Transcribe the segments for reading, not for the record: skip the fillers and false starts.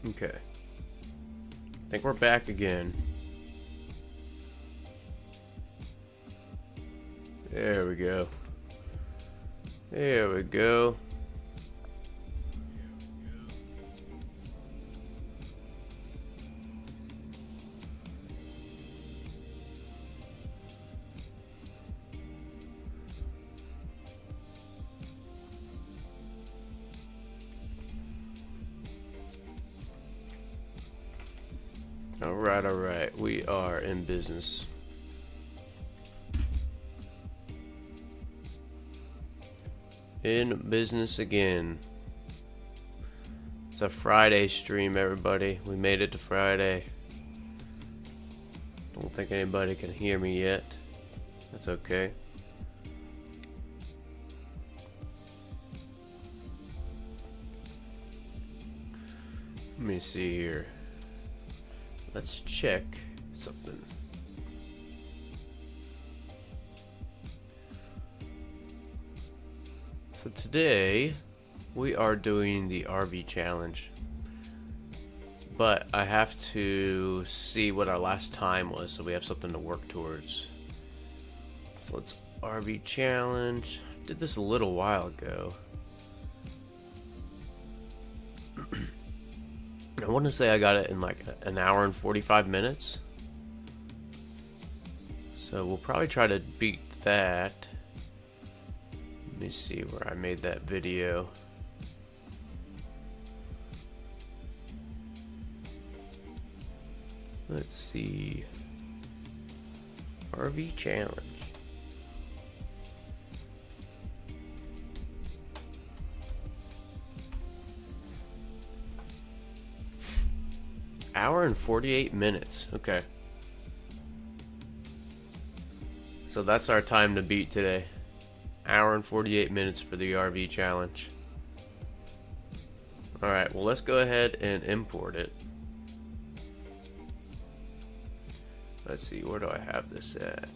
Okay. I think we're back again. There we go. There we go. All right. We are in business. In business again. It's a Friday stream, everybody. We made it to Friday. Don't think anybody can hear me yet. That's okay. Let me see here. Let's check something. So today we are doing the RV challenge, but I have to see what our last time was so we have something to work towards. So let's RV challenge. Did this a little while ago. I want to say I got it in like an hour and 45 minutes. So we'll probably try to beat that. Let me see where I made that video. Let's see. RV challenge. Hour and 48 minutes. Okay. So that's our time to beat today. Hour and 48 minutes for the RV challenge. Alright, well let's go ahead and import it. Let's see, where do I have this at?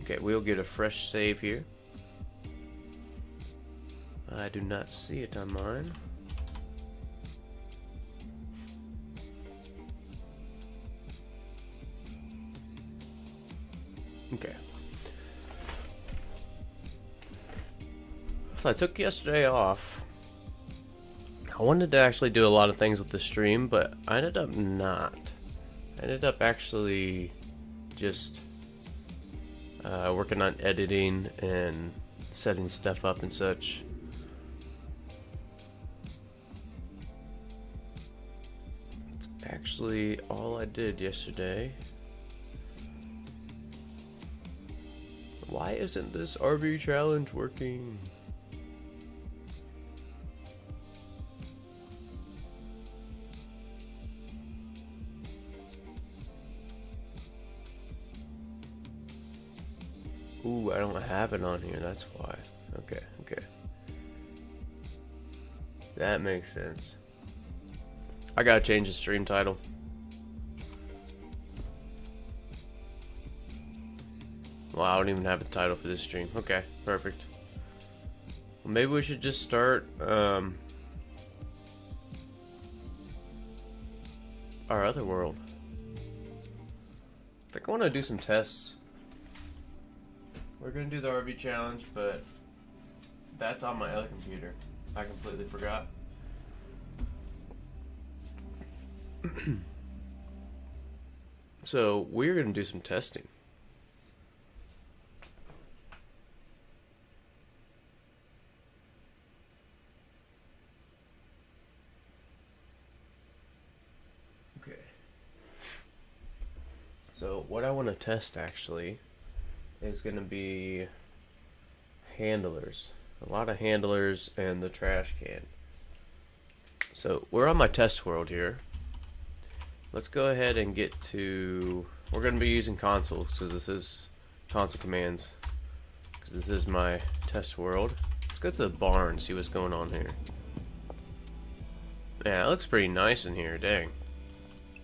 Okay, we'll get a fresh save here. I do not see it on mine. Okay. So I took yesterday off. I wanted to actually do a lot of things with the stream, but I ended up not. I ended up actually just working on editing and setting stuff up and such. That's actually all I did yesterday. Why isn't this RV challenge working? Ooh, I don't have it on here, that's why. Okay. That makes sense. I gotta change the stream title. Well, I don't even have a title for this stream. Okay, perfect. Well, maybe we should just start our other world. I think I want to do some tests. We're gonna do the RV challenge, but that's on my other computer. I completely forgot. So we're gonna do some testing. Okay. So what I want to test actually is going to be handlers. A lot of handlers and the trash can. So we're on my test world here. Let's go ahead and get to... We're going to be using console, so this is console commands. Because this is my test world. Let's go to the barn and see what's going on here. Yeah, it looks pretty nice in here, dang.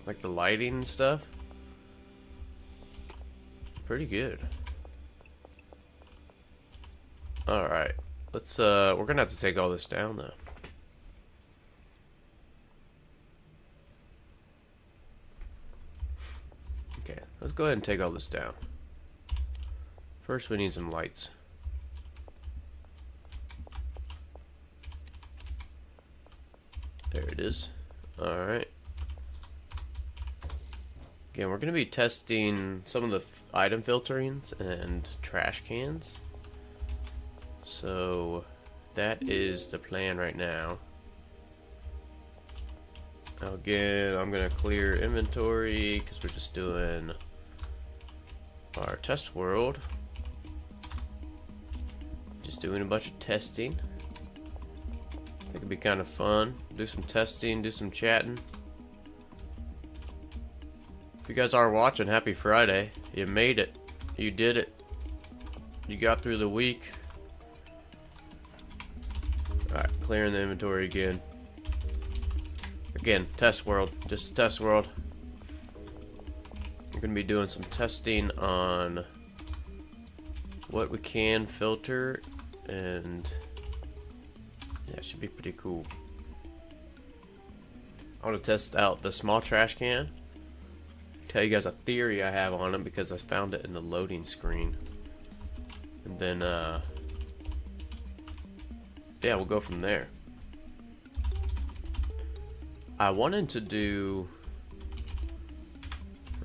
Like the lighting and stuff. Pretty good. Alright. Let's we're gonna have to take all this down though. Okay, let's go ahead and take all this down. First we need some lights. There it is. Alright. Again, we're going to be testing some of the item filterings and trash cans. So, that is the plan right now. Again, I'm going to clear inventory because we're just doing our test world. Just doing a bunch of testing. I think it'd be kind of fun. Do some testing, do some chatting. If you guys are watching, happy Friday. You made it. You did it. You got through the week. Alright, clearing the inventory again. Again, test world. Just a test world. We're going to be doing some testing on what we can filter, and yeah, it should be pretty cool. I want to test out the small trash can. Tell you guys a theory I have on it because I found it in the loading screen. And then, yeah, we'll go from there. I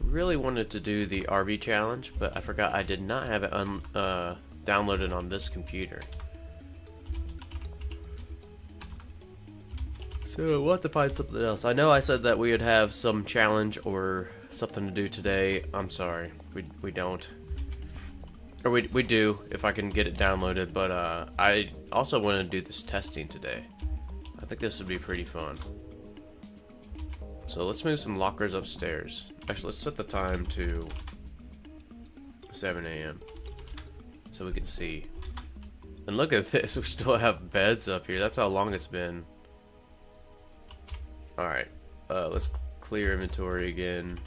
really wanted to do the RV challenge, but I forgot I did not have it downloaded on this computer. So we'll have to find something else. I know I said that we would have some challenge or something to do today. I'm sorry, we don't. Or we do if I can get it downloaded, but I also want to do this testing today. I think this would be pretty fun. So let's move some lockers upstairs. Actually, let's set the time to 7 a.m. so we can see. And look at this, we still have beds up here. That's how long it's been. Alright, let's clear inventory again.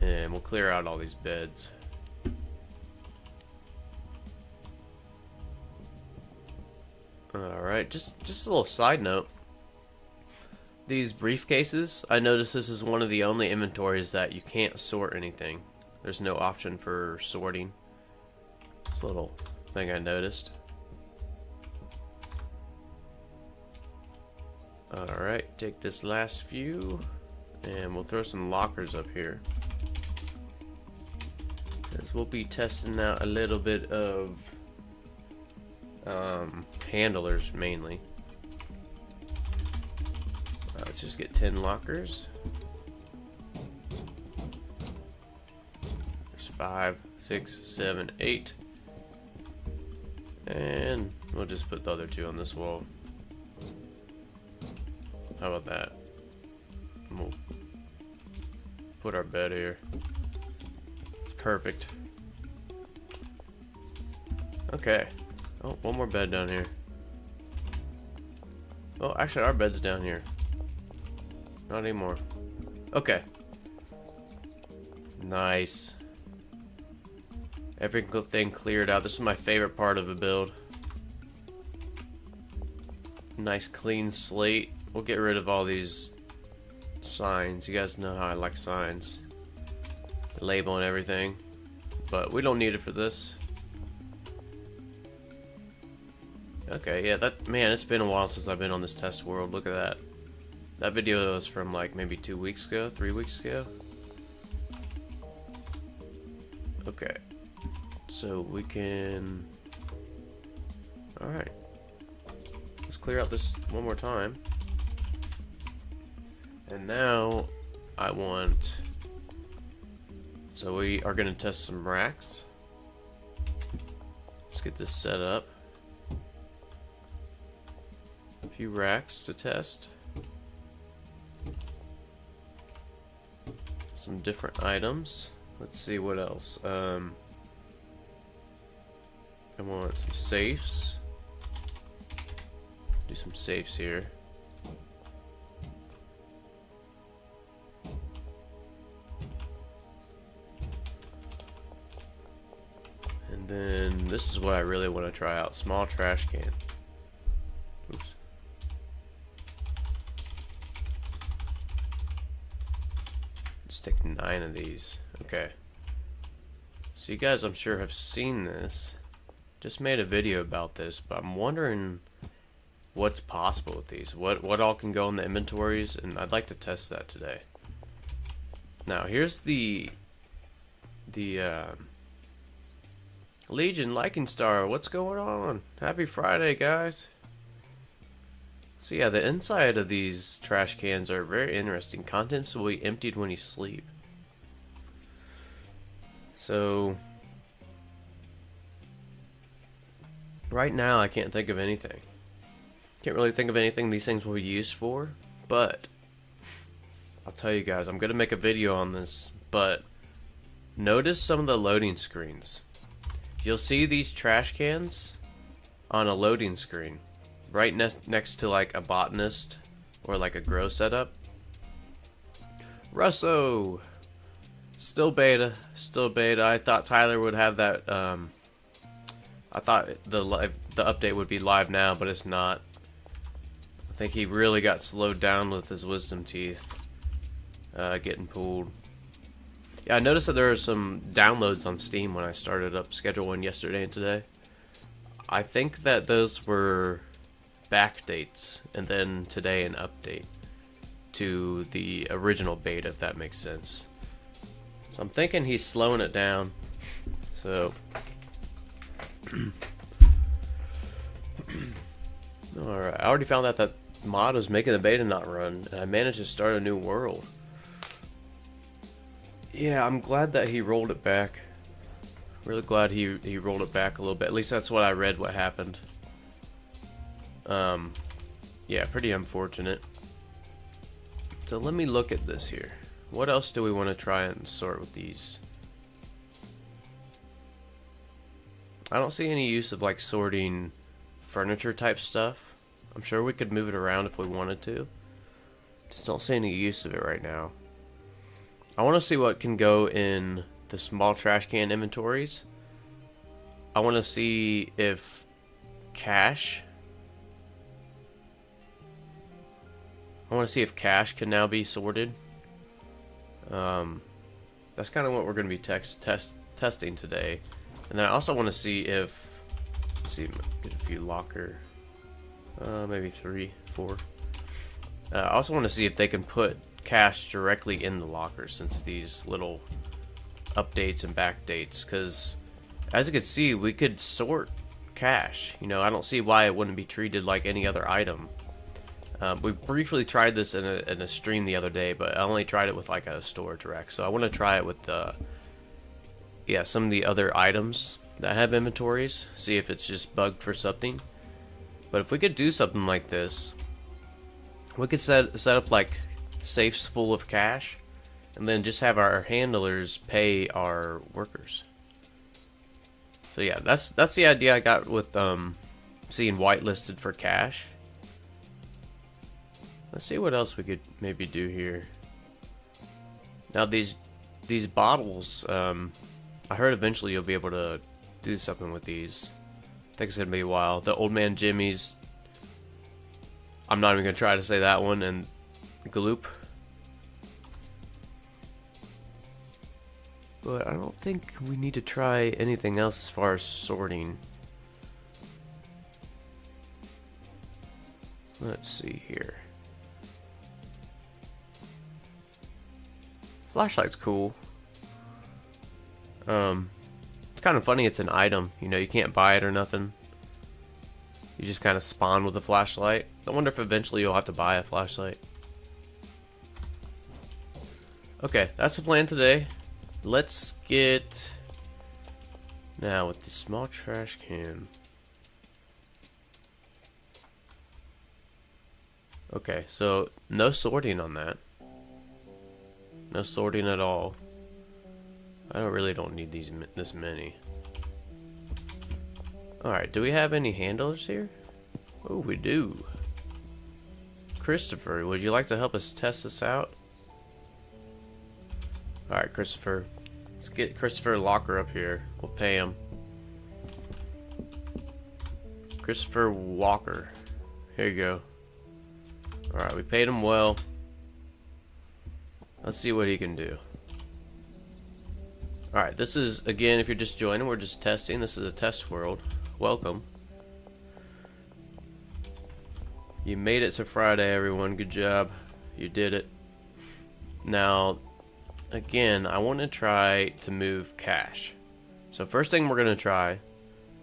And we'll clear out all these beds. Alright, just a little side note. These briefcases, I noticed this is one of the only inventories that you can't sort anything. There's no option for sorting. It's a little thing I noticed. Alright, take this last few, and we'll throw some lockers up here. Because we'll be testing out a little bit of handlers mainly. Let's just get 10 lockers. There's 5, 6, 7, 8. And we'll just put the other 2 on this wall. How about that? We'll put our bed here. It's perfect. Okay. Oh, one more bed down here. Oh, actually our bed's down here. Not anymore. Okay. Nice. Everything cleared out. This is my favorite part of the build. Nice clean slate. We'll get rid of all these signs. You guys know how I like signs. Label and everything. But we don't need it for this. Okay, yeah, man, it's been a while since I've been on this test world. Look at that. That video was from like maybe 2 weeks ago, 3 weeks ago. Okay. So we can... Alright. Let's clear out this one more time. And now I want... So we are going to test some racks. Let's get this set up. A few racks to test. Some different items. Let's see what else. I want some safes. do some safes here. And then this is what I really want to try out. Small trash can. Oops. Let's take 9 of these. Okay. So you guys, I'm sure, have seen this. Just made a video about this, but I'm wondering what's possible with these. What all can go in the inventories, and I'd like to test that today. Now, here's the Legion Liking Star. What's going on? Happy Friday, guys. So yeah, the inside of these trash cans are very interesting. Contents will be emptied when you sleep. So right now I can't think of anything. Can't really think of anything these things will be used for, but I'll tell you guys, I'm gonna make a video on this, but notice some of the loading screens. You'll see these trash cans on a loading screen right next to like a botanist or like a grow setup. Russo! Still beta. I thought Tyler would have that. I thought the update would be live now, but it's not. I think he really got slowed down with his wisdom teeth getting pulled. Yeah, I noticed that there are some downloads on Steam when I started up Schedule 1 yesterday and today. I think that those were backdates, and then today an update to the original beta, if that makes sense. So I'm thinking he's slowing it down. So alright, I already found out that mod was making the beta not run, and I managed to start a new world. Yeah, I'm glad that he rolled it back. Really glad he rolled it back a little bit. At least that's what I read what happened. Yeah, pretty unfortunate. So let me look at this here. What else do we want to try and sort with these? I don't see any use of like sorting furniture type stuff. I'm sure we could move it around if we wanted to. Just don't see any use of it right now. I want to see what can go in the small trash can inventories. I want to see if cash can now be sorted. That's kind of what we're going to be testing today. And then I also want to see if, let's see, get a few locker, maybe 3, 4. I also want to see if they can put cash directly in the locker, since these little updates and backdates, because as you can see, we could sort cash. You know, I don't see why it wouldn't be treated like any other item. We briefly tried this in a stream the other day, but I only tried it with like a storage rack. So I want to try it with some of the other items that have inventories, see if it's just bugged for something. But if we could do something like this, we could set up like safes full of cash, and then just have our handlers pay our workers. So yeah, that's the idea I got with seeing whitelisted for cash. Let's see what else we could maybe do here. Now these bottles, I heard eventually you'll be able to do something with these. I think it's gonna be a while. The Old Man Jimmy's, I'm not even gonna try to say that one, and Gloop. But I don't think we need to try anything else as far as sorting. Let's see here. Flashlight's cool. It's kind of funny, it's an item. You know, you can't buy it or nothing. You just kind of spawn with a flashlight. I wonder if eventually you'll have to buy a flashlight. Okay, that's the plan today. Let's get... Now, with the small trash can. Okay, so no sorting on that. No sorting at all. I really don't need this many. Alright, do we have any handlers here? Oh, we do. Christopher, would you like to help us test this out? Alright, Christopher. Let's get Christopher Locker up here. We'll pay him. Christopher Walker. Here you go. Alright, we paid him well. Let's see what he can do. Alright, this is, again, if you're just joining, we're just testing. This is a test world. Welcome. You made it to Friday, everyone. Good job. You did it. Now, again, I want to try to move cash. So first thing we're going to try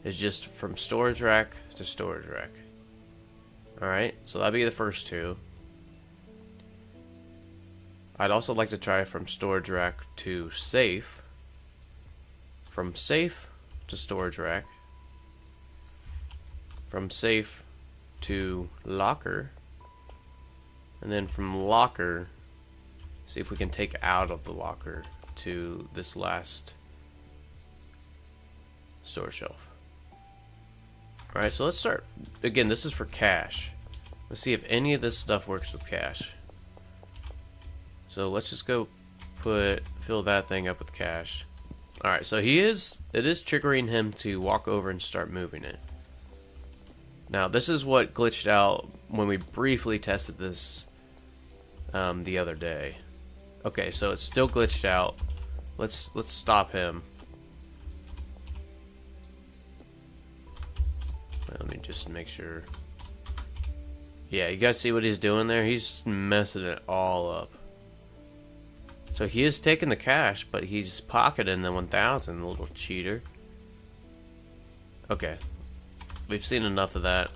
is just from storage rack to storage rack. Alright, so that'll be the first two. I'd also like to try from storage rack to safe. From safe to storage rack. From safe to locker. And then from locker, see if we can take out of the locker to this last storage shelf. Alright, so let's start. Again, this is for cash. Let's see if any of this stuff works with cash. So let's just go fill that thing up with cash. Alright, so it is triggering him to walk over and start moving it. Now, this is what glitched out when we briefly tested this the other day. Okay, so it's still glitched out. Let's stop him. Let me just make sure. Yeah, you guys see what he's doing there? He's messing it all up. So he is taking the cash, but he's pocketing the 1,000, the little cheater. Okay. We've seen enough of that.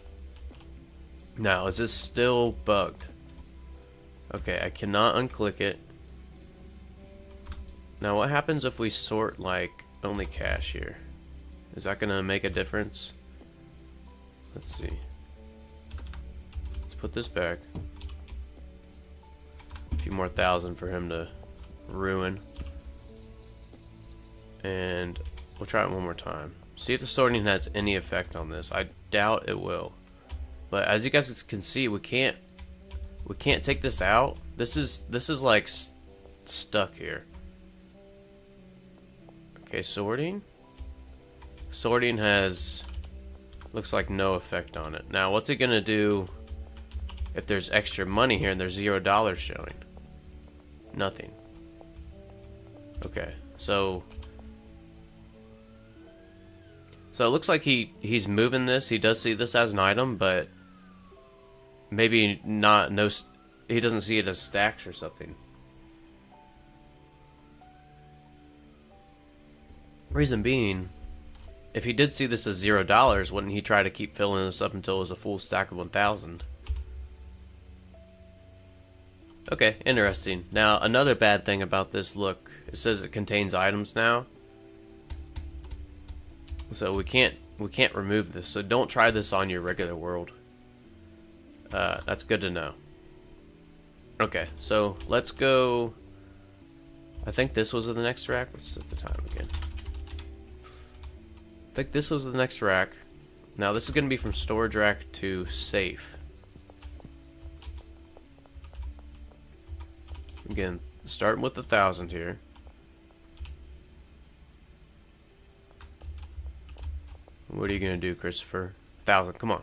Now, is this still bugged? Okay, I cannot unclick it. Now, what happens if we sort, like, only cash here? Is that going to make a difference? Let's see. Let's put this back. A few more thousand for him to ruin. And we'll try it one more time. See if the sorting has any effect on this. I doubt it will. But as you guys can see, we can't take this out. This is like stuck here. Okay, sorting. Sorting has looks like no effect on it. Now, what's it gonna do if there's extra money here and there's $0 showing? Nothing. Okay, so it looks like he's moving this. He does see this as an item, but maybe not. No, he doesn't see it as stacks or something. Reason being, if he did see this as $0, wouldn't he try to keep filling this up until it was a full stack of 1,000? Okay, interesting. Now, another bad thing about this, look, it says it contains items now. So we can't remove this. So don't try this on your regular world. That's good to know. Okay, so let's go. I think this was the next rack. Let's set the time again. I think this was the next rack. Now this is going to be from storage rack to safe. Again, starting with 1,000 here. What are you gonna do, Christopher? 1,000, come on.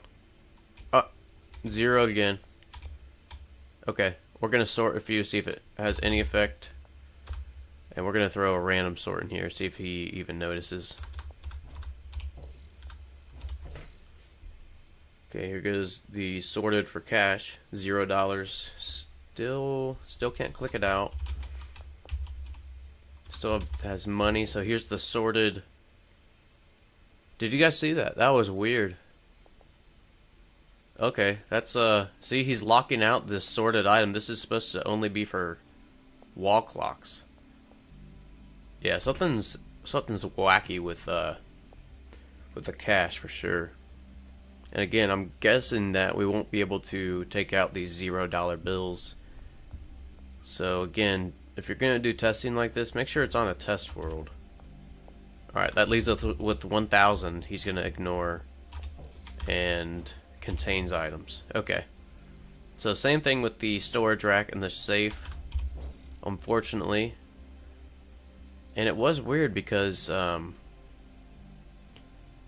0 again. Okay, we're gonna sort a few, see if it has any effect. And we're gonna throw a random sort in here, see if he even notices. Okay, here goes the sorted for cash. $0. Still can't click it out. Still has money, so here's the sorted. Did you guys see that? That was weird. Okay, that's see, he's locking out this sorted item. This is supposed to only be for wall clocks. Yeah, something's wacky with the cash for sure. And again, I'm guessing that we won't be able to take out these $0 bills. So again, if you're gonna do testing like this, make sure it's on a test world. Alright, that leaves us with 1,000 he's gonna ignore and contains items. Okay. So same thing with the storage rack and the safe, unfortunately. And it was weird because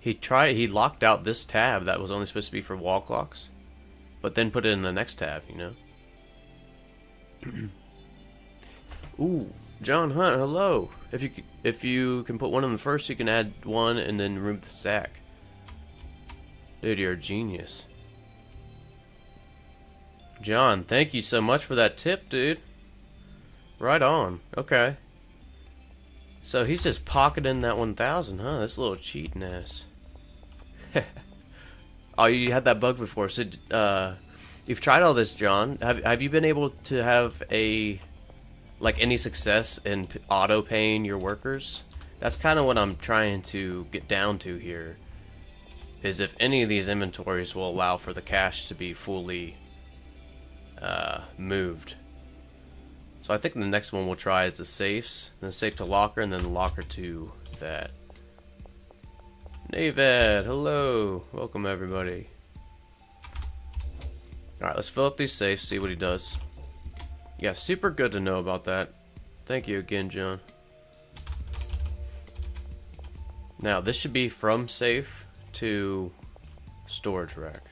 he locked out this tab that was only supposed to be for wall clocks, but then put it in the next tab, you know. Ooh, John Hunt, hello. If you can put one in the first, you can add one and then remove the stack. Dude, you're a genius. John, thank you so much for that tip, dude. Right on. Okay. So he's just pocketing that 1,000, huh? This little cheating ass. Oh, you had that bug before. So, you've tried all this, John. Have you been able to have any success in auto paying your workers? That's kind of what I'm trying to get down to here. Is if any of these inventories will allow for the cash to be fully moved. So I think the next one we'll try is the safes, then the safe to locker, and then the locker to that. Navad, hello, welcome everybody. All right, let's fill up these safes, see what he does. Yeah, super good to know about that. Thank you again, John. Now this should be from safe to storage rack.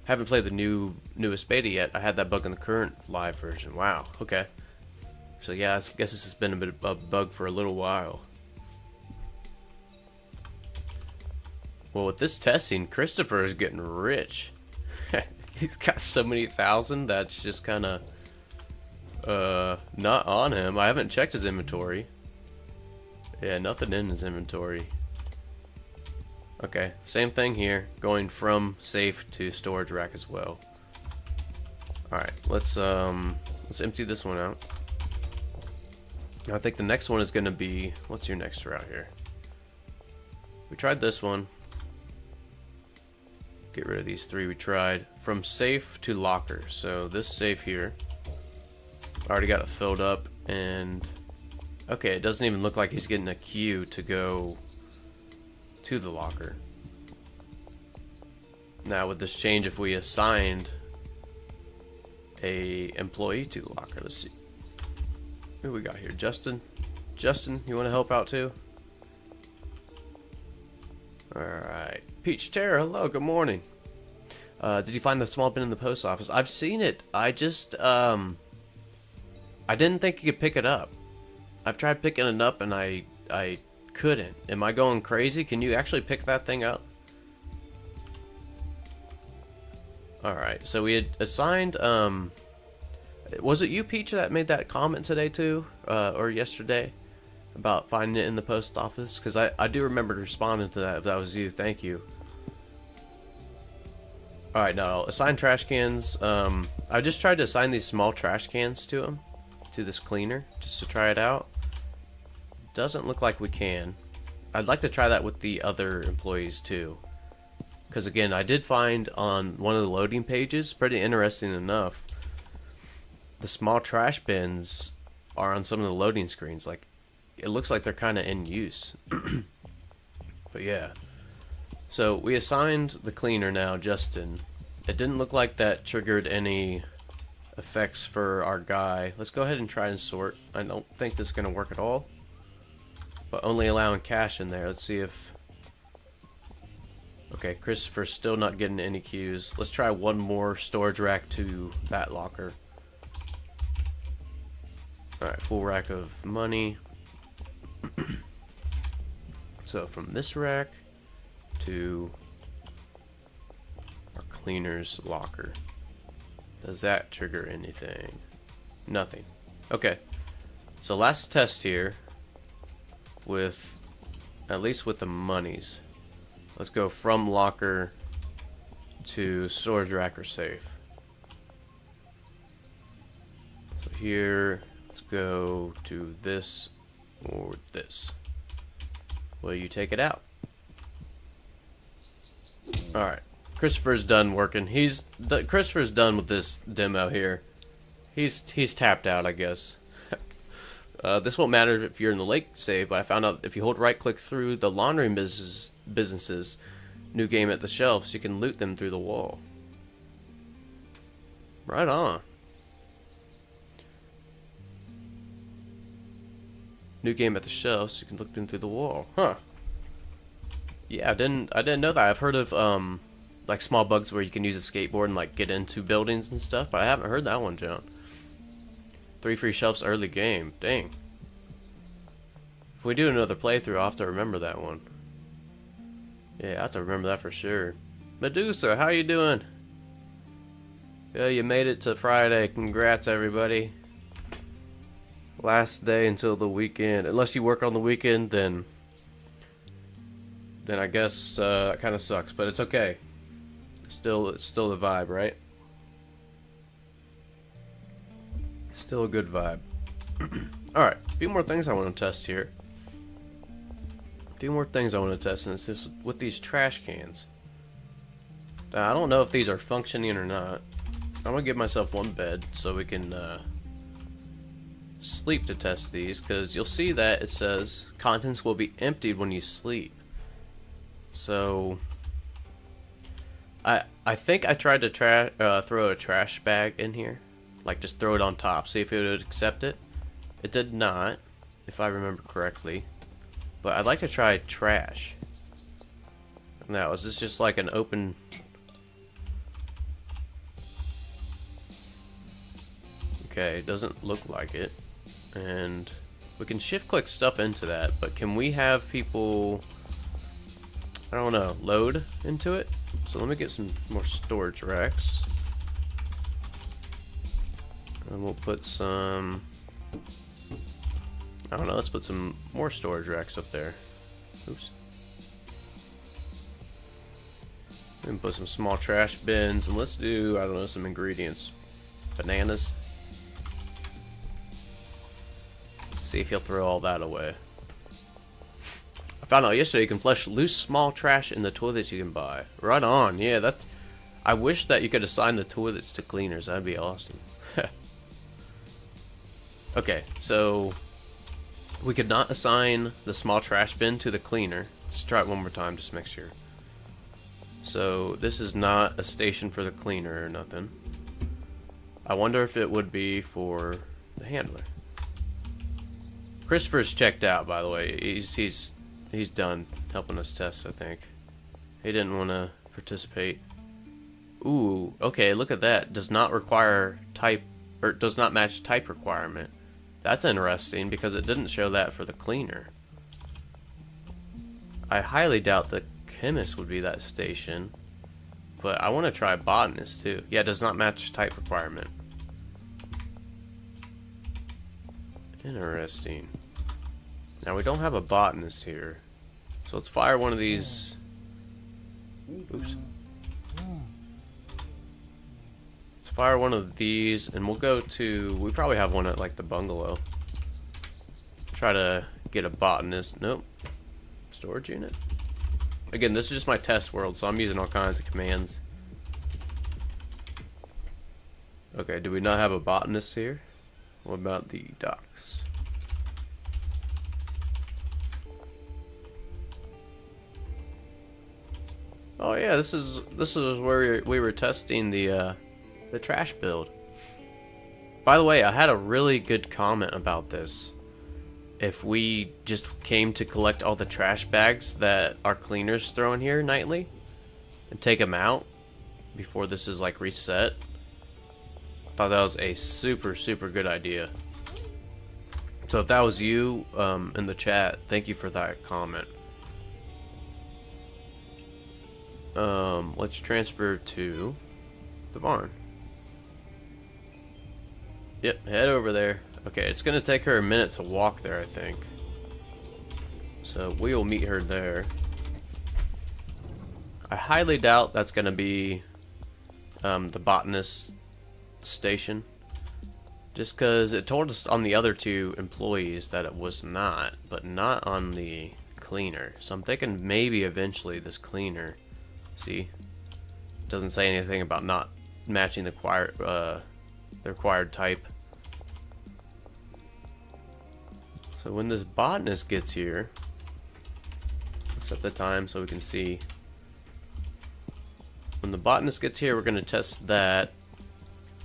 Haven't played the newest beta yet. I had that bug in the current live version. Wow. Okay. So yeah, I guess this has been a bit of a bug for a little while. Well, with this testing, Christopher is getting rich. He's got so many thousand that's just kind of not on him. I haven't checked his inventory. Yeah, nothing in his inventory. Okay, same thing here, going from safe to storage rack as well. Alright, let's empty this one out. I think the next one is gonna be, what's your next route here? We tried this one. Get rid of these three we tried. From safe to locker. So this safe here, already got it filled up, and okay, it doesn't even look like he's getting a queue to go to the locker. Now with this change, if we assigned a employee to the locker, let's see who we got here. Justin, you want to help out too? Alright, Peach Terror, hello, good morning. Did you find the small bin in the post office? I've seen it. I just I didn't think you could pick it up. I've tried picking it up and I couldn't. Am I going crazy? Can you actually pick that thing up? Alright, so we had assigned, was it you, Peach, that made that comment today too? Or yesterday? About finding it in the post office? Because I do remember responding to that, if that was you. Thank you. Alright, now, assign trash cans. I just tried to assign these small trash cans to him. To this cleaner, just to try it out. Doesn't look like we can. I'd like to try that with the other employees too. Because again, I did find on one of the loading pages, pretty interesting enough, the small trash bins are on some of the loading screens. Like, it looks like they're kind of in use. But yeah. So we assigned the cleaner now, Justin. It didn't look like that triggered any effects for our guy. Let's go ahead and try and sort. I don't think this is going to work at all. But only allowing cash in there. Let's see if... Okay, Christopher's still not getting any queues. Let's try one more storage rack to that locker. Alright, full rack of money. So from this rack to our cleaner's locker. Does that trigger anything? Nothing. Okay. So last test here with, at least with the monies. Let's go from locker to storage rack or safe. So here, let's go to this or this. Will you take it out? Alright. Christopher's done working. Christopher's done with this demo here. He's tapped out, I guess. This won't matter if you're in the lake save, but I found out if you hold right click through the laundry businesses, New game at the shelf, so you can loot them through the wall. Right on. New game at the shelf, so you can look them through the wall. Huh. Yeah, I didn't know that. I've heard of like small bugs where you can use a skateboard and like get into buildings and stuff, but I haven't heard that one, John. 3 free shelves early game. Dang. If we do another playthrough, I'll have to remember that one. Yeah, I have to remember that for sure. Medusa, how you doing? Yeah, you made it to Friday. Congrats, everybody. Last day until the weekend. Unless you work on the weekend, then I guess it kind of sucks, but it's okay. It's still the vibe, right? Still a good vibe. Alright, a few more things I want to test here. A few more things I want to test, and it's just with these trash cans. Now, I don't know if these are functioning or not. I'm going to give myself one bed so we can sleep to test these, because you'll see that it says contents will be emptied when you sleep. So I think I tried to throw a trash bag in here, like just throw it on top, see if it would accept it. It did not, if I remember correctly. But I'd like to try trash. Now, is this just like an open? Okay, it doesn't look like it. And we can shift click stuff into that, but can we have people, I don't know, load into it? So let me get some more storage racks. And we'll put some, I don't know, let's put some more storage racks up there. Oops. And put some small trash bins, and let's do, I don't know, some ingredients. Bananas. See if he'll throw all that away. I found out yesterday you can flush loose small trash in the toilets you can buy. Right on, yeah, that's, I wish that you could assign the toilets to cleaners, that'd be awesome. Okay, so we could not assign the small trash bin to the cleaner. Let's try it one more time, just make sure. So this is not a station for the cleaner or nothing. I wonder if it would be for the handler. Christopher's checked out, by the way. He's done helping us test, I think. He didn't want to participate. Ooh, okay, look at that. Does not require type, or does not match type requirement. That's interesting because it didn't show that for the cleaner. I highly doubt the chemist would be that station, but I want to try botanist too. Yeah, it does not match type requirement. Interesting. Now we don't have a botanist here, so let's fire one of these. Oops. Let's fire one of these, and we'll go to. We probably have one at like the bungalow. Try to get a botanist. Nope. Storage unit. Again, this is just my test world, so I'm using all kinds of commands. Okay, do we not have a botanist here? What about the docks? Oh yeah, this is where we were testing the trash build. By the way, I had a really good comment about this. If we just came to collect all the trash bags that our cleaners throw in here nightly and take them out before this is like reset, I thought that was a super good idea. So if that was you in the chat, thank you for that comment. Let's transfer to the barn. Yep, head over there. Okay, it's gonna take her a minute to walk there, I think. So we will meet her there. I highly doubt that's gonna be the botanist station. Just because it told us on the other two employees that it was not, but not on the cleaner. So I'm thinking maybe eventually this cleaner. See? It doesn't say anything about not matching the required type. So when this botanist gets here, let's set the time so we can see when the botanist gets here, we're going to test that.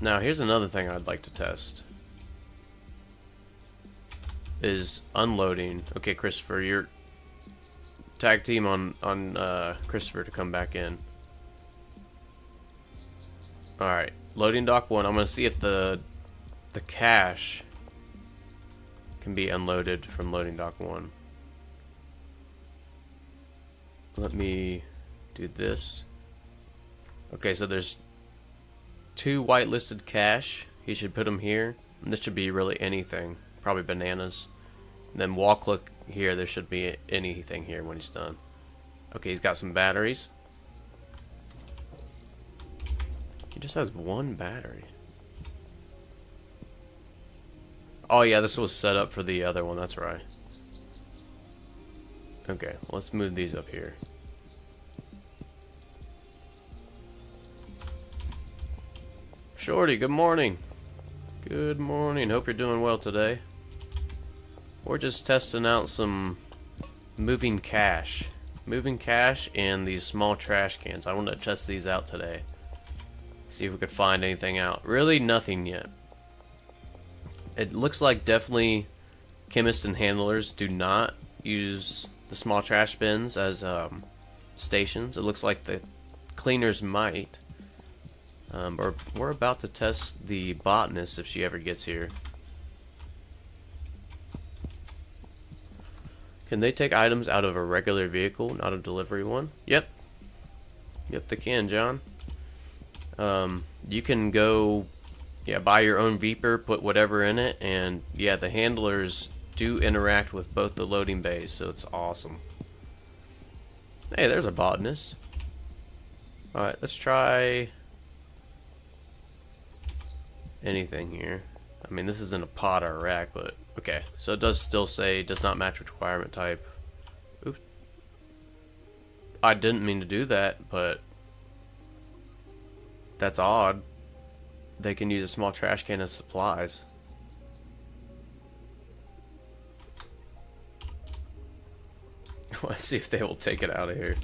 Now, here's another thing I'd like to test. Is unloading. Okay, Christopher, you're tag team on Christopher to come back in. Alright, loading dock 1. I'm going to see if the cache can be unloaded from loading dock 1. Let me do this. Okay, so there's 2 whitelisted cache. He should put them here. And this should be really anything. Probably bananas. And then wall click here. There should be anything here when he's done. Okay, he's got some batteries. He just has 1 battery. Oh yeah, this was set up for the other one. That's right. Okay, let's move these up here. Shorty, good morning. Good morning. Hope you're doing well today. We're just testing out some moving cache. Moving cache and these small trash cans. I want to test these out today. See if we could find anything out. Really nothing yet. It looks like definitely chemists and handlers do not use the small trash bins as stations. It looks like the cleaners might. Or we're about to test the botanist if she ever gets here. Can they take items out of a regular vehicle, not a delivery one? Yep. Yep, they can, John. You can go, buy your own Viper, put whatever in it, and yeah, the handlers do interact with both the loading bays, so it's awesome. Hey, there's a botanist. Alright, let's try anything here. I mean, this isn't a pod or a rack, but okay. So it does still say does not match requirement type. Oops. I didn't mean to do that, but that's odd. They can use a small trash can as supplies. Let's see if they will take it out of here.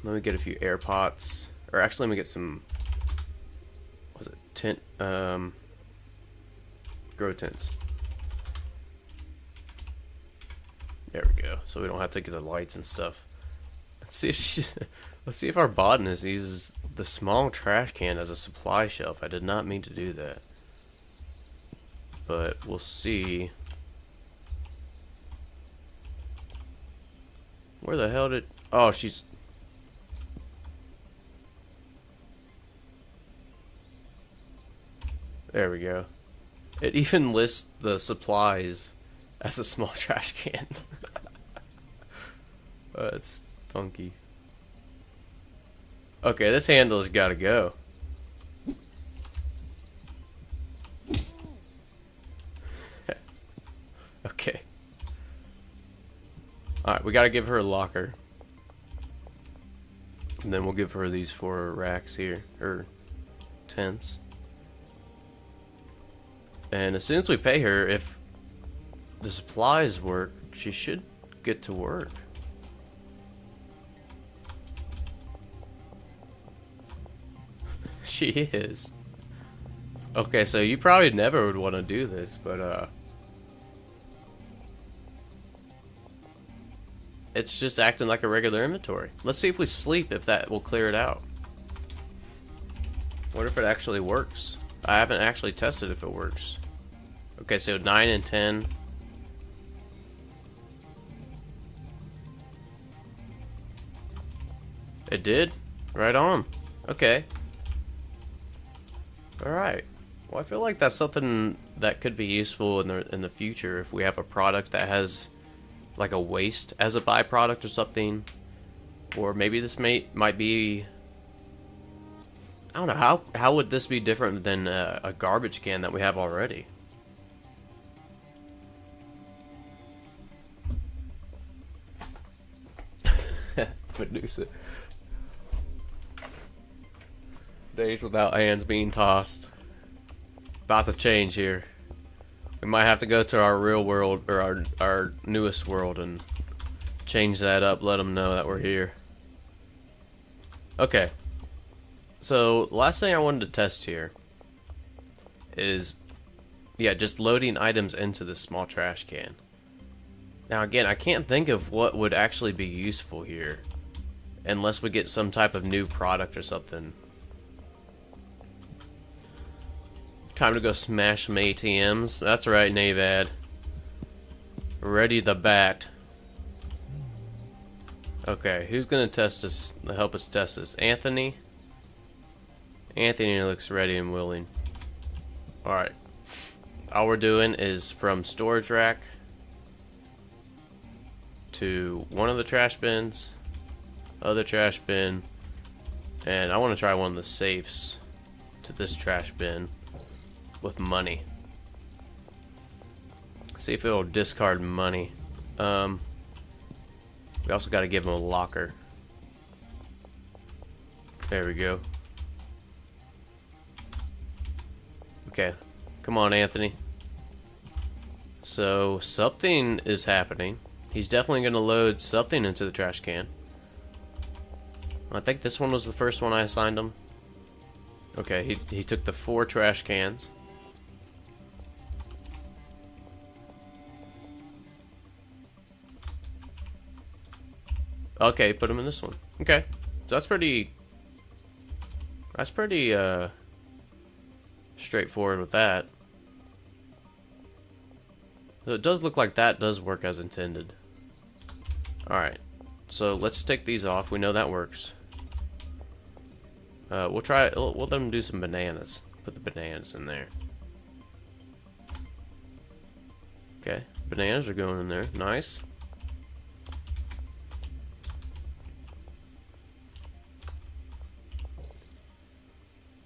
Let me get a few air pots, or actually let me get some, what was it, tent, grow tents. There we go, so we don't have to get the lights and stuff. Let's see if our botanist uses the small trash can as a supply shelf. I did not mean to do that, but we'll see. Where the hell did, oh, she's, there we go. It even lists the supplies as a small trash can. That's funky. Okay, this handle's gotta go. Okay. Alright, we gotta give her a locker. And then we'll give her these 4 racks here, or tents. And as soon as we pay her, if the supplies work, she should get to work. She is. Okay, so you probably never would want to do this, but it's just acting like a regular inventory. Let's see if we sleep, if that will clear it out. What if it actually works? I haven't actually tested if it works. Okay, so 9 and 10. It did? Right on. Okay. Alright. Well, I feel like that's something that could be useful in the future if we have a product that has like a waste as a byproduct or something. Or maybe this might be, I don't know, how would this be different than a garbage can that we have already? Medusa. Days without hands being tossed. About to change here. We might have to go to our real world, or our newest world, and change that up, let them know that we're here. Okay. So, last thing I wanted to test here is, yeah, just loading items into this small trash can. Now again, I can't think of what would actually be useful here, unless we get some type of new product or something. Time to go smash some ATMs. That's right, Navad. Ready the bat. Okay, who's gonna test this? Help us test this. Anthony. Anthony looks ready and willing. All right. All we're doing is from storage rack to one of the trash bins, other trash bin, and I want to try one of the safes to this trash bin with money. See if it'll discard money. We also got to give him a locker. There we go. Okay, come on, Anthony. So something is happening. He's definitely going to load something into the trash can. I think this one was the first one I assigned him. Okay, he took the 4 trash cans. Okay, put him in this one. Okay, so that's pretty straightforward with that. So it does look like that does work as intended. Alright, so let's take these off. We know that works. We'll let them do some bananas. Put the bananas in there. Okay, bananas are going in there. Nice.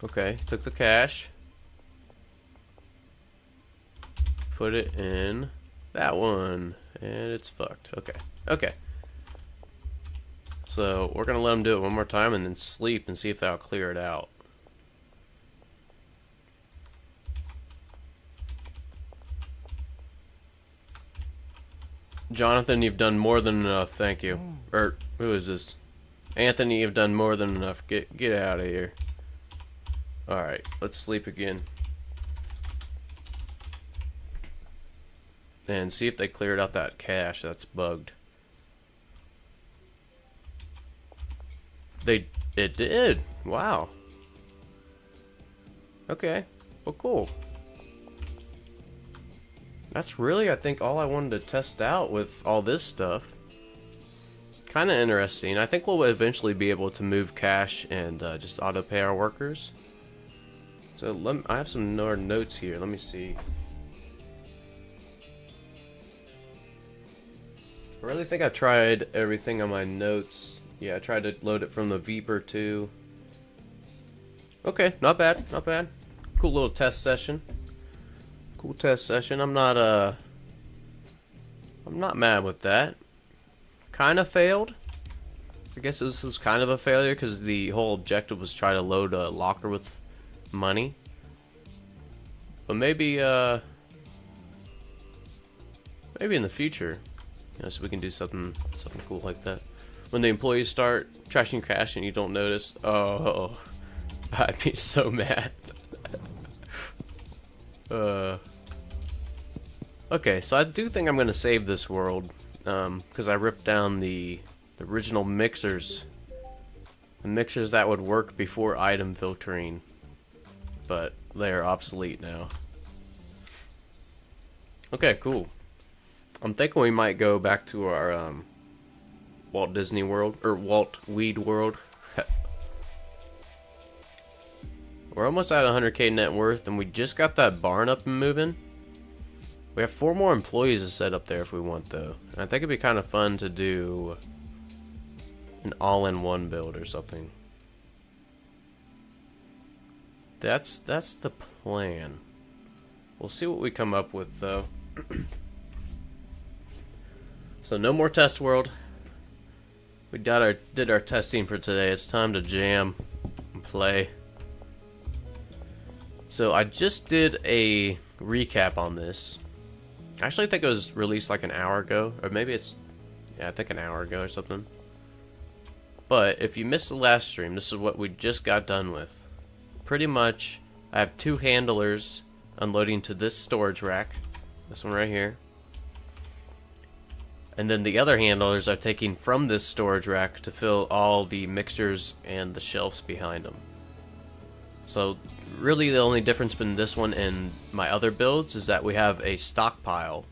Okay, took the cash. Put it in that one. And it's fucked. Okay. Okay. So, we're gonna let him do it one more time and then sleep and see if that'll clear it out. Jonathan, you've done more than enough, thank you. Or, who is this? Anthony, you've done more than enough. Get out of here. Alright, let's sleep again. And see if they cleared out that cache that's bugged. It did. Wow. Okay. Well, cool. That's really, I think, all I wanted to test out with all this stuff. Kind of interesting. I think we'll eventually be able to move cash and just auto pay our workers. So I have some more notes here. Let me see. I really think I tried everything on my notes. Yeah, I tried to load it from the Viper too. Okay, not bad, not bad. Cool little test session. Cool test session. I'm not mad with that. Kind of failed. I guess this was kind of a failure because the whole objective was try to load a locker with money. But maybe maybe in the future, you know, so we can do something cool like that. When the employees start trashing cash and you don't notice, oh, I'd be so mad. Okay, so I do think I'm gonna save this world because I ripped down the original mixers, the mixers that would work before item filtering, but they are obsolete now. Okay, cool. I'm thinking we might go back to our Walt Disney World, or Walt Weed World. We're almost at 100k net worth, and we just got that barn up and moving. We have 4 more employees to set up there if we want, though. And I think it'd be kind of fun to do an all-in-one build or something. That's the plan. We'll see what we come up with, though. So no more test world. We did our testing for today. It's time to jam and play. So I just did a recap on this. Actually, I think it was released like an hour ago, or maybe it's, yeah, I think an hour ago or something. But if you missed the last stream, this is what we just got done with. Pretty much, I have 2 handlers unloading to this storage rack. This one right here. And then the other handlers are taking from this storage rack to fill all the mixtures and the shelves behind them. So really the only difference between this one and my other builds is that we have a stockpile.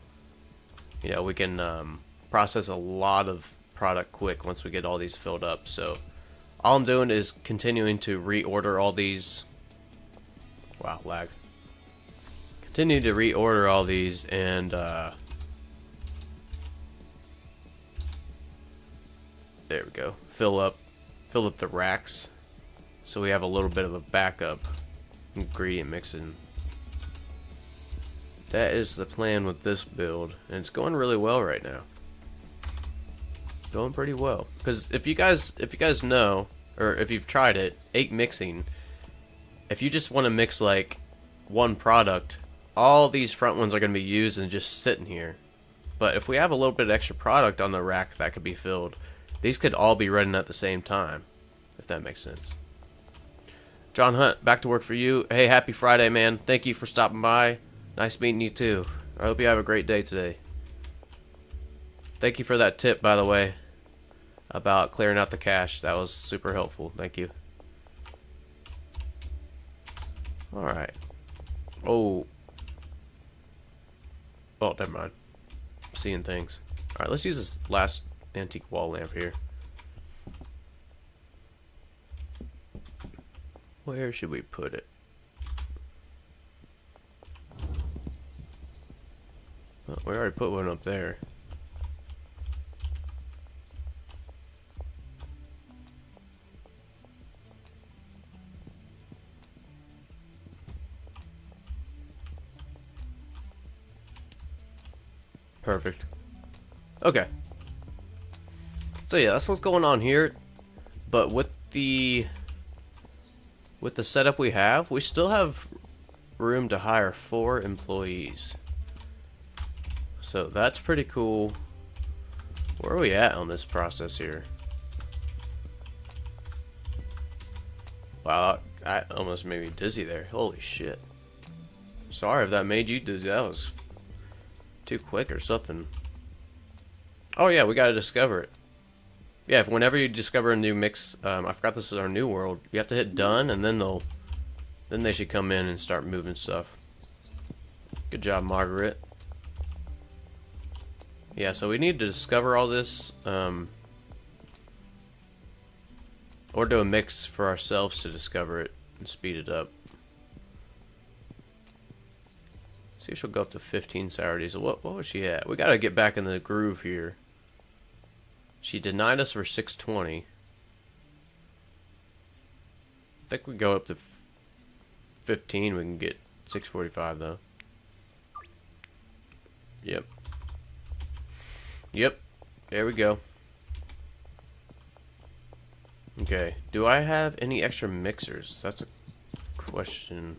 You know, we can process a lot of product quick once we get all these filled up. So all I'm doing is continuing to reorder all these. Wow, lag. Continue to reorder all these and there we go. Fill up the racks so we have a little bit of a backup ingredient mixing. That is the plan with this build, and it's going really well right now. Going pretty well. Because if you guys know, or if you've tried it, 8 mixing, if you just want to mix like one product, all these front ones are going to be used and just sitting here. But if we have a little bit of extra product on the rack that could be filled, these could all be running at the same time, if that makes sense. John Hunt, back to work for you. Hey, happy Friday, man. Thank you for stopping by. Nice meeting you too. I hope you have a great day today. Thank you for that tip, by the way, about clearing out the cache. That was super helpful. Thank you. Alright. Oh, never mind. I'm seeing things. Alright, let's use this last antique wall lamp here. Where should we put it? Oh, we already put one up there. Perfect. Okay. So yeah, that's what's going on here. But with the setup we have, we still have room to hire 4 employees. So that's pretty cool. Where are we at on this process here? Wow, I almost made me dizzy there. Holy shit. Sorry if that made you dizzy. That was too quick or something. Oh yeah, we gotta discover it. Yeah, if whenever you discover a new mix, I forgot this is our new world. You have to hit done, and then they should come in and start moving stuff. Good job, Margaret. Yeah, so we need to discover all this, or do a mix for ourselves to discover it and speed it up. See if she'll go up to 15 Saturdays. What was she at? We gotta get back in the groove here. She denied us for 620. I think we go up to 15. We can get 645 though. Yep. Yep. There we go. Okay. Do I have any extra mixers? That's a question.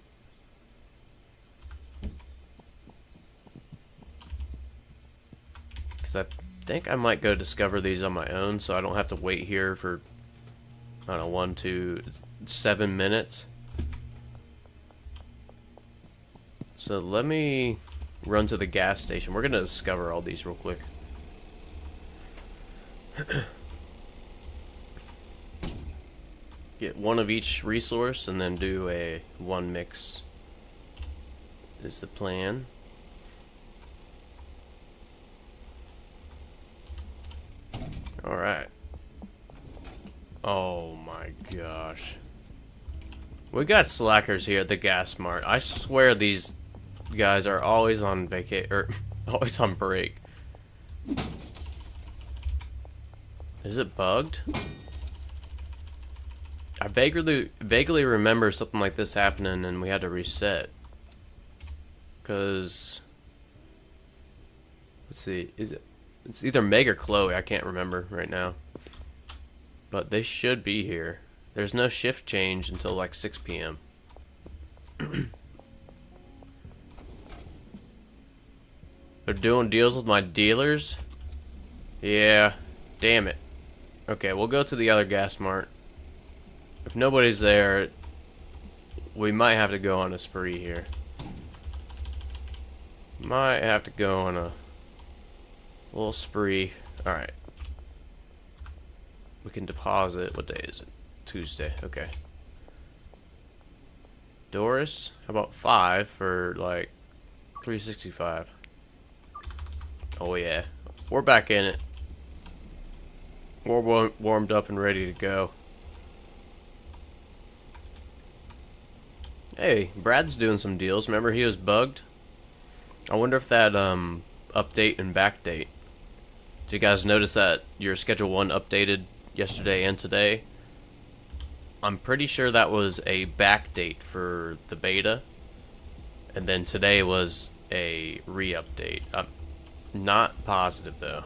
Because I think I might go discover these on my own so I don't have to wait here for, I don't know, 1 to 7 minutes. So let me run to the gas station. We're going to discover all these real quick. Get 1 of each resource and then do a 1 mix is the plan. Alright. Oh my gosh. We got slackers here at the gas mart. I swear these guys are always on vacation, or always on break. Is it bugged? I vaguely remember something like this happening and we had to reset. Cause let's see, it's either Meg or Chloe, I can't remember right now. But they should be here. There's no shift change until like 6 p.m. They're doing deals with my dealers? Yeah. Damn it. Okay, we'll go to the other gas mart. If nobody's there, we might have to go on a spree here. Might have to go on a little spree. Alright. We can deposit. What day is it? Tuesday. Okay. Doris, how about 5 for like 365? Oh yeah. We're back in it. We're warmed up and ready to go. Hey, Brad's doing some deals. Remember he was bugged? I wonder if that update and backdate. Did you guys notice that your Schedule 1 updated yesterday and today? I'm pretty sure that was a backdate for the beta. And then today was a re-update. I'm not positive though.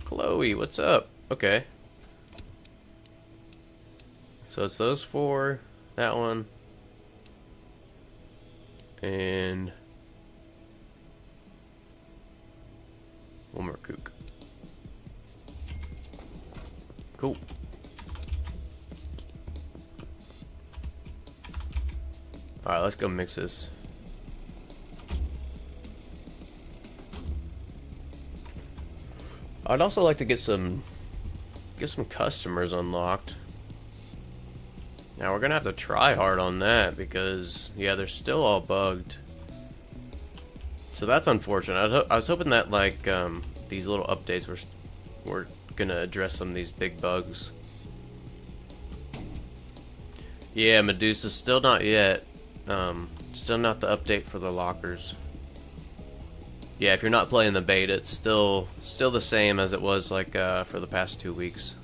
Chloe, what's up? Okay. So it's those 4, that one, and one more kook. Cool. Alright, let's go mix this. I'd also like to get some customers unlocked. Now we're gonna have to try hard on that because yeah, they're still all bugged. So that's unfortunate. I was hoping that like these little updates were gonna address some of these big bugs. Yeah, Medusa still not yet. Still not the update for the lockers. Yeah, if you're not playing the beta, it's still the same as it was like for the past 2 weeks.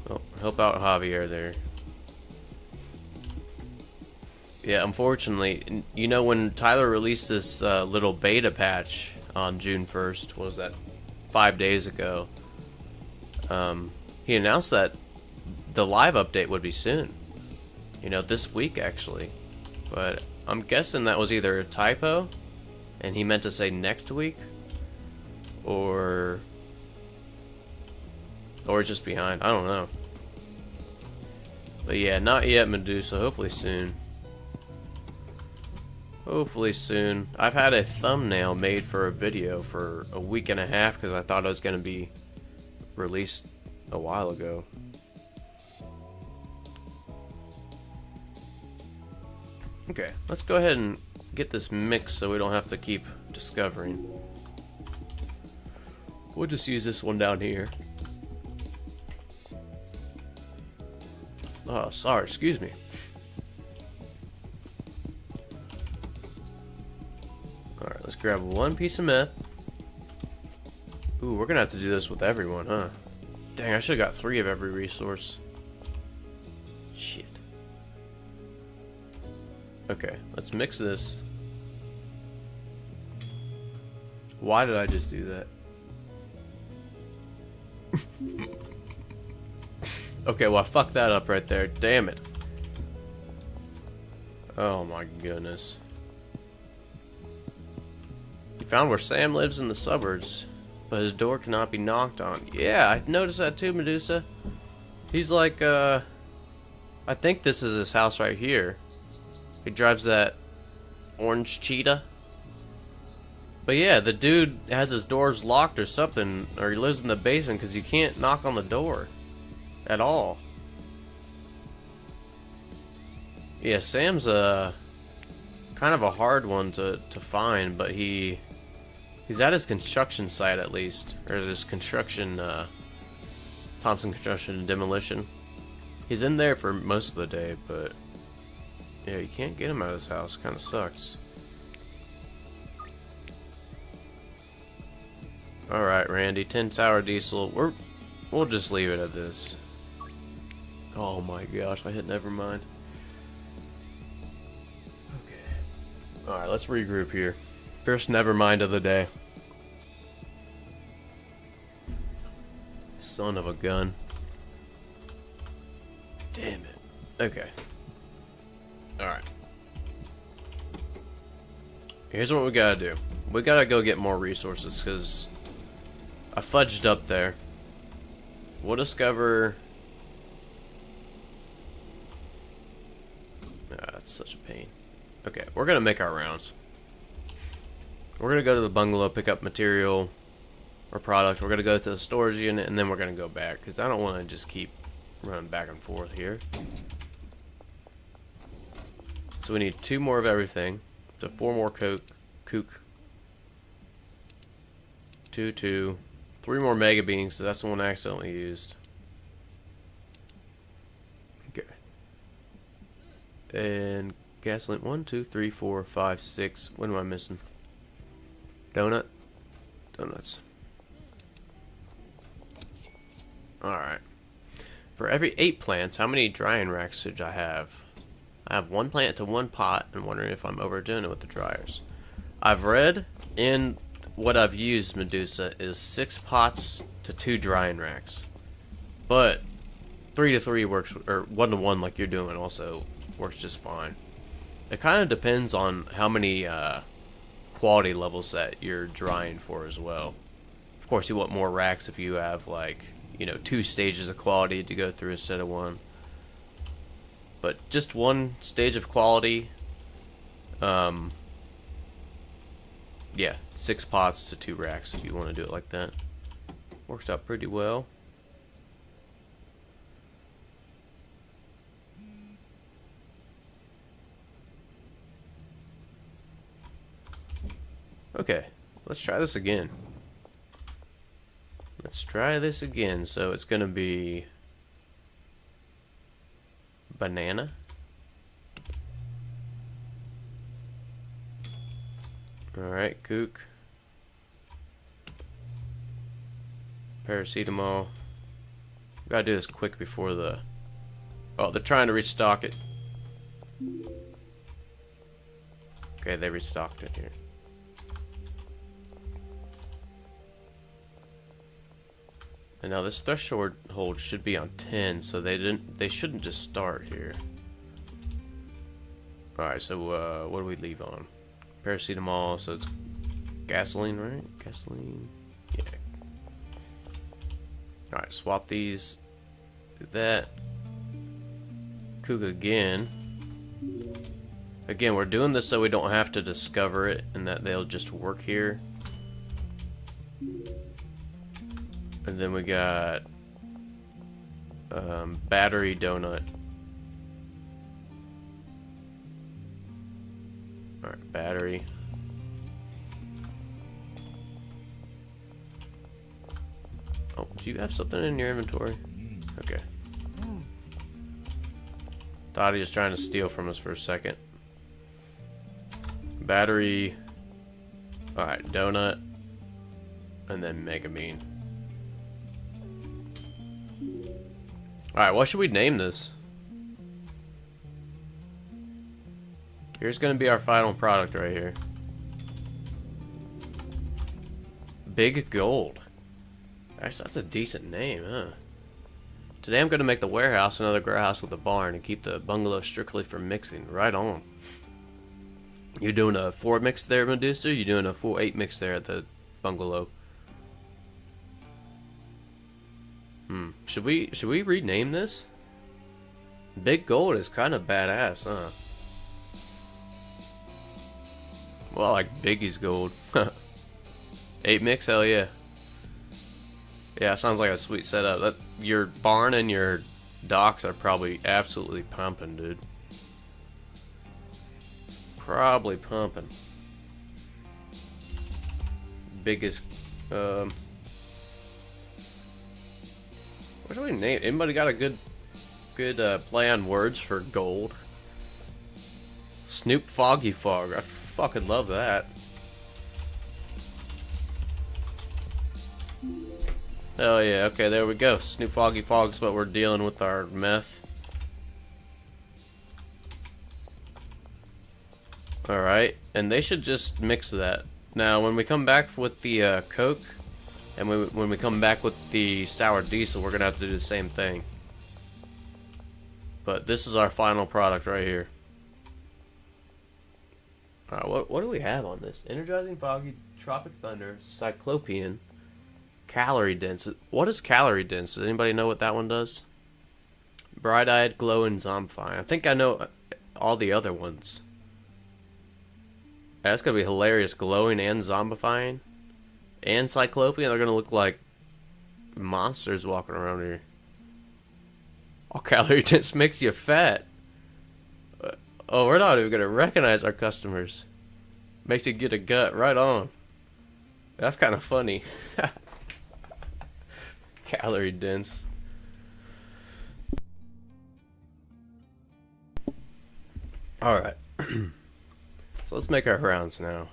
Oh, help out Javier there. Yeah, unfortunately, you know when Tyler released this little beta patch on June 1st, what was that, 5 days ago, he announced that the live update would be soon. You know, this week actually. But I'm guessing that was either a typo, and he meant to say next week, or just behind. I don't know. But yeah, not yet, Medusa. Hopefully soon. Hopefully soon. I've had a thumbnail made for a video for a week and a half because I thought it was going to be released a while ago. Okay, let's go ahead and get this mixed so we don't have to keep discovering. We'll just use this one down here. Oh, sorry, excuse me. Alright, let's grab one piece of meth. Ooh, we're gonna have to do this with everyone, huh? Dang, I should've got 3 of every resource. Shit. Okay, let's mix this. Why did I just do that? Okay, well I fucked that up right there. Damn it. Oh my goodness. You found where Sam lives in the suburbs, but his door cannot be knocked on. Yeah, I noticed that too, Medusa. He's like, I think this is his house right here. He drives that orange cheetah. But yeah, the dude has his doors locked or something, or he lives in the basement because you can't knock on the door at all. Yeah, Sam's kind of a hard one to find, but he's at his construction site at least, or his construction, Thompson Construction and Demolition. He's in there for most of the day, but yeah, you can't get him out of his house. Kind of sucks. Alright, Randy, 10 sour diesel. We'll just leave it at this. Oh my gosh, I hit nevermind. Okay. Alright, let's regroup here. First nevermind of the day. Son of a gun. Damn it. Okay. Alright. Here's what we gotta do. We gotta go get more resources, because I fudged up there. We'll discover... Ah, that's such a pain. Okay, we're gonna make our rounds. We're gonna go to the bungalow, pick up material or product. We're gonna go to the storage unit, and then we're gonna go back, because I don't want to just keep running back and forth here. So we need 2 more of everything. So 4 more kook. 2, 3 more mega beans, so that's the one I accidentally used. Okay. And gasoline, 1, 2, 3, 4, 5, 6. What am I missing? Donut? Donuts. Alright. For every 8 plants, how many drying racks should I have? I have 1 plant to 1 pot, and wondering if I'm overdoing it with the dryers. I've read in what I've used, Medusa, is 6 pots to 2 drying racks. But 3 to 3 works, or 1 to 1 like you're doing also works just fine. It kind of depends on how many quality levels that you're drying for as well. Of course, you want more racks if you have, like, you know, 2 stages of quality to go through instead of 1. But just 1 stage of quality, yeah, 6 pots to 2 racks if you want to do it like that. Works out pretty well. Okay, let's try this again. Let's try this again. So it's gonna be banana. Alright, kook. Paracetamol. We gotta do this quick before the... Oh, they're trying to restock it. Okay, they restocked it here. And now this threshold hold should be on 10, so they shouldn't just start here. Alright, so what do we leave on? Paracetamol, so it's gasoline, right? Gasoline. Yeah. Alright, swap these. Do that. Kook again. Again, we're doing this so we don't have to discover it and that they'll just work here. And then we got battery donut. Alright, battery. Oh, do you have something in your inventory? Okay. Thought he was trying to steal from us for a second. Battery. Alright, donut. And then mega bean. Alright, what should we name this? Here's gonna be our final product right here. Big Gold. Actually, that's a decent name, huh? Today I'm gonna make the warehouse another grow house with a barn and keep the bungalow strictly for mixing. Right on. You doing a 4 mix there, Medusa? You doing a full 8 mix there at the bungalow? Should we rename this? Big Gold is kind of badass, huh? Well, I like Biggie's Gold. 8 mix, hell yeah. Yeah, sounds like a sweet setup. That your barn and your docks are probably absolutely pumping, dude. Probably pumping. Biggest, what should we name? Anybody got a good play on words for gold? Snoop Foggy Fog. I fucking love that. Oh yeah, okay, there we go. Snoop Foggy Fog's what we're dealing with our meth. Alright, and they should just mix that. Now, when we come back with the Coke, and when we come back with the sour diesel, we're gonna have to do the same thing. But this is our final product right here. What do we have on this? Energizing, foggy, tropic thunder, cyclopean, calorie dense. What is calorie dense? Does anybody know what that one does? Bright-eyed, glowing, zombifying. I think I know all the other ones. That's gonna be hilarious. Glowing and zombifying, and cyclopean. They're gonna look like monsters walking around here. Oh, calorie dense makes you fat. Oh, we're not even gonna recognize our customers. Makes you get a gut right on. That's kind of funny. Calorie dense. Alright. So let's make our rounds now.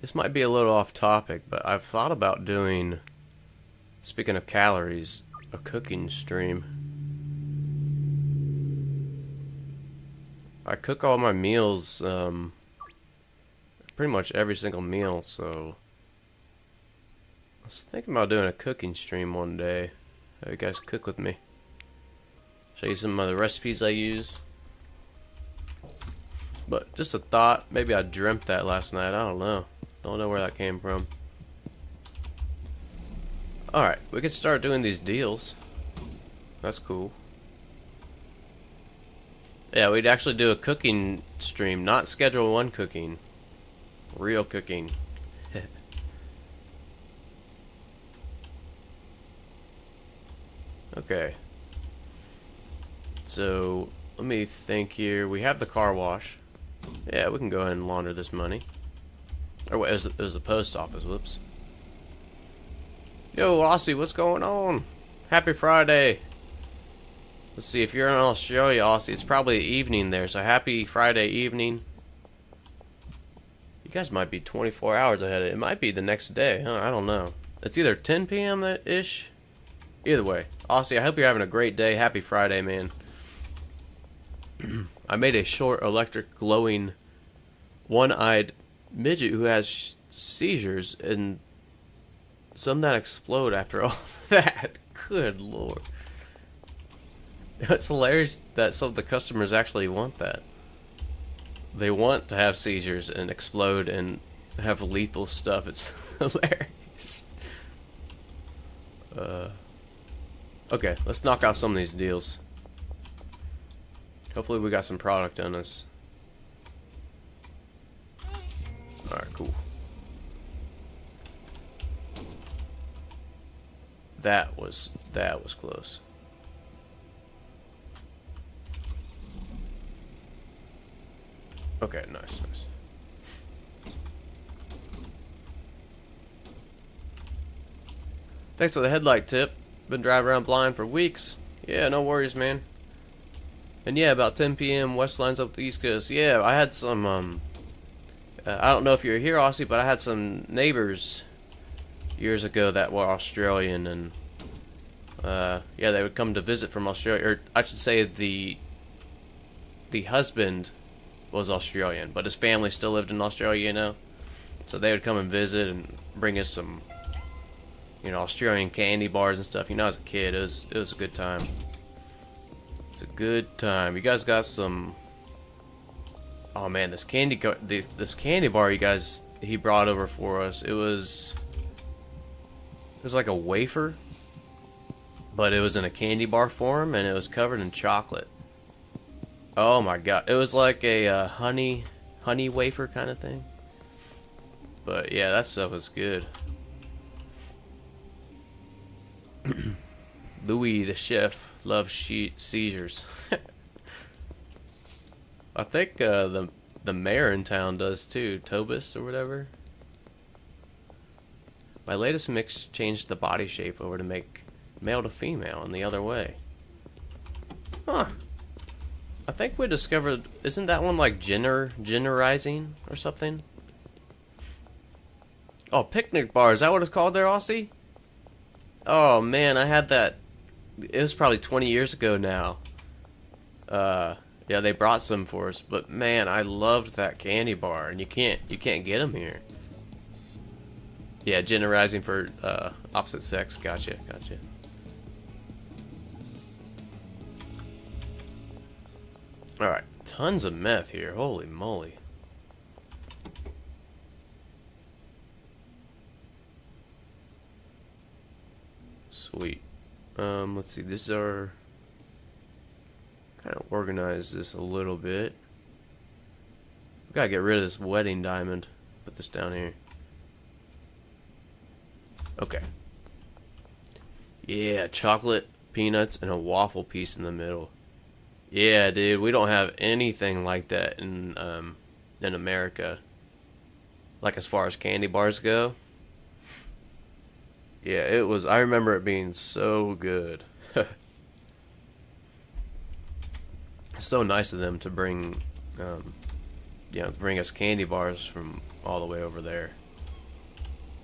This might be a little off topic, but I've thought about doing, speaking of calories, a cooking stream. I cook all my meals, pretty much every single meal, so I was thinking about doing a cooking stream one day. Have you guys cook with me? Show you some of the recipes I use. But just a thought, maybe I dreamt that last night, I don't know. Don't know where that came from. Alright, we could start doing these deals. That's cool. Yeah, we'd actually do a cooking stream, not Schedule 1 cooking. Real cooking. Okay. So, let me think here. We have the car wash. Yeah, we can go ahead and launder this money. Or wait, it was the post office, whoops. Yo, Aussie, what's going on? Happy Friday. Let's see, if you're in Australia, Aussie, it's probably evening there, so happy Friday evening. You guys might be 24 hours ahead. It might be the next day, huh? I don't know. It's either 10 p.m.-ish. Either way, Aussie, I hope you're having a great day. Happy Friday, man. I made a short, electric, glowing, one-eyed midget who has seizures, and some that explode after all that. Good lord. It's hilarious that some of the customers actually want that. They want to have seizures and explode and have lethal stuff. It's hilarious. Okay, let's knock out some of these deals. Hopefully we got some product on us. Alright, cool. That was close. Okay, nice. Thanks for the headlight tip. Been driving around blind for weeks. Yeah, no worries, man. And yeah, about 10 p.m. west lines up the East Coast. Yeah, I had some, I don't know if you're here, Aussie, but I had some neighbors years ago that were Australian, and yeah, they would come to visit from Australia, or I should say the husband was Australian, but his family still lived in Australia, you know? So they would come and visit and bring us some, you know, Australian candy bars and stuff. You know, as a kid, it was a good time. It's a good time. You guys got some... Oh man, this candy bar he brought over for us. It was like a wafer, but it was in a candy bar form, and it was covered in chocolate. Oh my god, it was like a honey wafer kind of thing. But yeah, that stuff was good. Louis the chef loves seizures. I think the mayor in town does too, Tobis or whatever. My latest mix changed the body shape over to make male to female and the other way. Huh. I think we discovered, isn't that one like genderizing or something? Oh, picnic bar, is that what it's called there, Aussie? Oh man, I had that, it was probably 20 years ago now. Yeah, they brought some for us, but man, I loved that candy bar, and you can't get them here. Yeah, genderizing for opposite sex, gotcha. Alright, tons of meth here. Holy moly. Sweet. Let's see. This is our... Kind of organize this a little bit. We gotta get rid of this wedding diamond. Put this down here. Okay. Yeah, chocolate, peanuts, and a waffle piece in the middle. Yeah, dude, we don't have anything like that in America. Like as far as candy bars go. Yeah, it was. I remember it being so good. It's so nice of them to bring, bring us candy bars from all the way over there.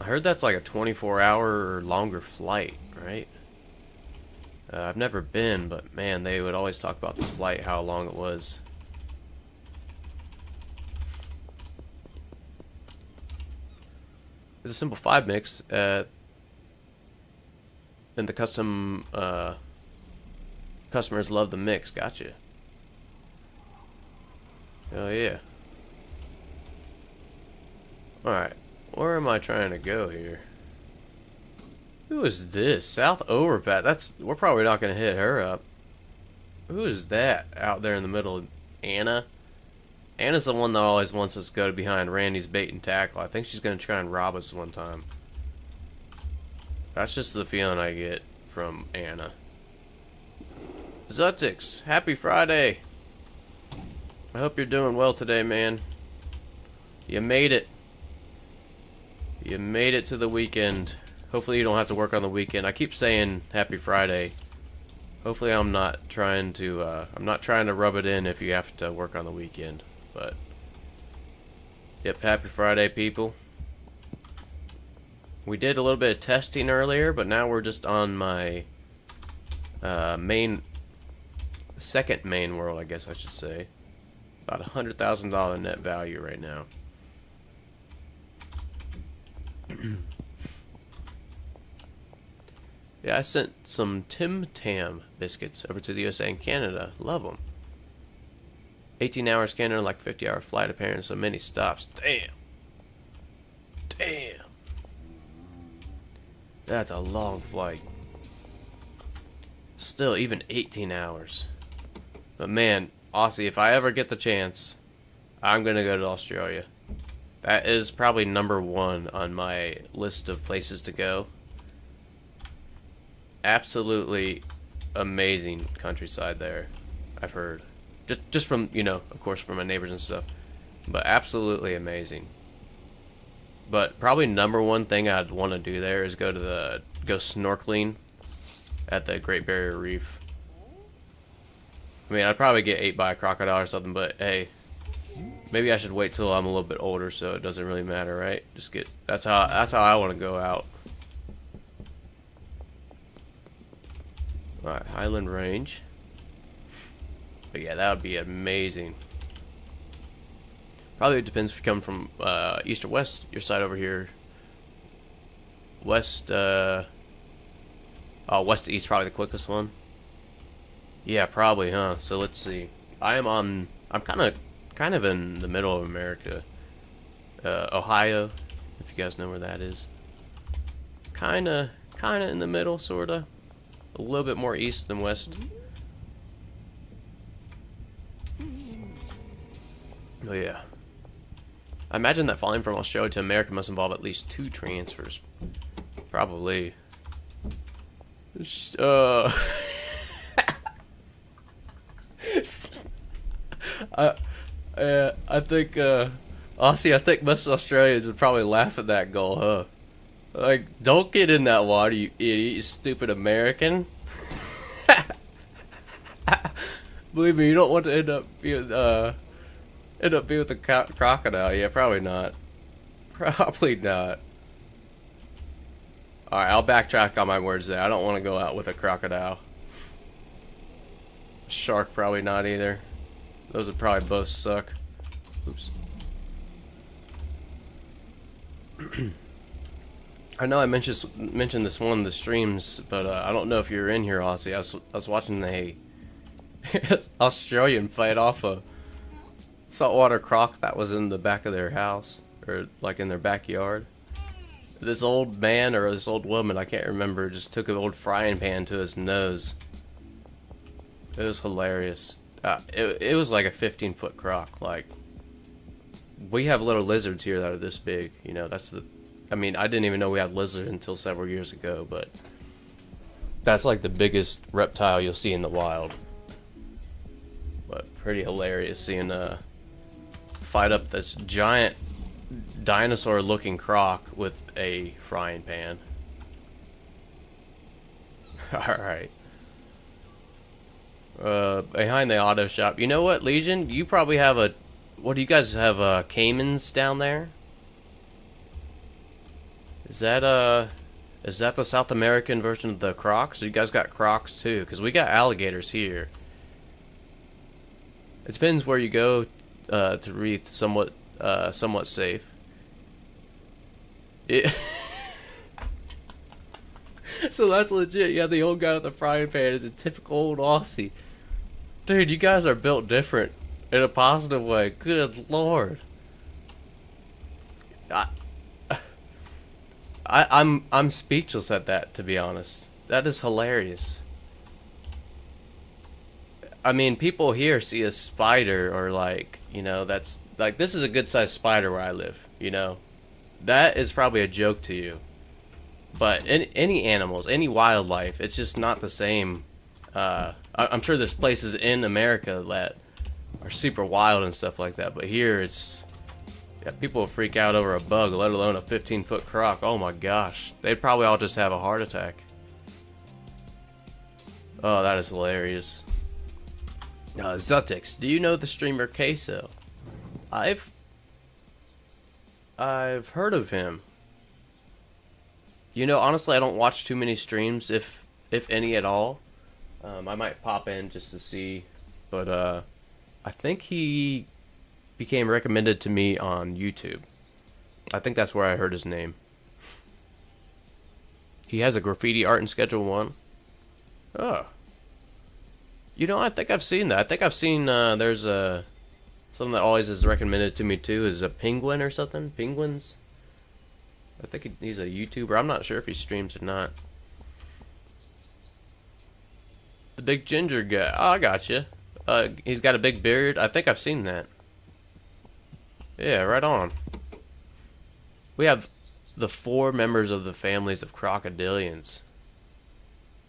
I heard that's like a 24-hour or longer flight, right? I've never been, but man, they would always talk about the flight, how long it was. It's a simple 5 mix, and the customers love the mix. Gotcha. Oh yeah. Alright, where am I trying to go here? Who is this? South Overpass. We're probably not gonna hit her up. Who is that out there in the middle? Anna? Anna's the one that always wants us to go behind Randy's bait and tackle. I think she's gonna try and rob us one time. That's just the feeling I get from Anna. Zutix, happy Friday! I hope you're doing well today, man. You made it. You made it to the weekend. Hopefully you don't have to work on the weekend. I keep saying happy Friday. Hopefully I'm not trying to rub it in if you have to work on the weekend. But yep, happy Friday, people. We did a little bit of testing earlier, but now we're just on my second main world, I guess I should say. About $100,000 net value right now. Yeah, I sent some Tim Tam biscuits over to the USA and Canada. Love them. 18 hours Canada, like 50-hour flight apparently, so many stops. Damn. Damn. That's a long flight. Still, even 18 hours. But man, Aussie, if I ever get the chance, I'm gonna go to Australia. That is probably #1 on my list of places to go. Absolutely amazing countryside there, I've heard. Just from, of course, from my neighbors and stuff. But absolutely amazing. But probably #1 thing I'd want to do there is go snorkeling at the Great Barrier Reef. I mean, I'd probably get ate by a crocodile or something, but hey, maybe I should wait till I'm a little bit older so it doesn't really matter, right? That's how I want to go out. Alright, Highland Range. But yeah, that would be amazing. Probably depends if you come from east or west, your side over here. West to east, probably the quickest one. Yeah, probably, huh? So let's see. I'm kind of in the middle of America. Ohio, if you guys know where that is. Kinda in the middle, sorta. A little bit more east than west. Oh yeah. I imagine that flying from Australia to America must involve at least 2 transfers. Probably. I think, Aussie, I think most Australians would probably laugh at that goal, huh? Like, don't get in that water, you idiot, you stupid American. Believe me, you don't want to end up being with a crocodile. Yeah, probably not. Probably not. Alright, I'll backtrack on my words there. I don't want to go out with a crocodile. Shark, probably not either. Those would probably both suck. Oops. I know I mentioned this one of the streams, but I don't know if you're in here, Aussie. I was watching a Australian fight off a saltwater croc that was in the back of their house, or like in their backyard. This old man or this old woman, I can't remember, just took an old frying pan to his nose. It was hilarious. It was like a 15-foot croc. Like, we have little lizards here that are this big. You know, that's the. I mean, I didn't even know we had lizards until several years ago, but that's like the biggest reptile you'll see in the wild. But pretty hilarious seeing fight up this giant dinosaur-looking croc with a frying pan. Alright. Behind the auto shop. You know what, Legion? You probably have a... What do you guys have, caimans down there? Is that the South American version of the crocs? Or you guys got crocs too? Because we got alligators here. It depends where you go to be somewhat safe. So that's legit. Yeah, the old guy with the frying pan is a typical old Aussie. Dude, you guys are built different in a positive way. Good lord. I'm speechless at that, to be honest. That is hilarious. I mean, people here see a spider or like, you know, that's like, this is a good sized spider where I live, you know. That is probably a joke to you. But any animals, any wildlife, it's just not the same. I'm sure there's places in America that are super wild and stuff like that, but here it's... Yeah, people will freak out over a bug, let alone a 15-foot croc. Oh my gosh. They'd probably all just have a heart attack. Oh, that is hilarious. Zutix, do you know the streamer Queso? I've heard of him. You know, honestly, I don't watch too many streams, if any at all. I might pop in just to see, but I think he became recommended to me on YouTube. I think that's where I heard his name. He has a graffiti art in Schedule 1. Oh. You know, I think I've seen that. I think I've seen, there's a... Something that always is recommended to me too is a penguin or something. Penguins. I think he's a YouTuber. I'm not sure if he streams or not. The big ginger guy. Oh, I gotcha. He's got a big beard. I think I've seen that. Yeah, right on. We have the 4 members of the families of crocodilians.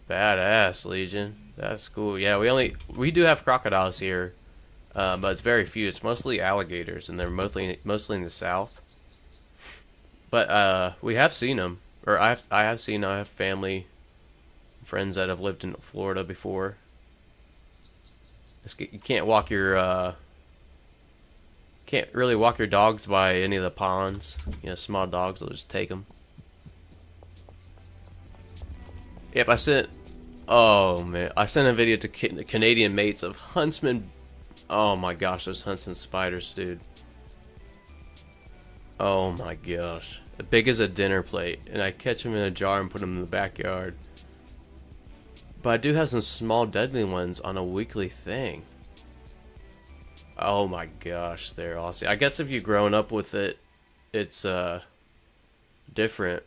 Badass, Legion. That's cool. Yeah, we do have crocodiles here, but it's very few. It's mostly alligators, and they're mostly in the south. But we have seen them, or I have family, friends that have lived in Florida before. You can't walk your can't really walk your dogs by any of the ponds. You know, small dogs will just take them. Yep, oh man, I sent a video to Canadian mates of huntsman. Oh my gosh, those huntsman spiders, dude. Oh my gosh, as big as a dinner plate, and I catch them in a jar and put them in the backyard. But I do have some small deadly ones on a weekly thing. Oh my gosh, they're awesome. I guess if you've grown up with it, it's different.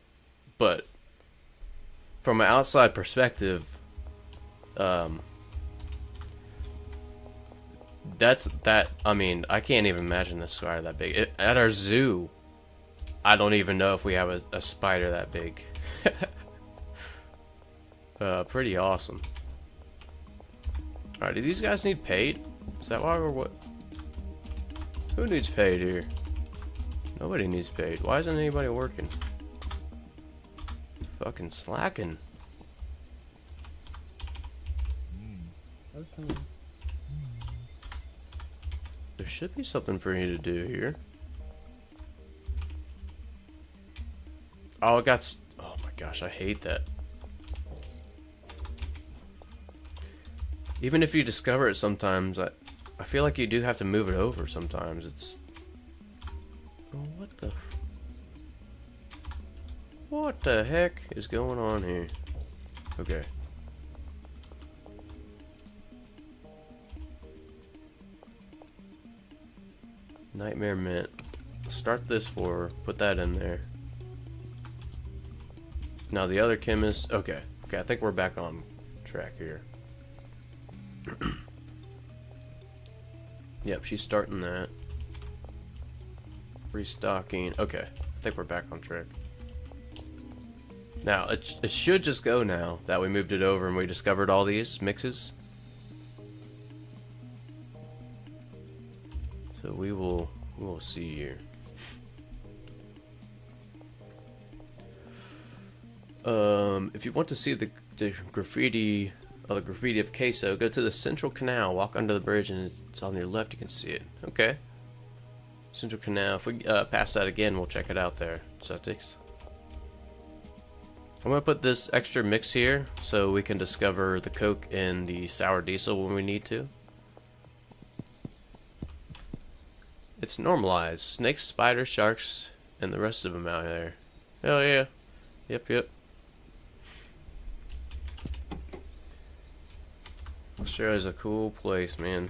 But from an outside perspective, I mean, I can't even imagine this spider that big. At our zoo, I don't even know if we have a spider that big. Pretty awesome. Alright, do these guys need paid? Is that why we're what? Who needs paid here? Nobody needs paid. Why isn't anybody working? Fucking slacking. Okay. There should be something for you to do here. Oh, oh my gosh, I hate that. Even if you discover it sometimes, I feel like you do have to move it over sometimes. It's... Oh, what the heck is going on here? Okay. Nightmare Mint. Start this for, put that in there. Now the other chemist, okay, I think we're back on track here. Yep, she's starting that. Restocking, okay, I think we're back on track. Now, it should just go now that we moved it over and we discovered all these mixes. So we will see here. If you want to see the graffiti of queso, go to the Central Canal, walk under the bridge, and it's on your left. You can see it. Okay. Central Canal. If we pass that again, we'll check it out there. Celtics. I'm gonna put this extra mix here so we can discover the Coke and the sour diesel when we need to. It's normalized. Snakes, spiders, sharks, and the rest of them out there. Oh yeah. Yep. Australia's a cool place, man.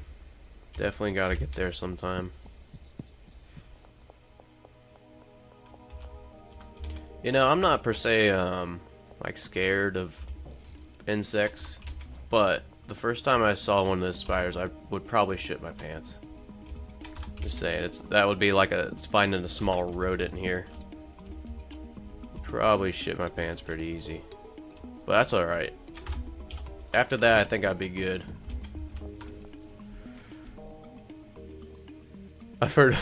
Definitely gotta get there sometime. You know, I'm not per se, like scared of insects, but the first time I saw one of those spiders, I would probably shit my pants. Just saying, that would be like it's finding a small rodent here. Probably shit my pants pretty easy, but that's alright. After that, I think I'd be good. I've heard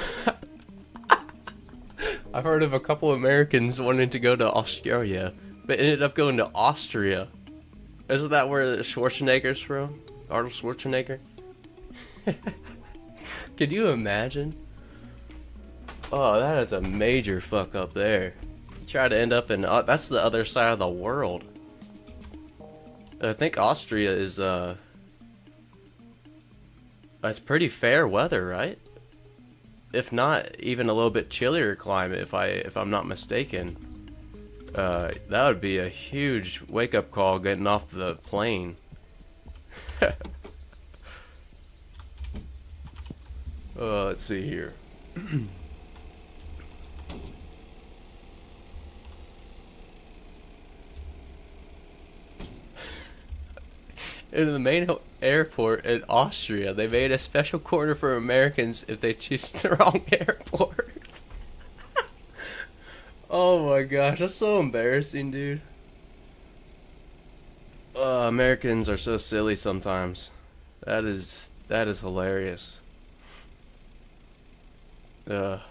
of a couple Americans wanting to go to Australia, but ended up going to Austria. Isn't that where Schwarzenegger's from? Arnold Schwarzenegger? Could you imagine? Oh, that is a major fuck up there. Try to end up in that's the other side of the world. I think Austria is it's pretty fair weather, right? If not even a little bit chillier climate, if I'm not mistaken. That would be a huge wake up call getting off the plane. Let's see here. In the main airport in Austria, they made a special corner for Americans if they choose the wrong airport. Oh my gosh, that's so embarrassing, dude. Americans are so silly sometimes. That is hilarious. Oh,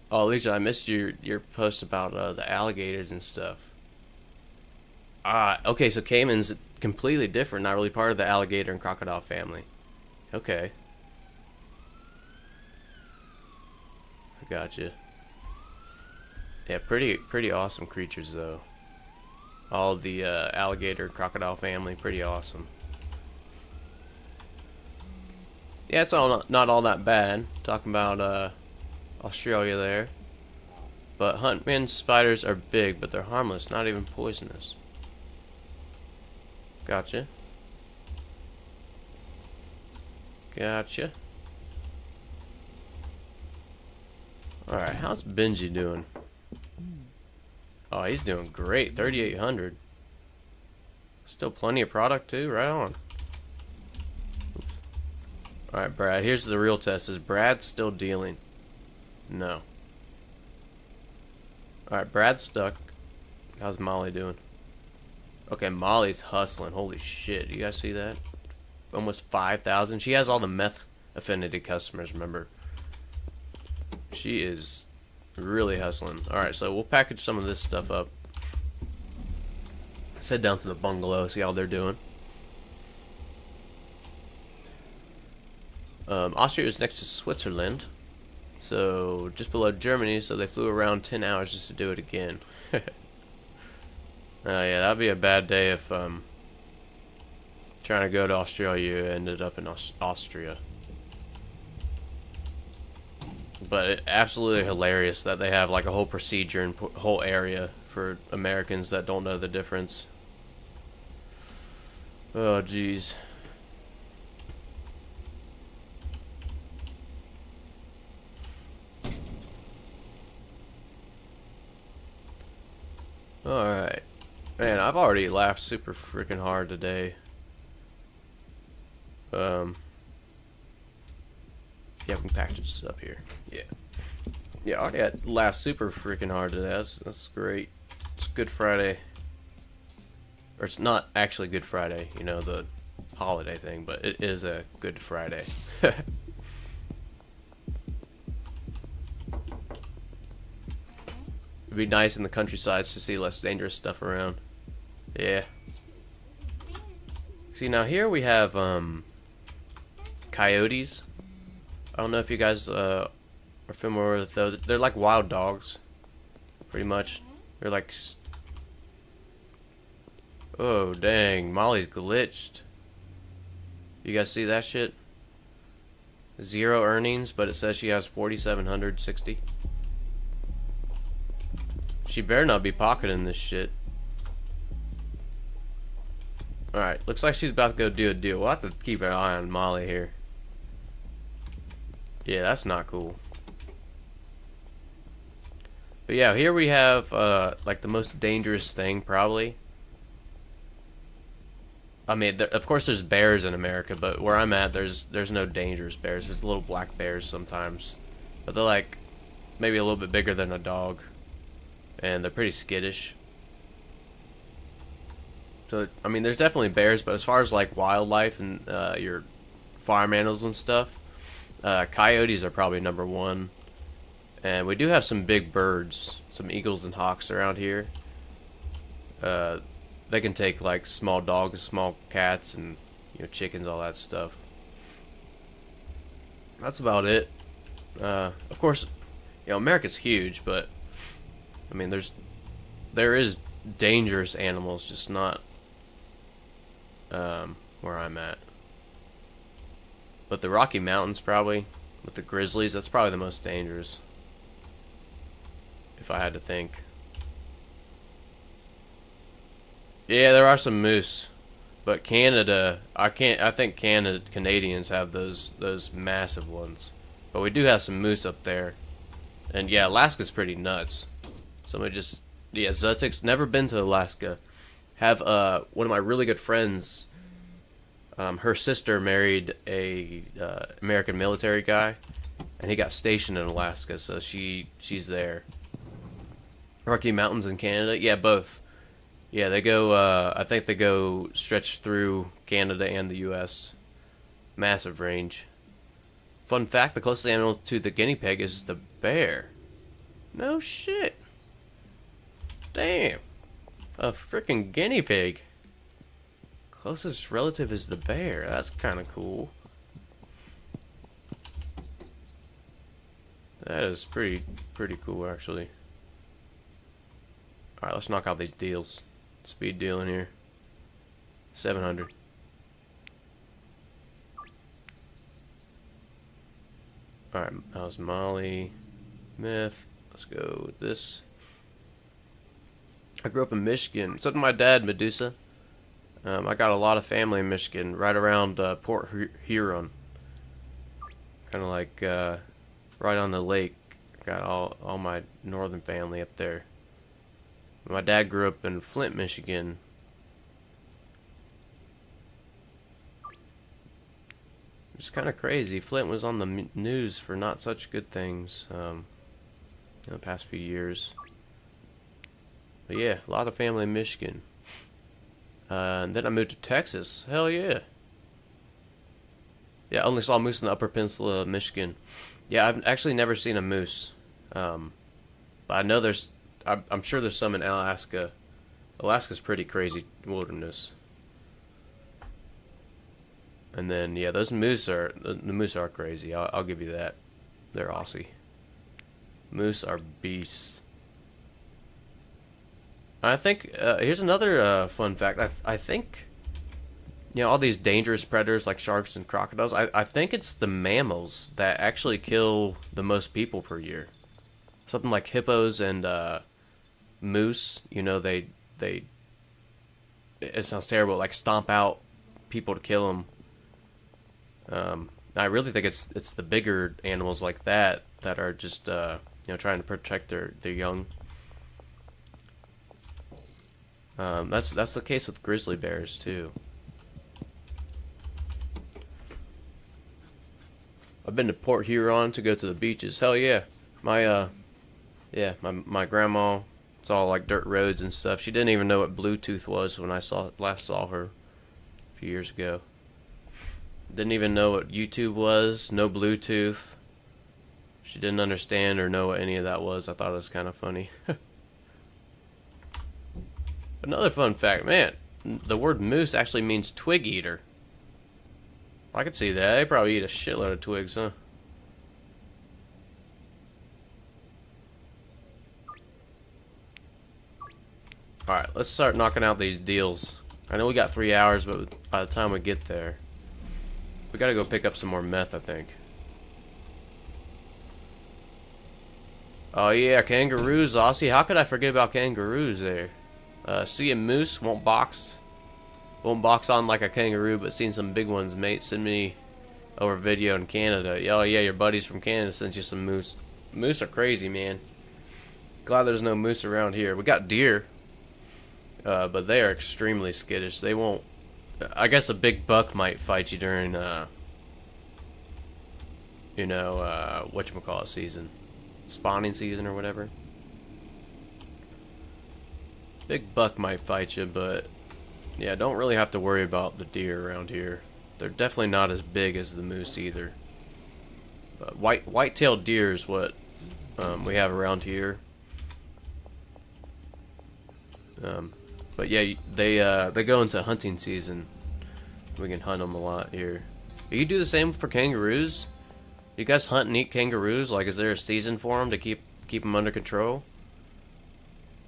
Alicia, I missed your post about the alligators and stuff. Okay, so Cayman's completely different, not really part of the alligator and crocodile family. Okay. I gotcha. Yeah, pretty awesome creatures though. All the alligator crocodile family, pretty awesome. Yeah, it's not all that bad. Talking about Australia there. But huntman spiders are big, but they're harmless, not even poisonous. Gotcha. Alright, how's Benji doing? Oh, he's doing great. 3,800. Still plenty of product too. Right on. Alright, Brad. Here's the real test. Is Brad still dealing? No. Alright, Brad's stuck. How's Molly doing? Okay, Molly's hustling. Holy shit. You guys see that? Almost 5,000. She has all the meth affinity customers, remember? She is really hustling. Alright, so we'll package some of this stuff up. Let's head down to the bungalow, see how they're doing. Austria is next to Switzerland. So, just below Germany, so they flew around 10 hours just to do it again. Yeah, that'd be a bad day if trying to go to Australia ended up in Austria. But absolutely hilarious that they have like a whole procedure and whole area for Americans that don't know the difference. Oh, jeez. Alright. Man, I've already laughed super freaking hard today. Yeah, we can package this up here. Yeah. Yeah, I already had laughed super freaking hard today. That's great. It's Good Friday. Or it's not actually Good Friday, you know, the holiday thing, but it is a Good Friday. It'd be nice in the countrysides to see less dangerous stuff around. Yeah. See, now here we have coyotes. I don't know if you guys are familiar with those. They're like wild dogs, pretty much. They're like... Oh, dang. Molly's glitched. You guys see that shit? 0 earnings, but it says she has 4,760. She better not be pocketing this shit. Alright, looks like she's about to go do a deal. We'll have to keep an eye on Molly here. Yeah, that's not cool. But yeah, here we have like the most dangerous thing probably. I mean, of course there's bears in America, but where I'm at, there's no dangerous bears. There's little black bears sometimes, but they're like maybe a little bit bigger than a dog, and they're pretty skittish. So I mean, there's definitely bears, but as far as like wildlife and your farm animals and stuff, coyotes are probably #1. And we do have some big birds, some eagles and hawks around here. They can take like small dogs, small cats, and chickens, all that stuff. That's about it. Of course, America's huge, but I mean, there is dangerous animals, just not where I'm at. But the Rocky Mountains probably, with the grizzlies, that's probably the most dangerous, if I had to think. Yeah, there are some moose, but Canada, I think Canadians have those massive ones. But we do have some moose up there. And yeah, Alaska's pretty nuts. Yeah, Zutik's never been to Alaska. Have one of my really good friends, her sister married a American military guy, and he got stationed in Alaska, so she's there. Rocky Mountains in Canada? Yeah, both. Yeah, they go, I think they go stretch through Canada and the U.S. Massive range. Fun fact, the closest animal to the guinea pig is the bear. No shit. Damn. A freaking guinea pig. Closest relative is the bear. That's kind of cool. That is pretty cool, actually. Alright, let's knock out these deals. Speed deal in here. 700. Alright, that was Molly. Myth. Let's go with this. I grew up in Michigan. So did my dad, Medusa. I got a lot of family in Michigan, right around Port Huron. Kind of like right on the lake. Got all my northern family up there. My dad grew up in Flint, Michigan. It's kind of crazy. Flint was on the news for not such good things in the past few years. But yeah, a lot of family in Michigan. And then I moved to Texas. Hell yeah. Yeah, I only saw moose in the Upper Peninsula of Michigan. Yeah, I've actually never seen a moose. But I know I'm sure there's some in Alaska. Alaska's pretty crazy wilderness. And then yeah, those moose are the moose are crazy. I'll give you that. They're Aussie. Moose are beasts. I think here's another fun fact. I think all these dangerous predators like sharks and crocodiles. I think it's the mammals that actually kill the most people per year. Something like hippos and moose, they it sounds terrible, like stomp out people to kill them. I really think it's the bigger animals like that are just trying to protect their young. That's the case with grizzly bears too. I've been to Port Huron to go to the beaches. Hell yeah. My grandma, it's all like dirt roads and stuff. She didn't even know what Bluetooth was when I last saw her a few years ago. Didn't even know what YouTube was, no Bluetooth. She didn't understand or know what any of that was. I thought it was kind of funny. Another fun fact, man, the word moose actually means twig eater. I could see that. They probably eat a shitload of twigs, huh? Alright, let's start knocking out these deals. I know we got 3 hours, but by the time we get there, we gotta go pick up some more meth, I think. Oh yeah, kangaroos, Aussie. How could I forget about kangaroos there? Seeing moose won't box on like a kangaroo, but seeing some big ones, mate. Send me over video in Canada. Oh yeah, your buddies from Canada sent you some moose. Moose are crazy, man. Glad there's no moose around here. We got deer, but they are extremely skittish. They won't. I guess a big buck might fight you during, whatchamacallit season, spawning season or whatever. Big buck might fight you, but yeah, don't really have to worry about the deer around here. They're definitely not as big as the moose either. But white-tailed deer is what we have around here. But yeah, they go into hunting season. We can hunt them a lot here. Do you do the same for kangaroos? Do you guys hunt and eat kangaroos? Like, is there a season for them to keep them under control?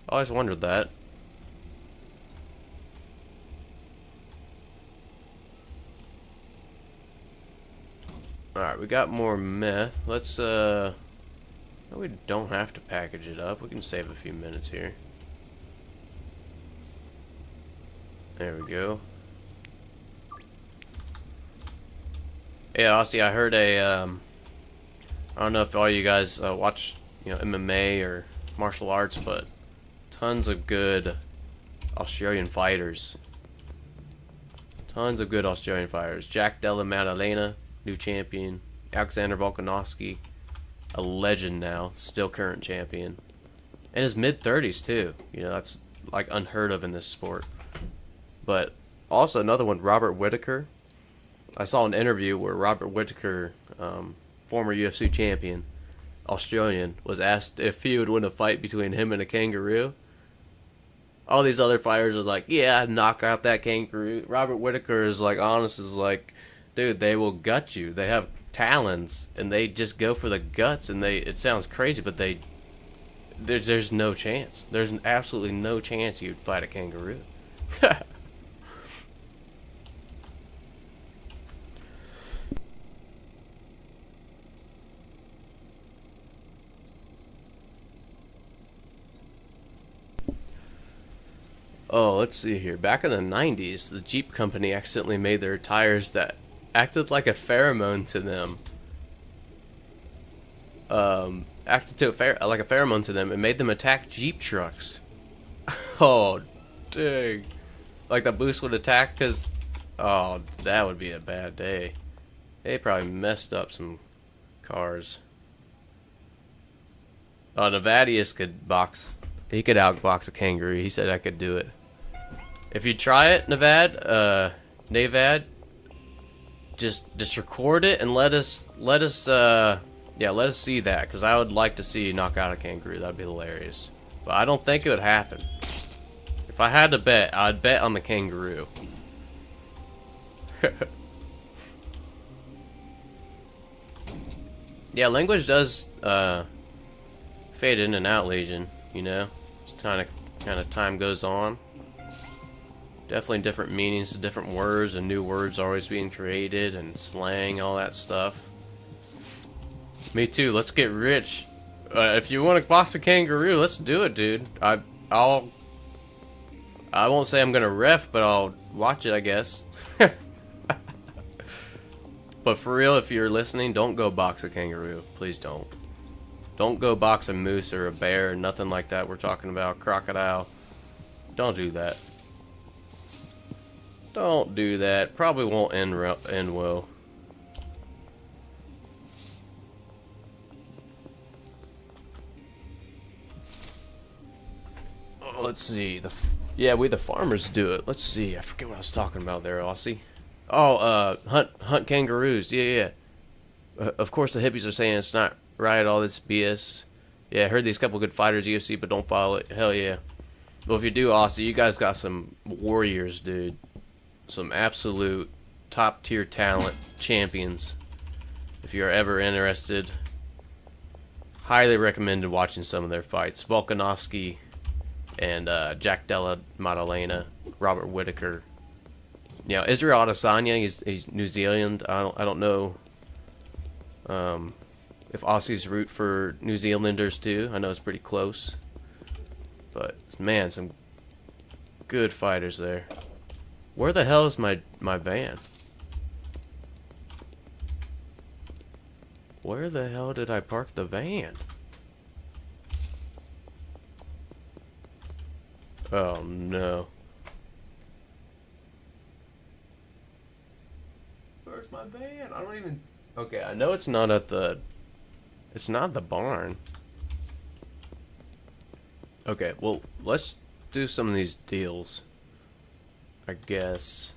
I always wondered that. Alright, we got more meth. Let's, we don't have to package it up. We can save a few minutes here. There we go. Yeah, Aussie, I heard I don't know if all you guys watch, MMA or martial arts, but tons of good Australian fighters. Tons of good Australian fighters. Jack Della Maddalena, new champion. Alexander Volkanovski, a legend now, still current champion. In his mid-30s too. That's like unheard of in this sport. But also another one, Robert Whittaker. I saw an interview where Robert Whittaker, former UFC champion, Australian, was asked if he would win a fight between him and a kangaroo. All these other fighters are like, yeah, I'd knock out that kangaroo. Robert Whittaker is like, honest, is like, dude, they will gut you. They have talons, and they just go for the guts, and it sounds crazy, but there's no chance. There's absolutely no chance you'd fight a kangaroo. Oh, let's see here. Back in the 90s, the Jeep company accidentally made their tires that acted like a pheromone to them. Like a pheromone to them and made them attack Jeep trucks. Oh, dang. Like the boost would attack because... Oh, that would be a bad day. They probably messed up some cars. Nevadius could box... He could outbox a kangaroo. He said I could do it. If you try it, Navad, just record it and let us see that, because I would like to see you knock out a kangaroo. That'd be hilarious. But I don't think it would happen. If I had to bet, I'd bet on the kangaroo. Yeah, language does fade in and out, Legion. Just kind of time goes on. Definitely different meanings to different words, and new words always being created, and slang, all that stuff. Me too. Let's get rich. If you want to box a kangaroo, let's do it, dude. I won't say I'm gonna ref, but I'll watch it, I guess. But for real, if you're listening, don't go box a kangaroo. Please don't. Don't go box a moose or a bear, nothing like that. We're talking about crocodile. Don't do that. Don't do that. Probably won't end well. Oh, let's see. Yeah, we the farmers do it. Let's see. I forget what I was talking about there, Aussie. Oh, hunt kangaroos. Yeah. Of course, the hippies are saying it's not right. All this BS. Yeah, I heard these couple good fighters UFC, but don't follow it. Hell yeah. Well, if you do, Aussie, you guys got some warriors, dude. Some absolute top tier talent champions. If you're ever interested, highly recommended watching some of their fights. Volkanovski and Jack Della Maddalena, Robert Whittaker. You know, Israel Adesanya, he's New Zealand. I don't know if Aussies root for New Zealanders too. I know it's pretty close. But man, some good fighters there. Where the hell is my van? Where the hell did I park the van? Oh no. Where's my van? I don't even... Okay, I know it's not at the... It's not the barn. Okay, well, let's do some of these deals. I guess.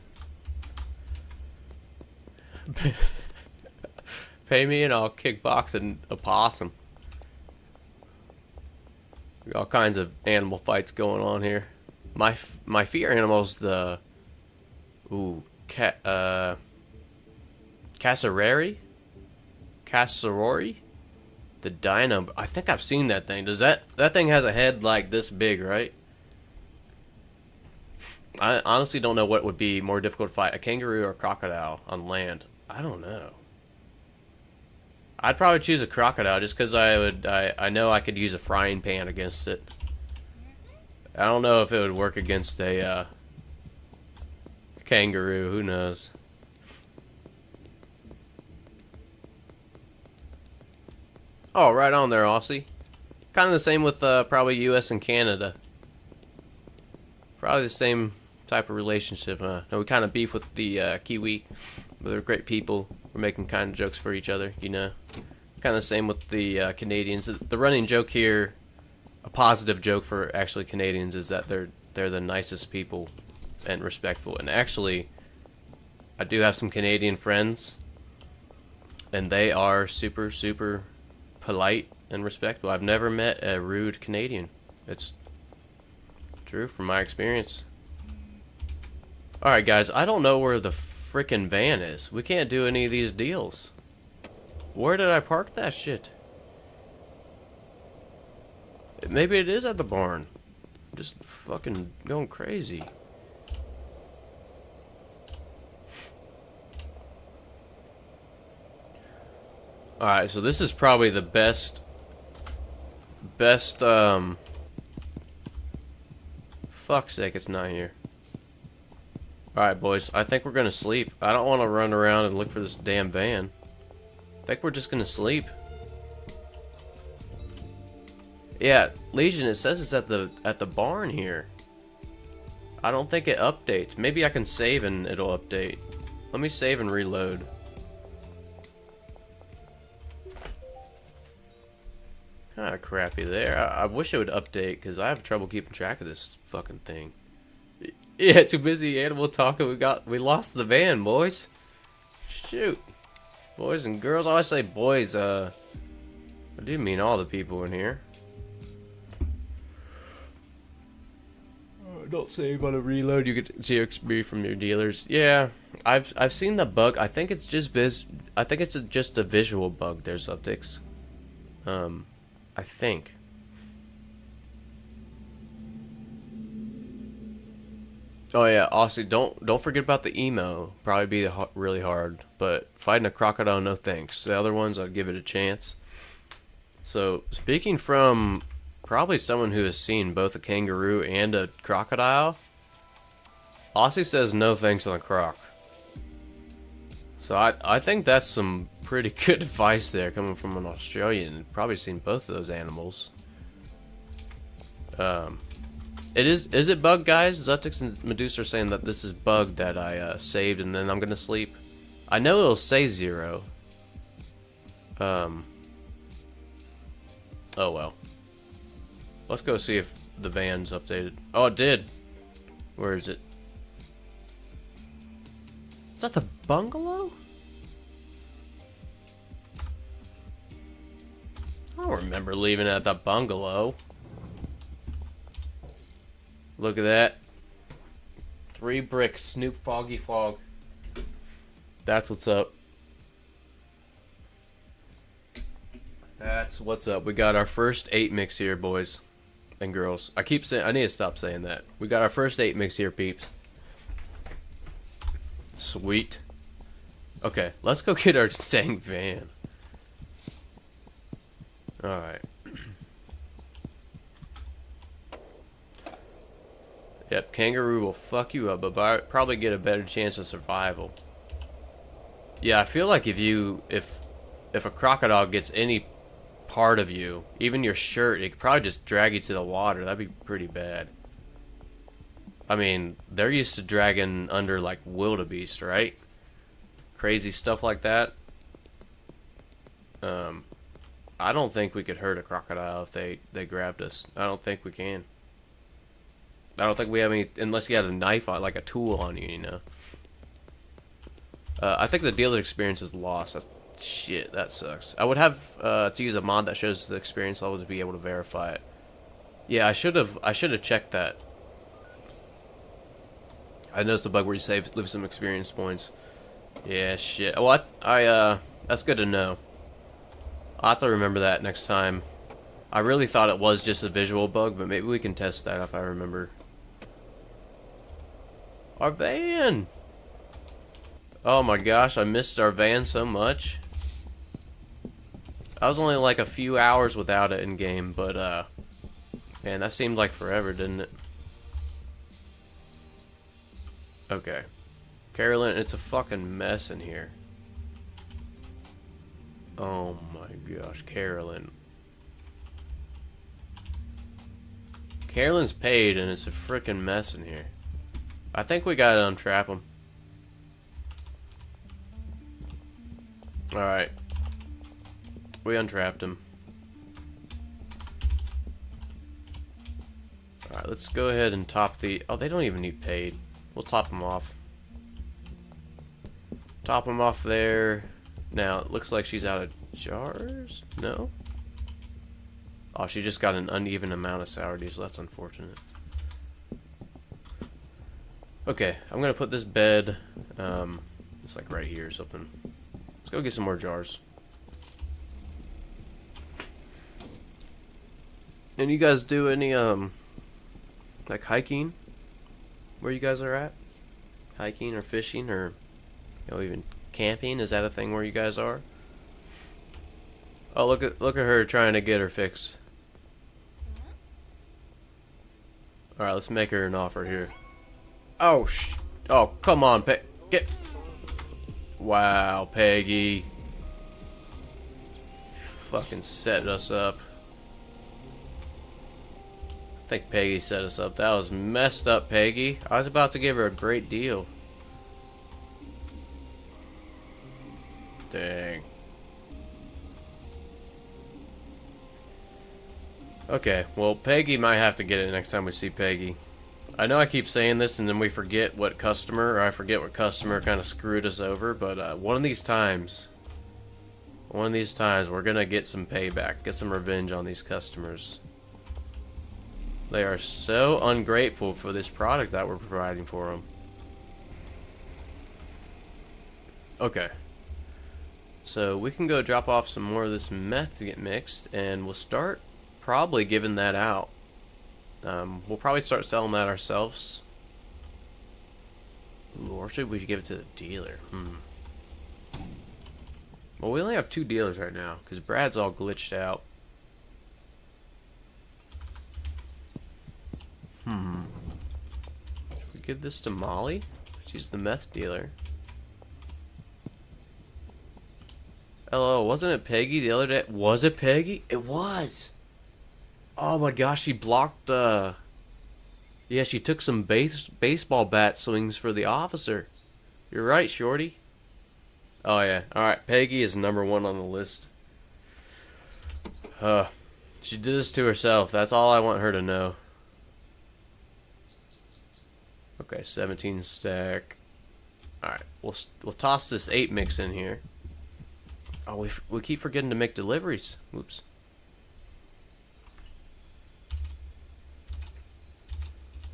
Pay me and I'll kickbox a possum. We got all kinds of animal fights going on here. My fear animal's the Cassarari? The dino. I think I've seen that thing. Does that thing has a head like this big, right? I honestly don't know what would be more difficult to fight, a kangaroo or a crocodile on land. I don't know. I'd probably choose a crocodile just because I know I could use a frying pan against it. I don't know if it would work against a kangaroo. Who knows? Oh, right on there, Aussie. Kind of the same with probably U.S. and Canada. Probably the same type of relationship. No, we kind of beef with the Kiwi, but they're great people. We're making kind of jokes for each other, you know. Kind of the same with the Canadians. The running joke here, a positive joke for actually Canadians, is that they're the nicest people and respectful. And actually, I do have some Canadian friends, and they are super, super polite and respectful. I've never met a rude Canadian. It's true from my experience. Alright guys, I don't know where the frickin' van is. We can't do any of these deals. Where did I park that shit? Maybe it is at the barn. Just fucking going crazy. Alright, so this is probably the best fuck's sake, it's not here. Alright, boys, I think we're gonna sleep. I don't want to run around and look for this damn van. I think we're just gonna sleep. Yeah, Legion, it says it's at the barn here. I don't think it updates. Maybe I can save and it'll update. Let me save and reload. Kinda crappy there. I wish it would update, because I have trouble keeping track of this fucking thing. Yeah, too busy animal talking. We lost the van, boys. Shoot. Boys and girls. I always say boys, I do mean all the people in here. Don't save on a reload. You get 0 XP from your dealers. Yeah, I've seen the bug. I think it's just just a visual bug. There's upticks. I think. Oh yeah, Aussie, don't forget about the emo. Probably be really hard, but fighting a crocodile, no thanks. The other ones, I'd give it a chance. So, speaking from probably someone who has seen both a kangaroo and a crocodile, Aussie says no thanks on the croc. So I think that's some pretty good advice there coming from an Australian. Probably seen both of those animals. Is it bugged, guys? Zutix and Medusa are saying that this is bugged, that I saved and then I'm gonna sleep. I know it'll say 0. Oh well. Let's go see if the van's updated. Oh, it did. Where is it? Is that the bungalow? I don't remember leaving it at the bungalow. Look at that. 3 bricks, Snoop Foggy Fog. That's what's up. That's what's up. We got our first 8 mix here, boys and girls. I keep saying, I need to stop saying that. We got our first 8 mix here, peeps. Sweet. Okay, let's go get our dang van. Alright. Yep, kangaroo will fuck you up, but probably get a better chance of survival. Yeah, I feel like if a crocodile gets any part of you, even your shirt, it could probably just drag you to the water. That'd be pretty bad. I mean, they're used to dragging under like wildebeest, right? Crazy stuff like that. I don't think we could hurt a crocodile if they grabbed us. I don't think we can. I don't think we have any, unless you had a knife on, like a tool on you, you know. I think the dealer experience is lost. Shit, that sucks. I would have to use a mod that shows the experience level to be able to verify it. Yeah, I should have checked that. I noticed the bug where you leave some experience points. Yeah, shit. Well, that's good to know. I'll have to remember that next time. I really thought it was just a visual bug, but maybe we can test that if I remember. Our van! Oh my gosh, I missed our van so much. I was only like a few hours without it in game, but man, that seemed like forever, didn't it? Okay. Carolyn, it's a fucking mess in here. Oh my gosh, Carolyn. Carolyn's paid and it's a freaking mess in here. I think we gotta untrap him. Alright. We untrapped him. Alright, let's go ahead and top the... Oh, they don't even need paid. We'll top them off. Top them off there. Now, it looks like she's out of jars? No? Oh, she just got an uneven amount of sour diesel. That's unfortunate. Okay, I'm gonna put this bed, it's like right here or something. Let's go get some more jars. And you guys do any, like hiking? Where you guys are at? Hiking or fishing or, you know, even camping? Is that a thing where you guys are? Oh, look at her trying to get her fix. Alright, let's make her an offer here. Oh, oh, come on, get... Wow, Peggy. Fucking set us up. I think Peggy set us up. That was messed up, Peggy. I was about to give her a great deal. Dang. Okay, well, Peggy might have to get it next time we see Peggy. I know I keep saying this and then we forget what customer, or I forget what customer kind of screwed us over, but one of these times, we're gonna get some payback, get some revenge on these customers. They are so ungrateful for this product that we're providing for them. Okay. So we can go drop off some more of this meth to get mixed, and we'll start probably giving that out. We'll probably start selling that ourselves. Ooh, or should we give it to the dealer? Well, we only have 2 dealers right now, because Brad's all glitched out. Should we give this to Molly? She's the meth dealer. Hello, wasn't it Peggy the other day? Was it Peggy? It was! Oh my gosh, she blocked Yeah, she took some baseball bat swings for the officer. You're right, Shorty. Oh, yeah. Alright, Peggy is #1 on the list. She did this to herself. That's all I want her to know. Okay, 17 stack. Alright, we'll toss this 8 mix in here. Oh, we keep forgetting to make deliveries. Oops.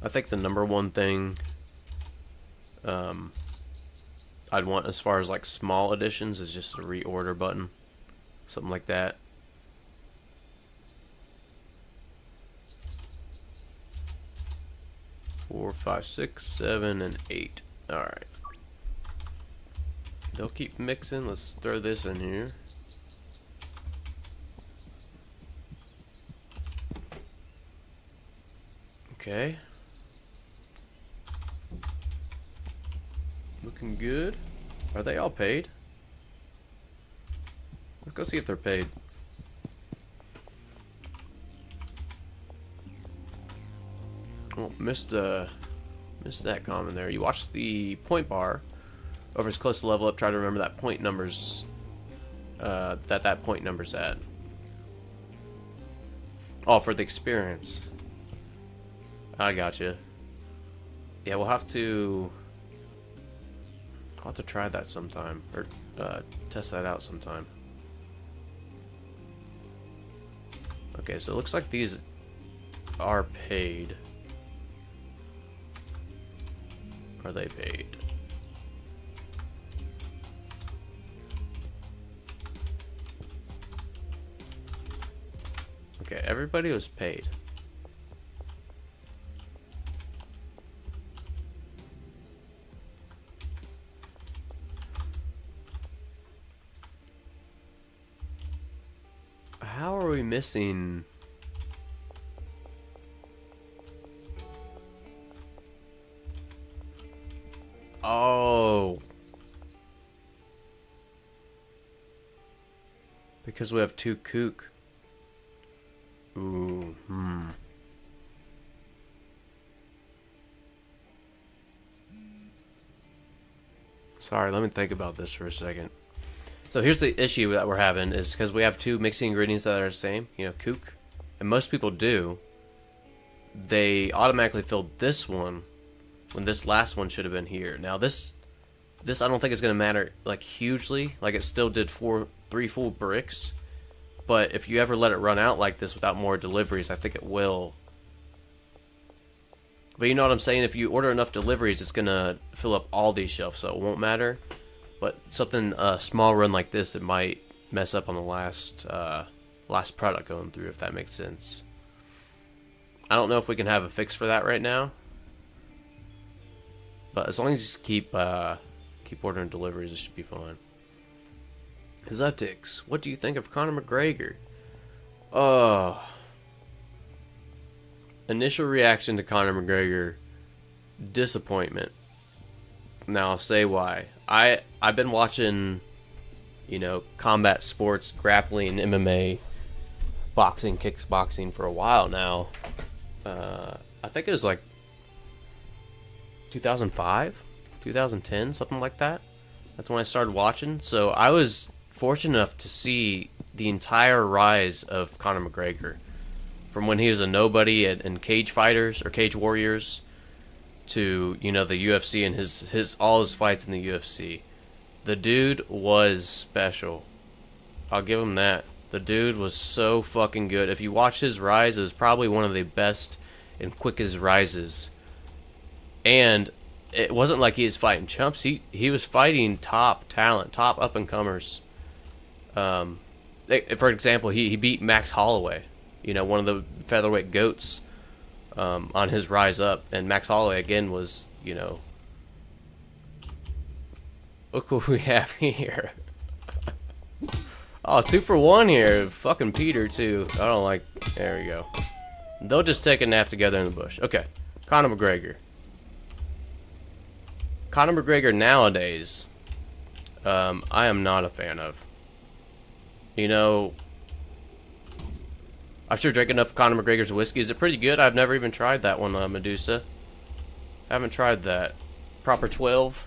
I think the #1 thing I'd want as far as like small additions is just a reorder button. Something like that. Four, 5, 6, 7, and 8. Alright. They'll keep mixing. Let's throw this in here. Okay. Looking good. Are they all paid? Let's go see if they're paid. Oh, missed that comment there. You watch the point bar over as close to level up. Try to remember that point numbers. That point number's at. Oh, for the experience. I gotcha. Yeah, we'll have to. I'll have to try that sometime, or test that out sometime. Okay, so it looks like these are paid. Are they paid? Okay, everybody was paid. How are we missing? Oh. Because we have 2 kook. Ooh, Sorry, let me think about this for a second. So here's the issue that we're having is because we have 2 mixing ingredients that are the same, you know, kook, and most people do. They automatically filled this one when this last one should have been here. Now this I don't think is going to matter like hugely. Like it still did 3 full bricks, but if you ever let it run out like this without more deliveries, I think it will. But you know what I'm saying? If you order enough deliveries, it's going to fill up all these shelves, so it won't matter. But something small run like this, it might mess up on the last product going through, if that makes sense. I don't know if we can have a fix for that right now. But as long as you just keep ordering deliveries, it should be fine. Zutix, what do you think of Conor McGregor? Initial reaction to Conor McGregor, disappointment. Now I'll say why. I've been watching, you know, combat sports, grappling, MMA, boxing, kickboxing for a while now. I think it was like 2005, 2010, something like that. That's when I started watching. So I was fortunate enough to see the entire rise of Conor McGregor, from when he was a nobody in Cage Fighters or Cage Warriors to, you know, the UFC and all his fights in the UFC. The dude was special. I'll give him that. The dude was so fucking good. If you watch his rise, it was probably one of the best and quickest rises. And it wasn't like he was fighting chumps. He was fighting top talent, top up-and-comers. For example, he beat Max Holloway, you know, one of the featherweight goats, on his rise up. And Max Holloway, again, was, you know... Look what we have here. Oh, 2 for 1 here. Fucking Peter, too. I don't like... There we go. They'll just take a nap together in the bush. Okay. Conor McGregor. Conor McGregor nowadays, I am not a fan of. You know, I've sure drank enough Conor McGregor's whiskey. Is it pretty good? I've never even tried that one, Medusa. Haven't tried that. Proper 12.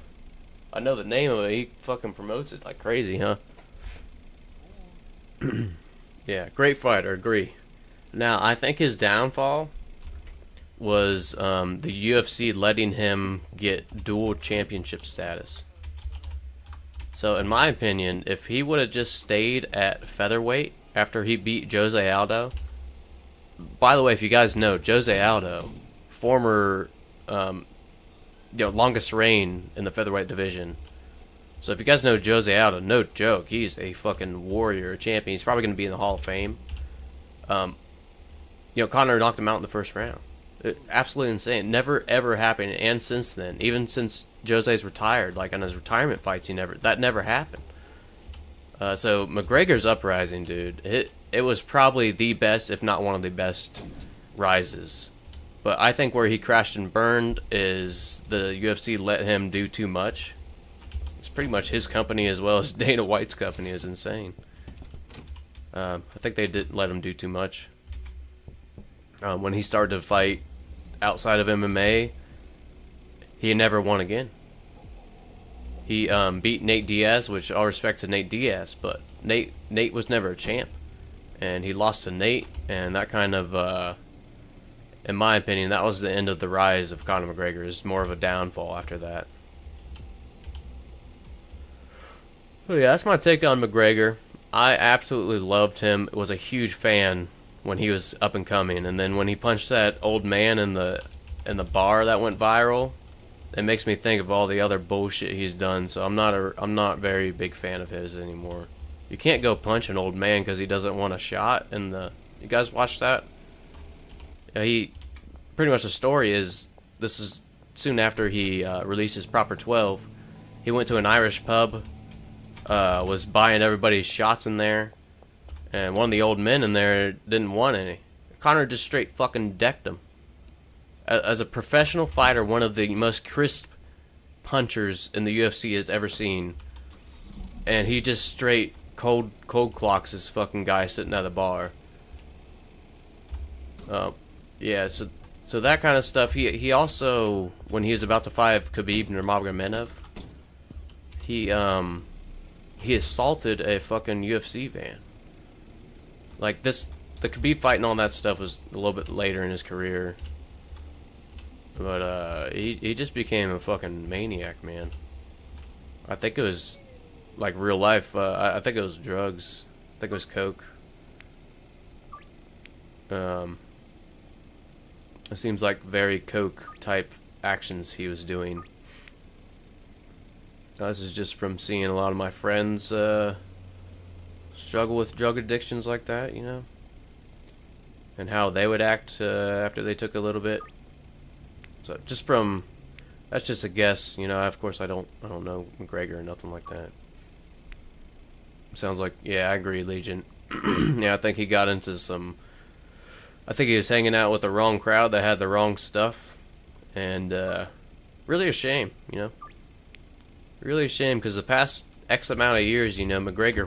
I know the name of it. He fucking promotes it like crazy, huh? Yeah, great fighter. Agree. Now, I think his downfall was the UFC letting him get dual championship status. So, in my opinion, if he would have just stayed at featherweight after he beat Jose Aldo. By the way, if you guys know, Jose Aldo, former, longest reign in the featherweight division. So if you guys know Jose Aldo, no joke, he's a fucking warrior, a champion. He's probably going to be in the Hall of Fame. Conor knocked him out in the first round. Absolutely insane. Never ever happened. And since then, even since Jose's retired, like on his retirement fights, that never happened. So McGregor's uprising, dude, it was probably the best, if not one of the best, rises. But I think where he crashed and burned is the UFC let him do too much. It's pretty much his company as well as Dana White's company is insane. I think they did let him do too much. When he started to fight outside of MMA, he never won again. He beat Nate Diaz, which all respect to Nate Diaz, but Nate was never a champ. And he lost to Nate, and that kind of, in my opinion, that was the end of the rise of Conor McGregor. It's more of a downfall after that. So yeah, that's my take on McGregor. I absolutely loved him. Was a huge fan when he was up and coming, and then when he punched that old man in the bar that went viral, it makes me think of all the other bullshit he's done. So I'm not very big fan of his anymore. You can't go punch an old man because he doesn't want a shot. You guys watch that? He pretty much the story is this is soon after he released his Proper 12. He went to an Irish pub. Was buying everybody's shots in there, and one of the old men in there didn't want any. Conor just straight fucking decked him. As a professional fighter, one of the most crisp punchers in the UFC has ever seen, and he just straight cold clocks this fucking guy sitting at the bar. Yeah, so that kind of stuff. He also, when he was about to fight Khabib Nurmagomedov, he assaulted a fucking UFC van. Like the Khabib fight and all that stuff was a little bit later in his career. But he just became a fucking maniac, man. I think it was like real life. I think it was drugs. I think it was coke. It seems like very coke type actions he was doing. This is just from seeing a lot of my friends struggle with drug addictions like that, and how they would act after they took a little bit. So that's just a guess, Of course, I don't know McGregor or nothing like that. Sounds like, yeah, I agree, Legion. Yeah, I think he got into I think he was hanging out with the wrong crowd that had the wrong stuff, and really a shame, Really a shame, because the past X amount of years, McGregor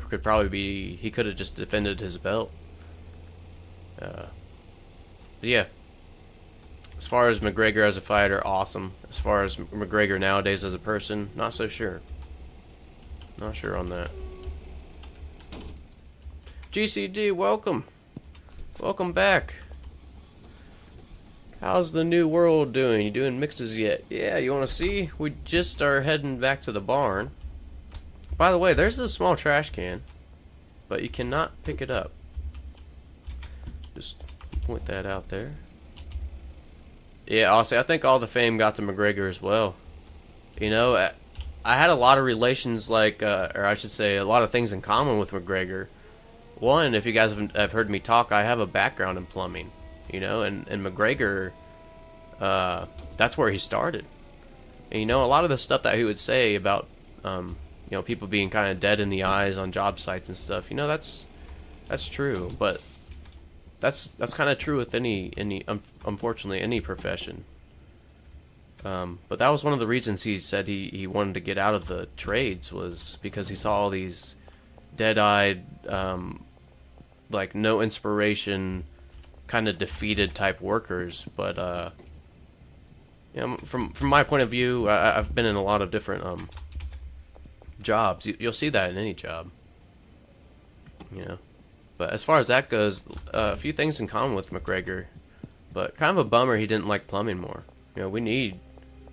he could have just defended his belt. But yeah. As far as McGregor as a fighter, awesome. As far as McGregor nowadays as a person, not so sure. Not sure on that. GCD, welcome. Welcome back. How's the new world doing? You doing mixes yet? Yeah, you want to see? We just are heading back to the barn. By the way, there's a small trash can, but you cannot pick it up. Just point that out there. Yeah, honestly, I think all the fame got to McGregor as well. I had a lot of relations, or I should say, a lot of things in common with McGregor. One, if you guys have heard me talk, I have a background in plumbing. And McGregor, that's where he started. And, a lot of the stuff that he would say about, people being kind of dead in the eyes on job sites and stuff, that's true. But that's kind of true with unfortunately, any profession. But that was one of the reasons he said he wanted to get out of the trades, was because he saw all these dead-eyed, no inspiration, kind of defeated type workers. But you know, from my point of view, I've been in a lot of different jobs. You'll see that in any job, you know. But as far as that goes, a few things in common with McGregor, but kind of a bummer he didn't like plumbing more. You know, we need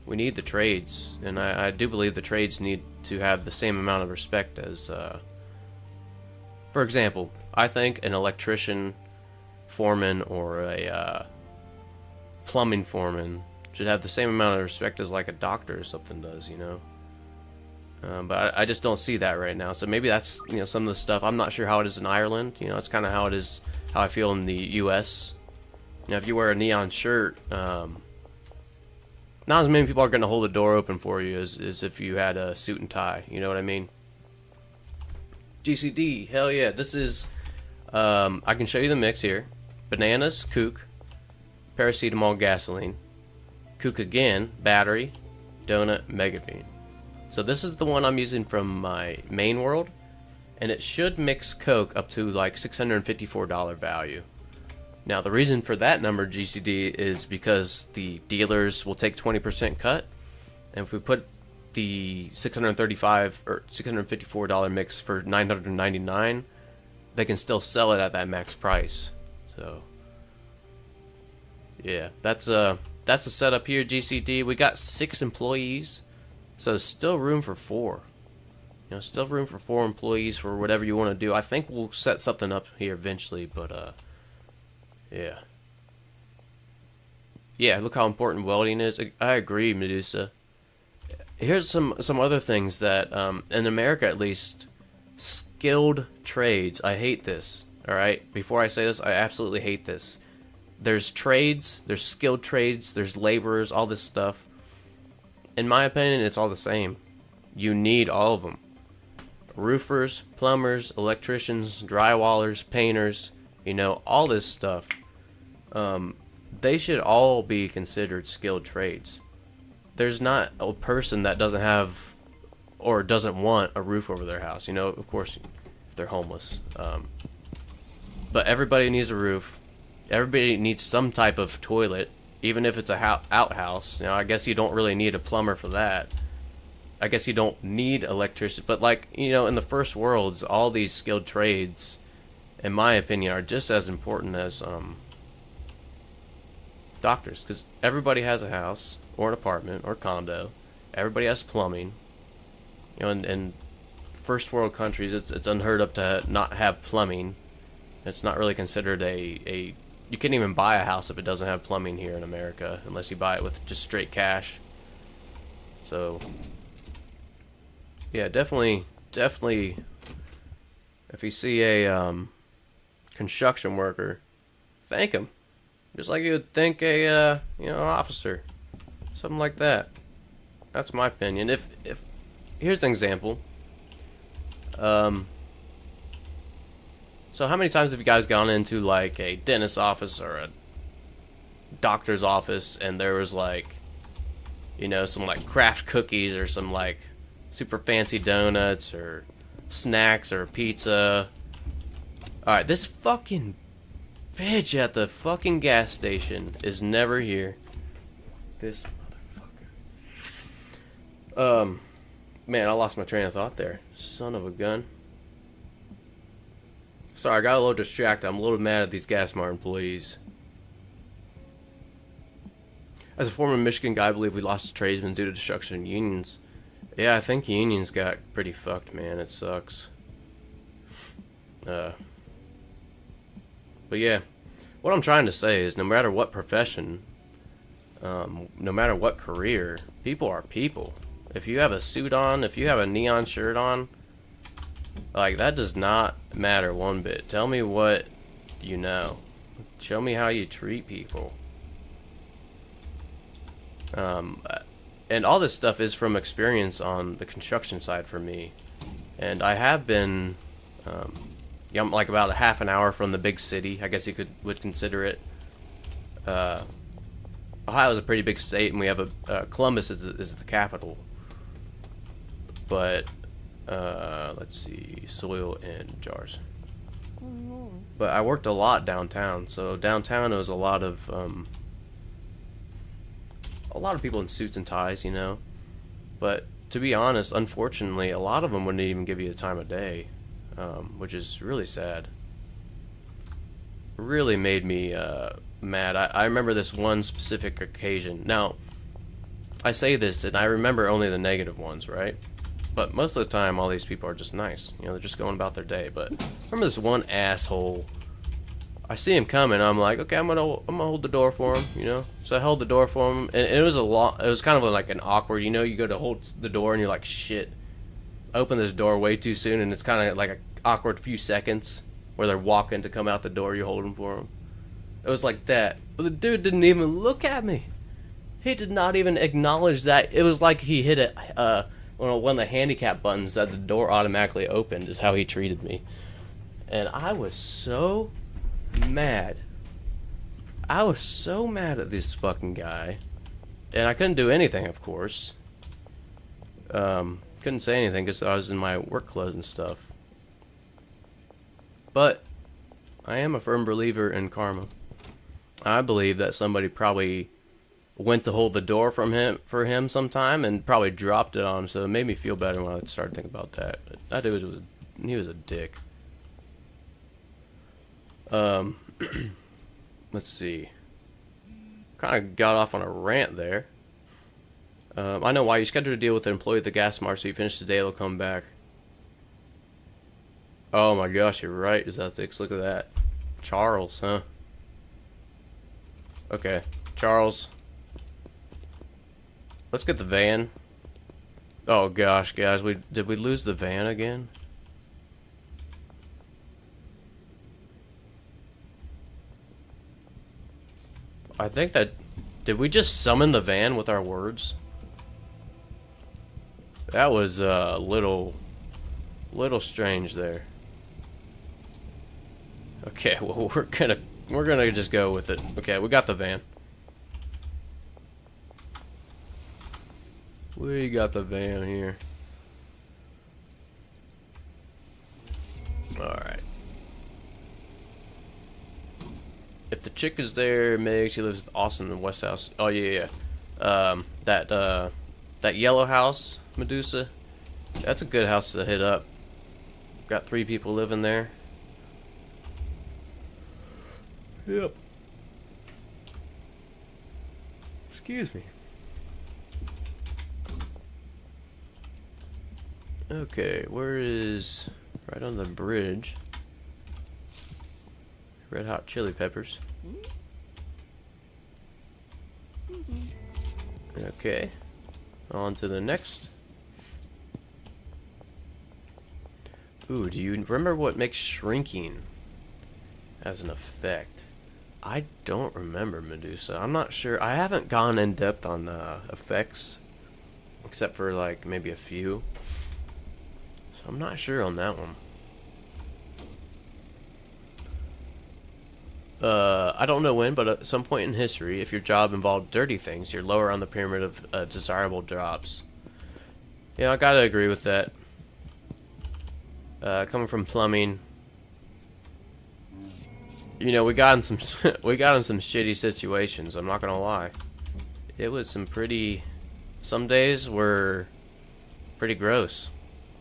the trades, and I do believe the trades need to have the same amount of respect as, for example, I think an electrician foreman or a plumbing foreman should have the same amount of respect as like a doctor or something does, you know. But I just don't see that right now. So maybe that's, you know, some of the stuff. I'm not sure how it is in Ireland. You know, it's kind of how it is, how I feel in the U.S. You know, if you wear a neon shirt, not as many people are going to hold the door open for you as if you had a suit and tie. You know what I mean? GCD, hell yeah. This is, I can show you the mix here. Bananas, kook, paracetamol, gasoline, kook again, battery, donut, mega bean. So this is the one I'm using from my main world, and it should mix Coke up to like $654 value. Now the reason for that number, GCD, is because the dealers will take 20% cut, and if we put the $635 or $654 mix for $999, they can still sell it at that max price. So yeah, that's the setup here, GCD. We got 6 employees. So there's still room for 4. You know, still room for 4 employees for whatever you want to do. I think we'll set something up here eventually, but yeah. Yeah, look how important welding is. I agree, Medusa. Here's some other things that, in America at least, skilled trades. I hate this, alright? Before I say this, I absolutely hate this. There's trades, there's skilled trades, there's laborers, all this stuff. In my opinion, it's all the same. You need all of them. Roofers, plumbers, electricians, drywallers, painters, you know, all this stuff. They should all be considered skilled trades. There's not a person that doesn't have or doesn't want a roof over their house. You know, of course, if they're homeless. But everybody needs a roof. Everybody needs some type of toilet. Even if it's a outhouse, you know, I guess you don't really need a plumber for that. I guess you don't need electricity, but like, you know, in the first worlds, all these skilled trades, in my opinion, are just as important as doctors, because everybody has a house or an apartment or condo. Everybody has plumbing. You know, in first world countries, it's unheard of to not have plumbing. It's not really considered a you can't even buy a house if it doesn't have plumbing here in America, unless you buy it with just straight cash. So, yeah, definitely, if you see a construction worker, thank him, just like you would thank a you know, officer, something like that. That's my opinion. If here's an example. So how many times have you guys gone into like a dentist's office or a doctor's office and there was like, you know, some like craft cookies or some like super fancy donuts or snacks or pizza? Alright, this fucking bitch at the fucking gas station is never here. This motherfucker. Man, I lost my train of thought there. Son of a gun. Sorry, I got a little distracted. I'm a little mad at these gas mart employees. As a former Michigan guy, I believe we lost a tradesman due to destruction in unions. Yeah, I think unions got pretty fucked, man. It sucks. But yeah, what I'm trying to say is no matter what profession, no matter what career, people are people. If you have a suit on, if you have a neon shirt on, like, that does not matter one bit. Tell me what you know. Show me how you treat people. And all this stuff is from experience on the construction side for me. And I have been, yeah, I'm like about a half an hour from the big city. I guess you would consider it. Ohio is a pretty big state, and we have Columbus is the capital. But let's see, soil and jars. But I worked a lot downtown, so downtown it was a lot of people in suits and ties, you know. But to be honest, unfortunately, a lot of them wouldn't even give you the time of day, which is really sad. Really made me mad. I remember this one specific occasion. Now, I say this, and I remember only the negative ones, right? But most of the time, all these people are just nice. You know, they're just going about their day. But I remember this one asshole. I see him coming. I'm like, okay, I'm gonna hold the door for him. You know, so I held the door for him, and it was a lot. It was kind of like an awkward. You know, you go to hold the door, and you're like, shit. I opened this door way too soon, and it's kind of like an awkward few seconds where they're walking to come out the door. You're holding for them. It was like that. But the dude didn't even look at me. He did not even acknowledge that. It was like he hit one of the handicap buttons that the door automatically opened is how he treated me. And I was so mad. I was so mad at this fucking guy. And I couldn't do anything, of course. Couldn't say anything because I was in my work clothes and stuff. But I am a firm believer in karma. I believe that somebody probably went to hold the door for him sometime and probably dropped it on him, so it made me feel better when I started thinking about that. But that dude he was a dick. Let's see. Kind of got off on a rant there. I know why you scheduled to deal with an employee at the gas mart, so you finish the day, they'll come back. Oh my gosh, you're right, is that ethics? Look at that. Charles, huh? Okay, Charles. Let's get the van. Oh gosh, guys, did we lose the van again? I think that... Did we just summon the van with our words? That was a little strange there. Okay, well we're gonna just go with it. Okay, we got the van. We got the van here. Alright. If the chick is there, Meg, she lives with Austin in West House. Oh yeah, yeah. That yellow house, Medusa. That's a good house to hit up. Got 3 people living there. Yep. Excuse me. Okay, where is... Right on the bridge. Red Hot Chili Peppers. Okay. On to the next. Ooh, do you remember what makes shrinking as an effect? I don't remember, Medusa. I'm not sure. I haven't gone in depth on effects. Except for like maybe a few. So I'm not sure on that one. I don't know when, but at some point in history, if your job involved dirty things, you're lower on the pyramid of desirable jobs. Yeah, I gotta agree with that. Coming from plumbing, you know, we got in some shitty situations. I'm not gonna lie. It was some days were pretty gross.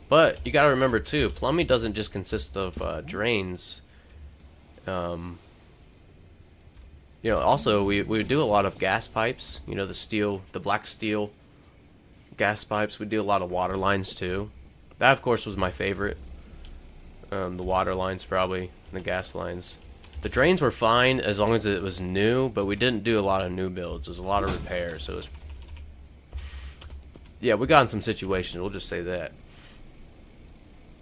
But you gotta remember too, plumbing doesn't just consist of drains. You know, also we do a lot of gas pipes. You know, the black steel gas pipes. We do a lot of water lines too. That of course was my favorite. The water lines probably, and the gas lines. The drains were fine as long as it was new, but we didn't do a lot of new builds. It was a lot of repairs, so it was... Yeah, we got in some situations, we'll just say that.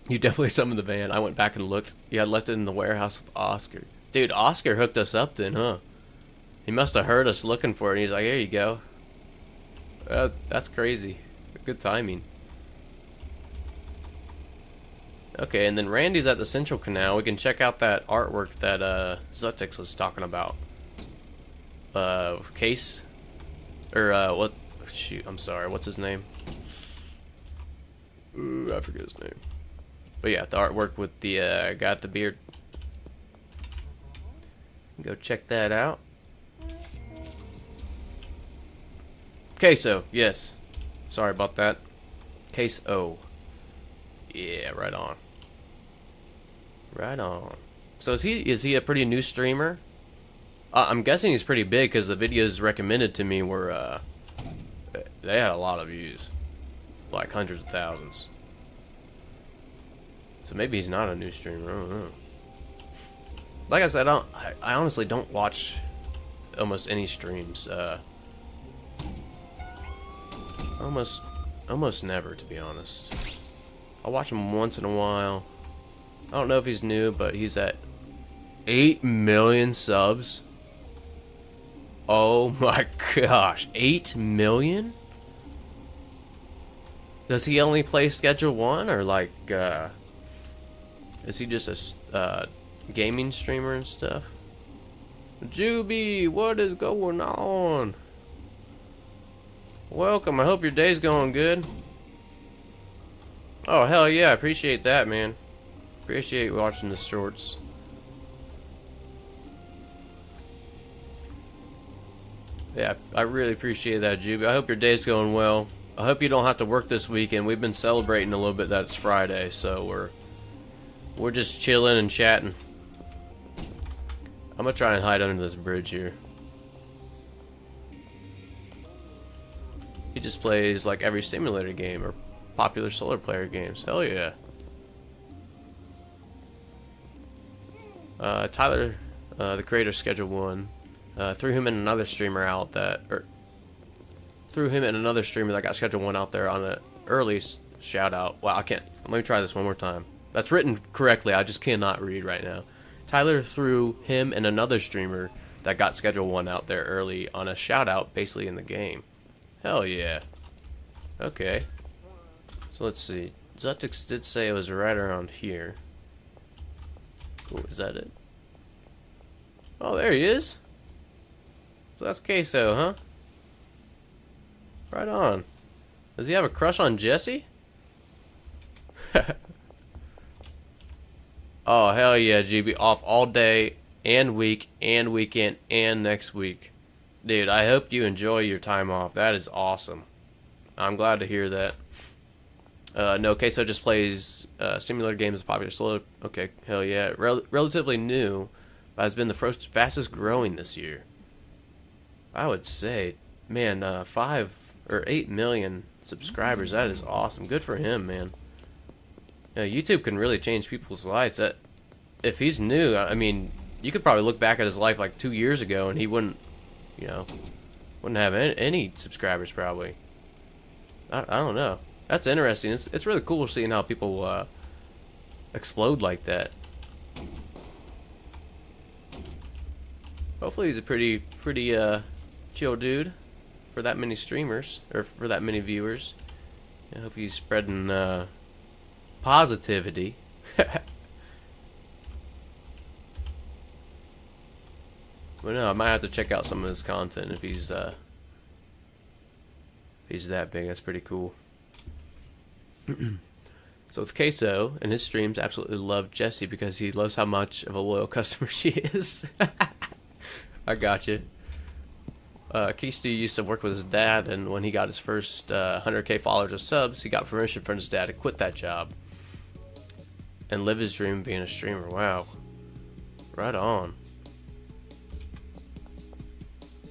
You definitely summoned the van. I went back and looked. You had left it in the warehouse with Oscar. Dude, Oscar hooked us up then, huh? He must have heard us looking for it, and he's like, here you go. That's crazy. Good timing. Okay, and then Randy's at the Central Canal. We can check out that artwork that Zutix was talking about. Case? Or, what? Shoot, I'm sorry. What's his name? Ooh, I forget his name. But yeah, the artwork with the guy with the beard. Go check that out. Queso, yes. Sorry about that. Queso. Yeah, right on. Right on. So is he a pretty new streamer? I'm guessing he's pretty big because the videos recommended to me were they had a lot of views, like hundreds of thousands. So maybe he's not a new streamer. I don't know. Like I said, I honestly don't watch almost any streams. Almost never, to be honest. I'll watch him once in a while. I don't know if he's new, but he's at 8 million subs. Oh my gosh, 8 million? Does he only play Schedule 1, or like, is he just a gaming streamer and stuff? Juby, what is going on? Welcome, I hope your day's going good. Oh, hell yeah, I appreciate that, man. Appreciate watching the shorts. Yeah, I really appreciate that, Juby. I hope your day's going well. I hope you don't have to work this weekend. We've been celebrating a little bit that it's Friday, so we're just chilling and chatting. I'm gonna try and hide under this bridge here. He just plays like every simulator game or popular solar player games. Hell yeah. Tyler, the creator of Schedule 1, threw him and another streamer out that, threw him and another streamer that got Schedule 1 out there on an early shout out. Wow, I can't. Let me try this one more time. That's written correctly. I just cannot read right now. Tyler threw him and another streamer that got Schedule 1 out there early on a shout out basically in the game. Hell yeah. Okay. So let's see. Zutix did say it was right around here. Cool, is that it? Oh, there he is. So that's Queso, huh? Right on. Does he have a crush on Jesse? Oh, hell yeah, GB. Off all day and week and weekend and next week. Dude, I hope you enjoy your time off. That is awesome. I'm glad to hear that. No, Queso just plays simulator games with popular solo. Okay, hell yeah. Relatively new, but has been the fastest growing this year. I would say, man, 5 or 8 million subscribers. That is awesome. Good for him, man. YouTube can really change people's lives. That, if he's new, I mean, you could probably look back at his life like 2 years ago, and he wouldn't, you know, wouldn't have any subscribers probably. I don't know. That's interesting. It's really cool seeing how people explode like that. Hopefully he's a pretty chill dude for that many streamers, or for that many viewers. I hope he's spreading positivity. But no, I might have to check out some of his content if he's that big. That's pretty cool. So with Queso and his streams, absolutely love Jessie because he loves how much of a loyal customer she is. I got you. Queso used to work with his dad, and when he got his first 100K followers or subs, he got permission from his dad to quit that job and live his dream of being a streamer. Wow. Right on.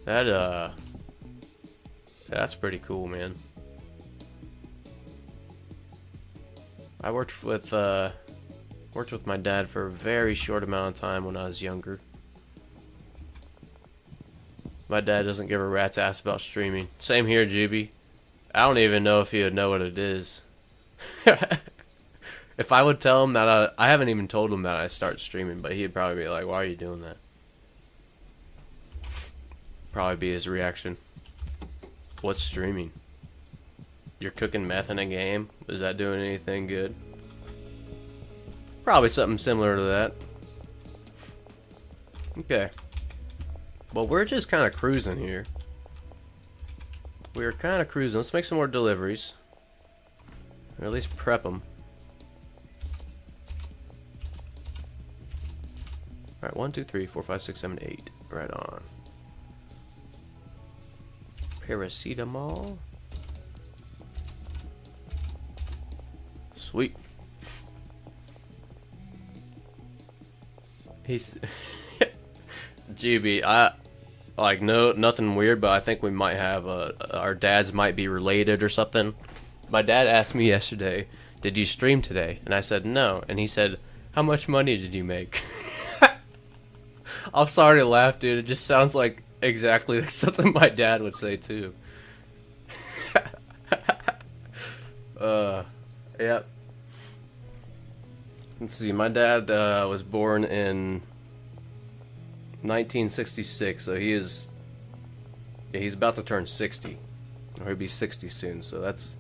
That's pretty cool, man. I worked with my dad for a very short amount of time when I was younger. My dad doesn't give a rat's ass about streaming. Same here, GB. I don't even know if he would know what it is. If I would tell him that I haven't even told him that I start streaming, but he'd probably be like, "Why are you doing that?" Probably be his reaction. What's streaming? You're cooking meth in a game? Is that doing anything good? Probably something similar to that. Okay. Well, we're just kind of cruising here. We're kind of cruising. Let's make some more deliveries. Or at least prep them. Alright, 1, 2, 3, 4, 5, 6, 7, 8. Right on. Paracetamol. Sweet. He's GB. Nothing weird, but I think we might have our dads might be related or something. My dad asked me yesterday, "Did you stream today?" And I said no, and he said, "How much money did you make?" I'm sorry to laugh, dude. It just sounds like exactly like something my dad would say too. Yep. Let's see. My dad was born in 1966, so he's about to turn 60, or he'll be 60 soon. So that's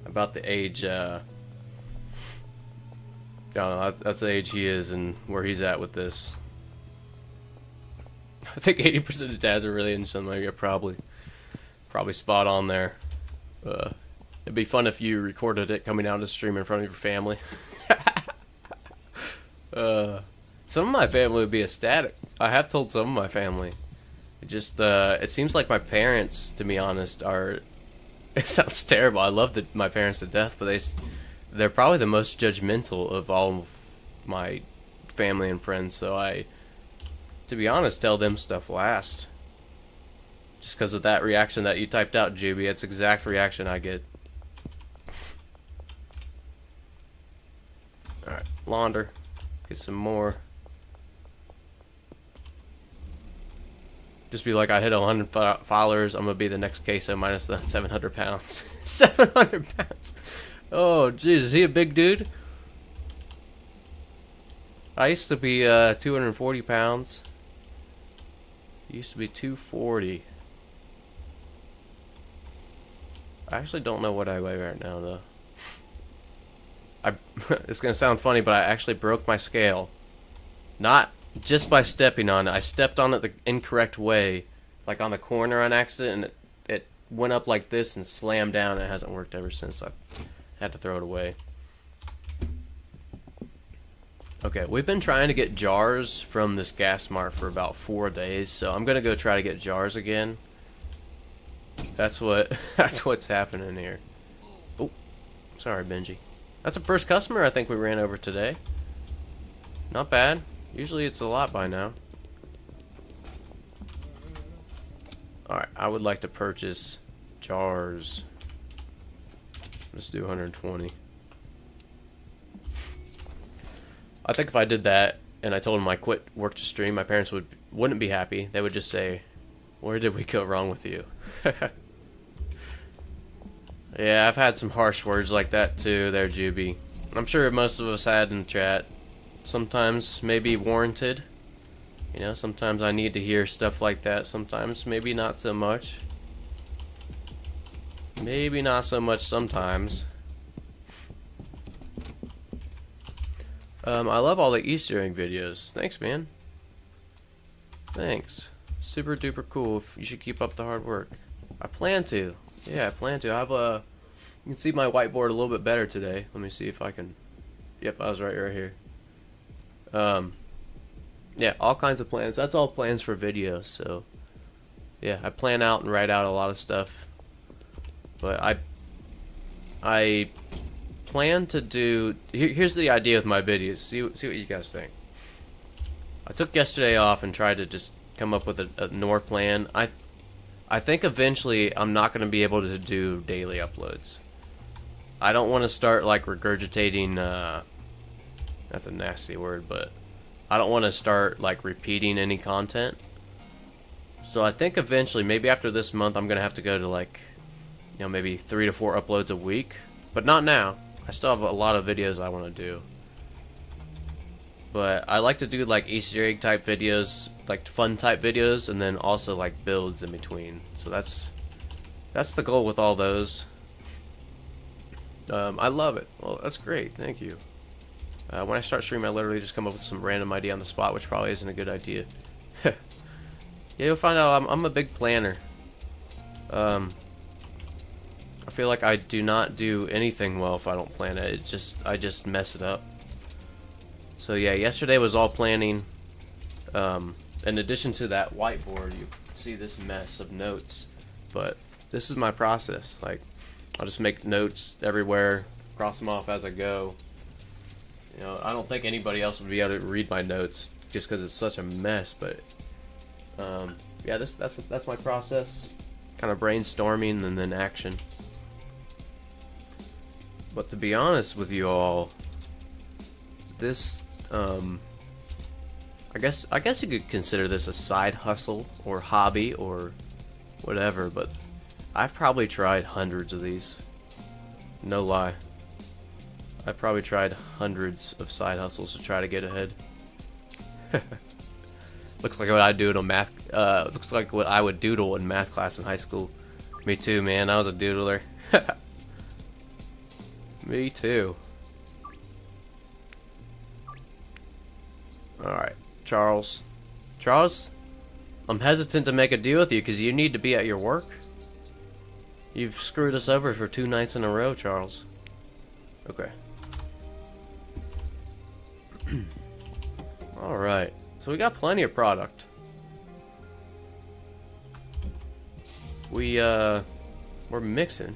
about the age. I don't know. That's the age he is and where he's at with this. I think 80% of dads are really into something. You're probably spot on there. It'd be fun if you recorded it coming out of the stream in front of your family. Some of my family would be ecstatic. I have told some of my family. It seems like my parents, to be honest, are. It sounds terrible. I love my parents to death, but they're probably the most judgmental of all of my family and friends. So I, to be honest, tell them stuff last. Just because of that reaction that you typed out, Juby. It's the exact reaction I get. Alright, launder. Get some more. Just be like, I hit 100 followers. I'm gonna be the next queso minus the 700 pounds. 700 pounds. Oh, jeez, is he a big dude? I used to be 240 pounds. He used to be 240. I actually don't know what I weigh right now, though. It's gonna sound funny, but I actually broke my scale. Not just by stepping on it. I stepped on it the incorrect way, like on the corner on accident, and it went up like this and slammed down. It hasn't worked ever since. I had to throw it away. Okay, we've been trying to get jars from this gas mart for about 4 days, so I'm gonna go try to get jars again. That's what's happening here. Oh, sorry, Benji. That's the first customer I think we ran over today. Not bad. Usually it's a lot by now. Alright, I would like to purchase jars. Let's do 120. I think if I did that and I told them I quit work to stream, my parents wouldn't be happy. They would just say, "Where did we go wrong with you?" Yeah, I've had some harsh words like that too there, Juby. I'm sure most of us had in chat. Sometimes maybe warranted. You know, sometimes I need to hear stuff like that. Sometimes maybe not so much. Maybe not so much sometimes. I love all the Easter egg videos. Thanks, man. Thanks. Super duper cool. You should keep up the hard work. I plan to. Yeah, I plan to. You can see my whiteboard a little bit better today. Let me see if I can. Yep, I was right here. Yeah, all kinds of plans. That's all plans for videos. So, yeah, I plan out and write out a lot of stuff. But I plan to do. Here's the idea with my videos. See what you guys think. I took yesterday off and tried to just come up with a more plan. I think eventually I'm not going to be able to do daily uploads. I don't want to start like regurgitating, that's a nasty word, but I don't want to start like repeating any content. So I think eventually, maybe after this month, I'm going to have to go to like, you know, maybe 3 to 4 uploads a week. But not now. I still have a lot of videos I want to do. But I like to do like Easter egg type videos, like fun type videos, and then also like builds in between. So that's the goal with all those. I love it. Well, that's great. Thank you. When I start streaming, I literally just come up with some random idea on the spot, which probably isn't a good idea. Yeah, you'll find out I'm a big planner. I feel like I do not do anything well if I don't plan it. I just mess it up. So yeah, yesterday was all planning. In addition to that whiteboard, you see this mess of notes. But this is my process. Like, I'll just make notes everywhere, cross them off as I go. You know, I don't think anybody else would be able to read my notes just because it's such a mess. But yeah, that's my process. Kind of brainstorming and then action. But to be honest with you all, this I guess you could consider this a side hustle or hobby or whatever, but I've probably tried hundreds of these. No lie. I've probably tried hundreds of side hustles to try to get ahead. Looks like what I do in math. Looks like what I would doodle in math class in high school. Me too, man. I was a doodler. Me too. Alright, Charles. Charles, I'm hesitant to make a deal with you because you need to be at your work. You've screwed us over for 2 nights in a row, Charles. Okay. Alright, so we got plenty of product. We're mixing.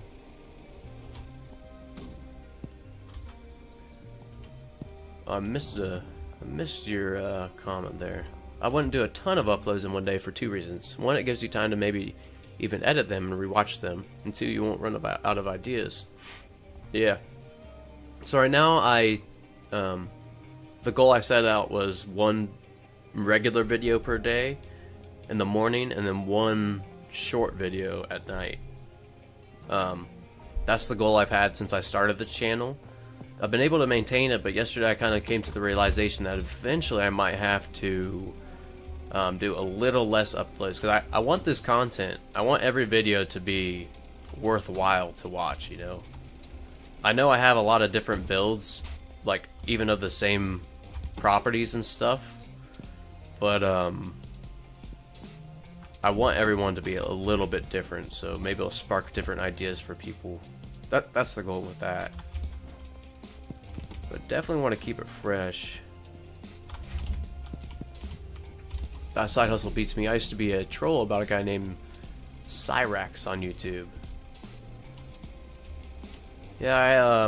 I missed your comment there. I wouldn't do a ton of uploads in one day for 2 reasons. 1, it gives you time to maybe even edit them and rewatch them. And 2, you won't run out of ideas. Yeah. So right now, the goal I set out was 1 regular video per day in the morning, and then 1 short video at night. That's the goal I've had since I started the channel. I've been able to maintain it, but yesterday I kind of came to the realization that eventually I might have to do a little less uploads, because I want this content. I want every video to be worthwhile to watch, you know. I know I have a lot of different builds, like even of the same properties and stuff, but I want everyone to be a little bit different, so maybe it'll spark different ideas for people. That's the goal with that. But definitely want to keep it fresh. That side hustle beats me. I used to be a troll about a guy named Cyrax on YouTube. Yeah,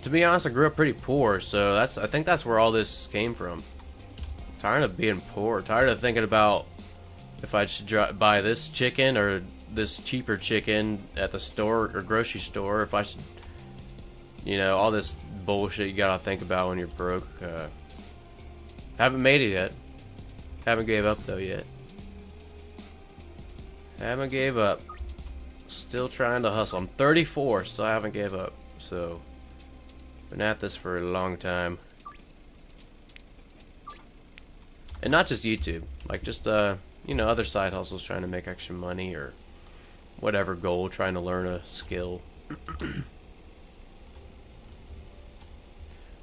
to be honest, I grew up pretty poor, so I think that's where all this came from. Tired of being poor. Tired of thinking about if I should buy this chicken or this cheaper chicken at the store or grocery store. If I should, you know, all this bullshit you gotta think about when you're broke. Haven't made it yet. Haven't gave up though yet. Haven't gave up. Still trying to hustle. I'm 34, still haven't gave up. So, been at this for a long time. And not just YouTube. Like just, you know, other side hustles, trying to make extra money or whatever goal, trying to learn a skill.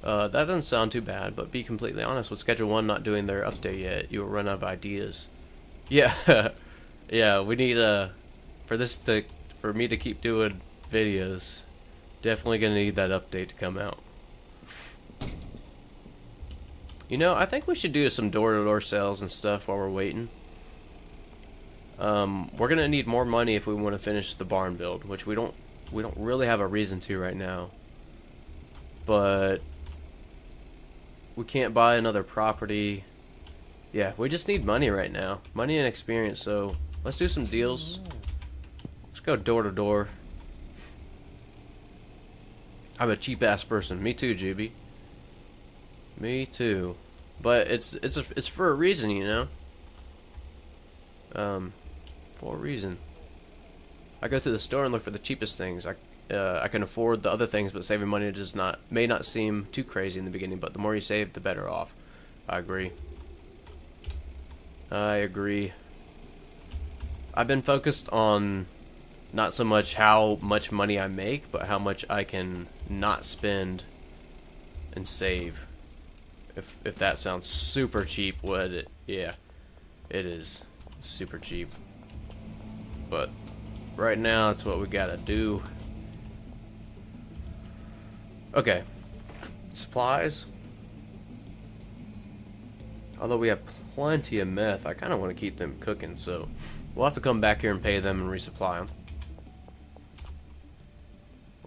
That doesn't sound too bad, but be completely honest, with Schedule 1 not doing their update yet, you will run out of ideas. Yeah, yeah, we need, for me to keep doing videos, definitely gonna need that update to come out. You know, I think we should do some door-to-door sales and stuff while we're waiting. We're gonna need more money if we want to finish the barn build, which we don't really have a reason to right now. But we can't buy another property. Yeah, we just need money right now. Money and experience, so let's do some deals. Let's go door to door. I'm a cheap ass person. Me too, Juby. Me too. But it's for a reason, you know. For a reason. I go to the store and look for the cheapest things. I can afford the other things, but saving money may not seem too crazy in the beginning, but the more you save, the better off. I agree. I agree. I've been focused on not so much how much money I make, but how much I can not spend and save. If that sounds super cheap, would it? Yeah, it is super cheap. But right now, that's what we gotta do. Okay, supplies. Although we have plenty of meth, I kind of want to keep them cooking, so we'll have to come back here and pay them and resupply them.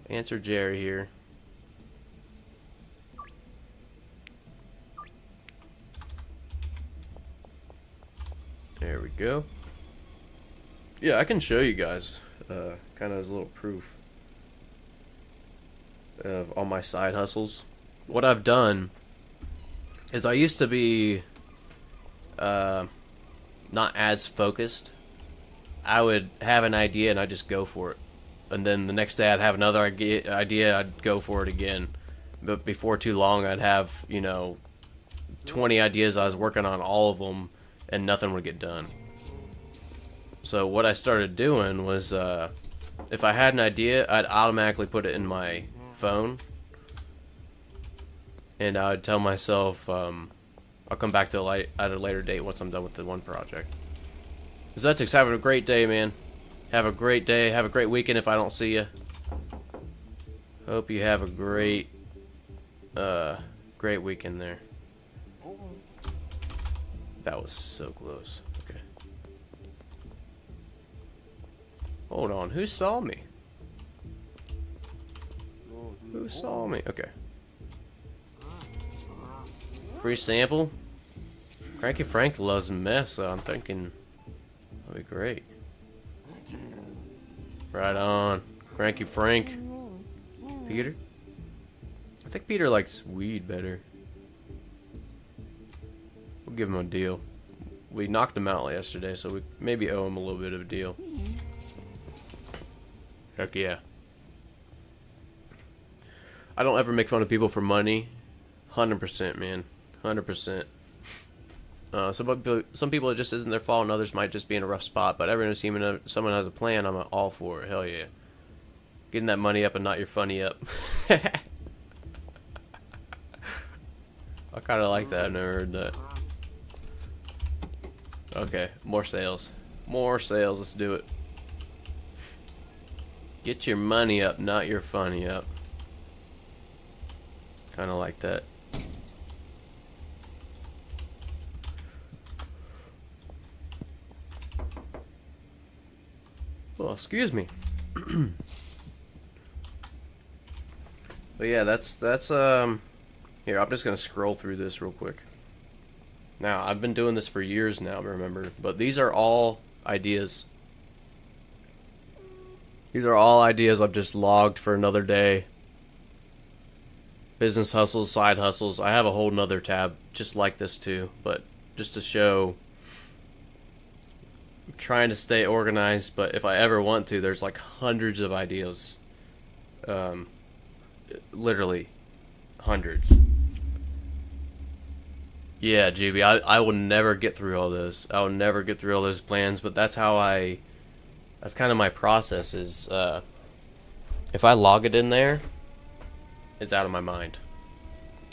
Answer Jerry here. There we go. Yeah, I can show you guys kind of as a little proof of all my side hustles. What I've done is I used to be not as focused. I would have an idea and I'd just go for it. And then the next day I'd have another idea, I'd go for it again. But before too long I'd have, 20 ideas I was working on, all of them, and nothing would get done. So what I started doing was, if I had an idea, I'd automatically put it in my phone. And I would tell myself, I'll come back to it at a later date once I'm done with the one project. Zetix, have a great day, man. Have a great day. Have a great weekend if I don't see you. Hope you have a great weekend there. That was so close. Okay. Hold on. Who saw me? Who saw me? Okay. Free sample? Cranky Frank loves meth, so I'm thinking that'd be great. Right on. Cranky Frank. Peter? I think Peter likes weed better. We'll give him a deal. We knocked him out yesterday, so we maybe owe him a little bit of a deal. Heck yeah. I don't ever make fun of people for money. 100%, man. 100%. Some people it just isn't their fault, and others might just be in a rough spot. But every time someone has a plan, I'm all for it. Hell yeah. Getting that money up and not your funny up. I kind of like that. I've never heard that. Okay, more sales. More sales. Let's do it. Get your money up, not your funny up. Kind of like that. Well, excuse me. But yeah, that's here, I'm just gonna scroll through this real quick. Now, I've been doing this for years now, remember, but these are all ideas. These are all ideas I've just logged for another day. Business hustles, side hustles. I have a whole nother tab just like this too, but just to show, I'm trying to stay organized, but if I ever want to, there's like hundreds of ideas. Literally hundreds. Yeah, GB, I will never get through all this. I will never get through all those plans, but that's kind of my process is, if I log it in there, it's out of my mind.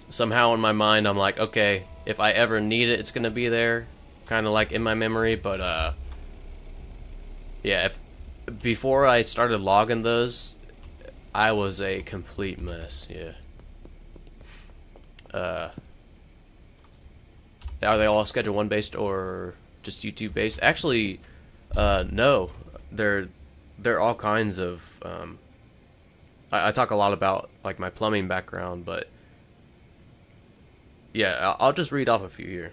Somehow in my mind, I'm like, okay, if I ever need it, it's going to be there, kind of like in my memory, but, yeah, before I started logging those, I was a complete mess, yeah. Are they all Schedule 1 based or just YouTube based? Actually, no. They're all kinds of. I talk a lot about like my plumbing background, but yeah, I'll just read off a few here.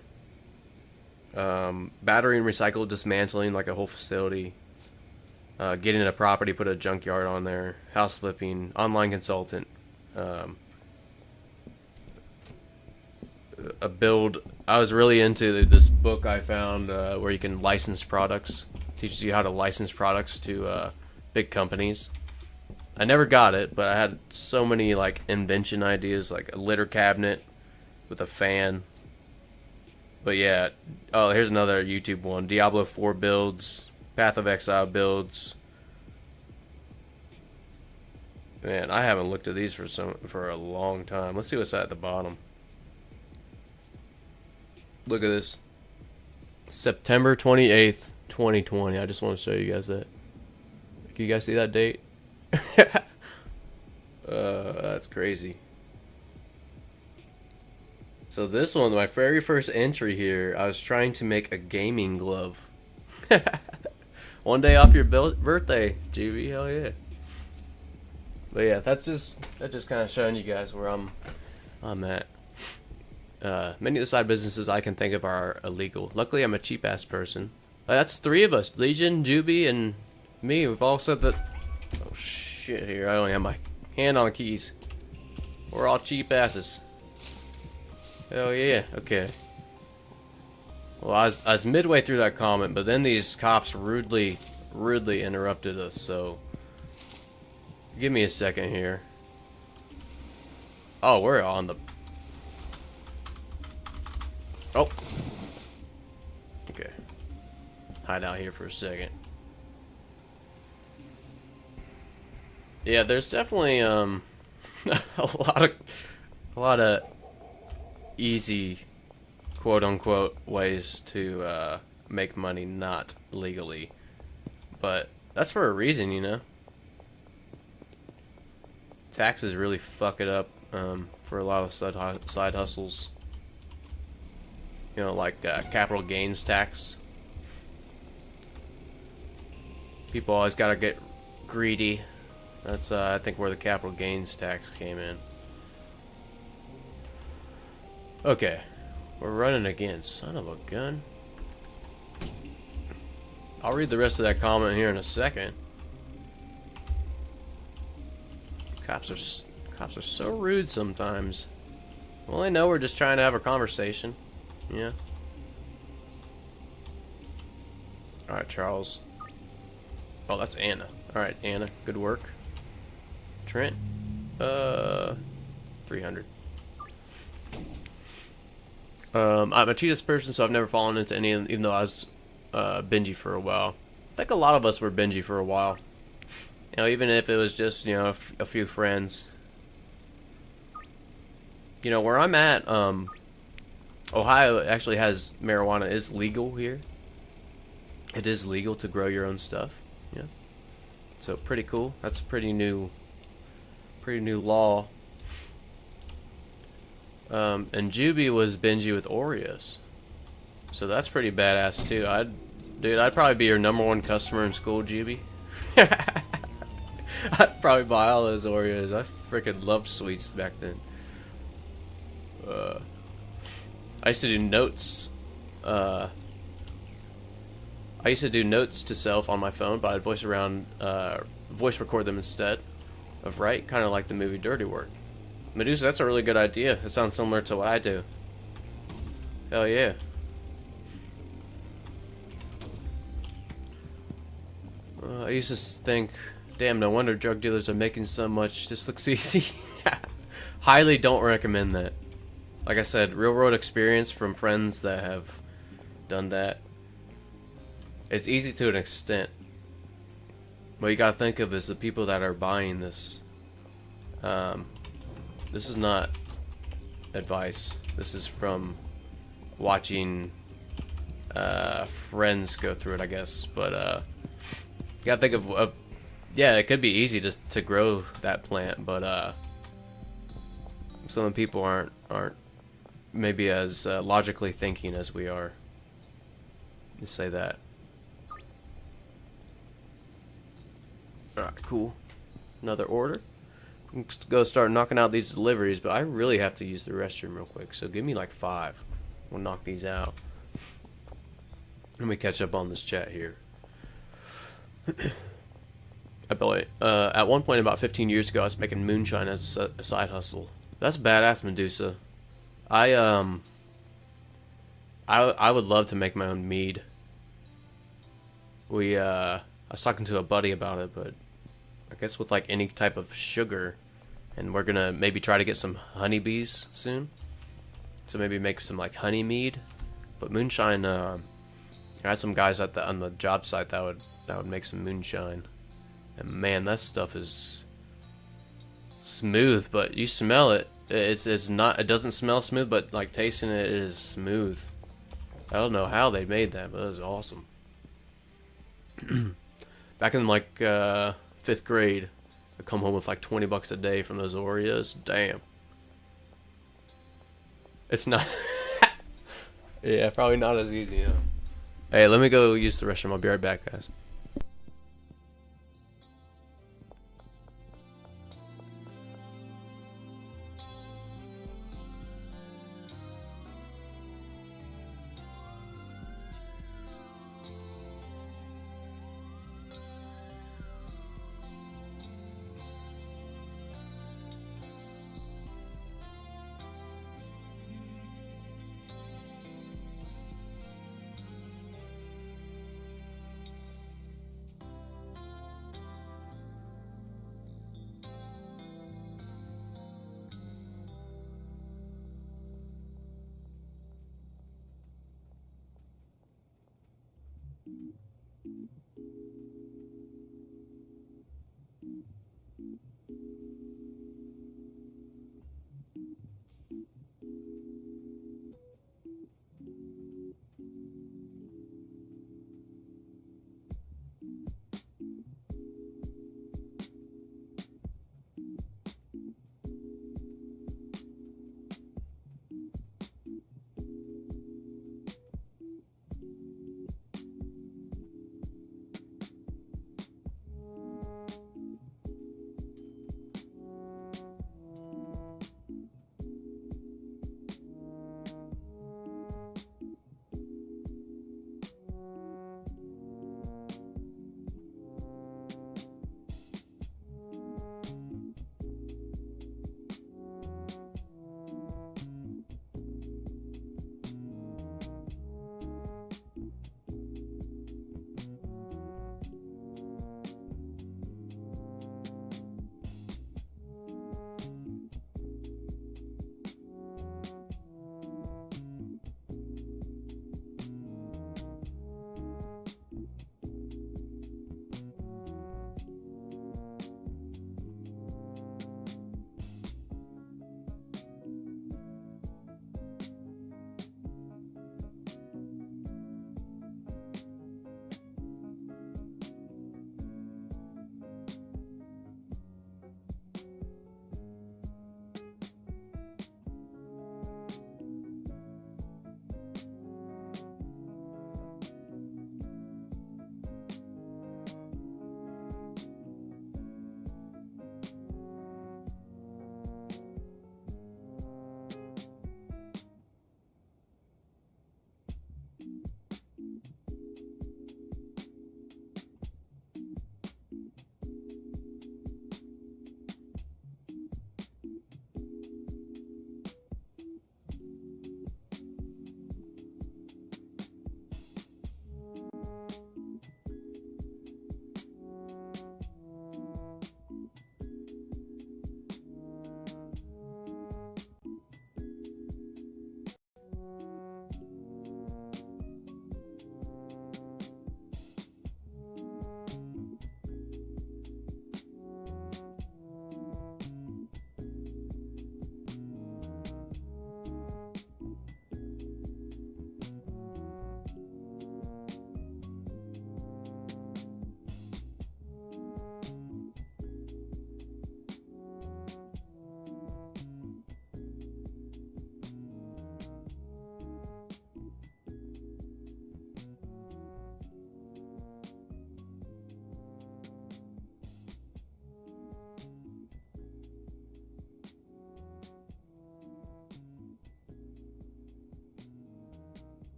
Battery and recycle dismantling, like a whole facility. Getting a property, put a junkyard on there. House flipping, online consultant. A build. I was really into this book I found where you can license products. Teaches you how to license products to big companies. I never got it, but I had so many like invention ideas, like a litter cabinet with a fan. But yeah, oh, here's another YouTube one. Diablo 4 builds, Path of Exile builds. Man, I haven't looked at these for a long time. Let's see what's at the bottom. Look at this. September 28th, 2020. I just want to show you guys that. Can you guys see that date? That's crazy. So this one, my very first entry here, I was trying to make a gaming glove. One day off your birthday, GB, hell yeah. But yeah, that's just kind of showing you guys where I'm at. Many of the side businesses I can think of are illegal. Luckily, I'm a cheap ass person. That's 3 of us: Legion, Juby, and me. We've all said that. Oh shit! Here, I only have my hand on the keys. We're all cheap asses. Hell yeah. Okay. Well, I was midway through that comment, but then these cops rudely interrupted us. So, give me a second here. Oh, we're on the. Oh. Okay. Hide out here for a second. Yeah, there's definitely a lot of easy, quote unquote, ways to make money not legally, but that's for a reason, you know. Taxes really fuck it up for a lot of side hustles. You know, like capital gains tax. People always gotta get greedy. That's I think where the capital gains tax came in. Okay, we're running again. Son of a gun. I'll read the rest of that comment here in a second. Cops are so rude sometimes. Well, they know we're just trying to have a conversation. Yeah. All right, Charles. Oh, that's Anna. All right, Anna. Good work. Trent. 300. I'm a cheetahs person, so I've never fallen into any, even though I was bingy for a while. I think a lot of us were bingy for a while. You know, even if it was just, you know, a few friends. You know, where I'm at, Ohio actually has marijuana is legal here. It is legal to grow your own stuff. Yeah. So pretty cool. That's a pretty new law. And Juby was bingy with Oreos. So that's pretty badass too. I'd probably be your #1 customer in school, Juby. I'd probably buy all those Oreos. I freaking loved sweets back then. I used to do notes. I used to do notes to self on my phone, but I'd voice record them instead of write, kind of like the movie Dirty Work. Medusa, that's a really good idea. It sounds similar to what I do. Hell yeah. I used to think, damn, no wonder drug dealers are making so much. This looks easy. Highly don't recommend that. Like I said, real world experience from friends that have done that. It's easy to an extent. What you gotta think of is the people that are buying this. This is not advice. This is from watching friends go through it, I guess. But you gotta think of yeah, it could be easy to grow that plant, but some of the people aren't maybe as logically thinking as we are. Just say that. Alright, cool. Another order. I'm just go start knocking out these deliveries, but I really have to use the restroom real quick, so give me like 5. We'll knock these out. Let me catch up on this chat here. At one point about 15 years ago, I was making moonshine as a side hustle. That's badass, Medusa. I would love to make my own mead. I was talking to a buddy about it, but I guess with like any type of sugar, and we're gonna maybe try to get some honeybees soon. So maybe make some like honey mead. But moonshine, I had some guys on the job site that would make some moonshine, and man, that stuff is smooth. But you smell it. It's not. It doesn't smell smooth, but like tasting it is smooth. I don't know how they made that, but it was awesome. Back in like 5th grade, I come home with like $20 a day from those Oreos. Damn. It's not. Yeah, probably not as easy. Yeah. Hey, let me go use the restroom. I'll be right back, guys.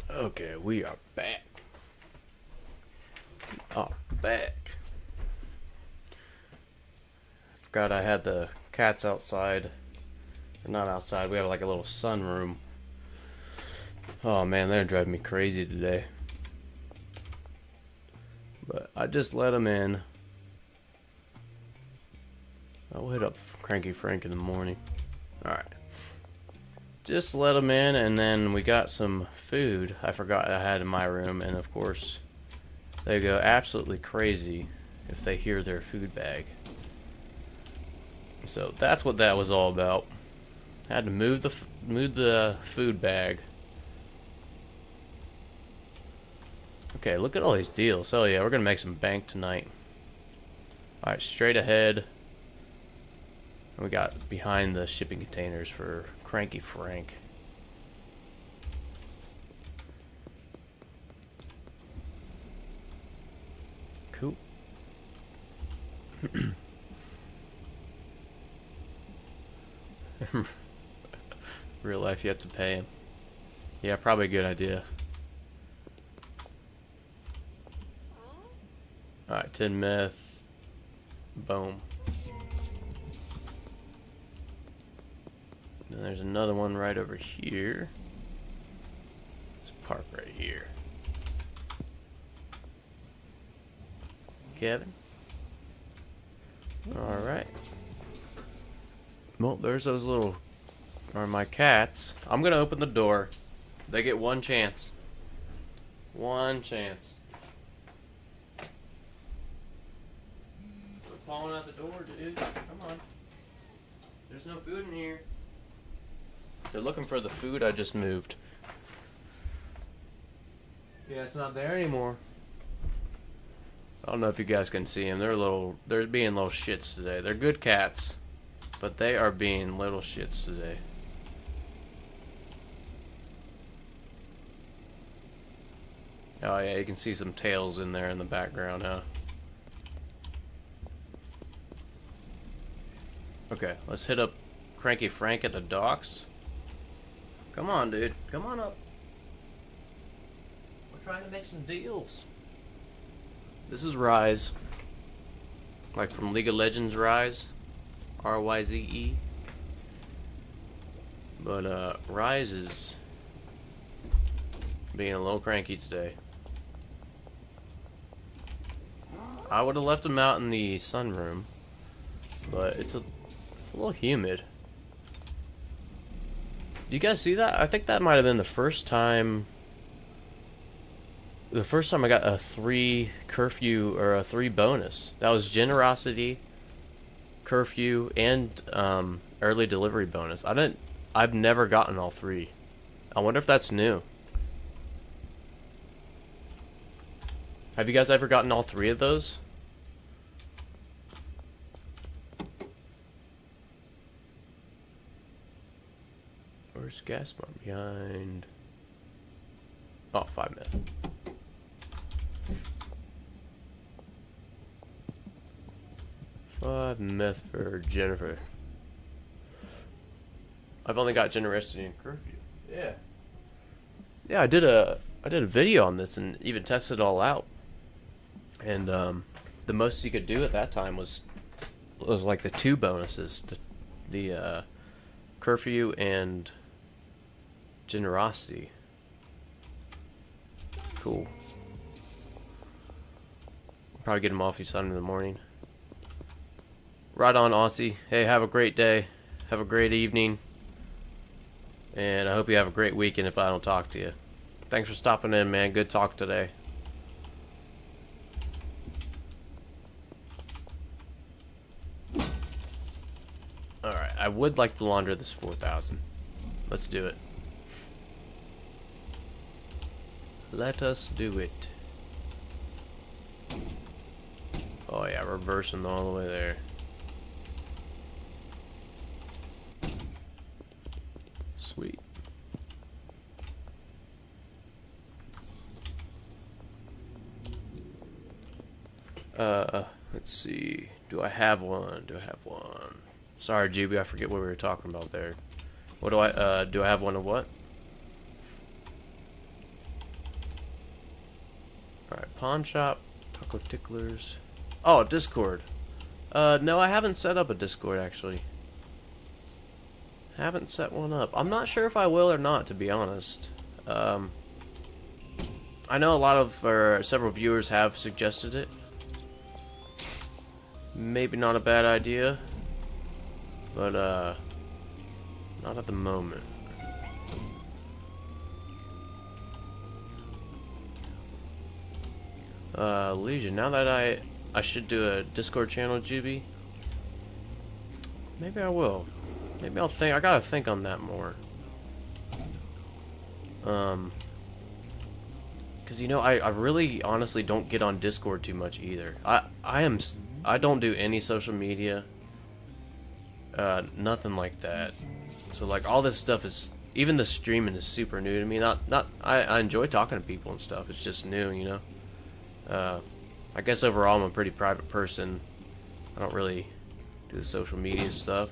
Okay, we are back. Oh, back. Forgot I had the cats outside. Or not outside, we have like a little sunroom. Oh man, they're driving me crazy today. But I just let them in. I'll hit up Cranky Frank in the morning. Alright. Just let them in, and then we got some food I forgot I had in my room, and of course they go absolutely crazy if they hear their food bag. So that's what that was all about. Had to move the food bag. Okay, look at all these deals. Oh yeah, we're gonna make some bank tonight. Alright, straight ahead. We got behind the shipping containers for Cranky Frank. Cool. Real life, you have to pay him. Yeah, probably a good idea. Alright, 10 meth. Boom. Then there's another one right over here. Let's park right here. Kevin? Alright. Well, there's those little... are my cats. I'm gonna open the door. They get one chance. One chance. Quit pawing out the door, dude. Come on. There's no food in here. They're looking for the food I just moved. Yeah, it's not there anymore. I don't know if you guys can see them. They're being little shits today. They're good cats, but they are being little shits today. Oh yeah, you can see some tails in there in the background, huh? Okay, let's hit up Cranky Frank at the docks. Come on, dude. Come on up. We're trying to make some deals. This is Rise. Like from League of Legends Rise. R-Y-Z-E. But, Rise is being a little cranky today. I would have left him out in the sunroom, but it's a little humid. Do you guys see that? I think that might have been the first time I got a 3 curfew or a 3 bonus. That was generosity, curfew, and early delivery bonus. I've never gotten all 3. I wonder if that's new. Have you guys ever gotten all 3 of those? Where's gas pump? Behind. Oh, 5 meth. Five meth for Jennifer. I've only got generosity and curfew. Yeah. Yeah, I did a video on this and even tested it all out. And the most you could do at that time was like the 2 bonuses, the curfew and generosity. Cool. Probably get them off each Sunday in the morning. Right on, Aussie. Hey, have a great day. Have a great evening. And I hope you have a great weekend if I don't talk to you. Thanks for stopping in, man. Good talk today. Alright, I would like to launder this 4,000. Let's do it. Let us do it. Oh yeah, reversing all the way there. Sweet. Let's see. Do I have one? Do I have one? Sorry, GB, I forget what we were talking about there. What do I have one of what? Alright, pawn shop, taco ticklers. Oh, Discord. No, I haven't set up a Discord, actually. Haven't set one up. I'm not sure if I will or not, to be honest. I know a lot of, several viewers have suggested it. Maybe not a bad idea. But, not at the moment. Legion, now that I should do a Discord channel, GB. Maybe I will. Maybe I'll think. I gotta think on that more. Because, you know, I really honestly don't get on Discord too much either. I don't do any social media. Nothing like that. So, like, all this stuff is, even the streaming is super new to me. I enjoy talking to people and stuff. It's just new, you know. I guess overall I'm a pretty private person. I don't really do the social media stuff.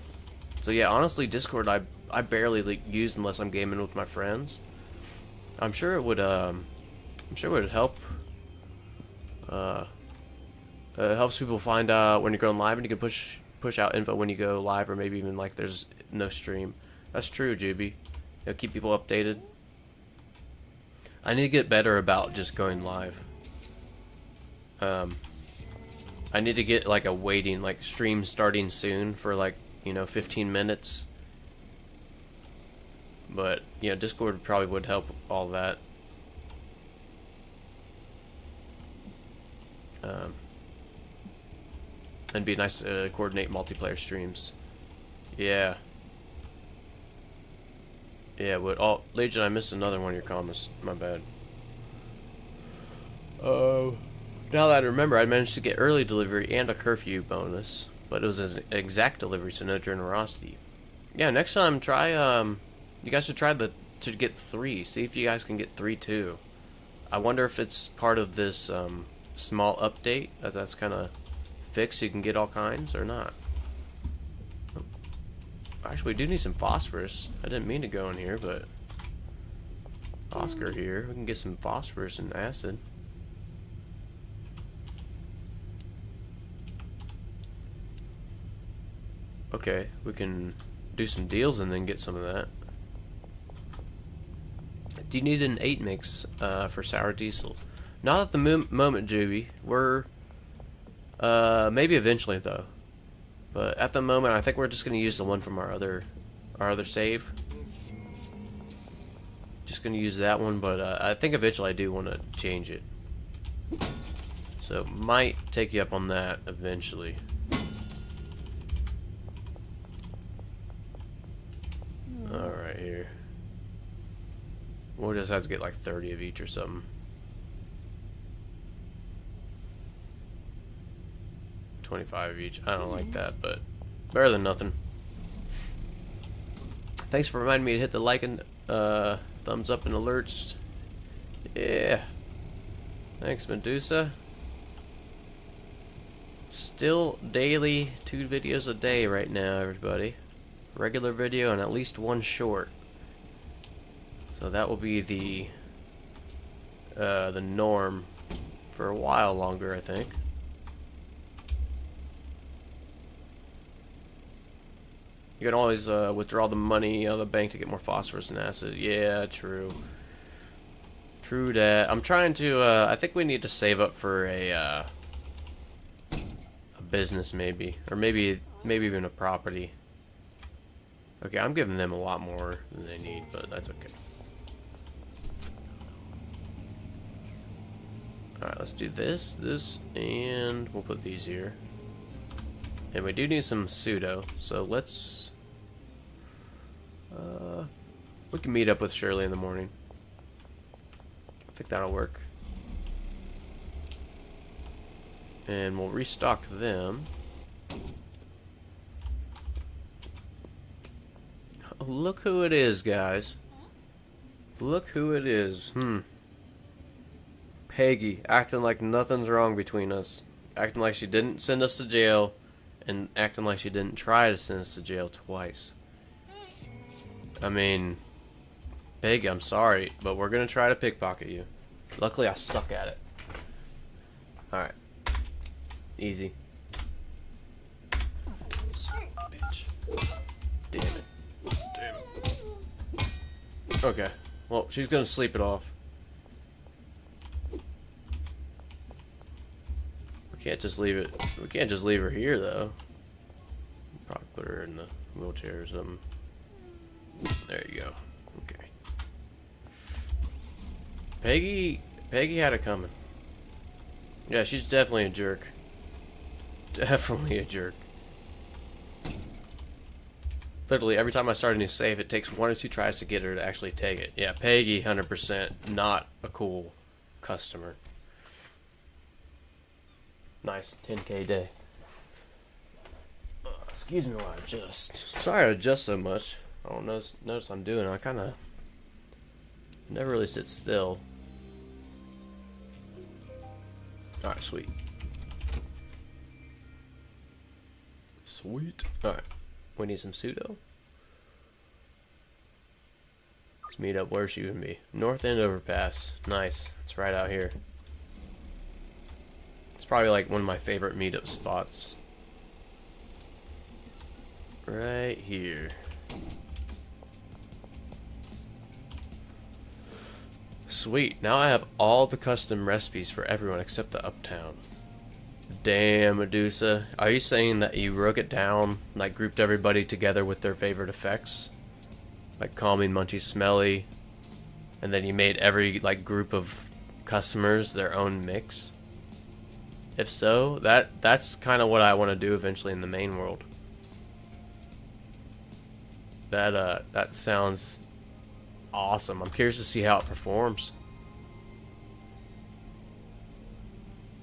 So yeah, honestly, Discord I barely like use unless I'm gaming with my friends. I'm sure it would help. It helps people find out when you're going live, and you can push out info when you go live, or maybe even like there's no stream. That's true, Juby. It'll keep people updated. I need to get better about just going live. I need to get like a waiting, like stream starting soon for like, you know, 15 minutes. But, you know, Discord probably would help all that. It'd be nice to coordinate multiplayer streams. Yeah. Yeah, but Legion, I missed another one of your comments. My bad. Now that I remember, I managed to get early delivery and a curfew bonus, but it was an exact delivery, so no generosity. Yeah, next time try. You guys should try to get 3. See if you guys can get 3 too. I wonder if it's part of this small update that's kind of fixed. So you can get all kinds or not. Actually, we do need some phosphorus. I didn't mean to go in here, but Oscar here. We can get some phosphorus and acid. Okay, we can do some deals and then get some of that. Do you need an 8 mix for sour diesel? Not at the moment, Juby. We're maybe eventually though. But at the moment, I think we're just gonna use the one from our other save. Just gonna use that one, but I think eventually I do want to change it. So might take you up on that eventually. Alright, here. We'll just have to get like 30 of each or something. 25 of each. I don't like that, but better than nothing. Thanks for reminding me to hit the like and thumbs up and alerts. Yeah. Thanks, Medusa. Still daily 2 videos a day right now, everybody. Regular video and at least 1 short. So that will be the norm for a while longer, I think. You can always withdraw the money out of the bank to get more phosphorus and acid. Yeah, true. True that. I'm trying to. I think we need to save up for a business, maybe, or maybe even a property. Okay, I'm giving them a lot more than they need, but that's okay. Alright, let's do this, and we'll put these here. And we do need some pseudo, so let's... we can meet up with Shirley in the morning. I think that'll work. And we'll restock them. Look who it is, guys. Look who it is. Peggy, acting like nothing's wrong between us. Acting like she didn't send us to jail. And acting like she didn't try to send us to jail twice. I mean, Peggy, I'm sorry, but we're gonna try to pickpocket you. Luckily, I suck at it. Alright. Easy. Bitch. Damn it. Damn it. Okay. Well, she's gonna sleep it off. We can't just leave it. We can't just leave her here, though. Probably put her in the wheelchair or something. There you go. Okay. Peggy had it coming. Yeah, she's definitely a jerk. Definitely a jerk. Literally, every time I start a new save, it takes 1 or 2 tries to get her to actually take it. Yeah, Peggy, 100%, not a cool customer. Nice 10K day. Excuse me while I adjust. Sorry I adjust so much. I don't notice I'm doing it. I kind of never really sit still. Alright, sweet. Sweet. Alright. We need some pseudo. Let's meet up. Where's you and me? North End Overpass. Nice. It's right out here. It's probably like one of my favorite meetup spots. Right here. Sweet. Now I have all the custom recipes for everyone except the Uptown. Damn, Medusa. Are you saying that you wrote it down, like grouped everybody together with their favorite effects? Like calming, munchy, smelly, and then you made every like group of customers their own mix? If so, that's kind of what I want to do eventually in the main world. That sounds awesome. I'm curious to see how it performs.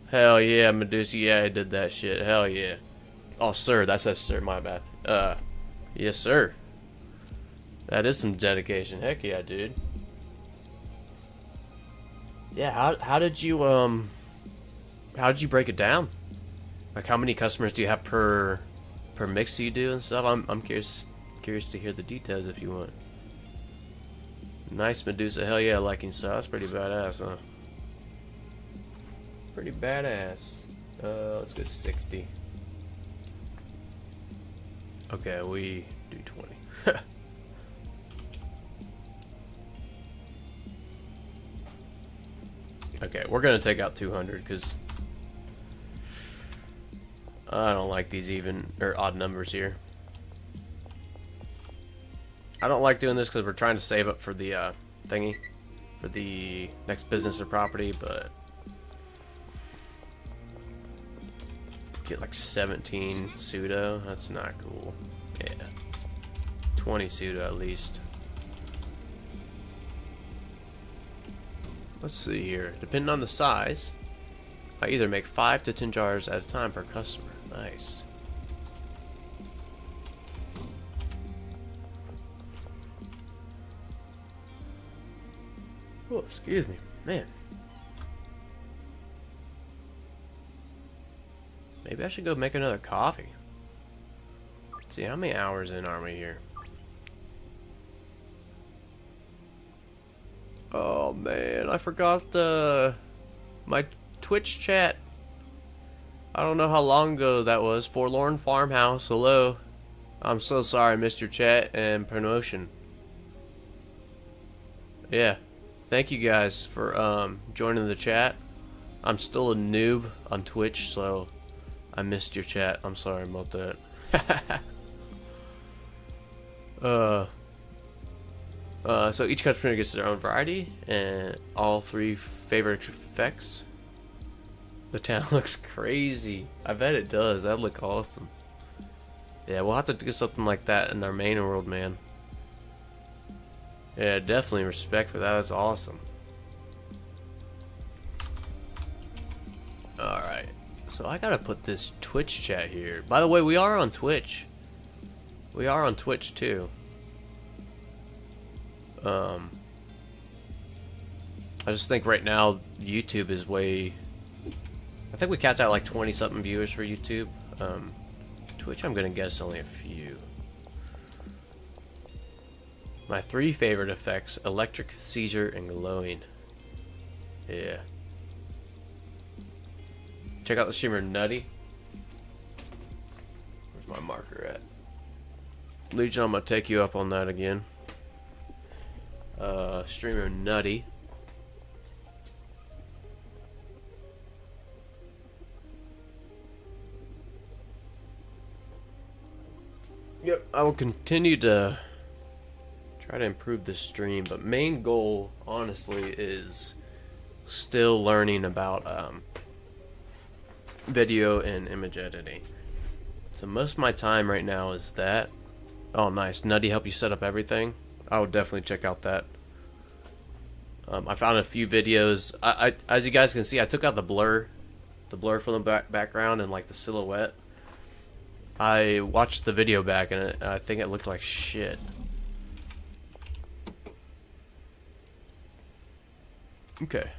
Hell yeah, Medusa. Yeah, I did that shit. Hell yeah. Oh, sir. That says sir. My bad. Yes, sir. That is some dedication. Heck yeah, dude. Yeah, how did you break it down? Like, how many customers do you have per mix you do and stuff? I'm curious to hear the details if you want. Nice, Medusa. Hell yeah, liking so. That's pretty badass, huh? Pretty badass. Let's go 60. Okay, we do 20. Okay, we're gonna take out 200 because I don't like these even or odd numbers here. I don't like doing this because we're trying to save up for the thingy, for the next business or property, but get like 17 pseudo. That's not cool. Yeah, 20 pseudo at least. Let's see here. Depending on the size, I either make 5 to 10 jars at a time per customer. Nice. Oh, excuse me. Man. Maybe I should go make another coffee. Let's see, how many hours in are we here? Oh man, I forgot my Twitch chat. I don't know how long ago that was. Forlorn Farmhouse, hello. I'm so sorry I missed your chat and promotion. Yeah. Thank you guys for joining the chat. I'm still a noob on Twitch, so I missed your chat. I'm sorry about that. So each customer gets their own variety and all 3 favorite effects. The town looks crazy. I bet it does. That'd look awesome. Yeah, we'll have to do something like that in our main world, man. Yeah, definitely respect for that. That's awesome. Alright. So I gotta put this Twitch chat here. By the way, we are on Twitch. We are on Twitch too. I just think right now YouTube is way... I think we capped out like 20 something viewers for YouTube. Twitch, I'm gonna guess only a few. My 3 favorite effects: electric, seizure, and glowing. Yeah. Check out the streamer Nutty. Where's my marker at? Legion, I'm gonna take you up on that again. Streamer Nutty. Yep, I will continue to try to improve the stream, but main goal, honestly, is still learning about video and image editing. So most of my time right now is that. Oh, nice. Nutty help you set up everything? I would definitely check out that. I found a few videos. As you guys can see, I took out the blur from the background and like the silhouette. I watched the video back and I think it looked like shit. Okay.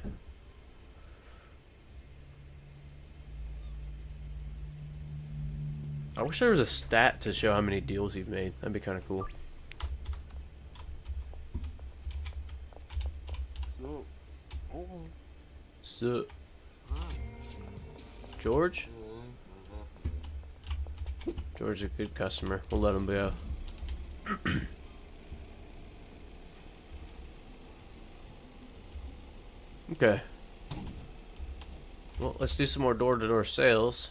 I wish there was a stat to show how many deals you've made. That'd be kind of cool. So, George? George is a good customer. We'll let him go. Okay. Well, let's do some more door-to-door sales.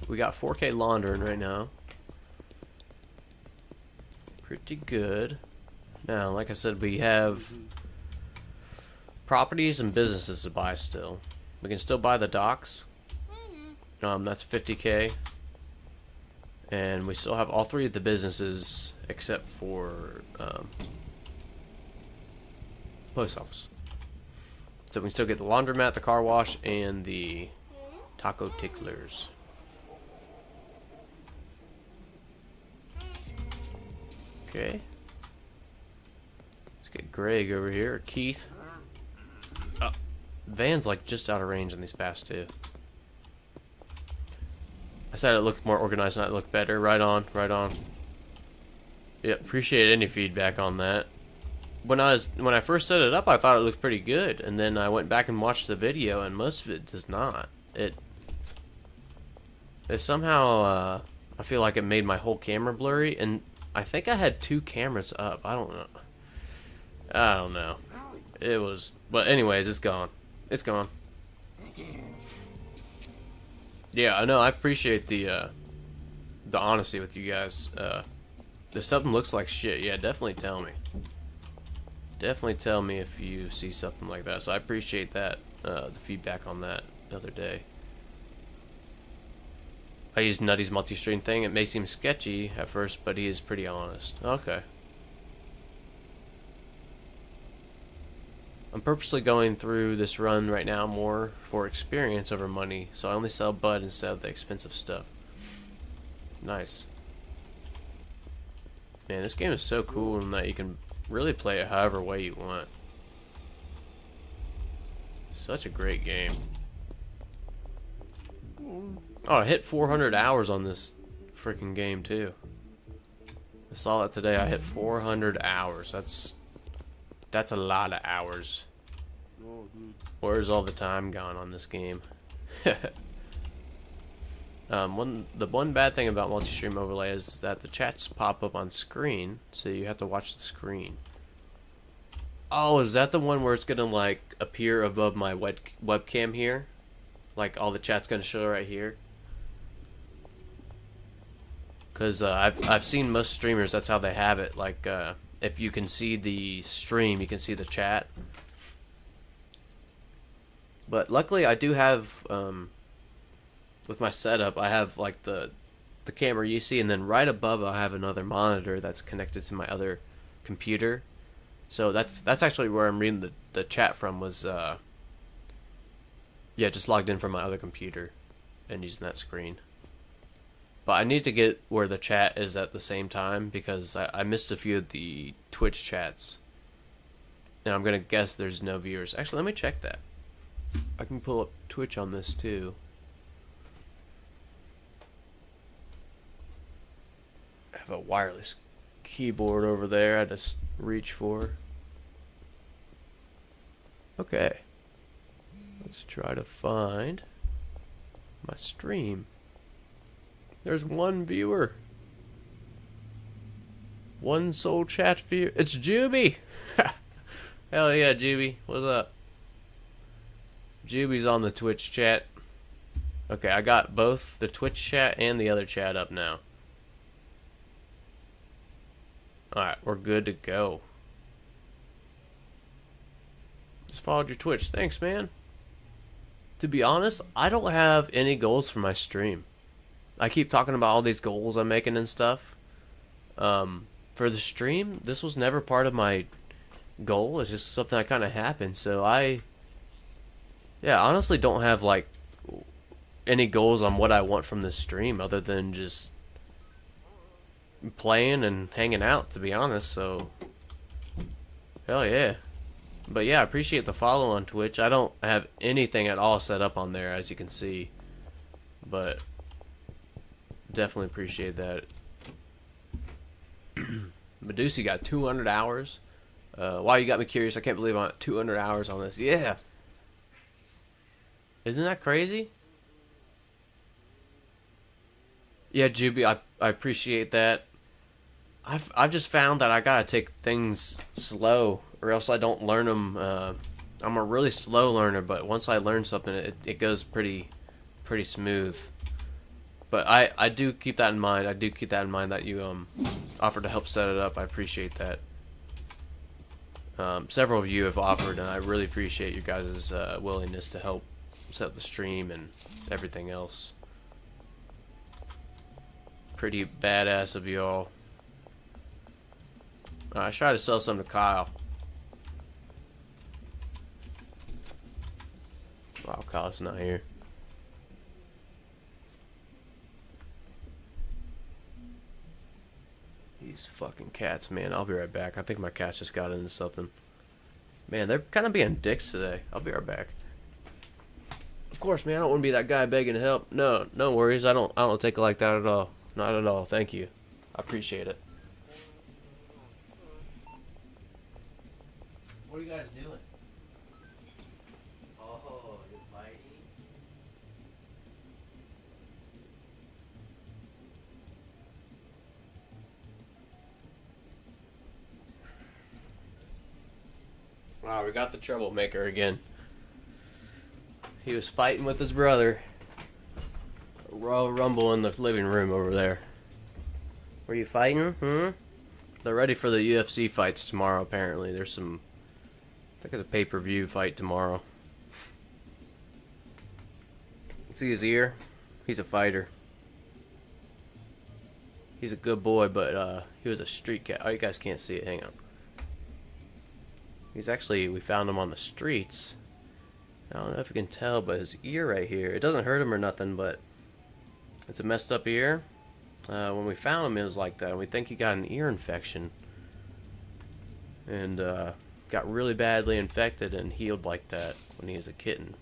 We got 4K laundering right now. Pretty good. Now, like I said, we have properties and businesses to buy still. We can still buy the docks. That's 50K. And we still have all three of the businesses except for post office. So we can still get the laundromat, the car wash, and the taco ticklers. Okay. Let's get Greg over here, or Keith. Oh, Van's like just out of range on these past two. I said it looked more organized, not look better. Right on, right on. Yeah, appreciate any feedback on that. When I first set it up, I thought it looked pretty good, and then I went back and watched the video, and most of it does not. It somehow I feel like it made my whole camera blurry, and I think I had two cameras up. I don't know. It was, but anyways, it's gone. It's gone. Yeah, I know. I appreciate the honesty with you guys. If something looks like shit, yeah, definitely tell me. Definitely tell me if you see something like that. So I appreciate that, the feedback on that the other day. I used Nutty's multi-stream thing. It may seem sketchy at first, but he is pretty honest. Okay. I'm purposely going through this run right now more for experience over money, so I only sell bud instead of the expensive stuff. Nice. Man, this game is so cool in that you can really play it however way you want. Such a great game. Oh, I hit 400 hours on this freaking game too. I saw that today. I hit 400 hours. That's a lot of hours. Where's all the time gone on this game? The one bad thing about multi-stream overlay is that the chats pop up on screen, so you have to watch the screen. Oh, is that the one where it's gonna like appear above my webcam here? Like all the chat's gonna show right here? Because I've seen most streamers, that's how they have it. Like if you can see the stream, you can see the chat. But luckily, I do have with my setup, I have like the camera you see, and then right above I have another monitor that's connected to my other computer. So that's actually where I'm reading the chat from. Was yeah, just logged in from my other computer and using that screen. But I need to get where the chat is at the same time, because I missed a few of the Twitch chats. And I'm going to guess there's no viewers. Actually, let me check that. I can pull up Twitch on this too. I have a wireless keyboard over there I just reach for. Okay. Let's try to find my stream. There's one viewer. One sole chat viewer. It's Juby! Hell yeah, Juby. What's up? Juby's on the Twitch chat. Okay, I got both the Twitch chat and the other chat up now. Alright, we're good to go. Just followed your Twitch. Thanks, man. To be honest, I don't have any goals for my stream. I keep talking about all these goals I'm making and stuff. For the stream, this was never part of my goal. It's just something that kind of happened. So yeah, honestly don't have like any goals on what I want from this stream other than just playing and hanging out, to be honest. So hell yeah. But yeah, I appreciate the follow on Twitch. I don't have anything at all set up on there, as you can see, but definitely appreciate that. Medusa got 200 hours. Wow, you got me curious. I can't believe I'm at 200 hours on this. Yeah. Isn't that crazy? Yeah, Juby, I appreciate that. I've just found that I gotta take things slow, or else I don't learn them. I'm a really slow learner, but once I learn something, it goes pretty smooth. But I do keep that in mind. I do keep that in mind that you offered to help set it up. I appreciate that. Several of you have offered, and I really appreciate you guys' willingness to help set the stream and everything else. Pretty badass of y'all. I tried to sell some to Kyle. Wow, Kyle's not here. These fucking cats, man. I'll be right back. I think my cats just got into something. Man, they're kind of being dicks today. I'll be right back. Of course, man. I don't want to be that guy begging to help. No, no worries. I don't take it like that at all. Not at all. Thank you. I appreciate it. What are you guys doing? Oh, you're fighting? Wow, we got the troublemaker again. He was fighting with his brother. Royal Rumble in the living room over there. Were you fighting? They're ready for the UFC fights tomorrow, apparently. There's some... I think it's a pay-per-view fight tomorrow. See his ear? He's a fighter. He's a good boy, but he was a street cat. Oh, you guys can't see it. Hang on. He's actually... We found him on the streets. I don't know if you can tell, but his ear right here... It doesn't hurt him or nothing, but... It's a messed up ear. When we found him, it was like that. And we think he got an ear infection. And got really badly infected and healed like that when he was a kitten.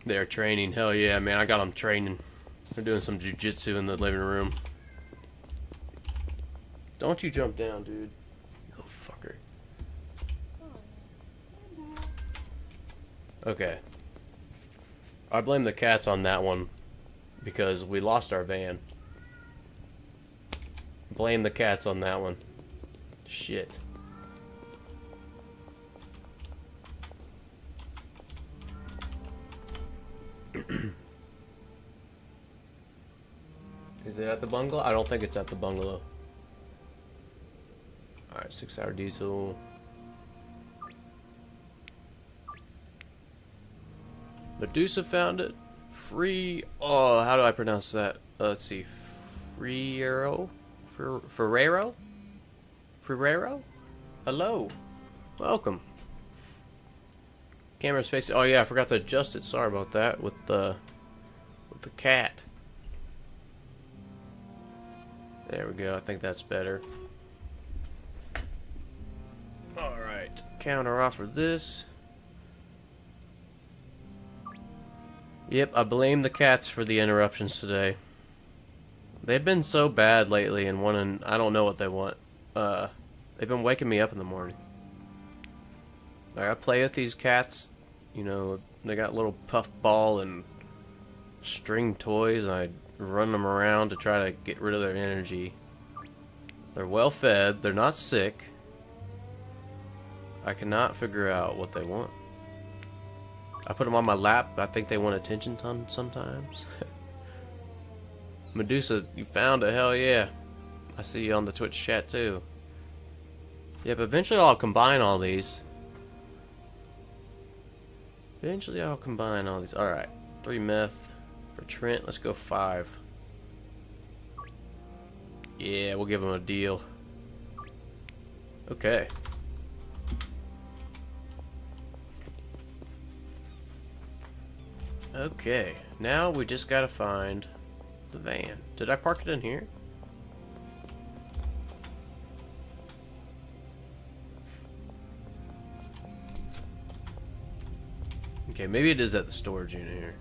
They're training. Hell yeah, man. I got them training. They're doing some jiu-jitsu in the living room. Don't you jump down, dude. Oh, fucker. Okay. I blame the cats on that one because we lost our van. Blame the cats on that one. Shit. Is it at the bungalow? I don't think it's at the bungalow. Alright, 6-hour diesel. Medusa found it. Free. Oh, how do I pronounce that? Let's see. Ferrero? Ferrero? Hello. Welcome. Camera's facing. Oh yeah, I forgot to adjust it. Sorry about that. With the cat. There we go. I think that's better. All right. Counter offer this. Yep, I blame the cats for the interruptions today. They've been so bad lately and wanting... I don't know what they want. They've been waking me up in the morning. Like, I play with these cats. You know, they got little puff ball and string toys. And I run them around to try to get rid of their energy. They're well fed. They're not sick. I cannot figure out what they want. I put them on my lap. I think they want attention sometimes. Medusa, you found it. Hell yeah. I see you on the Twitch chat too. Yep, eventually I'll combine all these. Eventually I'll combine all these. Alright. 3 meth for Trent. Let's go 5. Yeah, we'll give him a deal. Okay. Okay, now we just gotta find the van. Did I park it in here? Okay, maybe it is at the storage unit here.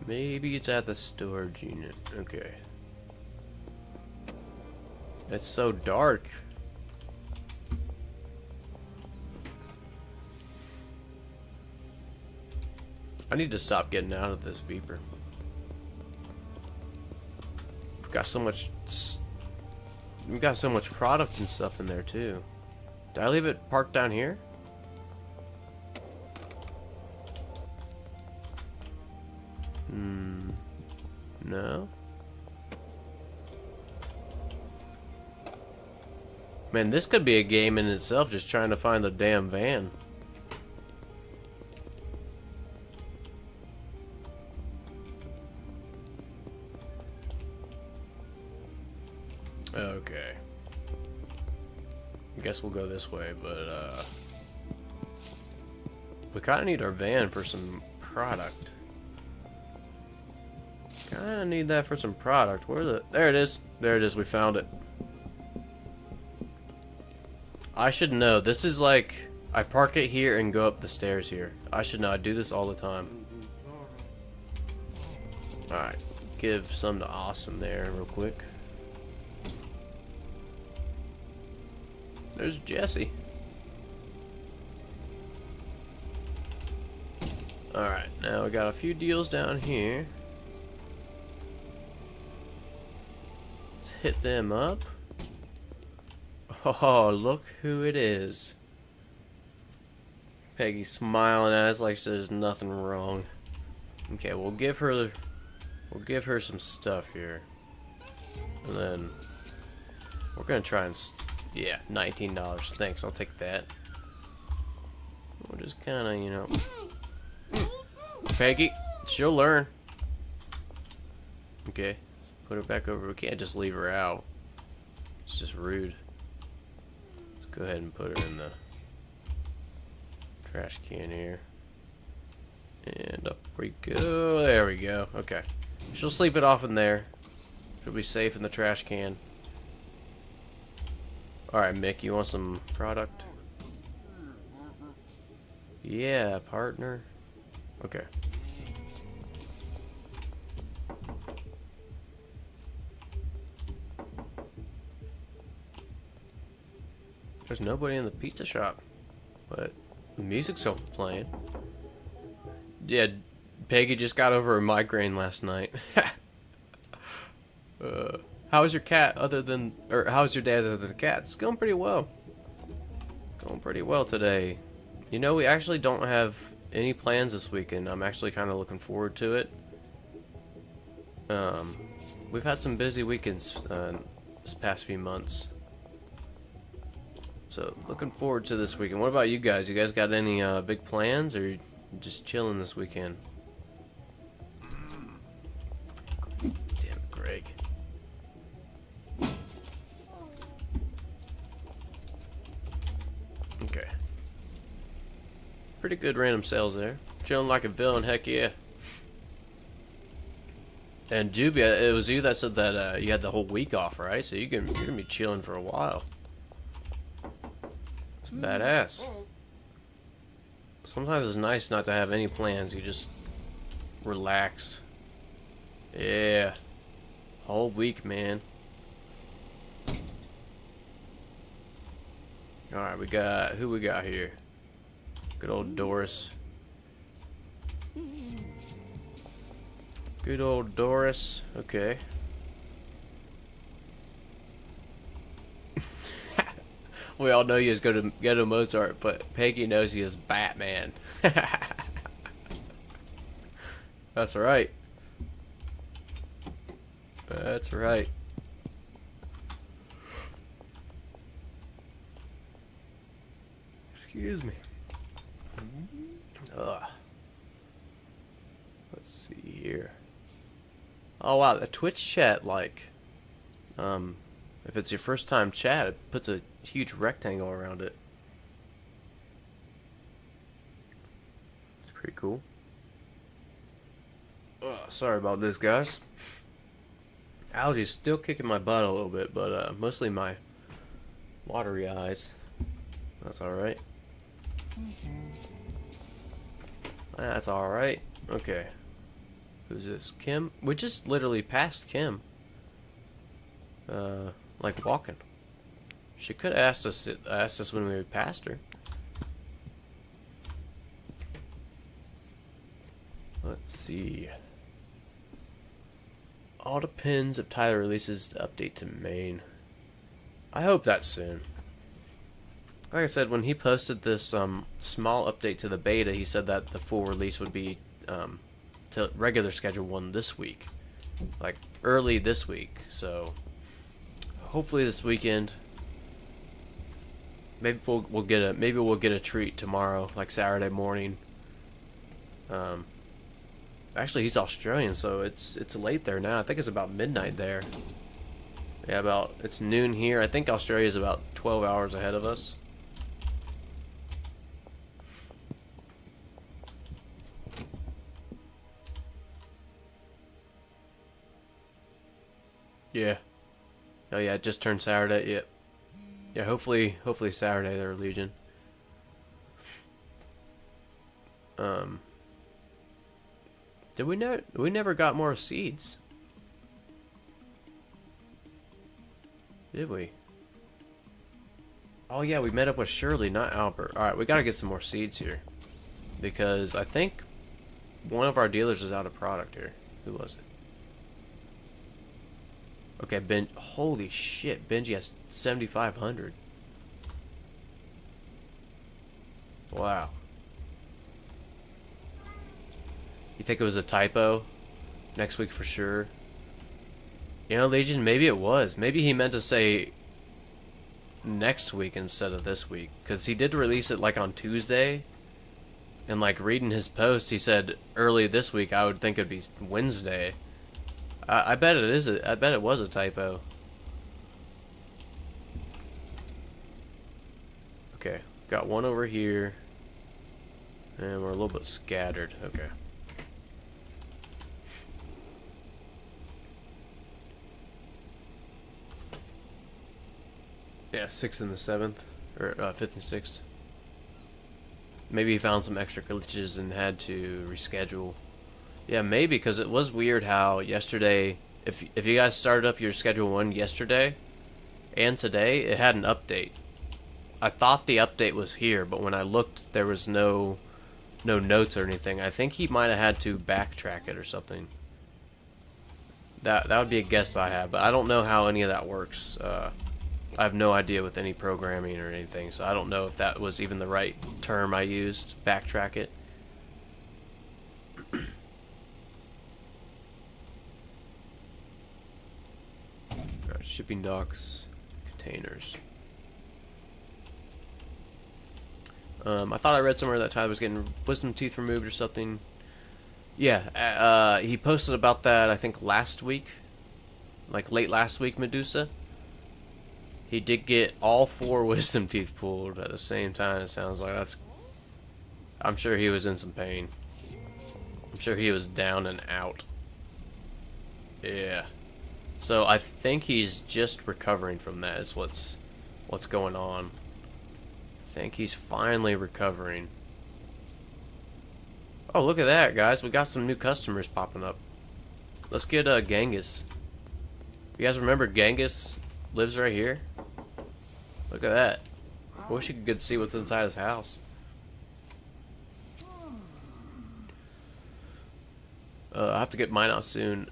Maybe it's at the storage unit. Okay. It's so dark. I need to stop getting out of this Viper. We've got so much product and stuff in there too. Did I leave it parked down here? No. Man, this could be a game in itself, just trying to find the damn van. Okay. I guess we'll go this way, but we kinda need our van for some product. Kinda need that for some product. There it is. There it is, we found it. I should know. This is like, I park it here and go up the stairs here. I should know. I do this all the time. Alright. Give some to Awesome there real quick. There's Jesse. Alright, now we got a few deals down here. Let's hit them up. Oh, look who it is. Peggy's smiling at us like there's nothing wrong. Okay, we'll give her some stuff here. And then we're gonna try and yeah, $19. Thanks, I'll take that. We'll just kinda, you know. Peggy, she'll learn. Okay. Put her back over. We can't just leave her out. It's just rude. Let's go ahead and put her in the trash can here. And up we go. There we go. Okay. She'll sleep it off in there. She'll be safe in the trash can. Alright, Mick, you want some product? Yeah, partner. Okay. There's nobody in the pizza shop, but the music's still playing. Yeah, Peggy just got over a migraine last night. How's your cat how's your dad other than the cat? It's going pretty well. Going pretty well today. You know, we actually don't have any plans this weekend. I'm actually kind of looking forward to it. We've had some busy weekends this past few months. So, looking forward to this weekend. What about you guys? You guys got any big plans, or just chilling this weekend? Damn it, Greg. Okay. Pretty good random sales there. Chilling like a villain, heck yeah. And Jubia, it was you that said that you had the whole week off, right? So you're gonna be chilling for a while. It's badass. Sometimes it's nice not to have any plans. You just relax. Yeah. Whole week, man. Alright, who we got here? Good old Doris. Good old Doris. Okay. We all know you as Ghettomozart, but Peggy knows he is Batman. That's right. That's right. Excuse me. Ugh. Let's see here. Oh wow, the Twitch chat, like, if it's your first time chat, it puts a huge rectangle around it. It's pretty cool. Sorry about this, guys. Allergies still kicking my butt a little bit, but mostly my watery eyes. That's alright. That's alright. Okay. Who's this? Kim? We just literally passed Kim. Like walking. She could have asked us when we passed her. Let's see. All depends if Tyler releases the update to main. I hope that's soon. Like I said, when he posted this small update to the beta, he said that the full release would be to regular schedule one this week, like early this week. So hopefully this weekend. Maybe we'll get a treat tomorrow, like Saturday morning. Actually, he's Australian, so it's late there now. I think it's about midnight there. Yeah, it's noon here. I think Australia's about 12 hours ahead of us. Yeah. Oh yeah, it just turned Saturday. Yep. Yeah, hopefully Saturday there, Legion. Did we know we never got more seeds? Did we? Oh yeah, we met up with Shirley, not Albert. Alright, we gotta get some more seeds here. Because I think one of our dealers is out of product here. Who was it? Okay, holy shit, Benji has 7,500. Wow. You think it was a typo? Next week for sure. You know, Legion, maybe it was. Maybe he meant to say next week instead of this week. Because he did release it like on Tuesday. And like reading his post, he said early this week. I would think it'd be Wednesday. I bet it is. I bet it was a typo. Okay, got one over here. And we're a little bit scattered. Okay. Yeah, 6th and the 7th. Or 5th and 6th. Maybe he found some extra glitches and had to reschedule. Yeah, maybe, because it was weird how yesterday, if you guys started up your schedule 1 yesterday and today, it had an update. I thought the update was here, but when I looked, there was no notes or anything. I think he might have had to backtrack it or something. That would be a guess I have, but I don't know how any of that works. I have no idea with any programming or anything, so I don't know if that was even the right term I used, backtrack it. Alright, shipping docks, containers. I thought I read somewhere that Tyler was getting wisdom teeth removed or something. Yeah, he posted about that, I think, last week. Like, late last week, Medusa. He did get all 4 wisdom teeth pulled at the same time, it sounds like. I'm sure he was in some pain. I'm sure he was down and out. Yeah. So I think he's just recovering from that is what's going on. I think he's finally recovering. Oh, look at that, guys. We got some new customers popping up. Let's get Genghis. You guys remember Genghis lives right here? Look at that. I wish you could see what's inside his house. I have to get mine out soon.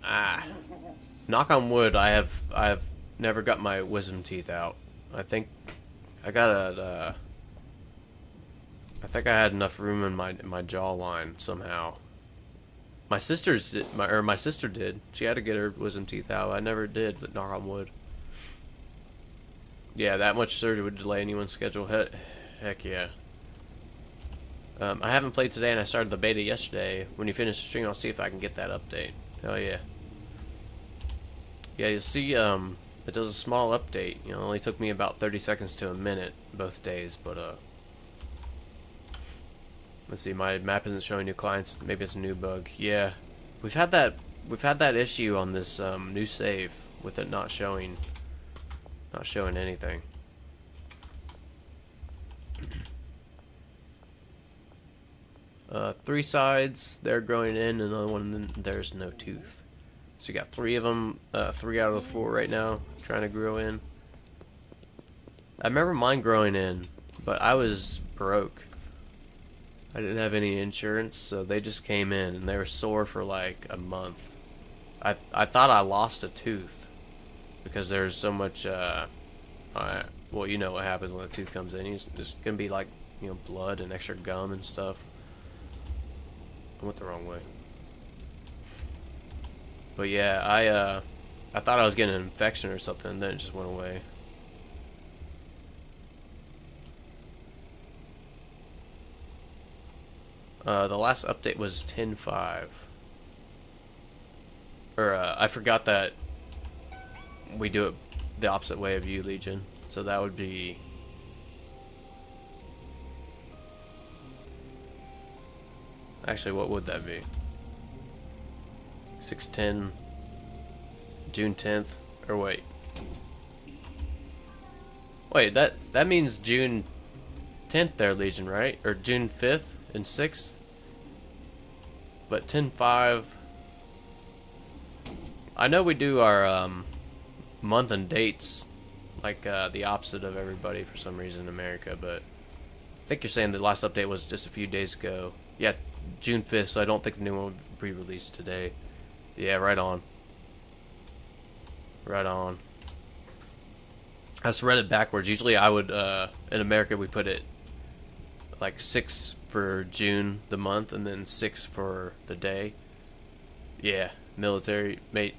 Knock on wood, I have never got my wisdom teeth out. I think I got I think I had enough room in my jawline somehow. My sister did. She had to get her wisdom teeth out. I never did, but knock on wood. Yeah, that much surgery would delay anyone's schedule. Heck yeah. I haven't played today, and I started the beta yesterday. When you finish the stream, I'll see if I can get that update. Hell yeah. Yeah, you see, it does a small update. You know, it only took me about 30 seconds to a minute both days, but let's see, my map isn't showing new clients. Maybe it's a new bug. Yeah, we've had that issue on this new save with it not showing anything. Three sides, they're growing in, another one, and there's no tooth. So you got three of them, 3 out of the 4 right now, trying to grow in. I remember mine growing in, but I was broke. I didn't have any insurance, so they just came in, and they were sore for like a month. I thought I lost a tooth, because there's so much, well, you know what happens when a tooth comes in. There's gonna be like, you know, blood and extra gum and stuff. I went the wrong way. But yeah, I thought I was getting an infection or something, and then it just went away. The last update was 10.5. Or, I forgot that we do it the opposite way of you, Legion. So that would be... Actually, what would that be? 6/10, June 10th, or wait, that means June 10th there, Legion, right? Or June 5th and 6th, but 10/5. I know we do our month and dates like the opposite of everybody for some reason in America, but I think you're saying the last update was just a few days ago. Yeah, June 5th, so I don't think the new one will be released today. Yeah, right on. Right on. I just read it backwards. Usually I would, in America we put it like 6 for June, the month, and then 6 for the day. Yeah, military, mate.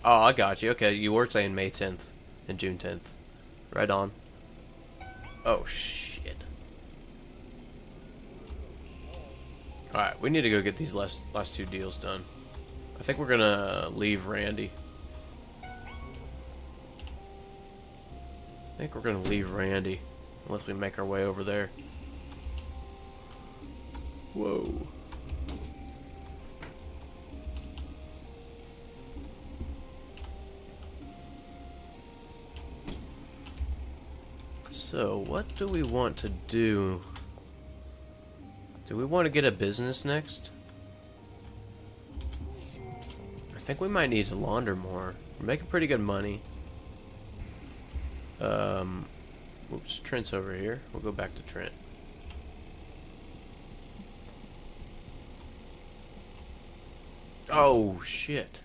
Oh, I got you. Okay, you were saying May 10th and June 10th. Right on. Oh, shit. Alright, we need to go get these last 2 deals done. I think we're gonna leave Randy. Unless we make our way over there. Whoa. So, what do we want to do? Do we want to get a business next? I think we might need to launder more. We're making pretty good money. Oops, Trent's over here. We'll go back to Trent. Oh shit!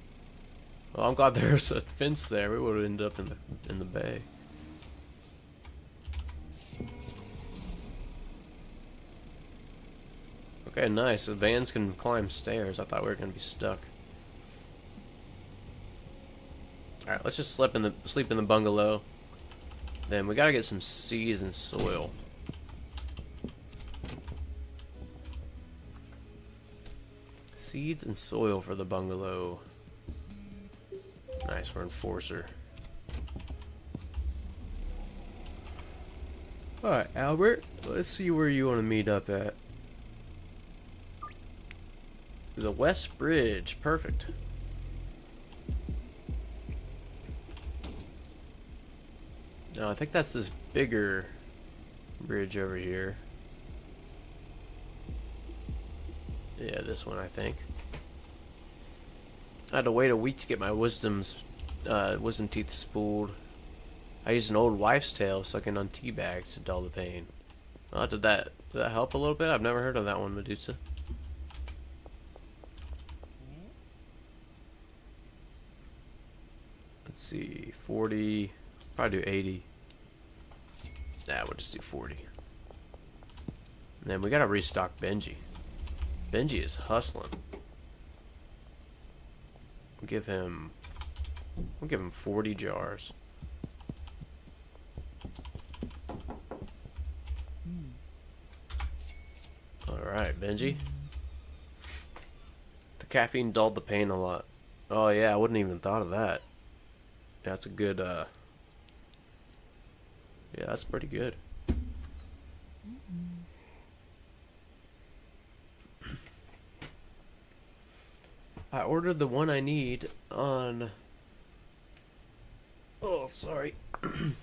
Well, I'm glad there's a fence there. We would have ended up in the bay. Okay, nice. The vans can climb stairs. I thought we were gonna be stuck. Alright, let's just sleep in the bungalow. Then we gotta get some seeds and soil. Seeds and soil for the bungalow. Nice, we're enforcer. Alright, Albert, let's see where you want to meet up at. The West Bridge, perfect. No, I think that's this bigger bridge over here. Yeah, this one, I think. I had to wait a week to get my wisdom teeth spooled. I used an old wives' tale sucking on tea bags to dull the pain. Did that help a little bit? I've never heard of that one, Medusa. Let's see, 40, probably do 80. Nah, we'll just do 40. And then we gotta restock Benji. Benji is hustling. We'll give him 40 jars. Alright, Benji. The caffeine dulled the pain a lot. Oh yeah, I wouldn't even thought of that. Yeah, that's a good. Yeah, that's pretty good. I ordered the one I need on. Oh, sorry. A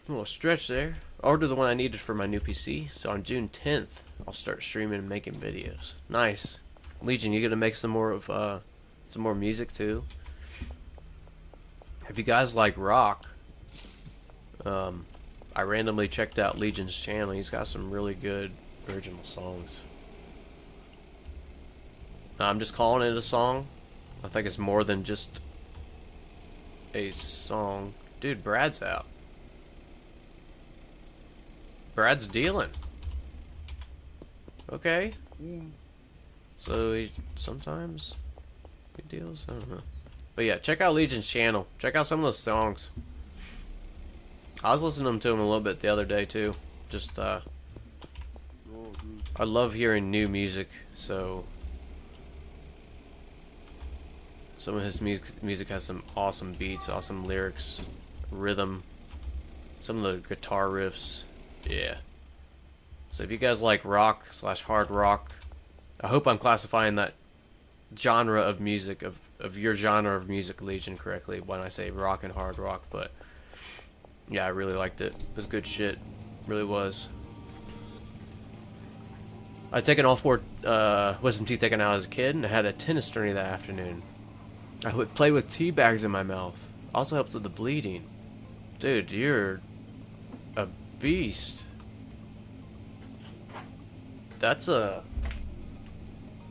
little stretch there. I ordered the one I needed for my new PC, so on June 10th, I'll start streaming and making videos. Nice. Legion, you gonna make some more music too? If you guys like rock, I randomly checked out Legion's channel. He's got some really good original songs. I'm just calling it a song. I think it's more than just a song. Dude, Brad's out. Brad's dealing. Okay. So he sometimes good deals. I don't know. But yeah, check out Legion's channel. Check out some of those songs. I was listening to him a little bit the other day too. Just I love hearing new music. So some of his music has some awesome beats, awesome lyrics, rhythm, some of the guitar riffs. Yeah. So if you guys like rock / hard rock, I hope I'm classifying that genre of music, of your genre of music, Legion, correctly when I say rock and hard rock. But yeah, I really liked it. It was good shit. Really was. I'd taken all 4 wisdom teeth taken out as a kid, and I had a tennis tourney that afternoon. I would play with tea bags in my mouth. Also helped with the bleeding. Dude, you're a beast. That's a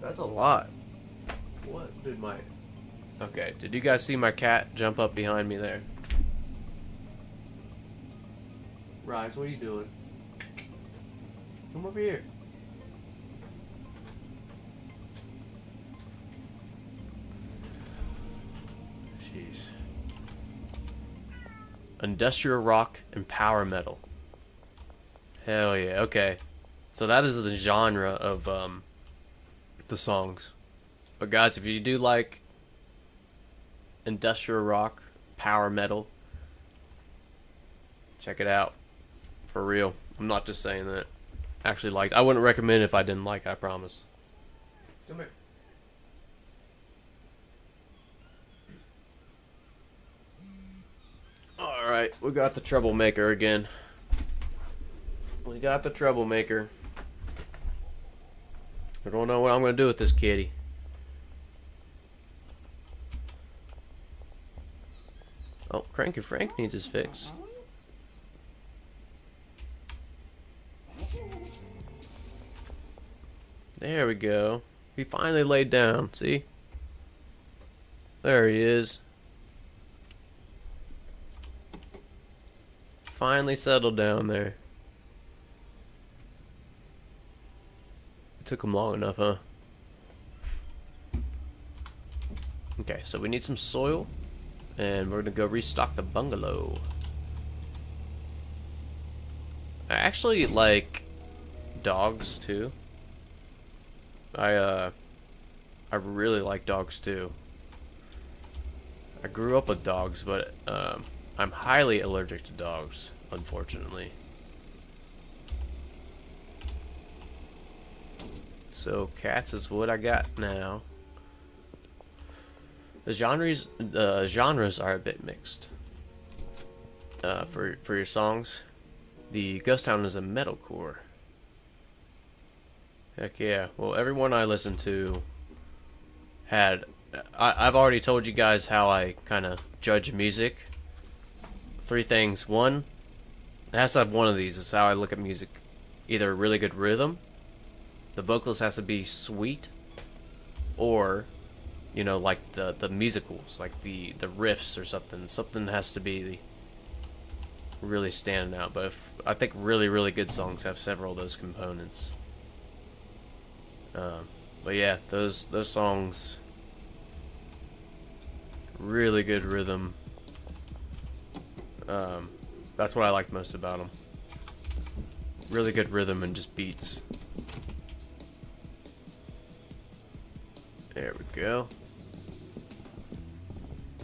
lot. What did my... Okay, did you guys see my cat jump up behind me there? Rise, what are you doing? Come over here. Jeez. Industrial rock and power metal. Hell yeah, okay. So that is the genre of the songs. But guys, if you do like industrial rock, power metal, check it out. For real. I'm not just saying that. Actually liked. I wouldn't recommend it if I didn't like it, I promise. Come here. Alright, we got the troublemaker again. We got the troublemaker. I don't know what I'm going to do with this kitty. Oh, Cranky Frank needs his fix. There we go. He finally laid down, see? There he is. Finally settled down there. It took him long enough, huh? Okay, so we need some soil. And we're gonna go restock the bungalow. I actually like dogs too. I really like dogs too. I grew up with dogs, but I'm highly allergic to dogs, unfortunately. So cats is what I got now. The genres are a bit mixed. For your songs, the Ghost Town is a metalcore. Heck yeah! Well, everyone I listened to had. I've already told you guys how I kind of judge music. 3 things. 1, it has to have one of these. Is how I look at music. Either a really good rhythm, the vocalist has to be sweet, or, you know, like the musicals, like the riffs or something. Something has to be really standing out. But I think really good songs have several of those components. But yeah, those songs, really good rhythm. That's what I like most about them. Really good rhythm and just beats. There we go.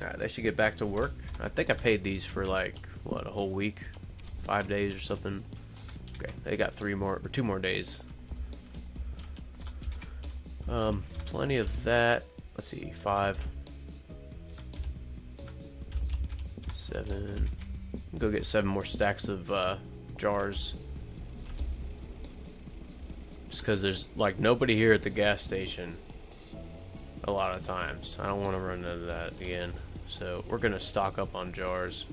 Alright, they should get back to work. I think I paid these for like, what, a whole week? 5 days or something. Okay, they got 2 more days. Plenty of that. Let's see, 5, 7. Go get 7 more stacks of jars. Just because there's like nobody here at the gas station a lot of times. I don't want to run into that again. So we're gonna stock up on jars.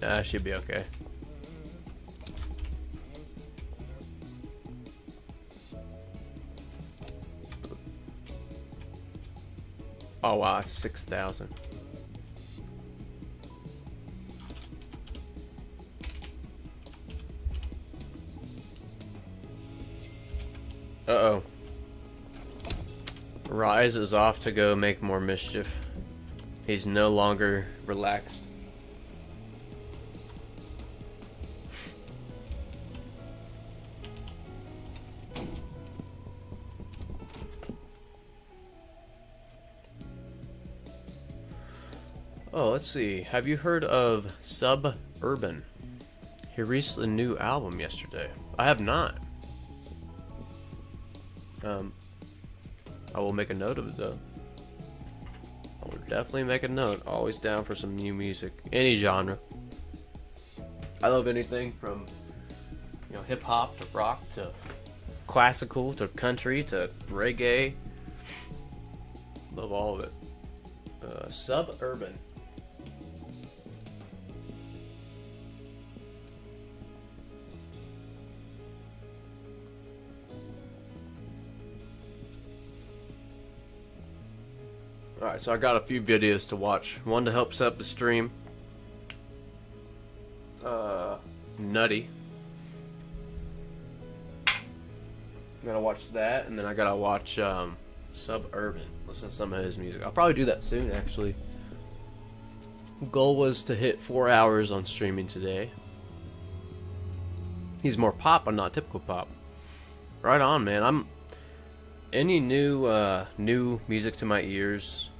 That should be okay. Oh wow, it's 6,000. Uh-oh. Rise is off to go make more mischief. He's no longer relaxed. Oh, let's see. Have you heard of Suburban? He released a new album yesterday. I have not. I will make a note of it though. I will definitely make a note. Always down for some new music, any genre. I love anything from, you know, hip hop to rock to classical to country to reggae. Love all of it. Suburban. Alright, so I got a few videos to watch. One to help set up the stream. Nutty. I gotta watch that, and then I gotta watch Suburban. Listen to some of his music. I'll probably do that soon, actually. Goal was to hit 4 hours on streaming today. He's more pop, but not typical pop. Right on, man. Any new music to my ears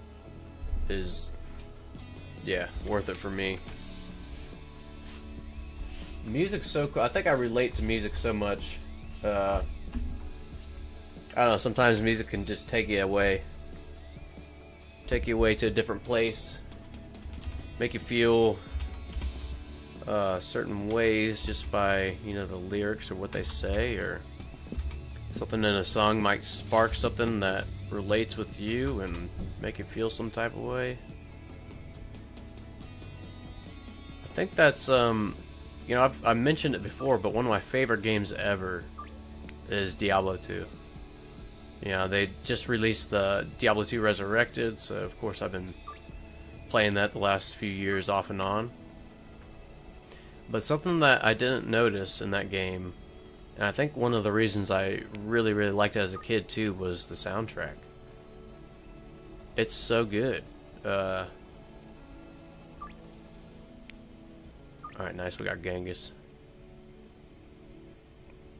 is, yeah, worth it for me. Music's so cool. I think I relate to music so much. I don't know, sometimes music can just take you away to a different place, make you feel certain ways just by, you know, the lyrics or what they say, or something in a song might spark something that relates with you and make you feel some type of way. I think that's you know, I've mentioned it before, but one of my favorite games ever is Diablo 2. You know, they just released the Diablo 2 Resurrected, so of course I've been playing that the last few years off and on. But something that I didn't notice in that game, and I think one of the reasons I really liked it as a kid too, was the soundtrack. It's so good. Alright, nice, we got Genghis.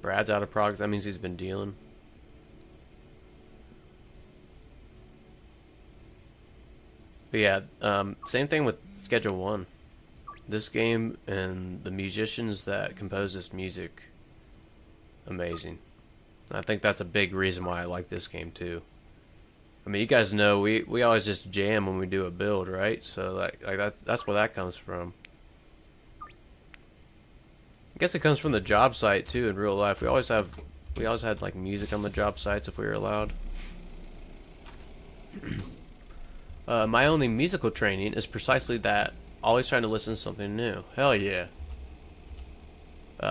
Brad's out of product, that means he's been dealing. But yeah, same thing with Schedule 1. This game and the musicians that compose this music, amazing. And I think that's a big reason why I like this game too. I mean, you guys know we always just jam when we do a build, right? So like that's where that comes from. I guess it comes from the job site too. In real life, we always had like music on the job sites if we were allowed. My only musical training is precisely that. Always trying to listen to something new. Hell yeah.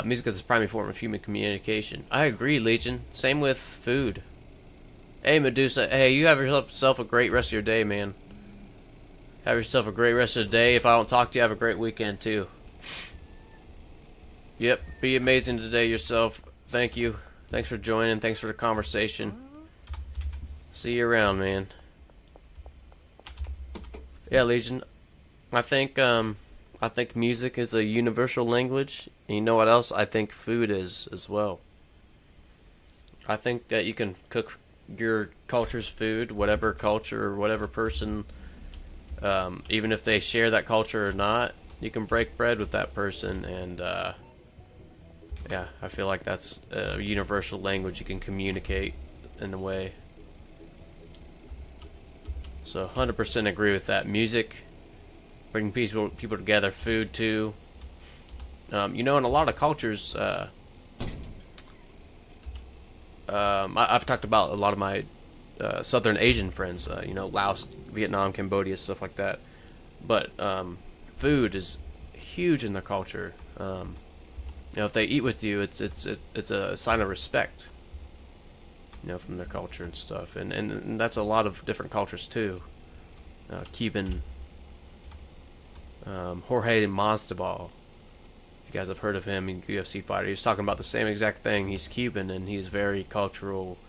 Music is the primary form of human communication. I agree, Legion. Same with food. Hey, Medusa. Hey, you have yourself a great rest of your day, man. Have yourself a great rest of the day. If I don't talk to you, have a great weekend, too. Yep, be amazing today yourself. Thank you. Thanks for joining. Thanks for the conversation. See you around, man. Yeah, Legion. I think music is a universal language. And you know what else? I think food is as well. I think that you can cook your culture's food, whatever culture or whatever person, even if they share that culture or not, you can break bread with that person, and yeah, I feel like that's a universal language you can communicate in a way. So 100% agree with that. Music, bringing people together, food too. You know, in a lot of cultures, I've talked about a lot of my Southern Asian friends, you know, Laos, Vietnam, Cambodia, stuff like that. But food is huge in their culture. You know, if they eat with you, it's a sign of respect. You know, from their culture and stuff, and that's a lot of different cultures too. Cuban, Jorge Masvidal. If you guys have heard of him, a UFC fighter, he's talking about the same exact thing. He's Cuban and he's very cultural,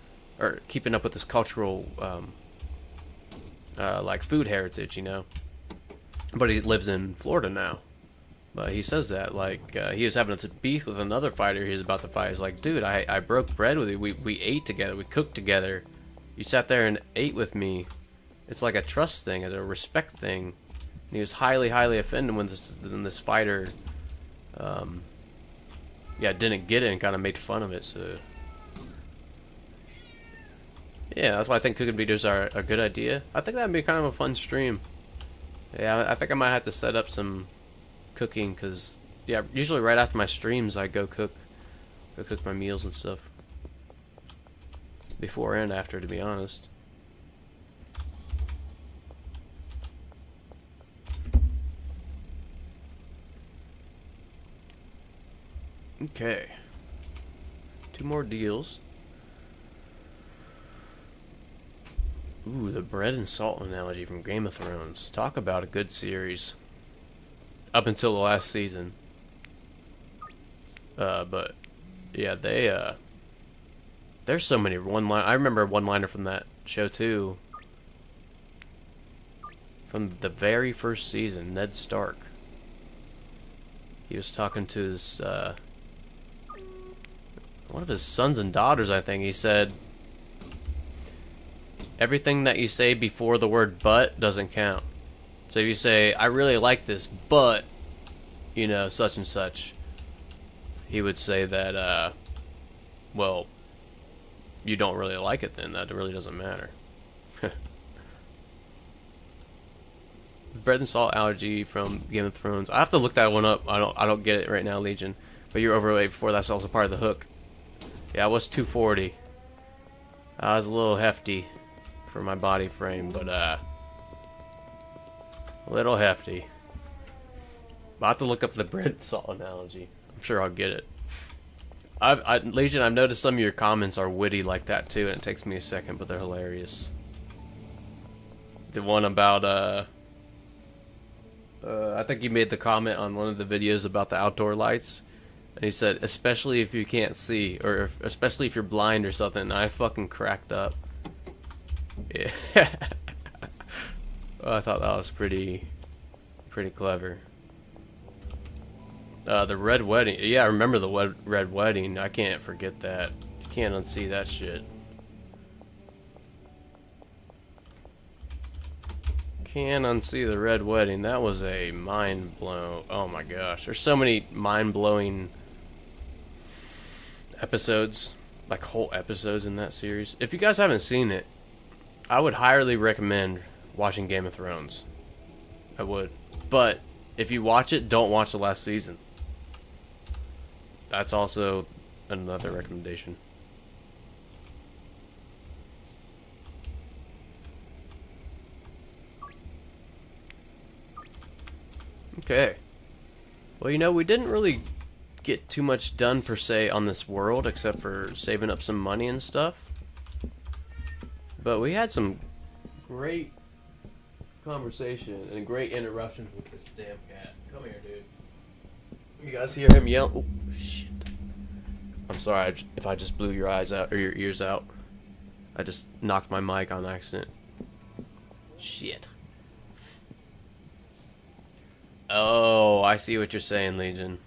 or keeping up with this cultural, like food heritage, you know. But he lives in Florida now. But he says that, like, he was having a beef with another fighter he was about to fight. He's like, dude, I broke bread with you. We ate together. We cooked together. You sat there and ate with me. It's like a trust thing. It's a respect thing. And he was highly, highly offended when this fighter, yeah, didn't get it and kind of made fun of it. So, yeah, that's why I think cooking videos are a good idea. I think that'd be kind of a fun stream. Yeah, I think I might have to set up some cooking, because yeah, usually right after my streams I go cook my meals and stuff, before and after, to be honest. Okay, 2 more deals. Ooh, the bread and salt analogy from Game of Thrones. Talk about a good series. Up until the last season. But yeah, there's so many one-line. I remember a one-liner from that show too. From the very first season, Ned Stark. He was talking to his one of his sons and daughters, I think. He said, everything that you say before the word but doesn't count. So if you say, I really like this, but, you know, such and such, he would say that, well, you don't really like it then. That really doesn't matter. Bread and salt allergy from Game of Thrones. I have to look that one up. I don't get it right now, Legion. But you're overweight before. That's also part of the hook. Yeah, I was 240. I was a little hefty for my body frame, but a little hefty. I'll have to look up the bread and salt analogy. I'm sure I'll get it. Legion, I've noticed some of your comments are witty like that too, and it takes me a second, but they're hilarious. The one about I think you made the comment on one of the videos about the outdoor lights, and he said, especially if you can't see, or especially if you're blind or something. And I fucking cracked up. Yeah. Well, I thought that was pretty clever. The red wedding. Yeah, I remember the red wedding. I can't forget that. You can't unsee that shit. Can't unsee the red wedding. That was a mind blow. Oh my gosh. There's so many mind blowing episodes, like whole episodes in that series. If you guys haven't seen it, I would highly recommend watching Game of Thrones. I would. But if you watch it, don't watch the last season. That's also another recommendation. Okay. Well, you know, we didn't really get too much done per se on this world, except for saving up some money and stuff. But we had some great conversation and great interruptions with this damn cat. Come here, dude. You guys hear him yell? Oh, shit. I'm sorry if I just blew your eyes out, or your ears out. I just knocked my mic on accident. Shit. Oh, I see what you're saying, Legion.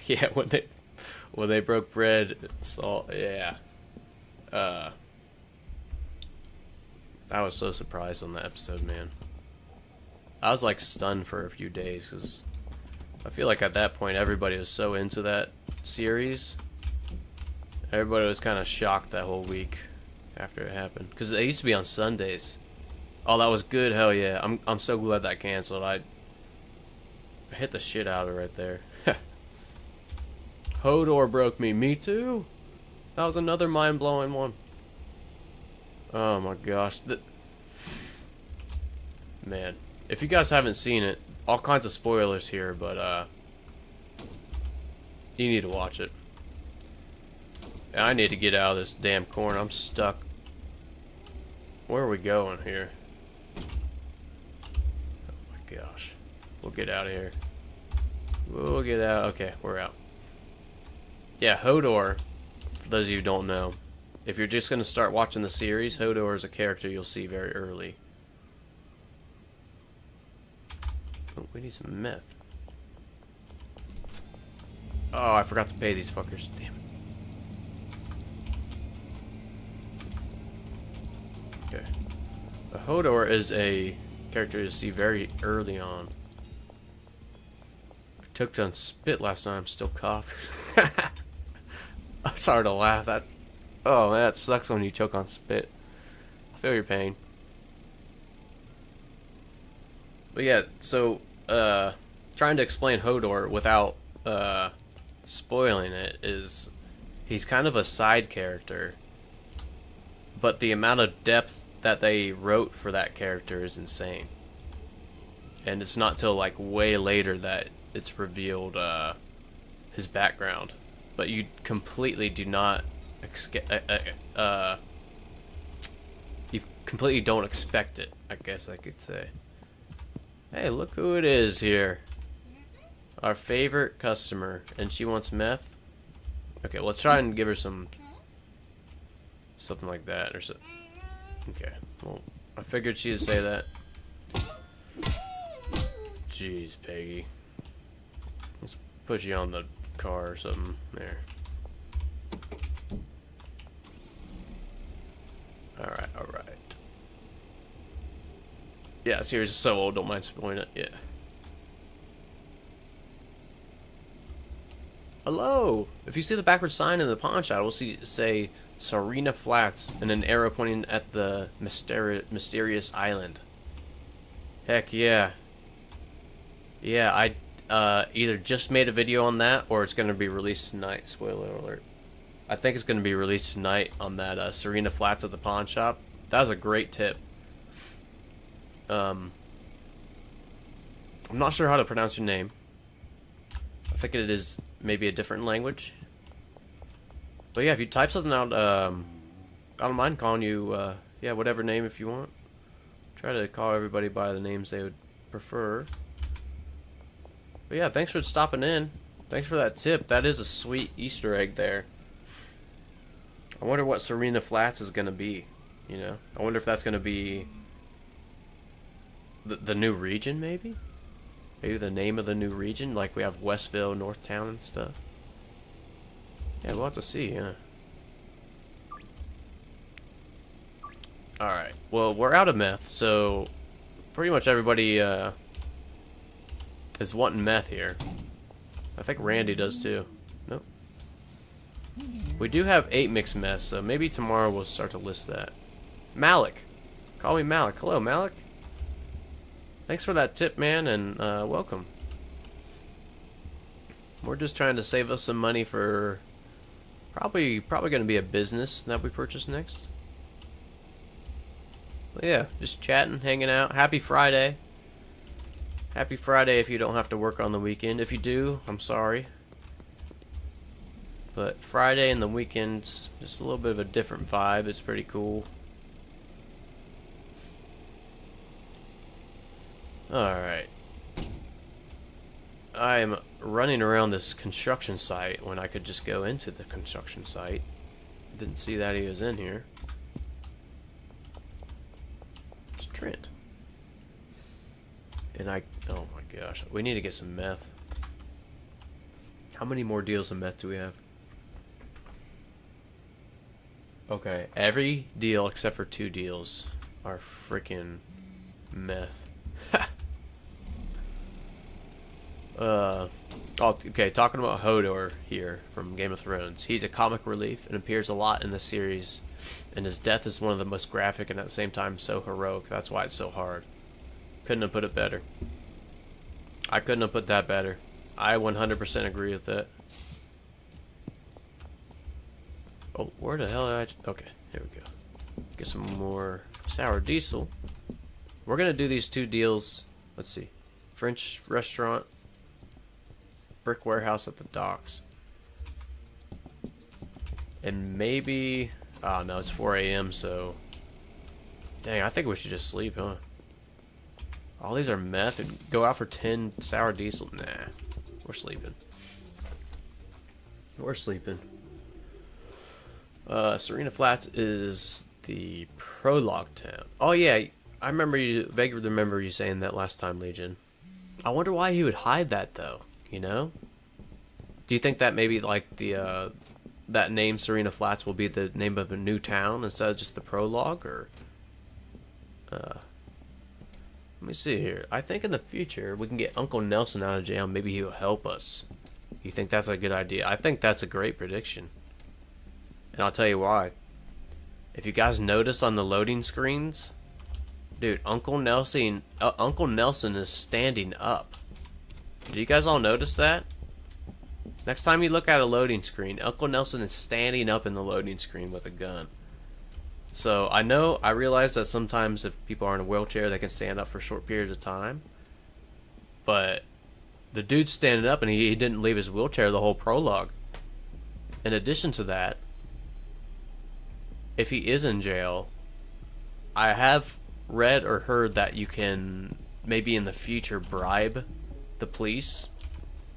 Yeah, when they broke bread, salt, yeah. I was so surprised on that episode, man. I was like stunned for a few days because I feel like at that point everybody was so into that series. Everybody was kind of shocked that whole week after it happened because it used to be on Sundays. Oh, that was good. Hell yeah! I'm so glad that canceled. I hit the shit out of it right there. Hodor broke me. Me too. That was another mind-blowing one. Oh my gosh. Man, if you guys haven't seen it, all kinds of spoilers here, but you need to watch it. I need to get out of this damn corner. I'm stuck. Where are we going here? Oh my gosh. We'll get out of here. We'll get out. Okay, we're out. Yeah, Hodor, for those of you who don't know, if you're just going to start watching the series, Hodor is a character you'll see very early. Oh, we need some meth. Oh, I forgot to pay these fuckers. Damn it. Okay. But Hodor is a character you see very early on. I took on spit last night. I'm still coughing. It's hard to laugh. Oh man, that sucks when you choke on spit. I feel your pain. But yeah, so trying to explain Hodor without spoiling it is he's kind of a side character, but the amount of depth that they wrote for that character is insane. And it's not till like way later that it's revealed his background, but you completely do not you completely don't expect it, I guess I could say. Hey, look who it is here. Our favorite customer, and she wants meth. Okay, let's try and give her something like that or so. Okay, well, I figured she'd say that. Jeez, Peggy. Let's put you on the car or something. There. Alright, alright. Yeah, series is so old, don't mind spoiling it. Yeah. Hello! If you see the backward sign in the pawn shop, we'll say Serena Flats and an arrow pointing at the mysterious island. Heck yeah. Yeah, I either just made a video on that or it's going to be released tonight. Spoiler alert. I think it's going to be released tonight on that Serena Flats at the pawn shop. That was a great tip. I'm not sure how to pronounce your name. I think it is maybe a different language. But yeah, if you type something out, I don't mind calling you, yeah, whatever name if you want. Try to call everybody by the names they would prefer. But yeah, thanks for stopping in. Thanks for that tip. That is a sweet Easter egg there. I wonder what Serena Flats is going to be, you know? I wonder if that's going to be the new region, maybe? Maybe the name of the new region, like we have Westville, Northtown, and stuff. Yeah, we'll have to see, yeah. Alright, well, we're out of meth, so pretty much everybody is wanting meth here. I think Randy does too. Nope. We do have 8 mixed meth, so maybe tomorrow we'll start to list that. Malik. Call me Malik. Hello, Malik. Thanks for that tip, man, and welcome. We're just trying to save us some money for probably going to be a business that we purchase next. But yeah, just chatting, hanging out. Happy Friday. Happy Friday if you don't have to work on the weekend. If you do, I'm sorry. But Friday and the weekends, just a little bit of a different vibe. It's pretty cool. Alright. I'm running around this construction site when I could just go into the construction site. Didn't see that he was in here. It's Trent. And oh my gosh, we need to get some meth. How many more deals of meth do we have? Okay, every deal except for 2 deals our freaking meth. Oh, okay, talking about Hodor here from Game of Thrones. He's a comic relief and appears a lot in the series, and his death is one of the most graphic and at the same time so heroic. That's why it's so hard. Couldn't have put it better. I couldn't have put that better. I 100% agree with that. Oh, where the hell did I... Okay, here we go. Get some more sour diesel. We're going to do these 2 deals. Let's see. French restaurant. Brick warehouse at the docks. And maybe... Oh, no, it's 4 a.m., so... Dang, I think we should just sleep, huh? All these are meth. And go out for 10 sour diesel. Nah, we're sleeping. We're sleeping. Serena Flats is the prologue town. Oh yeah, I remember you. Vaguely remember you saying that last time, Legion. I wonder why he would hide that though. You know? Do you think that maybe like the that name Serena Flats will be the name of a new town instead of just the prologue, or? Let me see here. I think in the future we can get Uncle Nelson out of jail. Maybe he'll help us. You think that's a good idea? I think that's a great prediction. And I'll tell you why. If you guys notice on the loading screens, dude, Uncle Nelson is standing up. Did you guys all notice that? Next time you look at a loading screen, Uncle Nelson is standing up in the loading screen with a gun. So I realize that sometimes if people are in a wheelchair, they can stand up for short periods of time. But the dude's standing up and he didn't leave his wheelchair the whole prologue. In addition to that, if he is in jail, I have read or heard that you can maybe in the future bribe the police.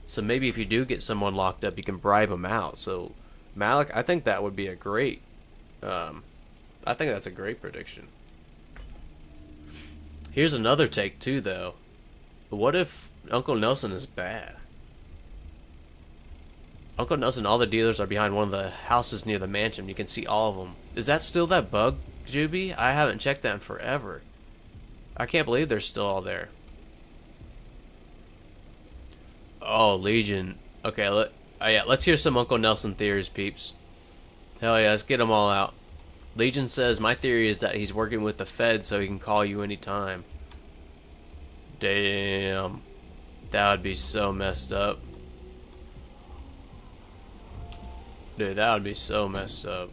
So maybe if you do get someone locked up, you can bribe them out. So Malik, I think that would be a great I think that's a great prediction. Here's another take too though. What if Uncle Nelson is bad? Uncle Nelson, all the dealers are behind one of the houses near the mansion. You can see all of them. Is that still that bug, Juby? I haven't checked that in forever. I can't believe they're still all there. Oh, Legion. Okay, yeah, let's hear some Uncle Nelson theories, peeps. Hell yeah, let's get them all out. Legion says, my theory is that he's working with the Fed so he can call you anytime. Damn. That would be so messed up. Dude, that would be so messed up.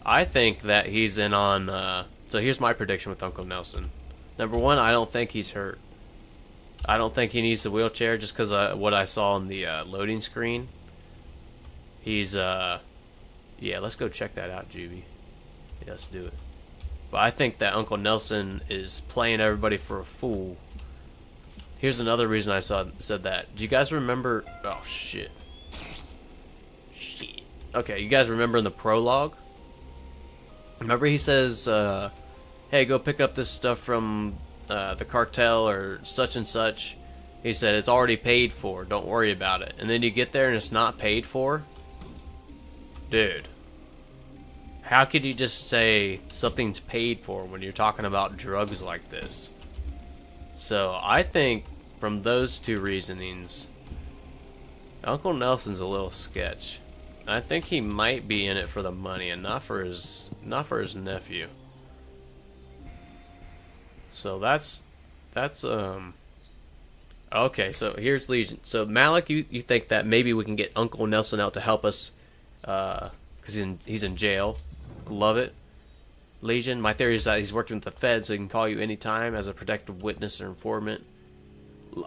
I think that he's in on... so here's my prediction with Uncle Nelson. Number one, I don't think he's hurt. I don't think he needs the wheelchair just because what I saw on the loading screen. He's... yeah, let's go check that out, Juby. Yeah, let's do it. But I think that Uncle Nelson is playing everybody for a fool. Here's another reason I said that. Do you guys remember... Oh, shit. Shit. Okay, you guys remember in the prologue? Remember he says, hey, go pick up this stuff from the cartel or such and such. He said, it's already paid for. Don't worry about it. And then you get there and it's not paid for? Dude. How could you just say something's paid for when you're talking about drugs like this? So, I think from those two reasonings, Uncle Nelson's a little sketch. I think he might be in it for the money and not for his nephew. So that's okay, so here's Legion. So Malik, you think that maybe we can get Uncle Nelson out to help us cuz he's in jail. Love it. Legion, my theory is that he's working with the Fed so he can call you anytime as a protective witness or informant.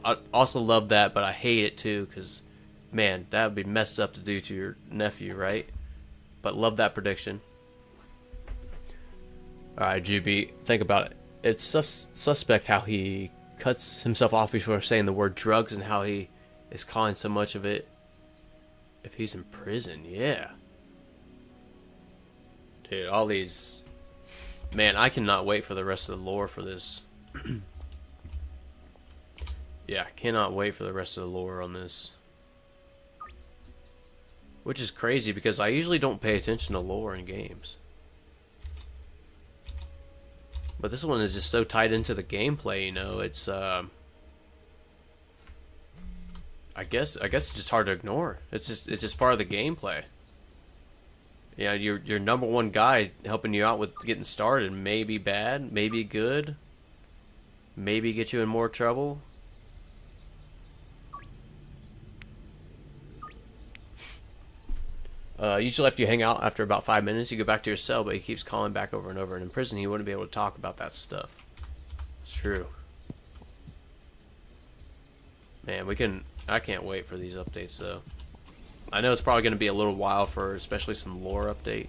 I also love that, but I hate it too cuz man, that would be messed up to do to your nephew, right? But love that prediction. Alright, GB, think about it. It's suspect how he cuts himself off before saying the word drugs and how he is calling so much of it if he's in prison, yeah. Dude, all these... Man, I cannot wait for the rest of the lore for this. Yeah, I cannot wait for the rest of the lore on this. Which is crazy because I usually don't pay attention to lore in games. But this one is just so tied into the gameplay, you know. It's I guess it's just hard to ignore. It's just part of the gameplay. Yeah, your number one guy helping you out with getting started may be bad, maybe good, maybe get you in more trouble. Usually after you hang out after about 5 minutes, you go back to your cell, but he keeps calling back over and over. And in prison, he wouldn't be able to talk about that stuff. It's true. Man, I can't wait for these updates, though. I know it's probably going to be a little while for especially some lore update.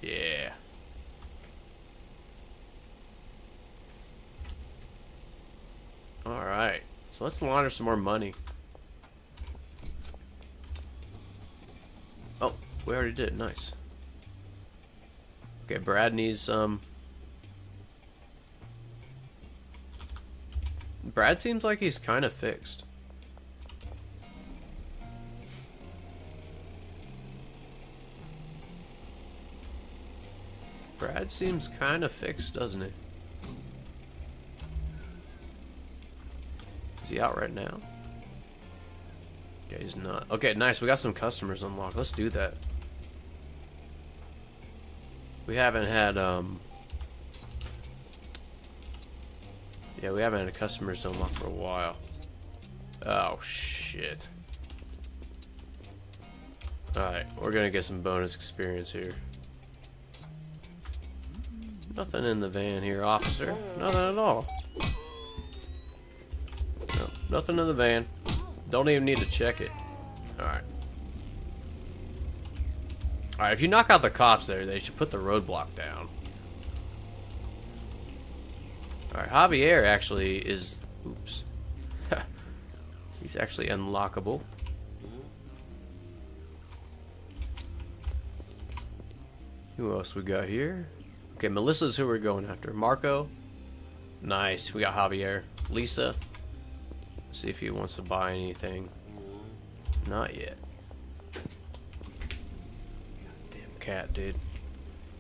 Yeah. Alright. So let's launder some more money. Oh, we already did. Nice. Okay, Brad needs some. Brad seems like he's kind of fixed. Brad seems kind of fixed, doesn't he? Is he out right now? Okay, he's not. Okay, nice. We got some customers unlocked. Let's do that. We haven't had, yeah, we haven't had a customers unlocked for a while. Oh, shit. Alright, we're gonna get some bonus experience here. Nothing in the van here, officer. Nothing at all. No, nothing in the van. Don't even need to check it. Alright. Alright, if you knock out the cops there, they should put the roadblock down. Alright, Javier actually is... Oops. He's actually unlockable. Who else we got here? Okay, Melissa's who we're going after. Marco. Nice, we got Javier. Lisa. See if he wants to buy anything. Not yet. Damn cat, dude.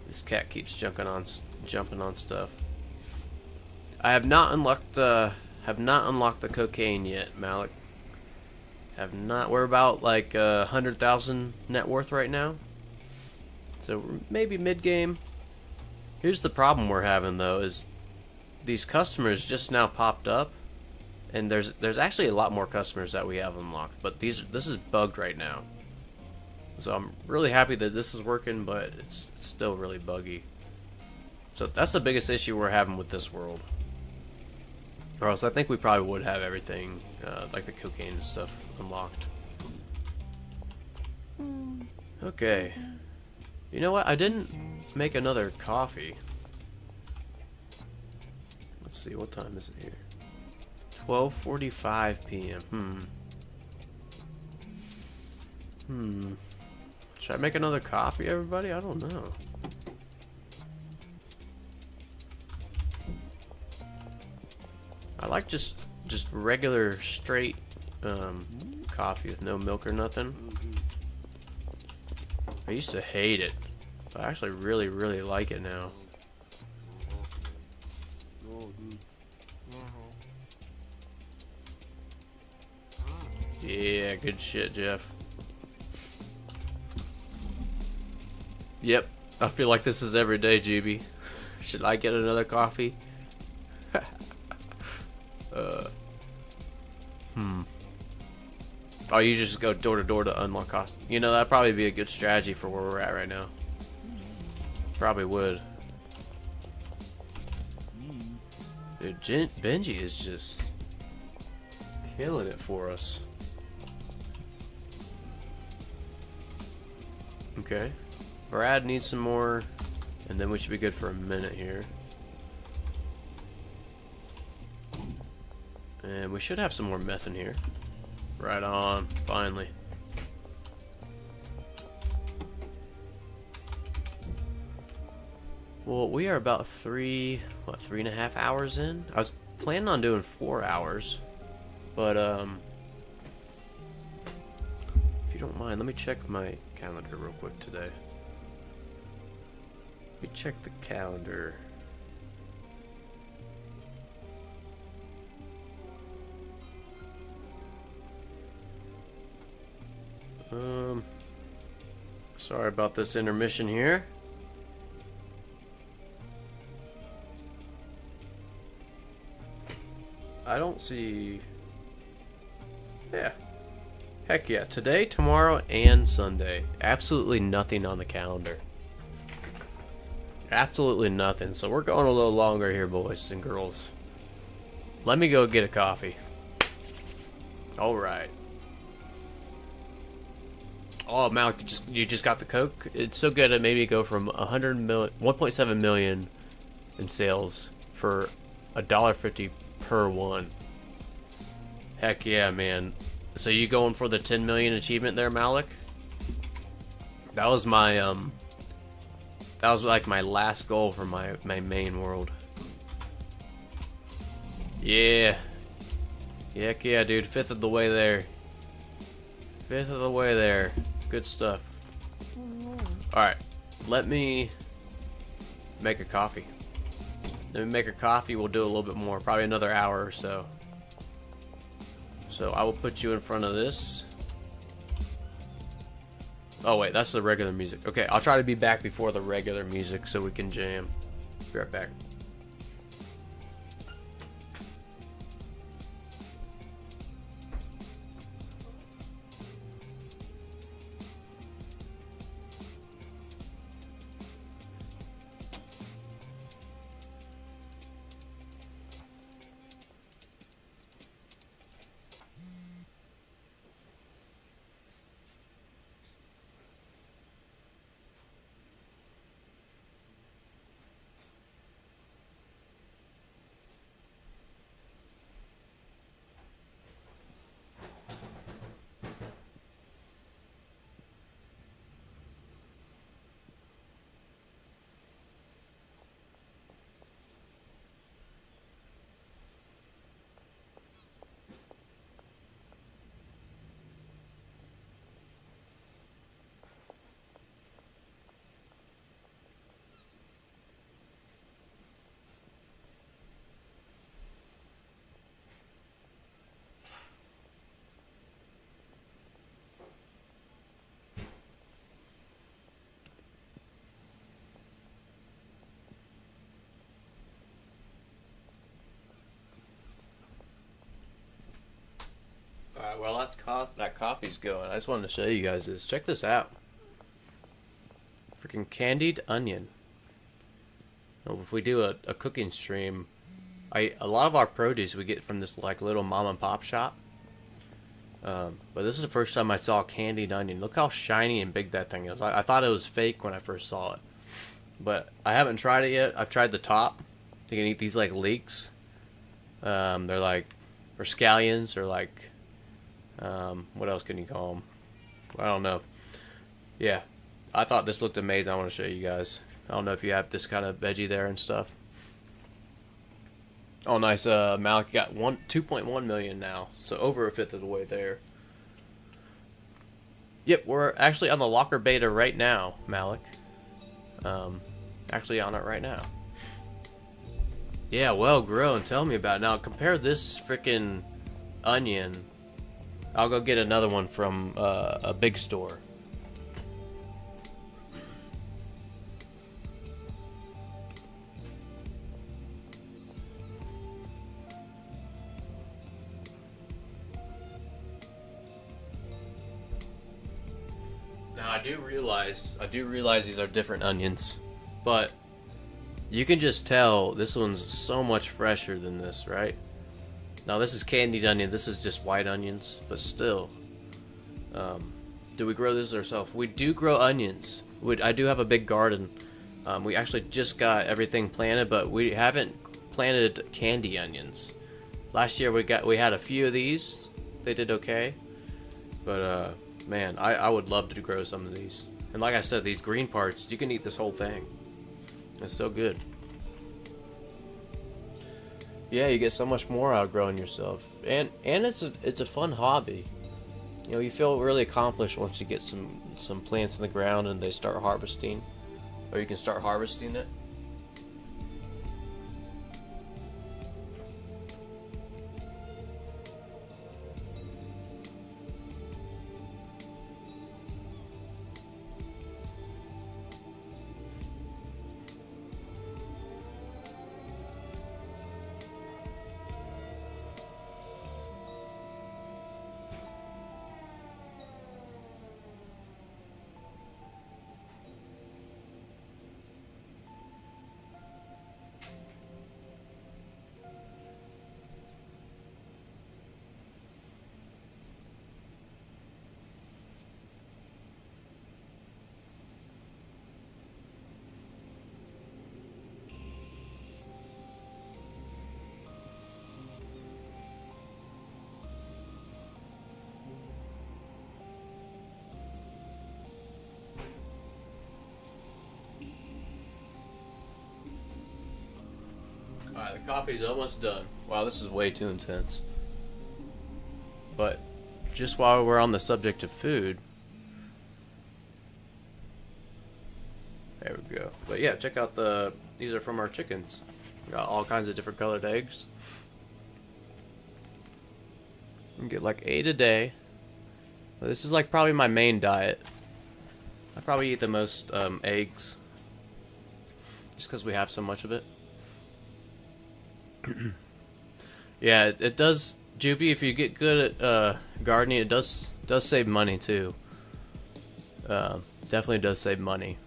This cat keeps jumping on stuff. I have not unlocked the cocaine yet, Malik. Have not. We're about like 100,000 net worth right now. So maybe mid game. Here's the problem we're having though: is these customers just now popped up. And there's actually a lot more customers that we have unlocked, but this is bugged right now. So I'm really happy that this is working, but it's still really buggy. So that's the biggest issue we're having with this world. Or else I think we probably would have everything, like the cocaine and stuff, unlocked. Okay. You know what? I didn't make another coffee. Let's see, what time is it here? 12:45 p.m. Should I make another coffee, everybody? I don't know. I like just regular straight coffee with no milk or nothing. I used to hate it, but I actually really like it now. Yeah, good shit, Jeff. Yep, I feel like this is every day, GB. Should I get another coffee? Oh, you just go door to door to unlock cost. You know, that'd probably be a good strategy for where we're at right now. Probably would. Dude, Benji is just killing it for us. Okay. Brad needs some more, and then we should be good for a minute here. And we should have some more meth in here. Right on, finally. Well, we are about 3.5 hours in? I was planning on doing 4 hours, but if you don't mind, let me check my calendar real quick today. Let me check the calendar. Sorry about this intermission here. I don't see... Yeah. Heck yeah. Today, tomorrow, and Sunday. Absolutely nothing on the calendar. Absolutely nothing. So we're going a little longer here, boys and girls. Let me go get a coffee. Alright. Oh, Malik, you just got the Coke? It's so good it made me go from 1.7 million in sales for $1.50 per one. Heck yeah, man. So you going for the 10 million achievement there, Malik? That was my that was like my last goal for my main world. Yeah. Heck yeah, dude. 5th of the way there. 5th of the way there. Good stuff. Alright. Let me make a coffee. Let me make a coffee. We'll do a little bit more. Probably another hour or so. So I will put you in front of this. Oh wait, that's the regular music. Okay, I'll try to be back before the regular music so we can jam. Be right back. Alright, well that coffee's going. I just wanted to show you guys this. Check this out. Freaking candied onion. If we do a cooking stream, a lot of our produce we get from this like little mom and pop shop. But this is the first time I saw candied onion. Look how shiny and big that thing is. I thought it was fake when I first saw it. But I haven't tried it yet. I've tried the top. You can eat these like leeks. They're like, or scallions, or like, what else can you call them? I don't know. Yeah, I thought this looked amazing. I want to show you guys. I don't know if you have this kind of veggie there and stuff. Oh, nice. Malik got 2.1 million now, so over a 5th of the way there. Yep, we're actually on the locker beta right now, Malik. Actually on it right now. Yeah, well grown. Tell me about it. Now compare this freaking onion. I'll go get another one from a big store. Now I do realize these are different onions, but you can just tell this one's so much fresher than this, right? Now this is candied onion, this is just white onions, but still. Do we grow this ourselves? We do grow onions. I do have a big garden. We actually just got everything planted, but we haven't planted candy onions. Last year we had a few of these. They did okay, but man, I would love to grow some of these. And like I said, these green parts, you can eat this whole thing. It's so good. Yeah, you get so much more out of growing yourself, and it's a fun hobby. You know, you feel really accomplished once you get some plants in the ground and they start harvesting, or you can start harvesting it. Alright, the coffee's almost done. Wow, this is way too intense. But just while we're on the subject of food, there we go. But yeah, check out these are from our chickens. We got all kinds of different colored eggs. You get like 8 a day. This is like probably my main diet. I probably eat the most eggs, just because we have so much of it. Yeah, it does, Jupy. If you get good at gardening, it does save money too. Definitely does save money,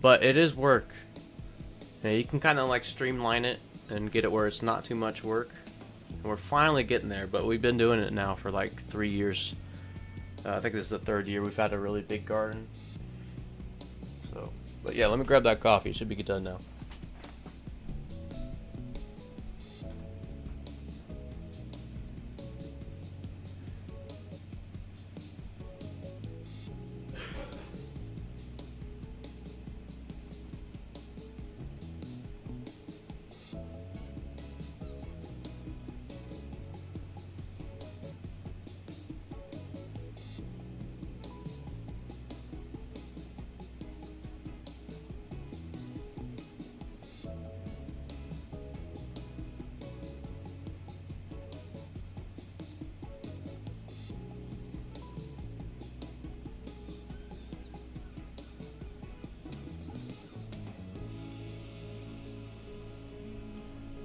but it is work. Yeah, you can kind of like streamline it and get it where it's not too much work. And we're finally getting there, but we've been doing it now for like 3 years. I think this is the 3rd year we've had a really big garden. So, but yeah, let me grab that coffee. It should be done now.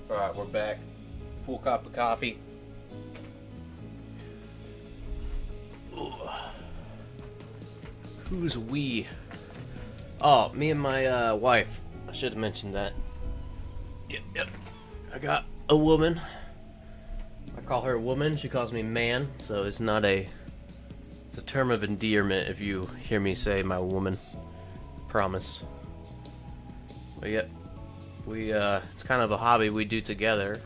Alright, we're back. Full cup of coffee. Ooh. Who's we? Oh, me and my wife. I should have mentioned that. Yep. I got a woman. I call her woman. She calls me man. So it's not a... It's a term of endearment if you hear me say my woman. Promise. But yep. It's kind of a hobby we do together.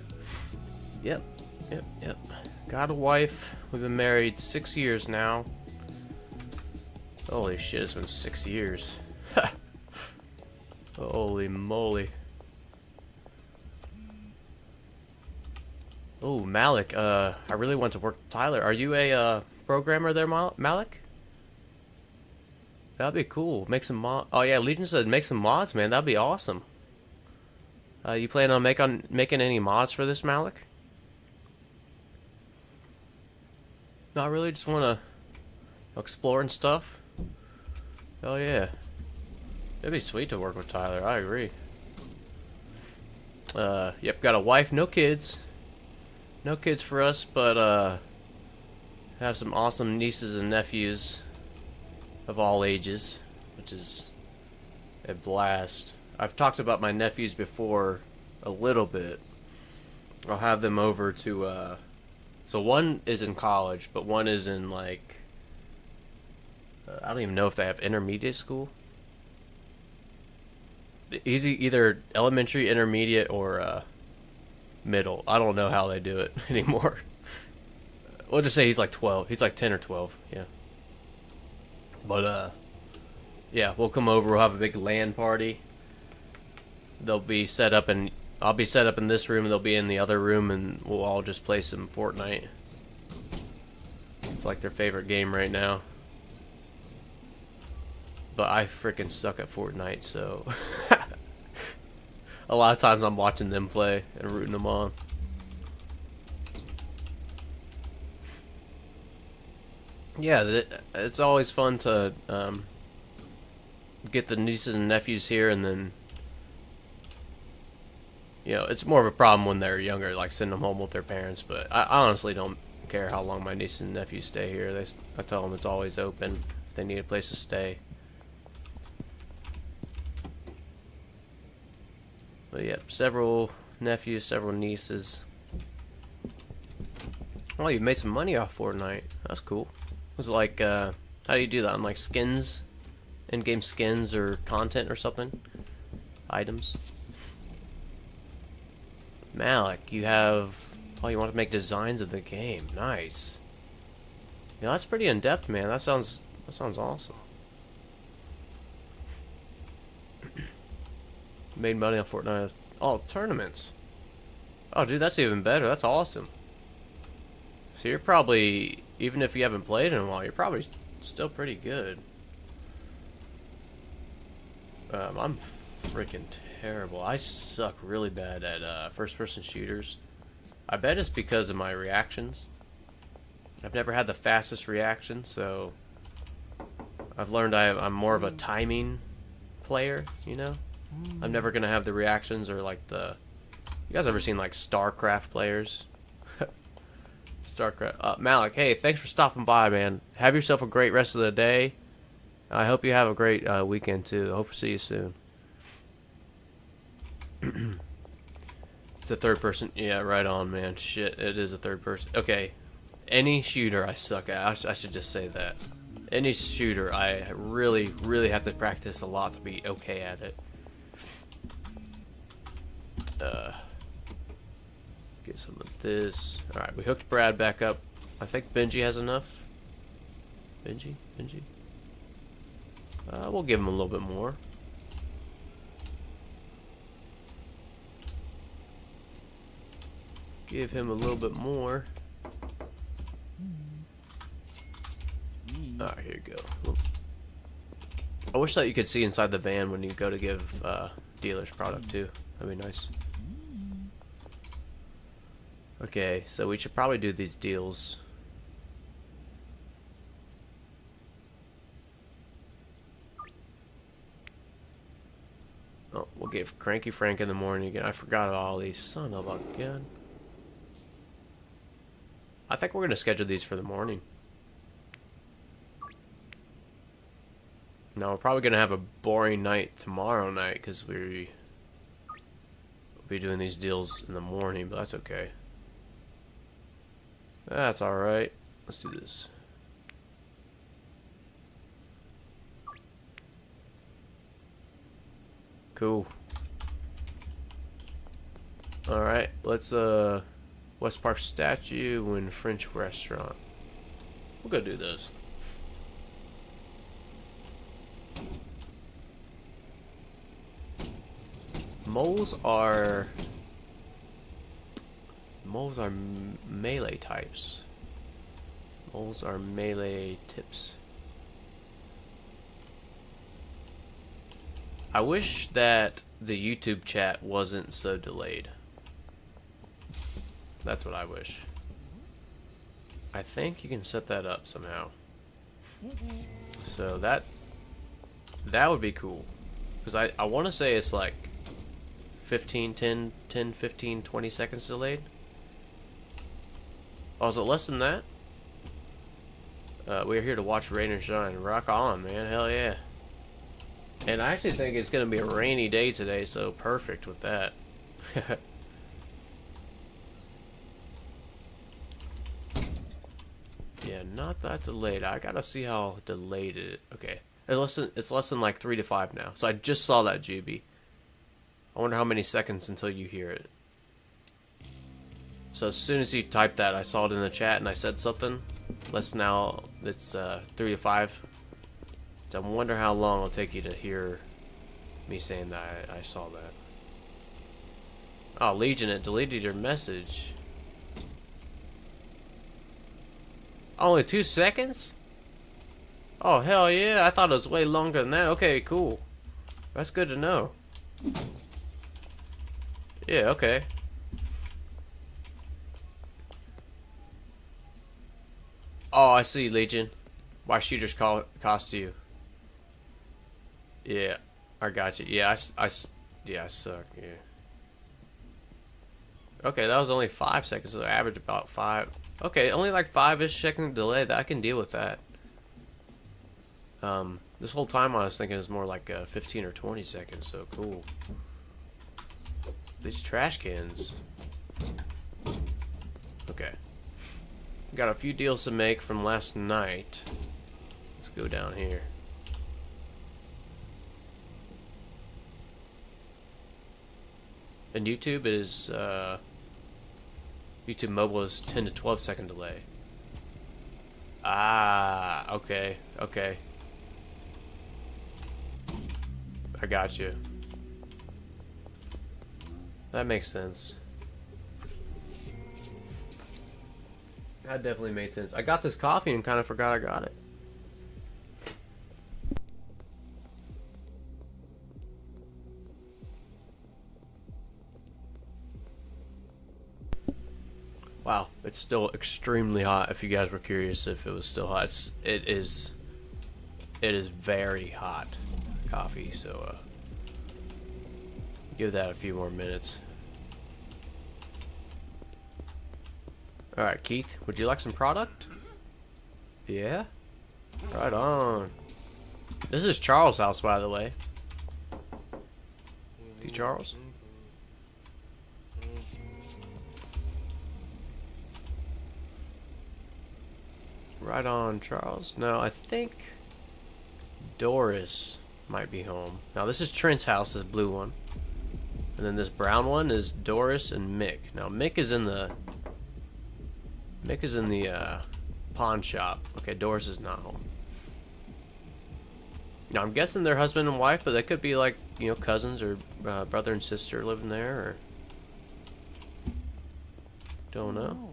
Yep. Got a wife. We've been married 6 years now. Holy shit, it's been 6 years. Holy moly. Oh, Malik, I really want to work with Tyler. Are you a programmer there, Malik? That'd be cool. Make some mods. Oh yeah, Legion said make some mods, man. That'd be awesome. You plan on making any mods for this, Malik? No, I really just want to explore and stuff. Oh yeah, it'd be sweet to work with Tyler. I agree. Yep, got a wife, no kids. No kids for us, but have some awesome nieces and nephews of all ages, which is a blast. I've talked about my nephews before a little bit. I'll have them over to, so one is in college, but one is in, like, I don't even know if they have intermediate school. Either elementary, intermediate, or middle. I don't know how they do it anymore. We'll just say he's like 12. He's like 10 or 12, yeah. But, yeah, we'll come over, we'll have a big LAN party. They'll be set up, and I'll be set up in this room, and they'll be in the other room, and we'll all just play some Fortnite. It's like their favorite game right now. But I freaking suck at Fortnite, so a lot of times I'm watching them play and rooting them on. Yeah, it's always fun to get the nieces and nephews here, and then, you know, it's more of a problem when they're younger, like sending them home with their parents. But I honestly don't care how long my nieces and nephews stay here. I tell them it's always open if they need a place to stay. But yeah, several nephews, several nieces. Oh, you made some money off Fortnite. That's cool. Was it like, how do you do that? On like skins? In-game skins or content or something? Items? Malik, you have... Oh, you want to make designs of the game. Nice. Yeah, that's pretty in-depth, man. That sounds awesome. Made money on Fortnite. Oh, tournaments. Oh, dude, that's even better. That's awesome. So you're probably, even if you haven't played in a while, you're probably still pretty good. I'm freaking terrible. I suck really bad at first-person shooters. I bet it's because of my reactions. I've never had the fastest reaction, so I've learned I'm more of a timing player, you know? I'm never gonna have the reactions or like the... You guys ever seen like StarCraft players? StarCraft. Malik, hey, thanks for stopping by, man. Have yourself a great rest of the day. I hope you have a great weekend too. I hope to see you soon. It's a third person. Yeah, right on, man. Shit, it is a third person. Okay, any shooter I suck at. I should just say that. Any shooter, I really, really have to practice a lot to be okay at it. Get some of this. Alright, we hooked Brad back up. I think Benji has enough. Benji? We'll give him a little bit more. Give him a little bit more. Alright, here you go. I wish that you could see inside the van when you go to give dealers product too. That'd be nice. Okay, so we should probably do these deals. Oh, we'll give Cranky Frank in the morning again. I forgot all these. Son of a gun. I think we're going to schedule these for the morning. Now, we're probably going to have a boring night tomorrow night because we'll be doing these deals in the morning, but that's okay. That's alright. Let's do this. Cool. Alright, let's West Park statue and French restaurant. We'll go do those. Moles are melee types. Moles are melee tips. I wish that the YouTube chat wasn't so delayed. That's what I wish. I think you can set that up somehow. So that would be cool. Because I want to say it's like 15, 20 seconds delayed. Oh, is it less than that? We're here to watch rain and shine. Rock on, man. Hell yeah. And I actually think it's going to be a rainy day today, so perfect with that. Yeah, not that delayed. I gotta see how delayed it. Okay, it's less than like 3 to 5 now. So I just saw that, GB. I wonder how many seconds until you hear it. So as soon as you typed that, I saw it in the chat and I said something. Now it's 3 to 5. So I wonder how long it'll take you to hear me saying that I saw that. Oh, Legion, it deleted your message. Only 2 seconds? Oh, hell yeah. I thought it was way longer than that. Okay, cool. That's good to know. Yeah, okay. Oh, I see, Legion. Why shooters cost you. Yeah, I got you. Yeah, I suck, yeah. Okay, that was only 5 seconds, so average about 5. Okay, only like 5-ish second delay. I can deal with that. This whole time I was thinking it was more like 15 or 20 seconds, so cool. These trash cans. Okay. Got a few deals to make from last night. Let's go down here. And YouTube is, YouTube mobile is 10 to 12 second delay. Ah, okay, okay. I got you. That makes sense. That definitely made sense. I got this coffee and kind of forgot I got it. Wow, it's still extremely hot. If you guys were curious if it was still hot, it is very hot coffee. So give that a few more minutes. All right, Keith, would you like some product? Yeah, right on. This is Charles' house, by the way. See Charles? Right on, Charles. No, I think Doris might be home. Now, this is Trent's house, this blue one. And then this brown one is Doris and Mick. Now, Mick is in the pawn shop. Okay, Doris is not home. Now, I'm guessing they're husband and wife, but they could be like, you know, cousins or brother and sister living there, or... Don't know.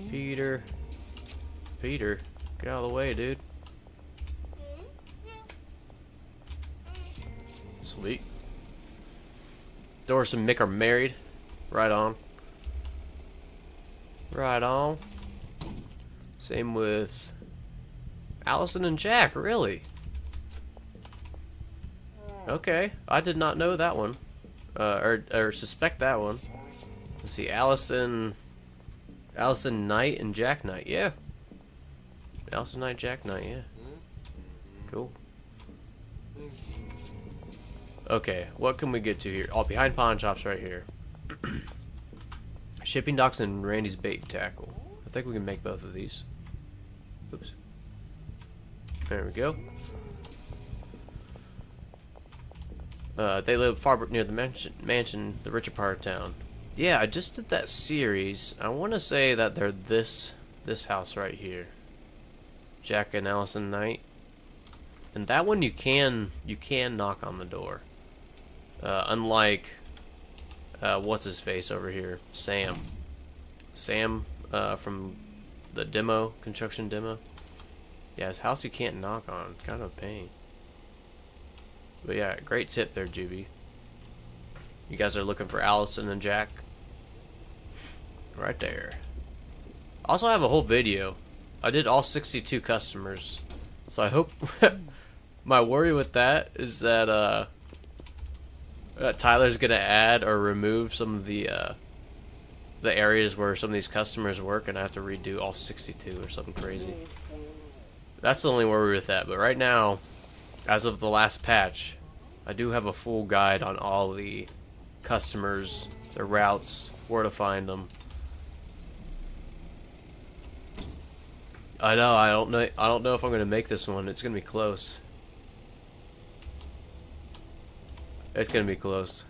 Peter, get out of the way, dude. Sweet. Doris and Mick are married. Right on. Right on. Same with Allison and Jack, really? Okay, I did not know that one. Or suspect that one. Let's see, Allison Knight and Jack Knight, yeah. Allison Knight, Jack Knight, yeah. Cool. Okay, what can we get to here? Oh, behind pawn shops right here. Shipping docks and Randy's bait tackle. I think we can make both of these. Oops. There we go. They live far near the mansion, the richer part of town. Yeah, I just did that series. I want to say that they're this house right here. Jack and Allison Knight. And that one you can knock on the door. Unlike what's his face over here, Sam. Sam from the construction demo. Yeah, his house you can't knock on. It's kind of a pain. But yeah, great tip there, Juby. You guys are looking for Allison and Jack? Right there. Also, I have a whole video. I did all 62 customers. So I hope... my worry with that is that Tyler's gonna add or remove some of the areas where some of these customers work, and I have to redo all 62 or something crazy. That's the only worry with that. But right now, as of the last patch, I do have a full guide on all the customers, their routes, where to find them. I know, I don't know if I'm gonna make this one. It's gonna be close. It's gonna be close.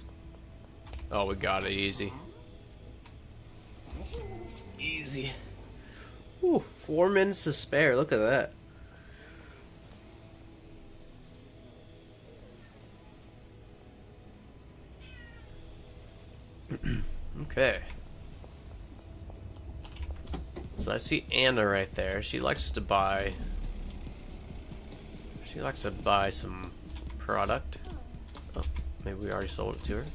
Oh, we got it easy. Easy. Ooh, 4 minutes to spare. Look at that. Okay. So I see Anna right there. She likes to buy some product. Oh, maybe we already sold it to her.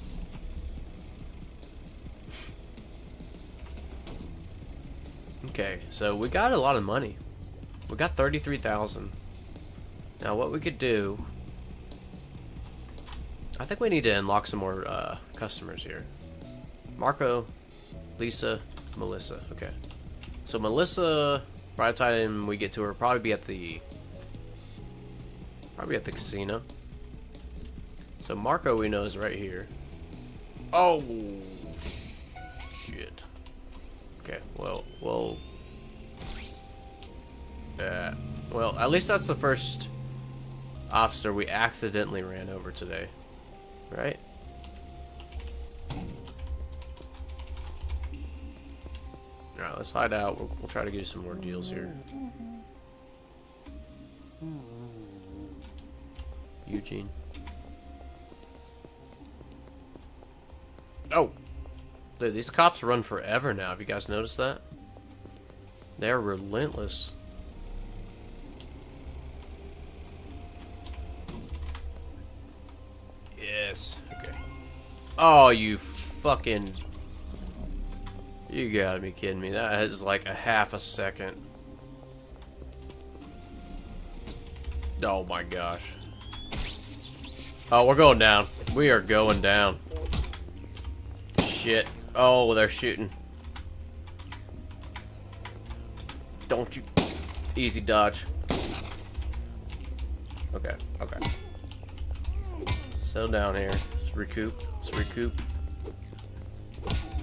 Okay, so we got a lot of money. We got 33,000. Now what we could do, I think we need to unlock some more customers here. Marco, Lisa, Melissa. Okay. So Melissa, by the time we get to her, probably be at the casino. So Marco we know is right here. Oh shit. Okay, well, at least that's the first officer we accidentally ran over today, right? Alright, let's hide out. We'll try to get some more deals here. Eugene. Oh! Dude, these cops run forever now. Have you guys noticed that? They're relentless. Yes. Okay. Oh, you fucking... You gotta be kidding me. That is like a half a second. Oh my gosh. Oh, we're going down. We are going down. Shit. Oh, they're shooting. Don't you... Easy dodge. Okay, okay. Settle down here. Let's recoup. Let's recoup.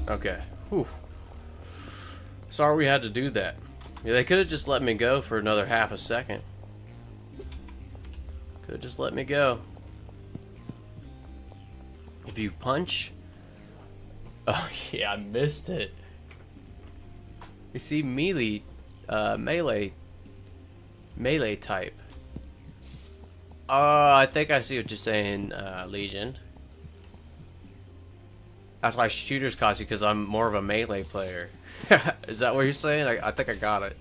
Okay. Whew. Sorry we had to do that. Yeah, they could have just let me go for another half a second. Could have just let me go. If you punch... Oh, yeah, I missed it. You see, melee type. Oh, I think I see what you're saying, Legion. That's why shooters cost you, because I'm more of a melee player. Is that what you're saying? I think I got it.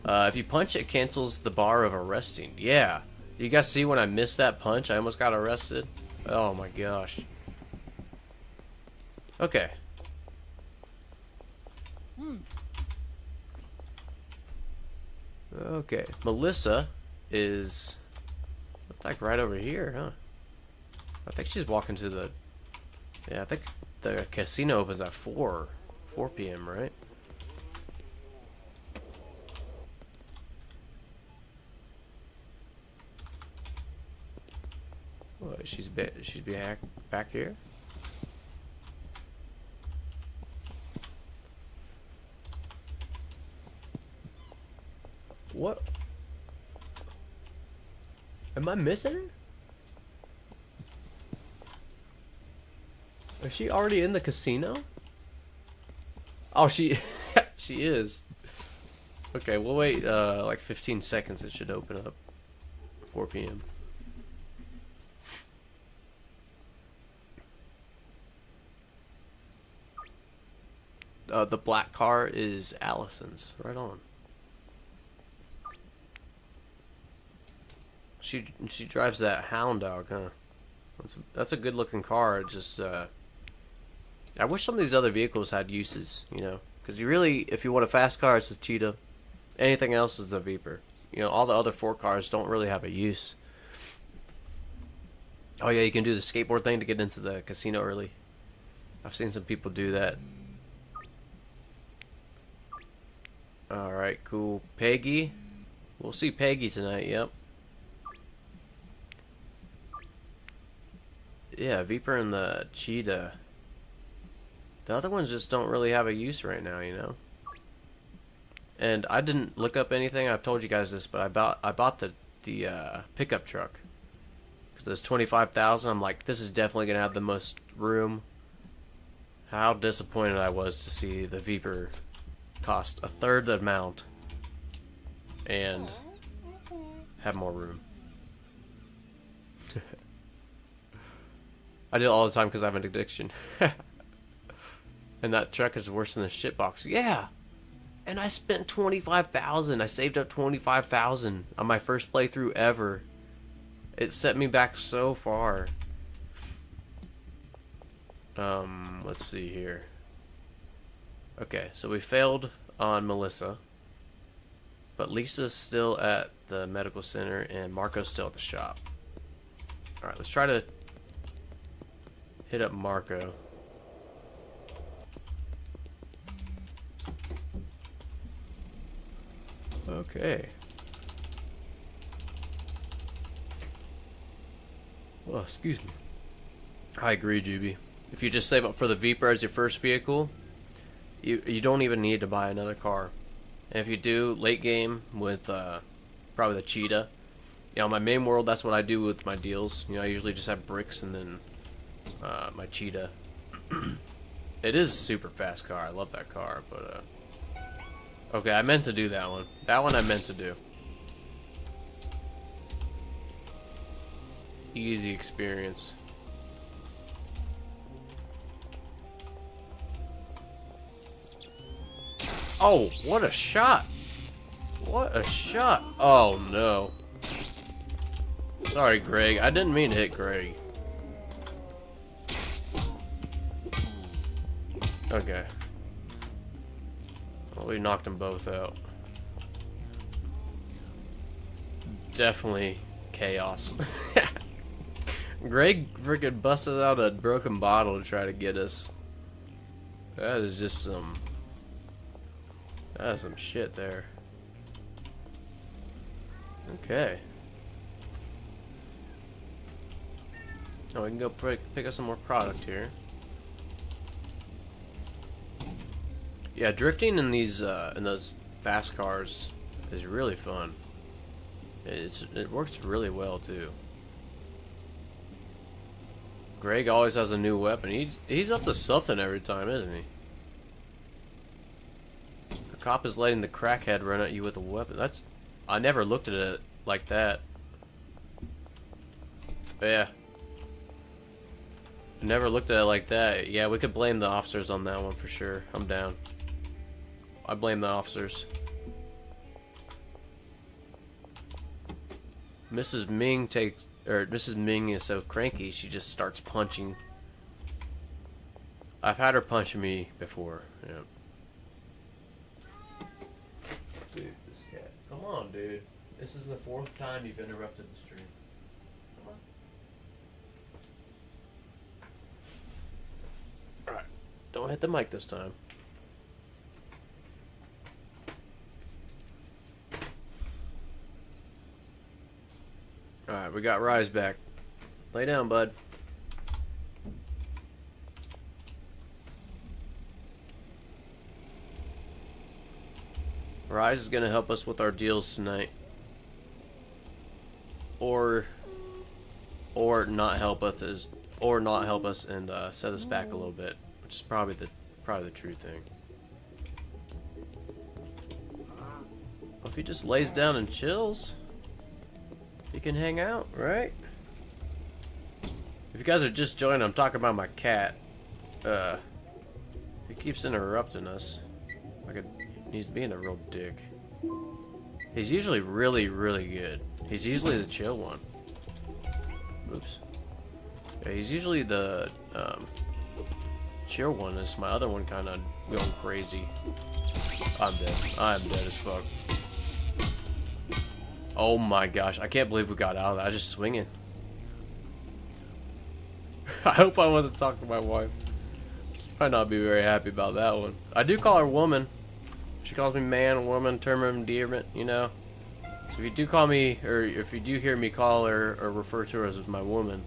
If you punch, it cancels the bar of arresting. Yeah. You guys see when I missed that punch, I almost got arrested? Oh my gosh. Okay. Okay. Melissa is... looks like right over here, huh? I think she's walking to the... Yeah, I think the casino opens at 4 p.m., right? Oh, she's back here? What? Am I missing her? Is she already in the casino? Oh, she she is. Okay, we'll wait like 15 seconds. It should open up. 4 p.m. The black car is Allison's. Right on. She drives that hound dog, huh? That's a good looking car. It just I wish some of these other vehicles had uses, you know, because you really, if you want a fast car, it's the Cheetah. Anything else is the Viper. You know, all the other 4 cars don't really have a use. Oh yeah, you can do the skateboard thing to get into the casino early. I've seen some people do that. Alright, cool. Peggy. We'll see Peggy tonight, yep. Yeah, Viper and the Cheetah. The other ones just don't really have a use right now, you know. And I didn't look up anything. I've told you guys this, but I bought the pickup truck because it's 25,000. I'm like, this is definitely gonna have the most room. How disappointed I was to see the Viper cost a third the amount and have more room. I do it all the time because I have an addiction. And that truck is worse than the shitbox. Yeah! And I spent 25,000. I saved up 25,000 on my first playthrough ever. It set me back so far. Let's see here. Okay, so we failed on Melissa. But Lisa's still at the medical center and Marco's still at the shop. Alright, let's try to hit up Marco. Okay. Well, excuse me. I agree, Juby. If you just save up for the Viper as your first vehicle, you don't even need to buy another car. And if you do late game with probably the Cheetah, you know, my main world, that's what I do with my deals. You know, I usually just have bricks and then my Cheetah. It is a super fast car. I love that car, but okay, I meant to do that one. That one I meant to do. Easy experience. Oh, what a shot! What a shot! Oh no. Sorry, Greg. I didn't mean to hit Greg. Okay. Well, we knocked them both out. Definitely chaos. Greg freaking busted out a broken bottle to try to get us. That is just some... That is some shit there. Okay. Now we can go pick up some more product here. Yeah, drifting in these in those fast cars is really fun. It works really well too. Greg always has a new weapon. He's up to something every time, isn't he? The cop is letting the crackhead run at you with a weapon. I never looked at it like that. But yeah. I never looked at it like that. Yeah, we could blame the officers on that one for sure. I'm down. I blame the officers. Mrs. Ming is so cranky, she just starts punching. I've had her punch me before. Yeah. Dude, this cat. Come on, dude. This is the 4th time you've interrupted the stream. Come on. Alright. Don't hit the mic this time. Alright, we got Rise back. Lay down, bud. Rise is gonna help us with our deals tonight. Or not help us and set us back a little bit, which is probably the true thing. Well, if he just lays down and chills, he can hang out, right? If you guys are just joining, I'm talking about my cat. He keeps interrupting us. He's being a real dick. He's usually really, really good. He's usually the chill one. Oops. Yeah, he's usually the chill one. Is my other one kind of going crazy? I'm dead. I'm dead as fuck. Oh my gosh, I can't believe we got out of that. I just swinging. I hope I wasn't talking to my wife. She might not be very happy about that one. I do call her woman. She calls me man, woman, term of endearment, you know. So if you do call me, or if you do hear me call her or refer to her as my woman,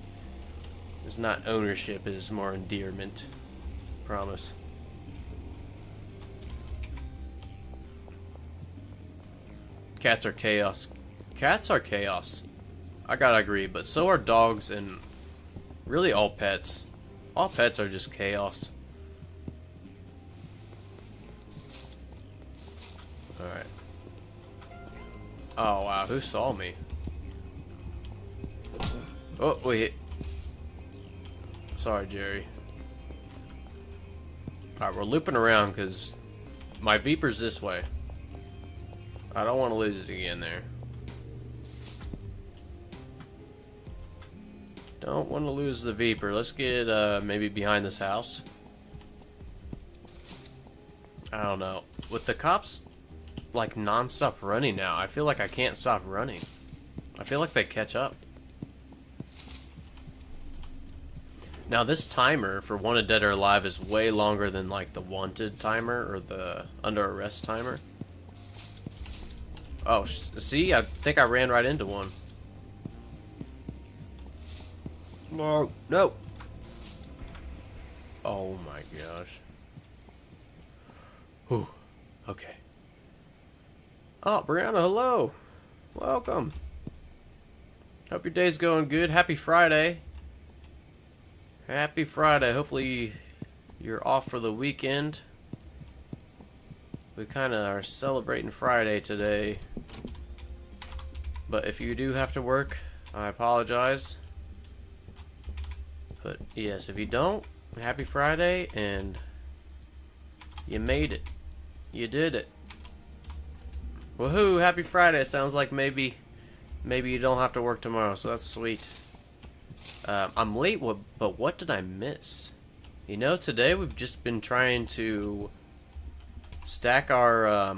it's not ownership, it's more endearment. Promise. Cats are chaos. Cats are chaos. I gotta agree, but so are dogs and really all pets. All pets are just chaos. Alright. Oh wow, who saw me? Oh, wait. Sorry, Jerry. Alright, we're looping around because my Viper's this way. I don't want to lose it again there. Don't want to lose the Viper. Let's get maybe behind this house. I don't know. With the cops like non-stop running now, I feel like I can't stop running. I feel like they catch up. Now this timer for Wanted Dead or Alive is way longer than like the Wanted timer or the Under Arrest timer. Oh, see? I think I ran right into one. No. No. Oh my gosh. Whew. Okay. Oh, Brianna, hello. Welcome. Hope your day's going good. Happy Friday. Happy Friday. Hopefully you're off for the weekend. We kind of are celebrating Friday today. But if you do have to work, I apologize. But yes, if you don't, happy Friday, and you made it. You did it. Woohoo! Happy Friday. Sounds like maybe you don't have to work tomorrow, so that's sweet. I'm late, but what did I miss? You know, today we've just been trying to stack our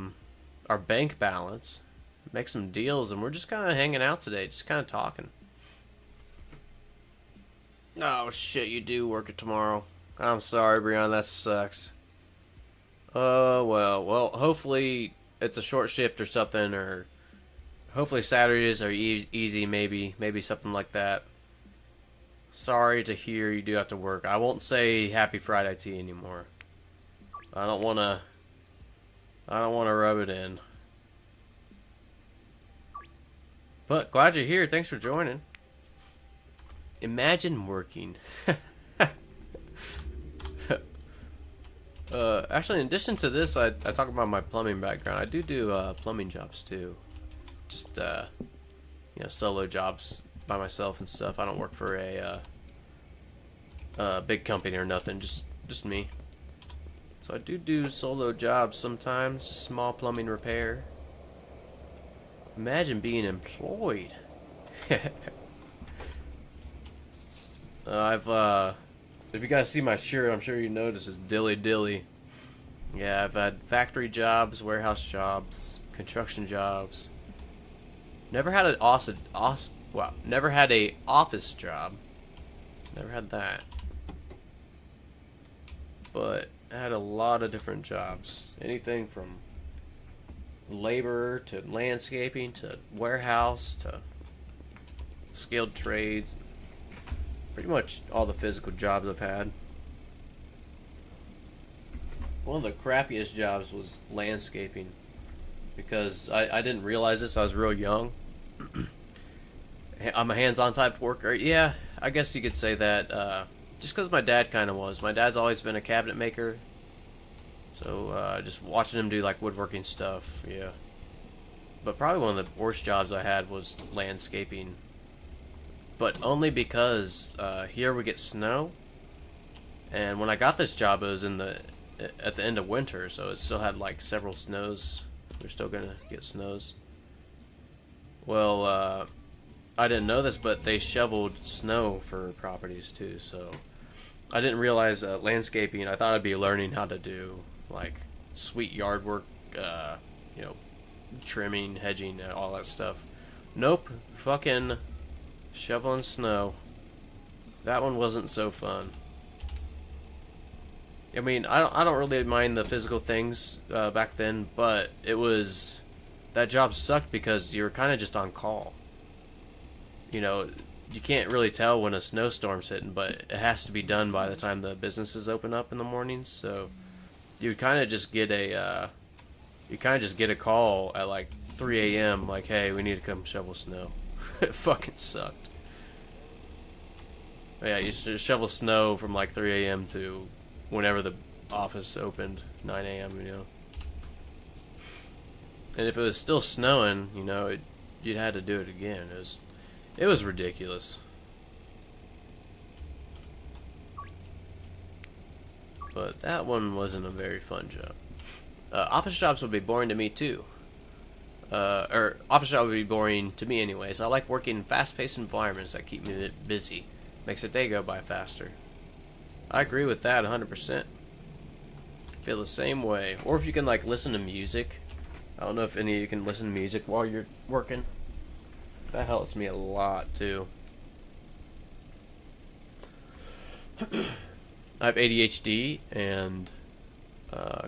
bank balance, make some deals, and we're just kind of hanging out today, just kind of talking. Oh shit, you do work it tomorrow. I'm sorry, Brian, that sucks. Well, hopefully it's a short shift or something, or hopefully Saturdays are easy, maybe something like that. Sorry to hear you do have to work. I won't say Happy Friday to you anymore. I don't wanna rub it in. But glad you're here. Thanks for joining. Imagine working. Actually, in addition to this, I talk about my plumbing background. I do plumbing jobs too. Just solo jobs by myself and stuff. I don't work for a big company or nothing. Just me. So I do solo jobs sometimes. Just small plumbing repair. Imagine being employed. If you guys see my shirt, I'm sure you notice it's Dilly Dilly. Yeah, I've had factory jobs, warehouse jobs, construction jobs. Never had an never had a office job. Never had that. But I had a lot of different jobs. Anything from labor to landscaping to warehouse to skilled trades. Pretty much all the physical jobs I've had. One of the crappiest jobs was landscaping, because I didn't realize this. I was real young. I'm a hands-on type worker. Yeah, I guess you could say that. Just because my dad kind of was. My dad's always been a cabinet maker. So just watching him do like woodworking stuff, yeah. But probably one of the worst jobs I had was landscaping. But only because here we get snow, and when I got this job, it was at the end of winter, so it still had like several snows. We're still gonna get snows. Well, I didn't know this, but they shoveled snow for properties too. So I didn't realize landscaping. I thought I'd be learning how to do like sweet yard work, trimming, hedging, all that stuff. Nope, fucking shoveling snow. That one wasn't so fun. I mean, I don't really mind the physical things back then, but that job sucked because you were kind of just on call. You know, you can't really tell when a snowstorm's hitting, but it has to be done by the time the businesses open up in the mornings. So you kind of just get a call at like 3 a.m. like, hey, we need to come shovel snow. It fucking sucked. But yeah, you shovel snow from like 3 a.m. to whenever the office opened, 9 a.m., you know. And if it was still snowing, you know, you'd had to do it again. It was ridiculous. But that one wasn't a very fun job. Office jobs would be boring to me too. Or office job would be boring to me anyways. I like working in fast-paced environments that keep me busy. Makes a day go by faster. I agree with that 100%. Feel the same way. Or if you can like listen to music. I don't know if any of you can listen to music while you're working. That helps me a lot too. I have ADHD and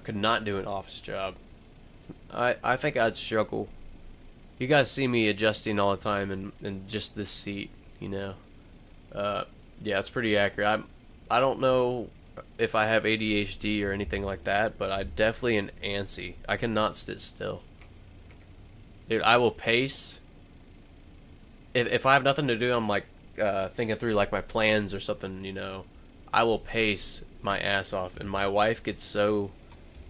could not do an office job. I think I'd struggle. You guys see me adjusting all the time in just this seat, you know. Yeah, it's pretty accurate. I don't know if I have ADHD or anything like that, but I definitely am antsy. I cannot sit still. Dude, I will pace. If I have nothing to do, I'm like thinking through like my plans or something, you know. I will pace my ass off, and my wife gets so...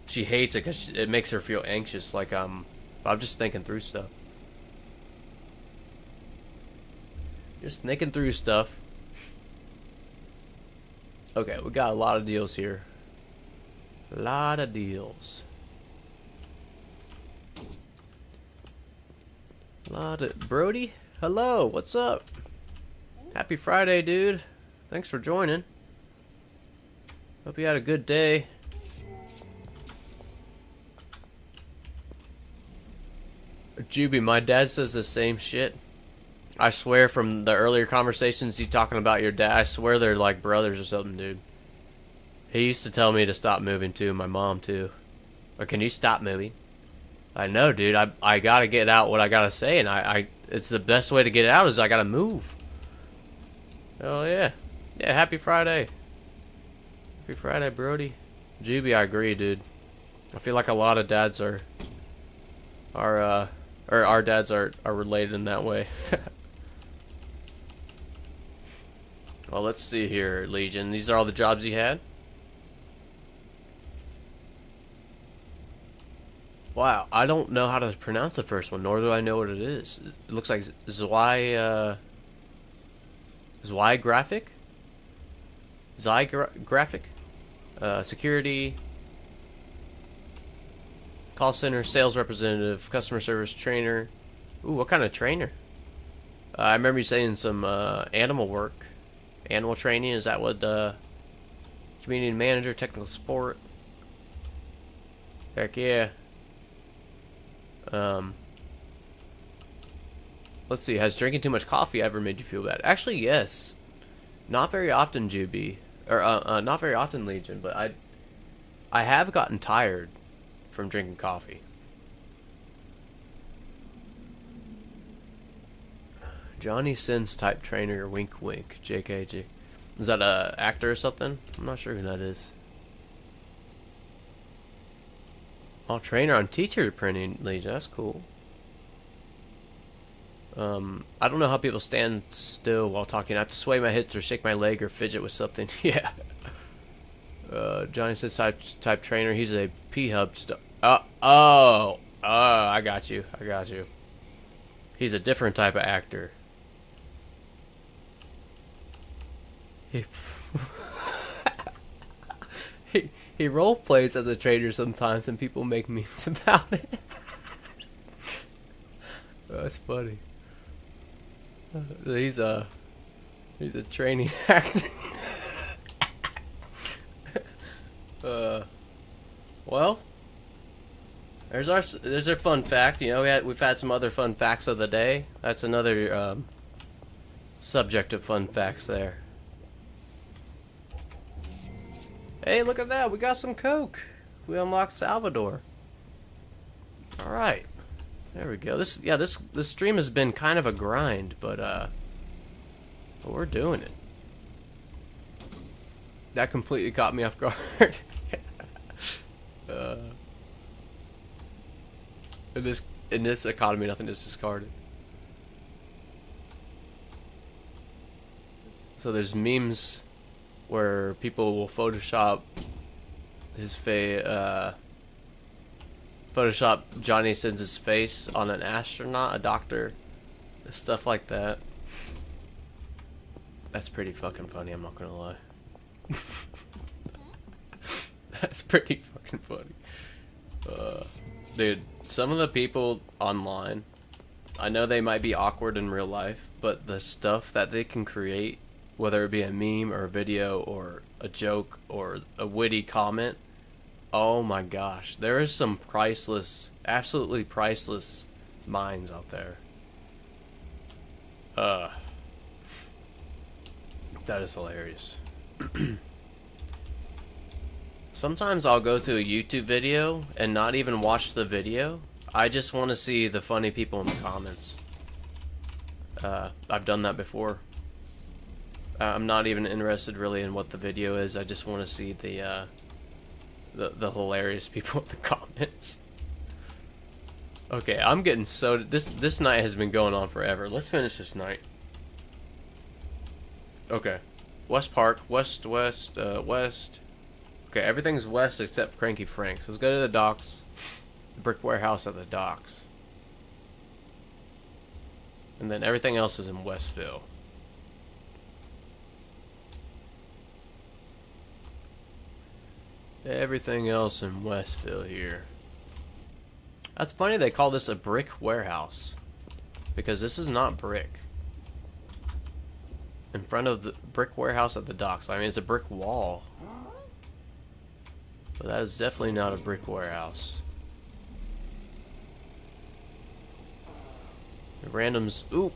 She hates it because it makes her feel anxious, like I'm just thinking through stuff. Just thinking through stuff. Okay, we got a lot of deals here. A lot of deals. Brody, hello, what's up? Happy Friday, dude. Thanks for joining. Hope you had a good day. Juby, my dad says the same shit. I swear from the earlier conversations you talking about your dad, I swear they're like brothers or something, dude. He used to tell me to stop moving too, my mom too. Or can you stop moving? I know, dude. I gotta get out what I gotta say, and it's the best way to get it out is I gotta move. Oh yeah. Yeah, happy Friday. Happy Friday, Brody. Juby, I agree, dude. I feel like a lot of dads or our dads are related in that way. Well, let's see here, Legion. These are all the jobs he had? Wow, I don't know how to pronounce the first one, nor do I know what it is. It looks like Zwei Graphic? Graphic? Security, call center, sales representative, customer service trainer. Ooh, what kind of trainer? I remember you saying some animal work. Animal training, is that what community manager, technical support? Heck yeah. Let's see, has drinking too much coffee ever made you feel bad? Actually, yes. Not very often, Juby. Or, not very often, Legion, but I have gotten tired from drinking coffee. Johnny Sins type trainer, wink wink, JKG. Is that a actor or something? I'm not sure who that is. Oh, trainer on teacher printing, Legion, that's cool. I don't know how people stand still while talking. I have to sway my hips or shake my leg or fidget with something. Yeah. Johnny Sins type trainer, he's a P-Hub. Oh, I got you. He's a different type of actor. He role plays as a trader sometimes, and people make memes about it. That's funny. He's a training actor. Well, there's our fun fact. You know, we've had some other fun facts of the day. That's another subject of fun facts there. Hey, look at that! We got some Coke. We unlocked Salvador. All right, there we go. This stream has been kind of a grind, but we're doing it. That completely caught me off guard. In this economy, nothing is discarded. So there's memes where people will Photoshop his face, Photoshop Johnny Sins' face on an astronaut, a doctor, stuff like that. That's pretty fucking funny, I'm not gonna lie. That's pretty fucking funny. Dude, some of the people online, I know they might be awkward in real life, but the stuff that they can create, whether it be a meme or a video or a joke or a witty comment, oh my gosh, there is some priceless, absolutely priceless minds out there. That is hilarious. Sometimes I'll go to a YouTube video and not even watch the video. I just want to see the funny people in the comments. I've done that before. I'm not even interested really in what the video is. I just want to see the hilarious people in the comments. Okay, I'm getting so... This night has been going on forever. Let's finish this night. Okay. West Park. West. Okay, everything's west except Cranky Frank's. Let's go to the docks. The brick warehouse at the docks. And then everything else is in Westville. Everything else in Westville here. That's funny they call this a brick warehouse. because this is not brick. In front of the brick warehouse at the docks. I mean, it's a brick wall. But that is definitely not a brick warehouse. The randoms. Ooh.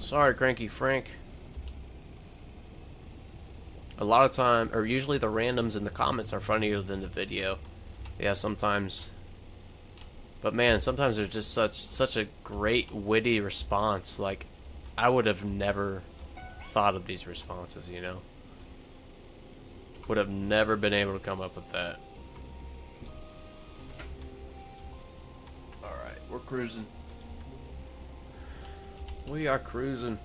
Sorry, Cranky Frank. A lot of time, or usually the randoms in the comments are funnier than the video. Yeah, sometimes. But man, sometimes there's just such a great witty response. Like, I would have never thought of these responses, you know? Would have never been able to come up with that. Alright, we're cruising. We are cruising.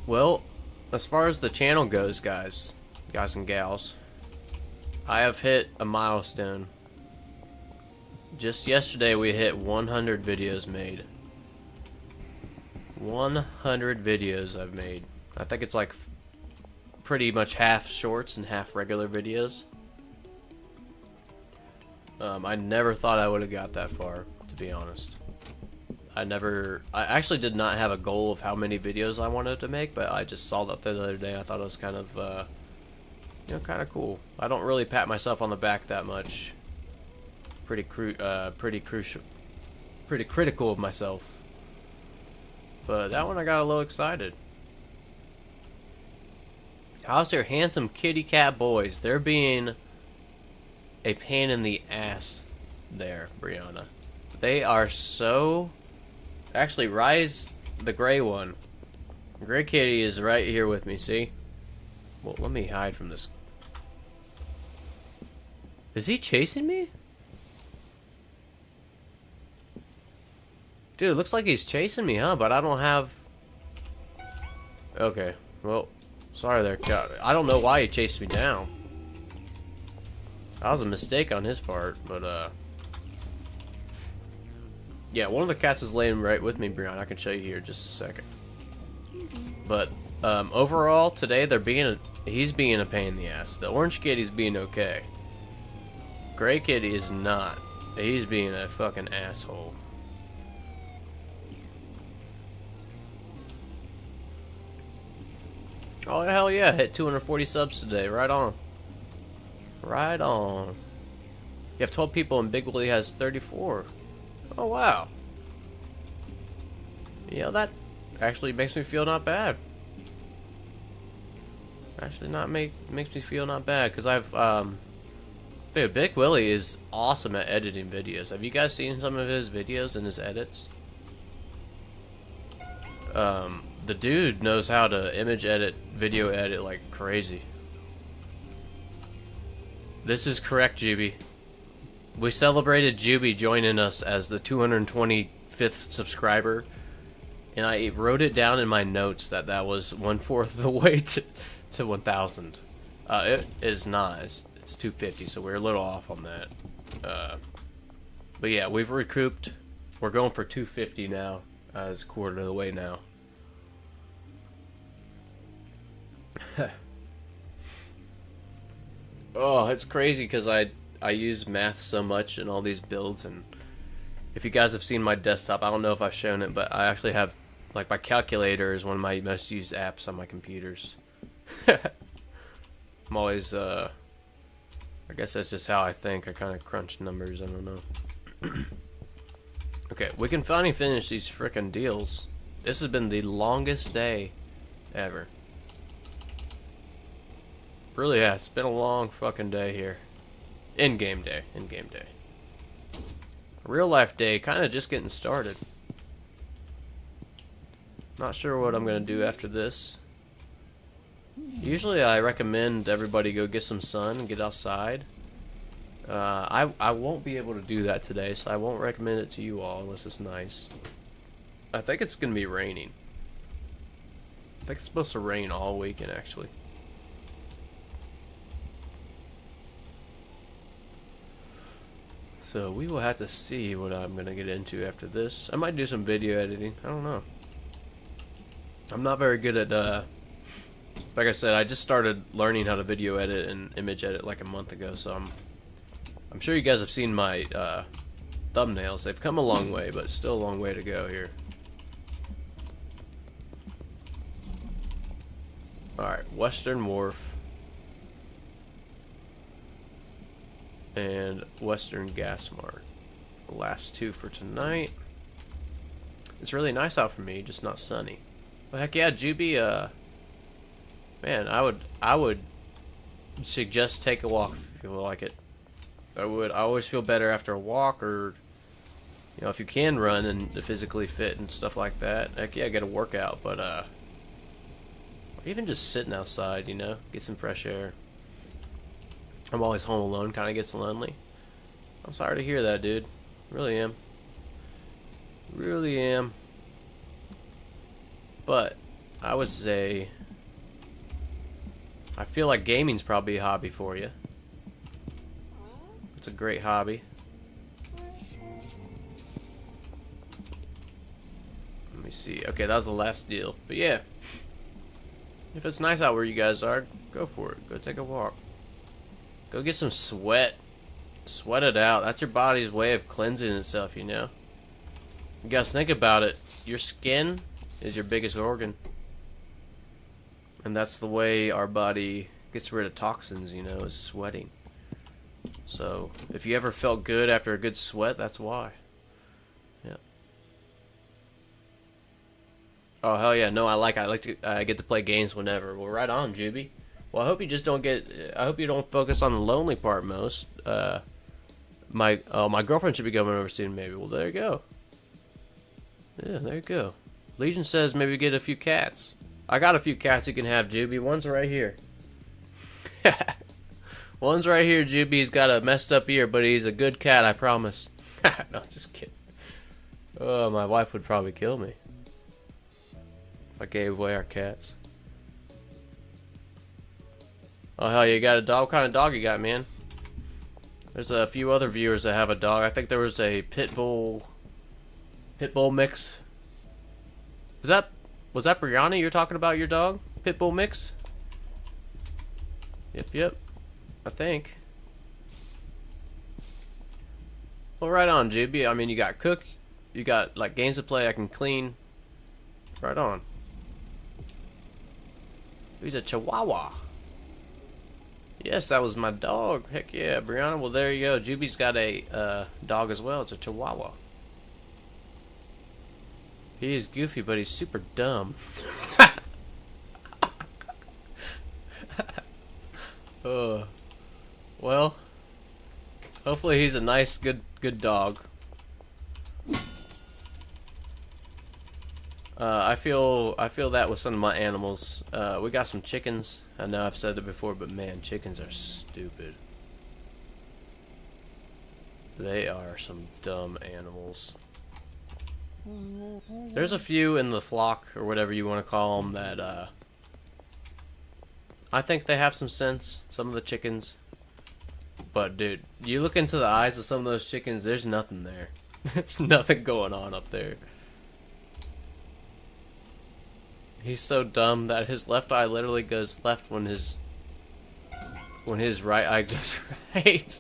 Well, as far as the channel goes, guys and gals, I have hit a milestone. Just yesterday we hit 100 videos made. 100 videos I've made. I think it's like pretty much half shorts and half regular videos. I never thought I would have got that far, to be honest. I actually did not have a goal of how many videos I wanted to make, but I just saw that the other day. I thought it was kind of, you know, kind of cool. I don't really pat myself on the back that much. Pretty critical of myself. But that one I got a little excited. How's your handsome kitty cat boys? They're being a pain in the ass there, Brianna. They are so... Actually, Rise, the gray one. Gray kitty is right here with me, see? Well, let me hide from this. Is he chasing me? Dude, it looks like he's chasing me, huh? But I don't have... Okay, well, sorry there. God, I don't know why he chased me down. That was a mistake on his part, but, yeah, one of the cats is laying right with me, Brian. I can show you here in just a second. But, overall, today, he's being a pain in the ass. The orange kitty's being okay. Gray kitty is not. He's being a fucking asshole. Oh, hell yeah, hit 240 subs today. Right on. Right on. You have 12 people and Big Willie has 34. Oh, wow. Yeah, that actually makes me feel not bad. Actually makes me feel not bad, because I've, dude, Big Willie is awesome at editing videos. Have you guys seen some of his videos and his edits? The dude knows how to image edit, video edit like crazy. This is correct, Juby. We celebrated Juby joining us as the 225th subscriber, and I wrote it down in my notes that that was 1/4 of the way to 1,000. It is not. It's 250, so we're a little off on that. But yeah, we've recouped. We're going for 250 now. It's quarter of the way now. Oh, it's crazy because I use math so much in all these builds, and if you guys have seen my desktop, I don't know if I've shown it, but I actually have, like, my calculator is one of my most used apps on my computers. I'm always, I guess that's just how I think. I kind of crunch numbers, I don't know. Okay, we can finally finish these frickin' deals. This has been the longest day ever. Really has. It's been a long fucking day here. In-game day. In-game day. Real life day, kind of just getting started. Not sure what I'm going to do after this. Usually I recommend everybody go get some sun and get outside. I won't be able to do that today, so I won't recommend it to you all unless it's nice. I think it's going to be raining. I think it's supposed to rain all weekend, actually. So we will have to see what I'm going to get into after this. I might do some video editing. I don't know. I'm not very good at, like I said, I just started learning how to video edit and image edit like a month ago, so I'm I'm sure you guys have seen my thumbnails. They've come a long way, but still a long way to go here. Alright, Western Wharf. And Western Gas Mart. The last two for tonight. It's really nice out for me, just not sunny. Well, heck yeah, Juby, man, I would suggest take a walk if you feel like it. I always feel better after a walk, or you know, if you can run and physically fit and stuff like that. Heck yeah, get a workout, but or even just sitting outside, you know, get some fresh air. I'm always home alone, kind of gets lonely. I'm sorry to hear that, dude. Really am. Really am. But I would say I feel like gaming's probably a hobby for you. It's a great hobby. Let me see. Okay, that was the last deal. But yeah, if it's nice out where you guys are, go for it. Go take a walk. Go get some sweat. Sweat it out. That's your body's way of cleansing itself, you know. You guys think about it. Your skin is your biggest organ. And that's the way our body gets rid of toxins, you know, is sweating. So, if you ever felt good after a good sweat, that's why. Yeah. Oh, hell yeah. No, I get to play games whenever. Well, right on, Juby. Well, I hope you just don't I hope you don't focus on the lonely part most. My girlfriend should be coming over soon, maybe. Well, there you go. Yeah, there you go. Legion says maybe get a few cats. I got a few cats you can have, Juby. One's right here. One's right here, Juby. He's got a messed up ear, but he's a good cat, I promise. No, just kidding. Oh, my wife would probably kill me if I gave away our cats. Oh, hell, you got a dog? What kind of dog you got, man? There's a few other viewers that have a dog. I think there was a pit bull mix. Was that Brianna you're talking about, your dog? Pit bull mix? Yep. I think. Well, right on, Juby. I mean, you got cook, you got like games to play I can clean. Right on. He's a Chihuahua. Yes, that was my dog. Heck yeah, Brianna. Well, there you go. Juby's got a dog as well. It's a Chihuahua. He is goofy, but he's super dumb. Well, hopefully he's a nice, good dog. I feel that with some of my animals. We got some chickens. I know I've said it before, but man, chickens are stupid. They are some dumb animals. There's a few in the flock, or whatever you want to call them, that I think they have some sense, some of the chickens. But dude, you look into the eyes of some of those chickens, there's nothing there. There's nothing going on up there. He's so dumb that his left eye literally goes left when his right eye goes right.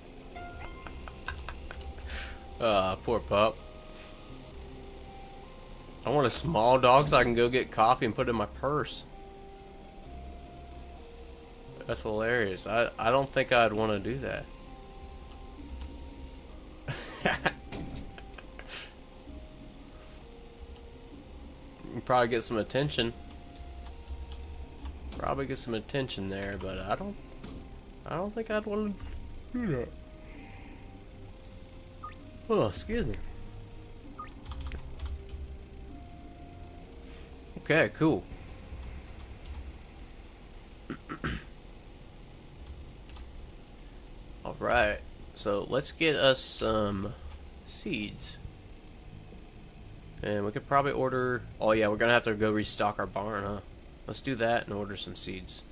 Poor pup. I want a small dog so I can go get coffee and put it in my purse. That's hilarious. I don't think I'd want to do that. You probably get some attention. Probably get some attention there, but I don't think I'd want to do that. Oh, excuse me. Okay, cool. Alright, so let's get us some seeds. And we could probably order... Oh yeah, we're gonna have to go restock our barn, huh? Let's do that and order some seeds.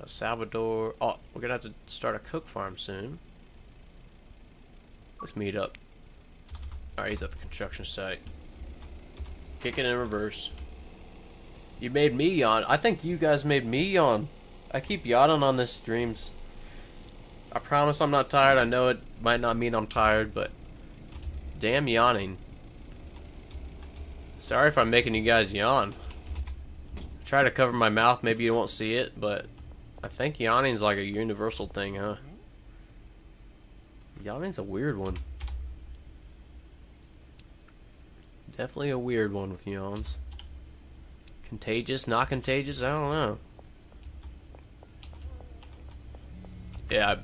Salvador... Oh, we're gonna have to start a cook farm soon. Let's meet up. Alright, he's at the construction site. Kicking in reverse. You made me yawn. I think you guys made me yawn. I keep yawning on this streams. I promise I'm not tired. I know it might not mean I'm tired, but damn yawning. Sorry if I'm making you guys yawn. Try to cover my mouth, maybe you won't see it, but I think yawning's like a universal thing, huh? Yawning's a weird one. Definitely a weird one with yawns. Contagious, not contagious, I don't know. Yeah, I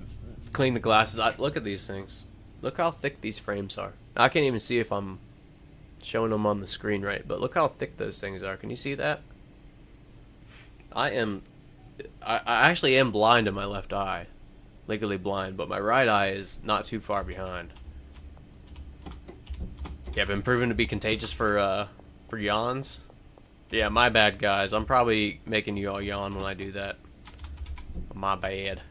cleaned the glasses. Look at these things. Look how thick these frames are. I can't even see if I'm showing them on the screen right, but look how thick those things are. Can you see that? I actually am blind in my left eye. Legally blind, but my right eye is not too far behind. Yeah, been proven to be contagious for yawns. Yeah, my bad, guys. I'm probably making you all yawn when I do that. My bad.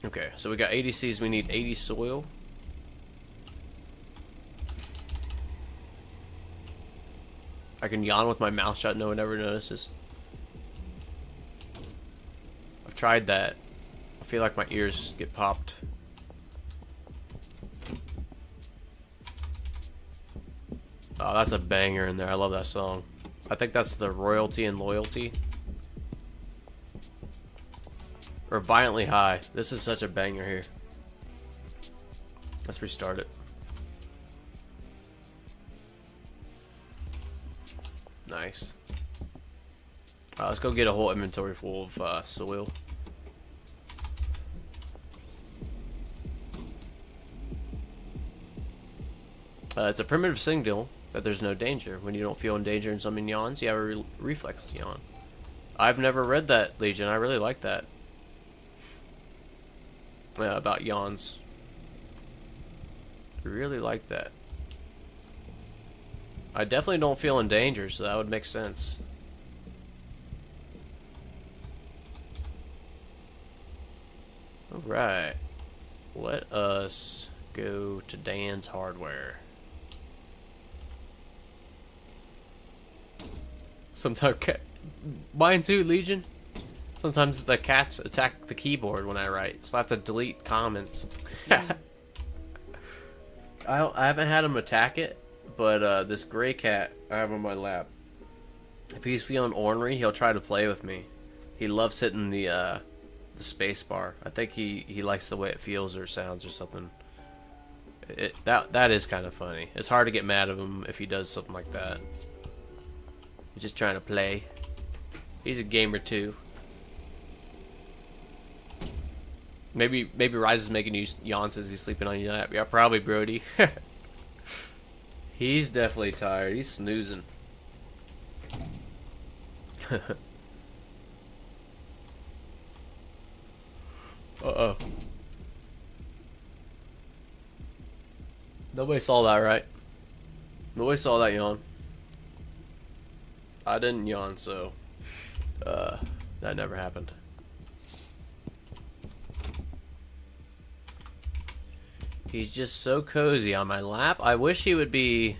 Okay, so we got 80 seeds. We need 80 soil. I can yawn with my mouth shut. No one ever notices. I've tried that. I feel like my ears get popped. Oh, that's a banger in there. I love that song. I think that's the Royalty and Loyalty. Or Violently High. This is such a banger here. Let's restart it. Nice. Let's go get a whole inventory full of soil. It's a primitive signal that there's no danger. When you don't feel in danger and someone yawns, you have a reflex yawn. I've never read that, Legion. I really like that. Yeah, about yawns. Really like that. I definitely don't feel in danger, so that would make sense. Alright. Let us go to Dan's Hardware. Sometimes mine too, Legion. Sometimes the cats attack the keyboard when I write, so I have to delete comments. I haven't had him attack it, but this gray cat I have on my lap, if he's feeling ornery, he'll try to play with me. He loves hitting the space bar. I think he likes the way it feels or sounds or something. That is kind of funny. It's hard to get mad at him if he does something like that. He's just trying to play. He's a gamer too. Maybe Rise is making you yawn since he's sleeping on your lap. Yeah, probably Brody. He's definitely tired. He's snoozing. Uh-oh. Nobody saw that, right? Nobody saw that yawn. I didn't yawn, so that never happened. He's just so cozy on my lap. I wish he would be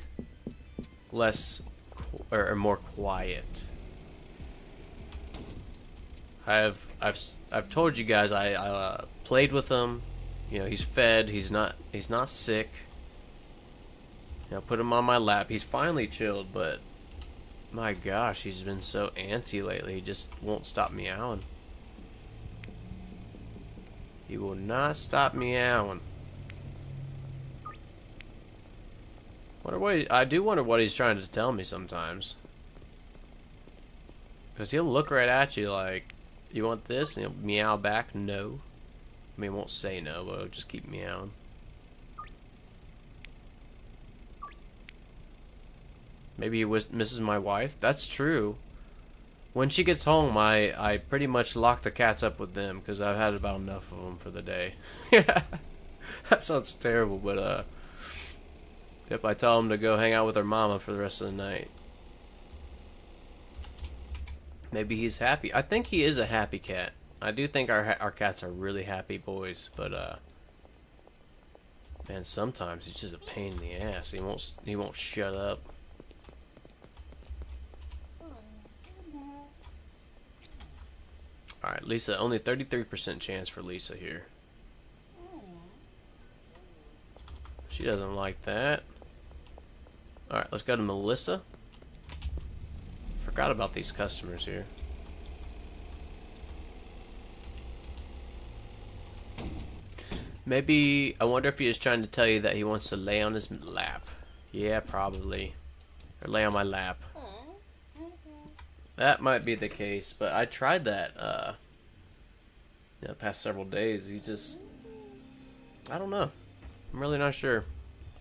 less or more quiet. I've told you guys I played with him. You know, he's fed. He's not sick. You know, put him on my lap. He's finally chilled, but my gosh, he's been so antsy lately. He just won't stop meowing. He will not stop meowing. I do wonder what he's trying to tell me sometimes. Because he'll look right at you like, you want this? And he'll meow back, no. I mean, he won't say no, but he'll just keep meowing. Maybe he misses my wife? That's true. When she gets home, I pretty much lock the cats up with them, because I've had about enough of them for the day. Yeah, that sounds terrible, but if I tell him to go hang out with her mama for the rest of the night. Maybe he's happy. I think he is a happy cat. I do think our cats are really happy boys, but man, sometimes he's just a pain in the ass. He won't shut up. Alright, Lisa, only 33% chance for Lisa here. She doesn't like that. Alright, let's go to Melissa. Forgot about these customers here. Maybe, I wonder if he is trying to tell you that he wants to lay on his lap. Yeah, probably. Or lay on my lap. That might be the case, but I tried that, the past several days. He just, I don't know. I'm really not sure.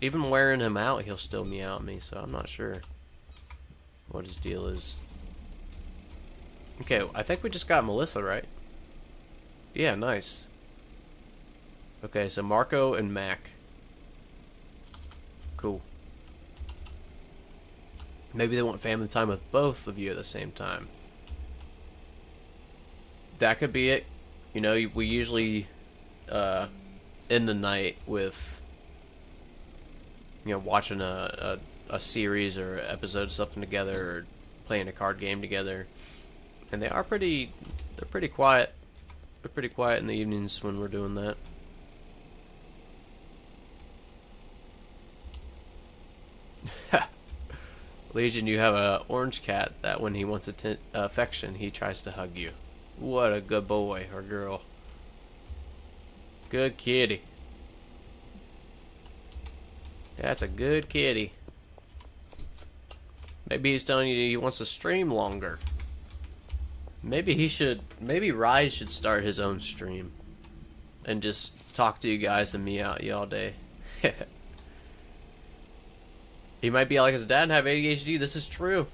Even wearing him out, he'll still meow at me, so I'm not sure what his deal is. Okay, I think we just got Melissa, right? Yeah, nice. Okay, so Marco and Mac. Cool. Maybe they want family time with both of you at the same time. That could be it. You know, we usually end the night with, you know, watching a series or episode of something together, or playing a card game together. And they're pretty quiet. They're pretty quiet in the evenings when we're doing that. Legion, you have a orange cat that when he wants affection, he tries to hug you. What a good boy or girl. Good kitty. That's a good kitty. Maybe he's telling you he wants to stream longer. Maybe Rise should start his own stream and just talk to you guys and meow at you all day. He might be like his dad and have ADHD. This is true.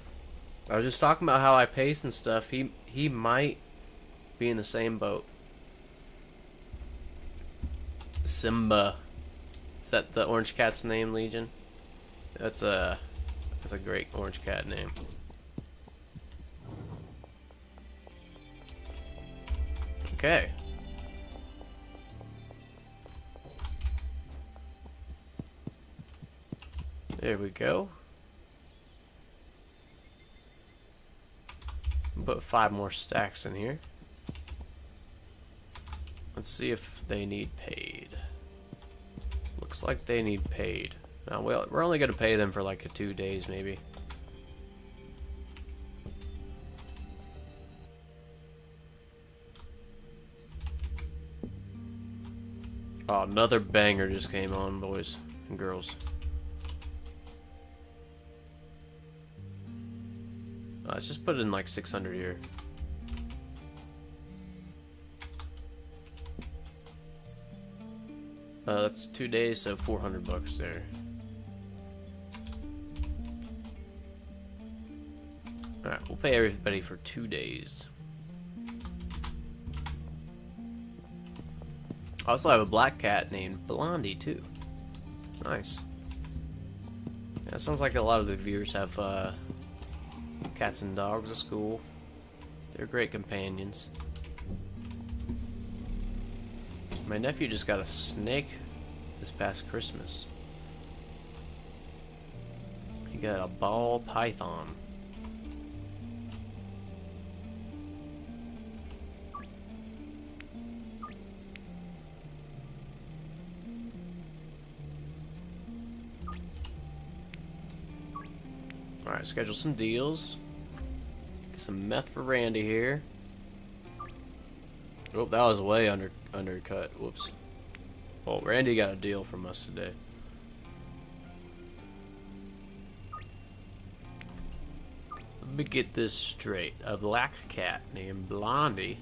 I was just talking about how I pace and stuff. He might be in the same boat. Simba. Is that the orange cat's name, Legion? That's a great orange cat name. Okay. There we go. Put 5 more stacks in here. Let's see if they need paid. Looks like they need paid. Now, we're only going to pay them for like 2 days, maybe. Oh, another banger just came on, boys and girls. Let's just put it in like 600 here. That's 2 days, so 400 bucks there. Alright, we'll pay everybody for 2 days. I also have a black cat named Blondie, too. Nice. Yeah, it sounds like a lot of the viewers have cats and dogs. That's cool. They're great companions. My nephew just got a snake this past Christmas. He got a ball python. Alright, schedule some deals. Get some meth for Randy here. Oh, that was way undercut. Whoops. Well, Randy got a deal from us today. Let me get this straight. A black cat named Blondie.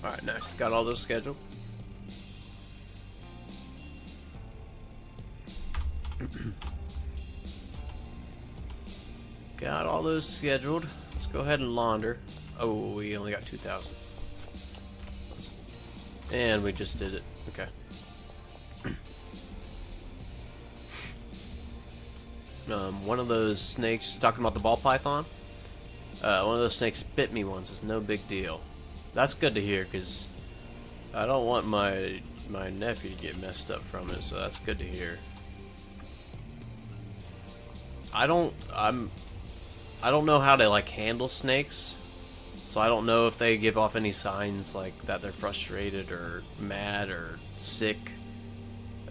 Alright, nice. Got all those scheduled. Got all those scheduled. Let's go ahead and launder. Oh, we only got 2,000. And we just did it. Okay. One of those snakes, talking about the ball python, one of those snakes bit me once. It's no big deal. That's good to hear, because I don't want my nephew to get messed up from it, so that's good to hear. I don't know how to like handle snakes, so I don't know if they give off any signs like that they're frustrated or mad or sick.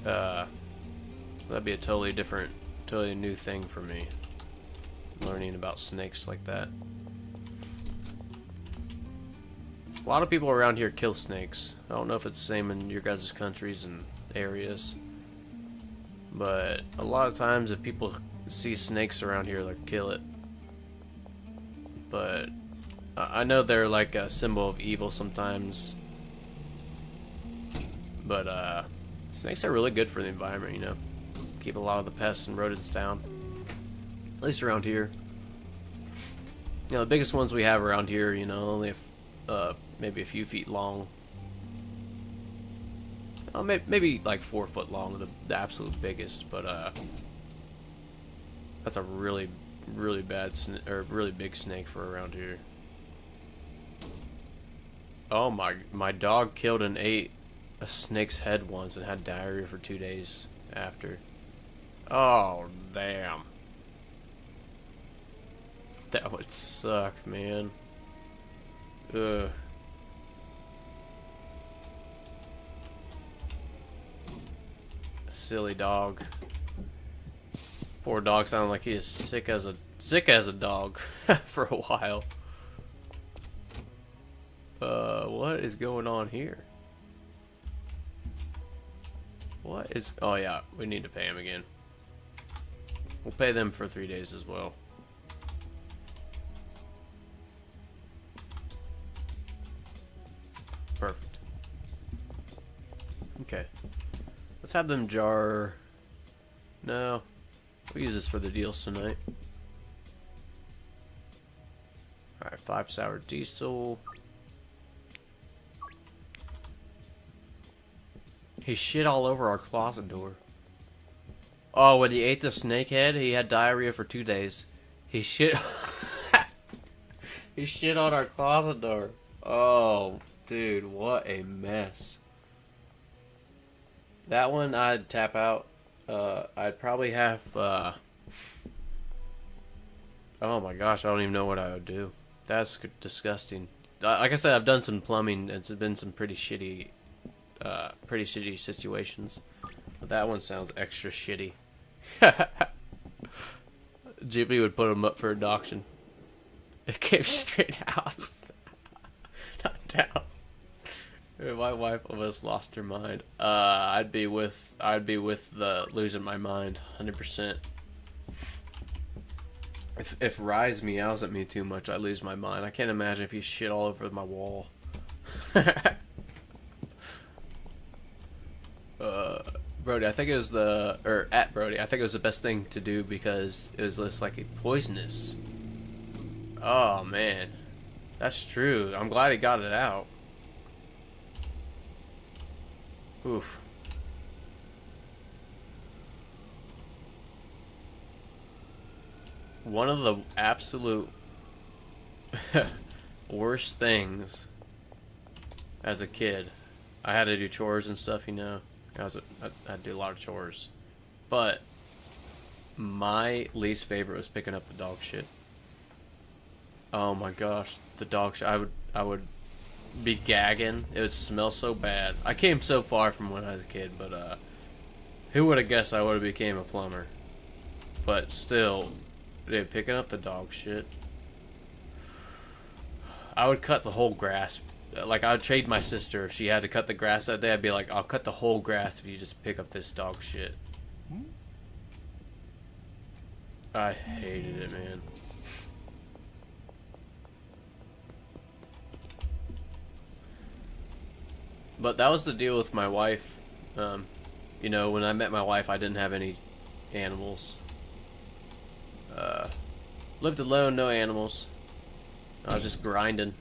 That'd be a totally new thing for me, learning about snakes like that. A lot of people around here kill snakes. I don't know if it's the same in your guys' countries and areas, but a lot of times if people see snakes around here, they'll kill it. But I know they're like a symbol of evil sometimes. But snakes are really good for the environment, you know. Keep a lot of the pests and rodents down. At least around here. You know, the biggest ones we have around here, you know, only maybe a few feet long. Oh, maybe like 4 foot long, the absolute biggest. But that's a really bad or really big snake for around here. Oh my dog killed and ate a snake's head once and had diarrhea for 2 days after. Oh damn. That would suck, man. Ugh. Silly dog. Poor dog sounded like he is sick as a dog for a while. What is going on here? What is... Oh yeah, we need to pay him again. We'll pay them for 3 days as well. Perfect. Okay. Let's have them jar... No. We'll use this for the deals tonight. Alright, 5 sour diesel. He shit all over our closet door. Oh, when he ate the snake head, he had diarrhea for 2 days. He shit... he shit on our closet door. Oh, dude, what a mess. That one I'd tap out. I'd probably have... Oh my gosh, I don't even know what I would do. That's disgusting. Like I said, I've done some plumbing. It's been some pretty shitty situations. But that one sounds extra shitty. Ghibli would put them up for adoption. It came straight out. Not down. My wife almost lost her mind. I'd be with the losing my mind, 100%. If Rise meows at me too much, I lose my mind. I can't imagine if he shit all over my wall. Brody, I think it was at Brody, I think it was the best thing to do because it was just like poisonous. Oh man, that's true. I'm glad he got it out. Oof. One of the absolute worst things as a kid, I had to do chores and stuff, you know. I had to do a lot of chores. But my least favorite was picking up the dog shit. Oh my gosh, the dog shit. I would be gagging. It would smell so bad. I came so far from when I was a kid, but who would have guessed I would have became a plumber? But still, dude, picking up the dog shit. I would cut the whole grass. Like, I would trade my sister. If she had to cut the grass that day, I'd be like, I'll cut the whole grass if you just pick up this dog shit. I hated it, man. But that was the deal with my wife. You know, when I met my wife, I didn't have any animals. Lived alone, no animals. I was just grinding.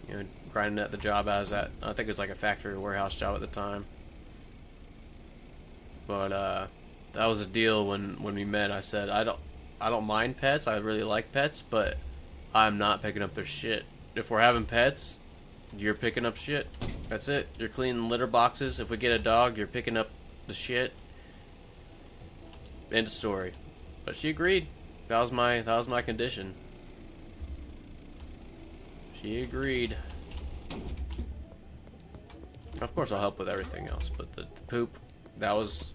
You know, grinding at the job I was at. I think it was like a factory warehouse job at the time. But that was a deal when we met. I said I don't mind pets. I really like pets, but I'm not picking up their shit. if we're having pets, you're picking up shit. That's it. You're cleaning litter boxes. If we get a dog, you're picking up the shit. End of story. But she agreed. That was my condition. She agreed. Of course, I'll help with everything else, but the poop, that was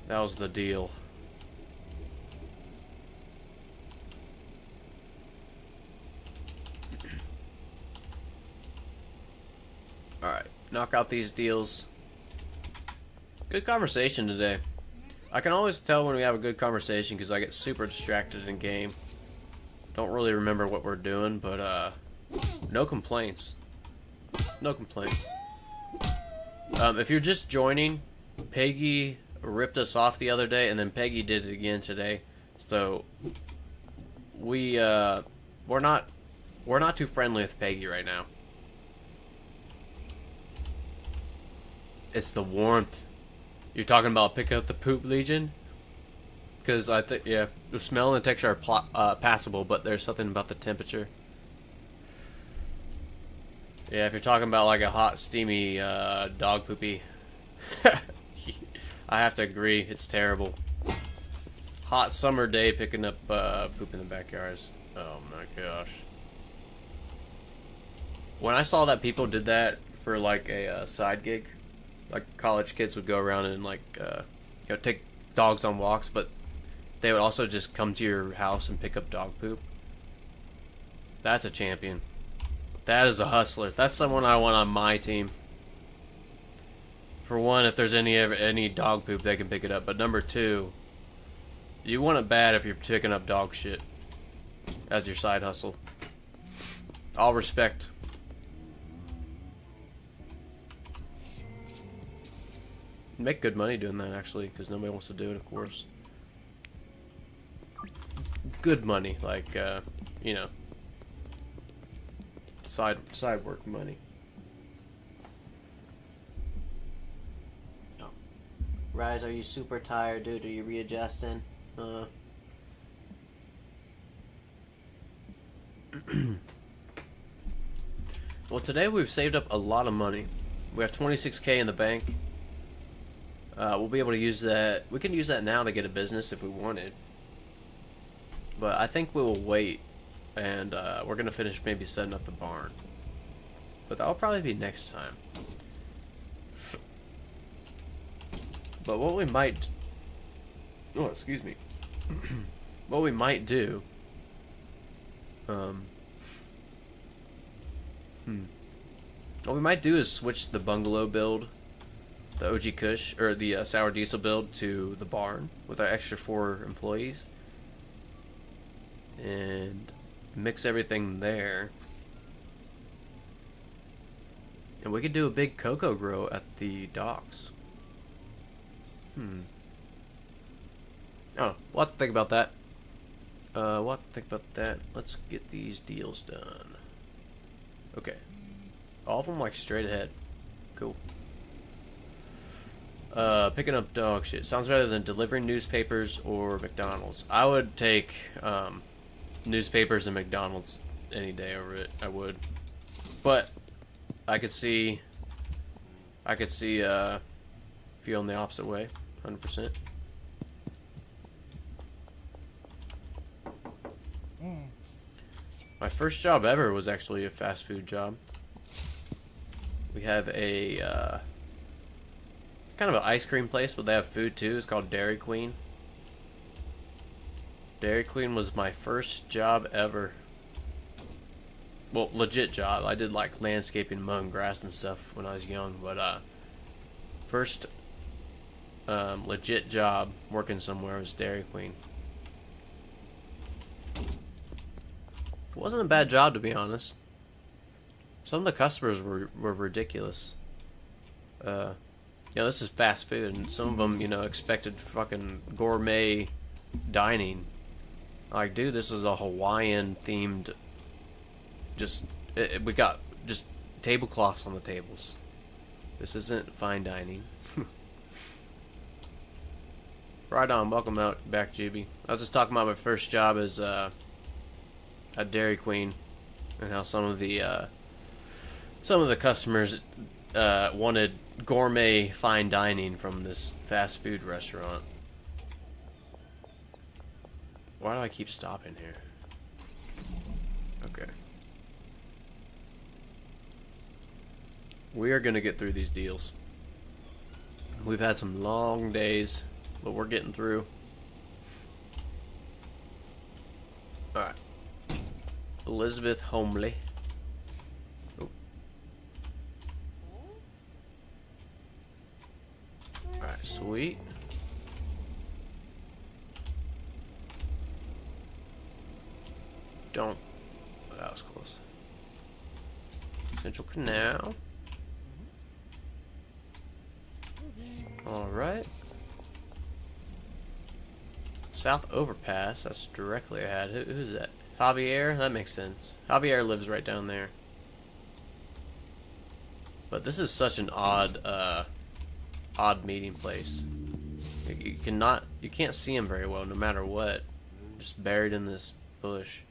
the deal. Alright, knock out these deals. Good conversation today. I can always tell when we have a good conversation because I get super distracted in game. Don't really remember what we're doing, but no complaints. No complaints. If you're just joining, Peggy ripped us off the other day, and then Peggy did it again today. So we're not too friendly with Peggy right now. It's the warmth. You're talking about picking up the poop legion? Because I think, yeah, the smell and the texture are passable, but there's something about the temperature. Yeah, if you're talking about like a hot, steamy dog poopy, I have to agree, it's terrible. Hot summer day picking up poop in the backyard is, oh my gosh. When I saw that people did that for like a side gig, like college kids would go around and like take dogs on walks, but they would also just come to your house and pick up dog poop. That's a champion. That is a hustler. That's someone I want on my team. For one, if there's any dog poop, they can pick it up. But number two, you want it bad if you're picking up dog shit as your side hustle. All respect. Make good money doing that, actually, because nobody wants to do it, of course. Good money, like, you know, side work money. Oh. Rise, are you super tired, dude? Are you readjusting? Well, today we've saved up a lot of money. We have 26K in the bank. We'll be able to use that. We can use that now to get a business if we wanted. But I think we will wait, and we're going to finish maybe setting up the barn. But that'll probably be next time. But what we might... Oh, excuse me. What we might do... What we might do is switch the bungalow build, the OG Kush, or the sour diesel build, to the barn with our extra 4 employees. And mix everything there. And we could do a big cocoa grow at the docks. Oh, we'll have to think about that. Let's get these deals done. Okay. All of them like straight ahead. Cool. Picking up dog shit. Sounds better than delivering newspapers or McDonald's. I would take newspapers and McDonald's any day over it. I would. But I could see feeling the opposite way. 100%. My first job ever was actually a fast food job. We have a kind of an ice cream place, but they have food too. It's called Dairy Queen. Dairy Queen was my first job ever. Well, legit job. I did like landscaping, mowing grass and stuff when I was young, but first legit job working somewhere was Dairy Queen. It wasn't a bad job, to be honest. Some of the customers were ridiculous. You know, this is fast food, and some of them, you know, expected fucking gourmet dining. Like, dude, this is a Hawaiian-themed... we got just tablecloths on the tables. This isn't fine dining. Right on, welcome out back, GB. I was just talking about my first job as at Dairy Queen. and how some of the customers wanted gourmet fine dining from this fast food restaurant. Why do I keep stopping here? Okay. We are gonna get through these deals. We've had some long days, but we're getting through. Alright. Elizabeth Homely. Oh. Alright, sweet. Don't. That was close. Central Canal. Alright. South Overpass, that's directly ahead. Who's that? Javier? That makes sense. Javier lives right down there. But this is such an odd meeting place. You can't see him very well no matter what. Just buried in this bush.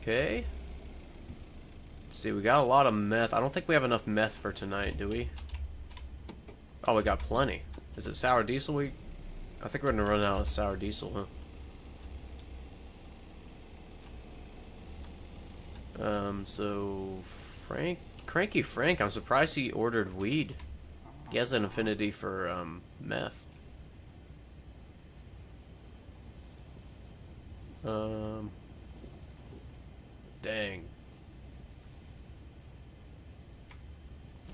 Okay. See, we got a lot of meth. I don't think we have enough meth for tonight, do we? Oh, we got plenty. Is it sour diesel? I think we're gonna run out of sour diesel, huh? So Cranky Frank, I'm surprised he ordered weed. He has an affinity for meth. Dang.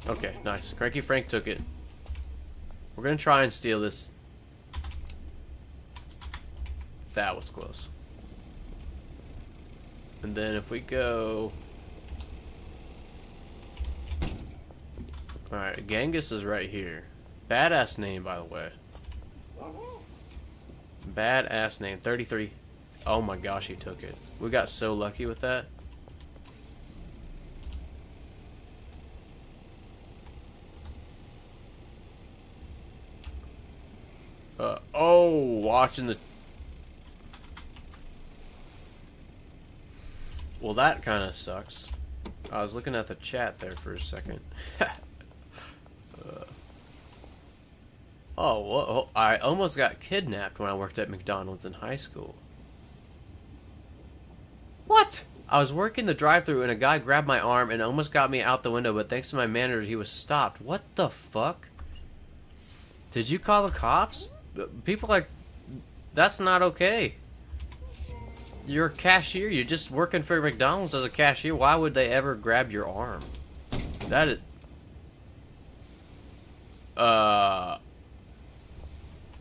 Okay, nice. Cranky Frank took it. We're gonna try and steal this. That was close. And then if we go... Alright, Genghis is right here. Badass name, by the way. Badass name. 33. Oh my gosh, he took it. We got so lucky with that. Oh, watching the... Well, that kind of sucks. I was looking at the chat there for a second. Oh, I almost got kidnapped when I worked at McDonald's in high school. What? I was working the drive-thru and a guy grabbed my arm and almost got me out the window, but thanks to my manager, he was stopped. What the fuck? Did you call the cops? People like... That's not okay. You're a cashier. You're just working for McDonald's as a cashier. Why would they ever grab your arm? That is...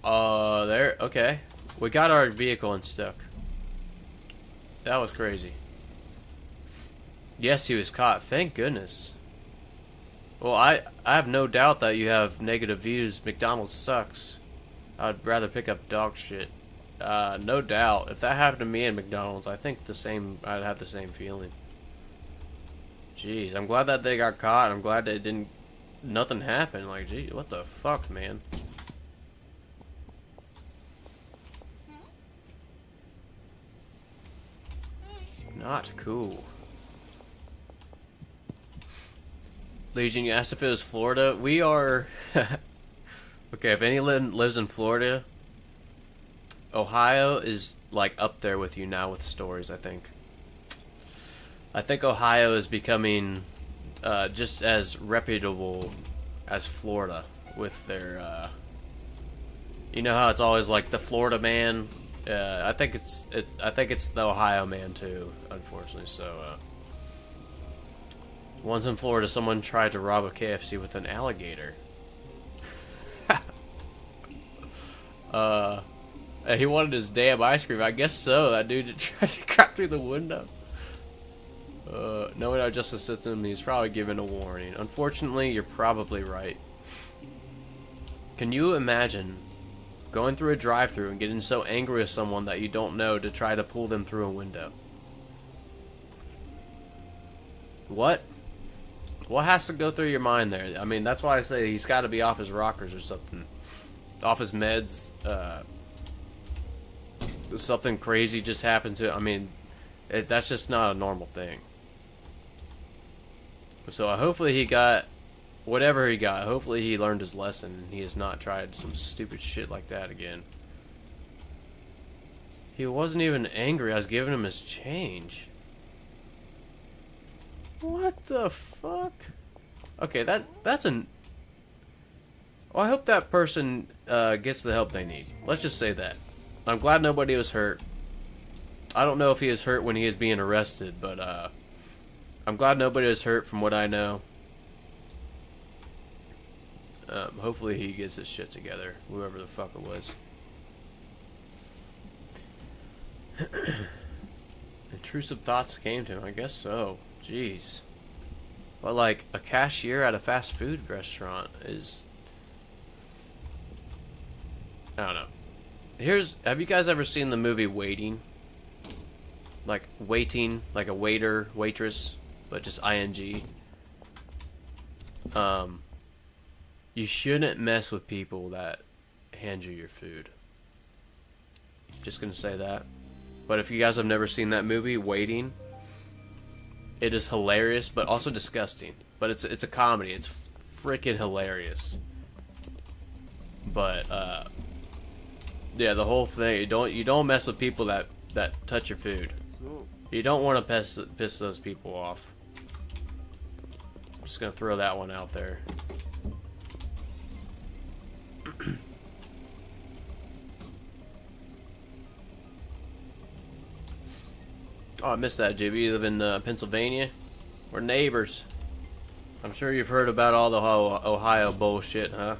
there... Okay. We got our vehicle unstuck. That was crazy. Yes, he was caught. Thank goodness. Well, I have no doubt that you have negative views. McDonald's sucks. I'd rather pick up dog shit. No doubt. If that happened to me in McDonald's, I think I'd have the same feeling. Jeez, I'm glad that they got caught. I'm glad that nothing happened. Like, geez, what the fuck, man? Not cool. Legion, you asked if it was Florida. We are... Okay, if anyone lives in Florida, Ohio is, like, up there with you now with stories, I think. I think Ohio is becoming just as reputable as Florida with their... You know how it's always, like, the Florida man? I think it's the Ohio man, too, unfortunately, so... Once in Florida, someone tried to rob a KFC with an alligator. He wanted his damn ice cream. I guess so. That dude just tried to crack through the window. Knowing our justice system, he's probably given a warning. Unfortunately, you're probably right. Can you imagine going through a drive-thru and getting so angry with someone that you don't know to try to pull them through a window? What? What has to go through your mind there? I mean, that's why I say he's got to be off his rockers or something. Off his meds. something crazy just happened to. I mean, that's just not a normal thing. So hopefully he got whatever he got. Hopefully he learned his lesson and he has not tried some stupid shit like that again. He wasn't even angry. I was giving him his change. What the fuck? Okay, that's an... Well, I hope that person gets the help they need. Let's just say that. I'm glad nobody was hurt. I don't know if he was hurt when he was being arrested, but I'm glad nobody was hurt from what I know. Hopefully he gets his shit together, whoever the fuck it was. Intrusive thoughts came to him. I guess so. Jeez. But like a cashier at a fast food restaurant is... I don't know. Have you guys ever seen the movie Waiting? Like waiting, like a waiter, waitress, but just ing. You shouldn't mess with people that hand you your food. Just gonna say that. But if you guys have never seen that movie, Waiting, it is hilarious, but also disgusting. But it's a comedy. It's freaking hilarious. But yeah, the whole thing. You don't mess with people that touch your food. You don't want to piss those people off. I'm just gonna throw that one out there. Oh, I missed that, JB. You live in Pennsylvania? We're neighbors. I'm sure you've heard about all the Ohio bullshit, huh?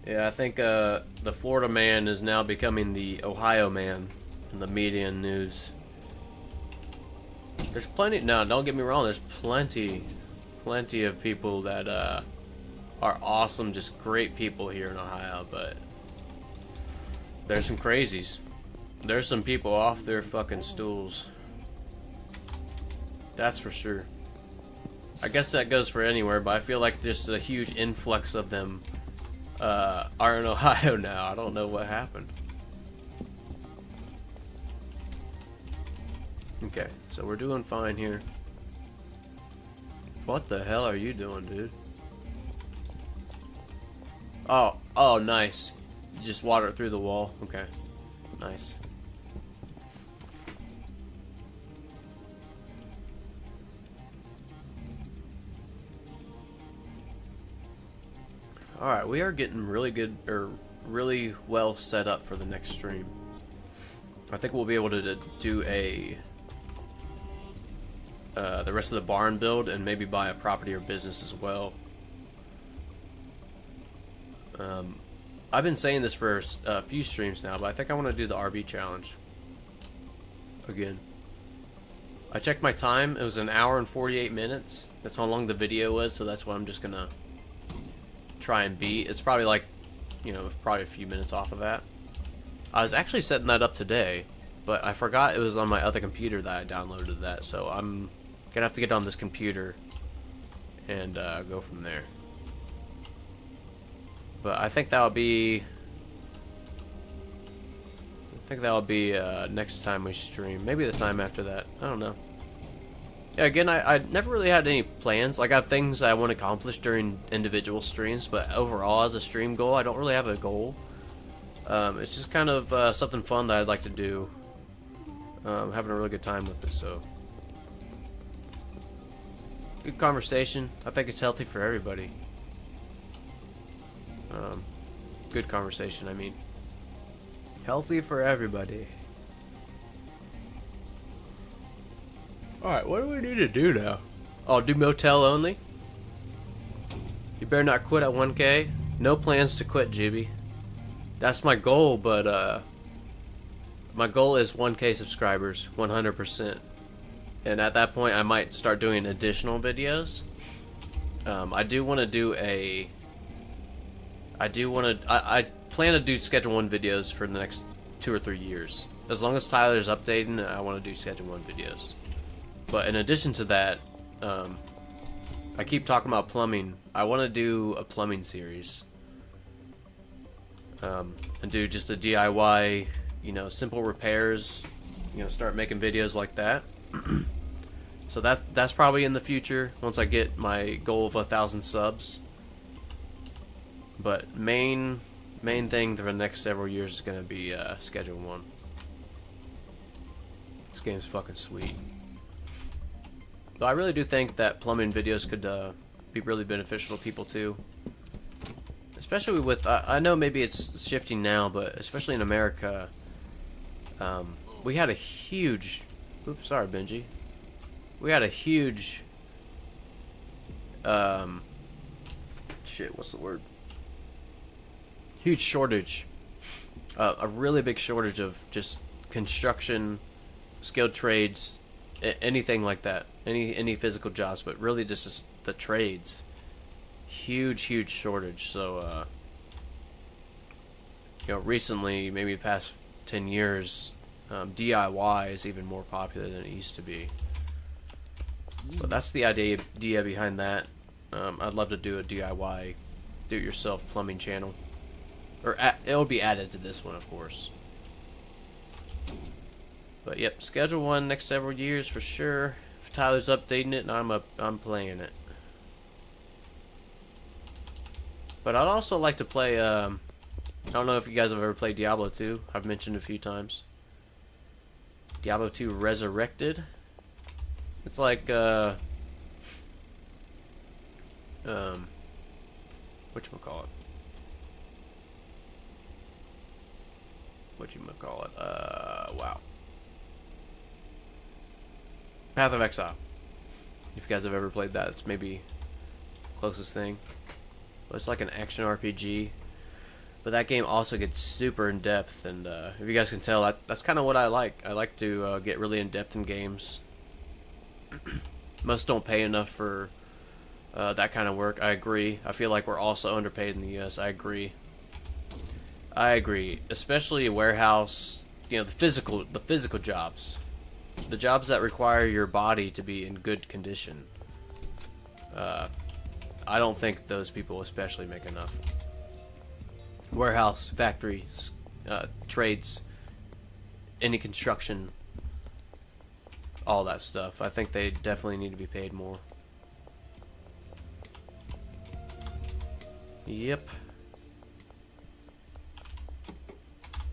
Yeah, I think the Florida man is now becoming the Ohio man in the media and news. There's plenty... No, don't get me wrong. There's plenty of people that are awesome, just great people here in Ohio, but there's some crazies. There's some people off their fucking stools. That's for sure. I guess that goes for anywhere, but I feel like there's a huge influx of them are in Ohio now. I don't know what happened. Okay, so we're doing fine here. What the hell are you doing, dude? Oh, nice. You just water it through the wall. Okay, nice. Alright, we are getting really good, or really well set up for the next stream. I think we'll be able to do the rest of the barn build and maybe buy a property or business as well. I've been saying this for a few streams now, but I think I want to do the RV challenge again. I checked my time. It was 1 hour and 48 minutes. That's how long the video was, so that's what I'm just gonna try and beat. It's probably like, you know, probably a few minutes off of that. I was actually setting that up today, but I forgot it was on my other computer that I downloaded that, so I'm gonna have to get on this computer and go from there. But I think that'll be next time we stream. Maybe the time after that. I don't know. Yeah, again, I never really had any plans. Like, I have things I want to accomplish during individual streams, but overall, as a stream goal, I don't really have a goal. It's just kind of something fun that I'd like to do. Having a really good time with this, so. Good conversation. I think it's healthy for everybody. Good conversation, I mean. Healthy for everybody. Alright, what do we need to do now? Oh, do motel only? You better not quit at 1K. No plans to quit, Jibby. That's my goal, but my goal is 1K subscribers, 100%. And at that point, I might start doing additional videos. I do want to do a... I plan to do Schedule 1 videos for the next 2 or 3 years. As long as Tyler's updating, I want to do Schedule 1 videos. But in addition to that, I keep talking about plumbing. I want to do a plumbing series. And do just a DIY simple repairs, start making videos like that. So that's probably in the future once I get my goal of 1,000 subs. But main thing for the next several years is gonna be Schedule 1. This game's fucking sweet. So I really do think that plumbing videos could be really beneficial to people too. Especially with, I know maybe it's shifting now, but especially in America, we had a huge, oops, sorry Benji. We had a huge, shit, what's the word? Huge shortage, a really big shortage of just construction, skilled trades, anything like that, any physical jobs, but really just the trades. Huge shortage. So recently, maybe the past 10 years, DIY is even more popular than it used to be. But that's the idea behind that. I'd love to do a DIY, do-it-yourself plumbing channel, or it'll be added to this one, of course. But yep, Schedule 1 next several years for sure. If Tyler's updating it, and I'm playing it. But I'd also like to play. I don't know if you guys have ever played Diablo 2. I've mentioned a few times. Diablo 2 Resurrected. It's like whatchamacallit? Wow. Path of Exile. If you guys have ever played that, it's maybe the closest thing. But it's like an action RPG. But that game also gets super in depth, and if you guys can tell, that's kind of what I like. I like to get really in depth in games. Most don't pay enough for that kind of work. I agree. I feel like we're also underpaid in the U.S. I agree. Especially a warehouse. The physical jobs, the jobs that require your body to be in good condition. I don't think those people especially make enough. Warehouse, factories, trades, any construction. All that stuff. I think they definitely need to be paid more. Yep.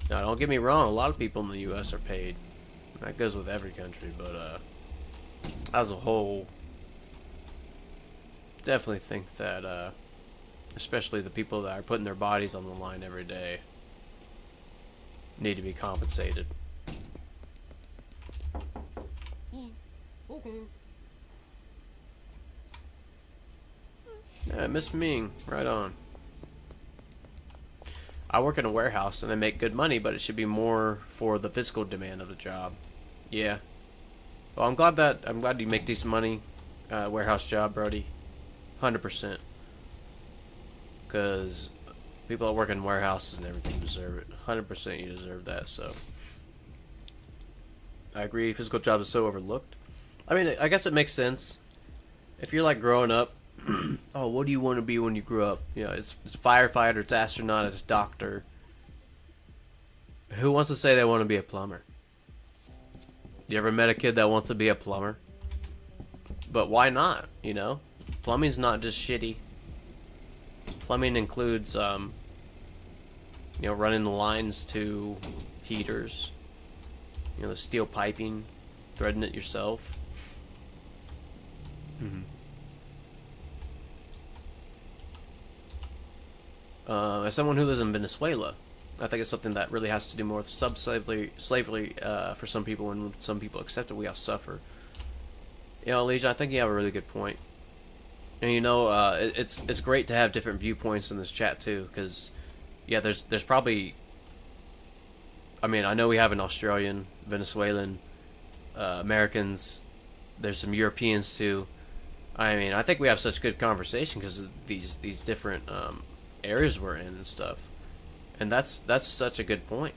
Now, don't get me wrong, a lot of people in the U.S. are paid. That goes with every country, but as a whole, definitely think that, especially the people that are putting their bodies on the line every day, need to be compensated. Okay. Yeah, Miss Ming, right on. I work in a warehouse and I make good money, but it should be more for the physical demand of the job. Yeah. Well, I'm glad you make decent money, warehouse job, Brody. 100%. Because people that work in warehouses and everything deserve it. 100% you deserve that. So I agree. Physical jobs are so overlooked. I mean, I guess it makes sense. If you're like growing up, oh, what do you want to be when you grow up? It's firefighter, it's astronaut, it's doctor. Who wants to say they want to be a plumber? You ever met a kid that wants to be a plumber? But why not? Plumbing's not just shitty. Plumbing includes, running the lines to heaters. The steel piping, threading it yourself. As someone who lives in Venezuela, I think it's something that really has to do more with slavery for some people, and when some people accept it, we all suffer. Elijah, I think you have a really good point. And it's great to have different viewpoints in this chat too, because yeah, there's probably, I mean, I know we have an Australian, Venezuelan, Americans. There's some Europeans too. I mean, I think we have such good conversation because of these different areas we're in and stuff. And that's such a good point.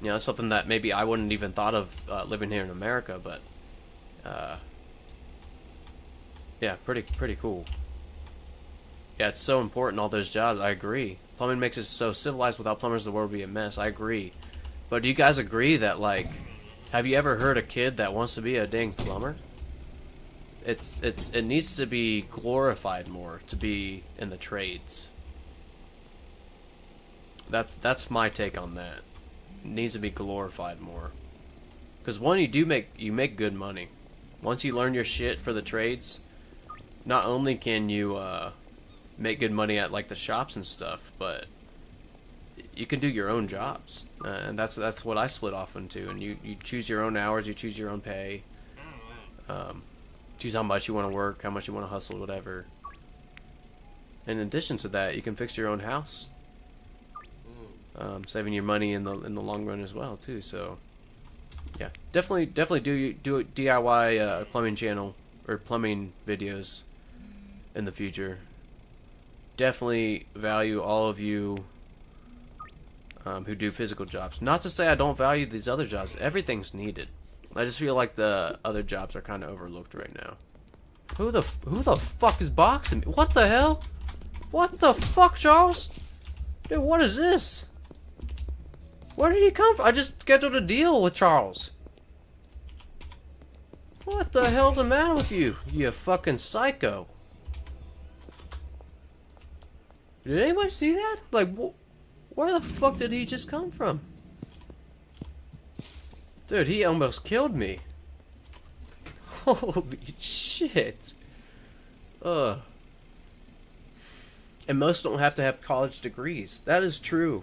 That's something that maybe I wouldn't even thought of living here in America, but yeah, pretty cool. Yeah, it's so important, all those jobs. I agree. Plumbing makes us so civilized. Without plumbers, the world would be a mess. I agree. But do you guys agree that, like, have you ever heard a kid that wants to be a dang plumber? It needs to be glorified more to be in the trades. That's my take on that. It needs to be glorified more. Because one, you make good money. Once you learn your shit for the trades, not only can you make good money at like the shops and stuff, but you can do your own jobs, and that's what I split off into. And you choose your own hours, you choose your own pay, choose how much you want to work, how much you want to hustle, whatever. In addition to that, you can fix your own house, saving your money in the long run as well too. So, yeah, definitely do a DIY plumbing channel or plumbing videos in the future. Definitely value all of you who do physical jobs. Not to say I don't value these other jobs. Everything's needed. I just feel like the other jobs are kind of overlooked right now. Who the fuck is boxing me? What the hell? What the fuck, Charles? Dude, what is this? Where did he come from? I just scheduled a deal with Charles. What the hell's the matter with you? You fucking psycho. Did anybody see that? Like, where the fuck did he just come from? Dude, he almost killed me. Holy shit. Ugh. And most don't have to have college degrees. That is true.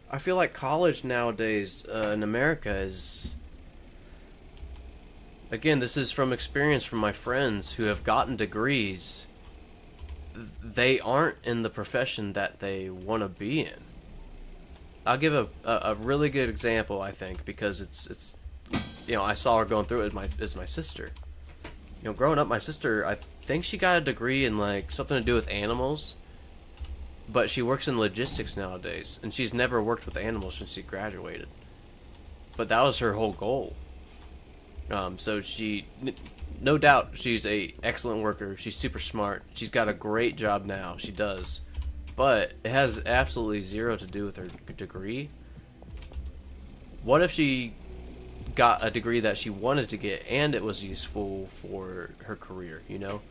I feel like college nowadays in America is... Again, this is from experience from my friends who have gotten degrees. They aren't in the profession that they want to be in. I'll give a really good example, I think, because it's you know, I saw her going through it as my sister. You know, growing up, my sister, I think she got a degree in like something to do with animals, but she works in logistics nowadays, and she's never worked with animals since she graduated. But that was her whole goal. So she, no doubt, she's a excellent worker. She's super smart. She's got a great job now. She does. But it has absolutely zero to do with her degree. What if she got a degree that she wanted to get and it was useful for her career, you know?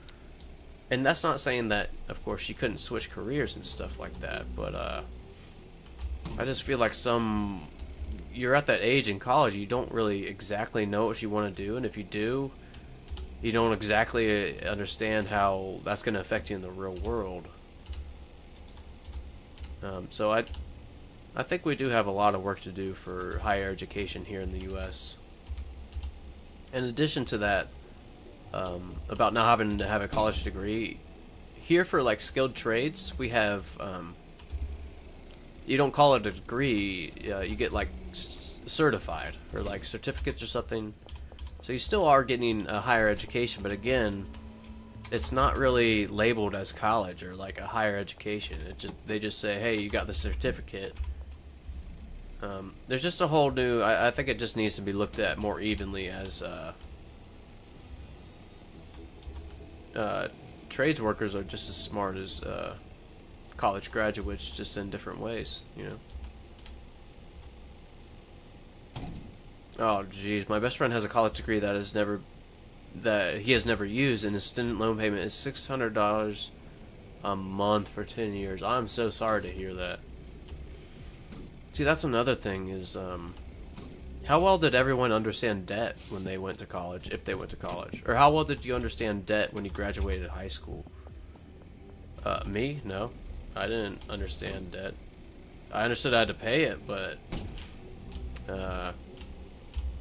And that's not saying that, of course, she couldn't switch careers and stuff like that, but I just feel like you're at that age in college, you don't really exactly know what you want to do, and if you do, you don't exactly understand how that's going to affect you in the real world. So I think we do have a lot of work to do for higher education here in the U.S. In addition to that, about not having to have a college degree, here for like skilled trades, we have, you don't call it a degree, you get like certified or like certificates or something. So you still are getting a higher education, but again, it's not really labeled as college or like a higher education. They just say, hey, you got the certificate. There's just a whole new... I think it just needs to be looked at more evenly as trades workers are just as smart as college graduates, just in different ways, you know. Oh, jeez, my best friend has a college degree that he has never used, and his student loan payment is $600 a month for 10 years. I'm so sorry to hear that. See, that's another thing is, how well did everyone understand debt when they went to college, if they went to college? Or how well did you understand debt when you graduated high school? Me? No. I didn't understand debt. I understood I had to pay it, but,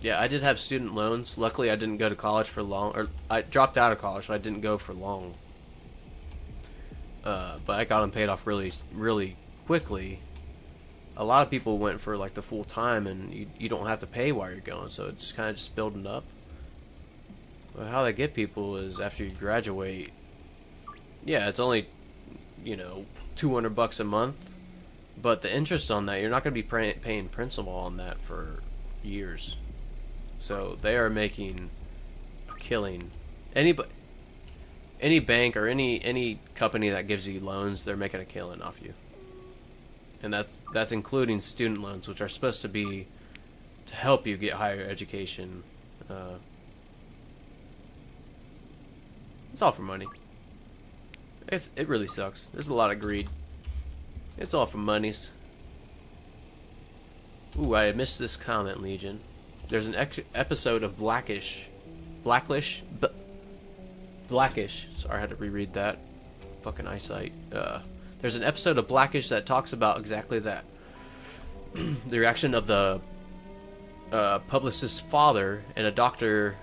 yeah, I did have student loans. Luckily, I didn't go to college for long, or I dropped out of college, so I didn't go for long. But I got them paid off really, really quickly. A lot of people went for like the full time, and you don't have to pay while you're going, so it's kind of just building up. But how they get people is after you graduate, yeah, it's only, you know, $200 a month, but the interest on that, you're not going to be paying principal on that for years. So they are making a killing. Any bank or any company that gives you loans, they're making a killing off you. And that's including student loans, which are supposed to be to help you get higher education. It's all for money. It really sucks. There's a lot of greed. It's all for monies. Ooh, I missed this comment, Legion. There's an episode of Blackish. Blackish? Sorry, I had to reread that. Fucking eyesight. There's an episode of Blackish that talks about exactly that. The reaction of the publicist's father and a doctor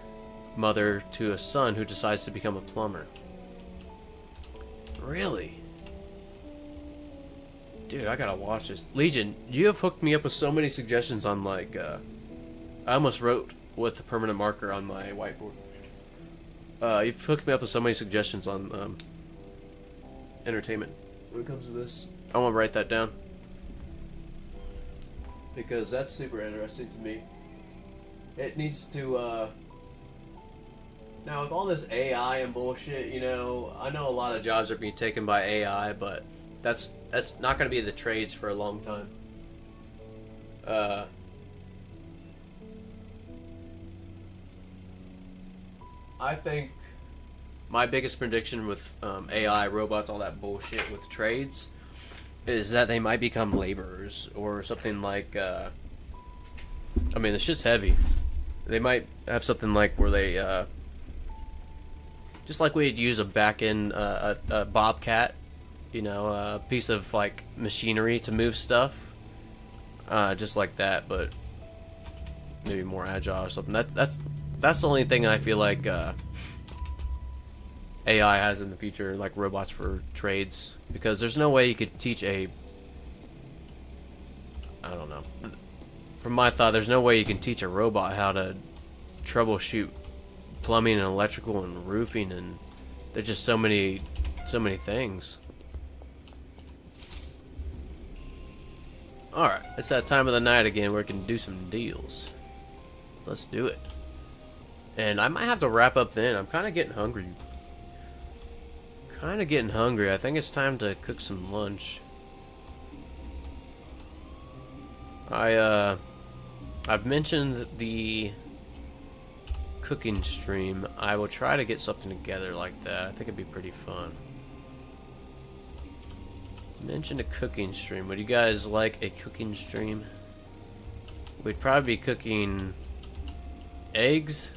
mother to a son who decides to become a plumber. Really? Dude, I gotta watch this. Legion, you have hooked me up with so many suggestions on, like, I almost wrote with a permanent marker on my whiteboard. You've hooked me up with so many suggestions on, entertainment. When it comes to this, I want to write that down. Because that's super interesting to me. It needs to, now with all this AI and bullshit, you know, I know a lot of jobs are being taken by AI, but that's not going to be the trades for a long time. I think my biggest prediction with AI, robots, all that bullshit with trades is that they might become laborers or something like, I mean, it's just heavy. They might have something like where they, just like we'd use a back-end, a bobcat, you know, a piece of, like, machinery to move stuff. Just like that, but maybe more agile or something. That's the only thing I feel like AI has in the future, like robots for trades, because there's no way you could teach I don't know. From my thought, there's no way you can teach a robot how to troubleshoot plumbing and electrical and roofing, and there's just so many things. Alright, it's that time of the night again where we can do some deals. Let's do it. And I might have to wrap up then. I'm kind of getting hungry. I think it's time to cook some lunch. I've mentioned the cooking stream. I will try to get something together like that. I think it'd be pretty fun. Mentioned a cooking stream. Would you guys like a cooking stream? We'd probably be cooking eggs.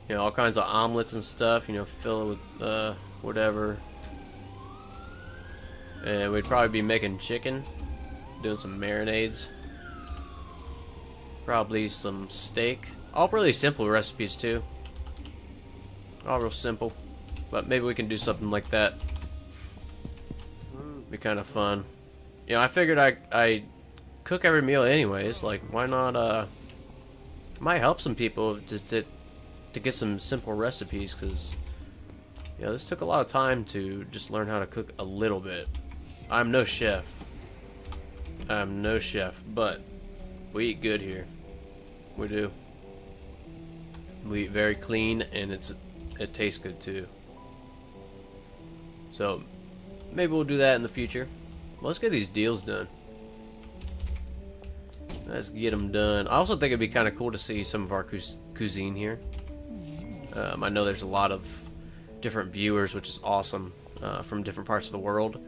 You know, all kinds of omelets and stuff, you know, fill it with, whatever. And we'd probably be making chicken. Doing some marinades. Probably some steak. All really simple recipes, too. All real simple. But maybe we can do something like that. Be kind of fun. You know, I figured I cook every meal anyways. Like, why not, might help some people just to get some simple recipes, because, you know, this took a lot of time to just learn how to cook a little bit. I'm no chef, but we eat good here. We do. We eat very clean, and it tastes good too. So maybe we'll do that in the future. Let's get these deals done. Let's get them done. I also think it'd be kind of cool to see some of our cuisine here. I know there's a lot of different viewers, which is awesome, from different parts of the world.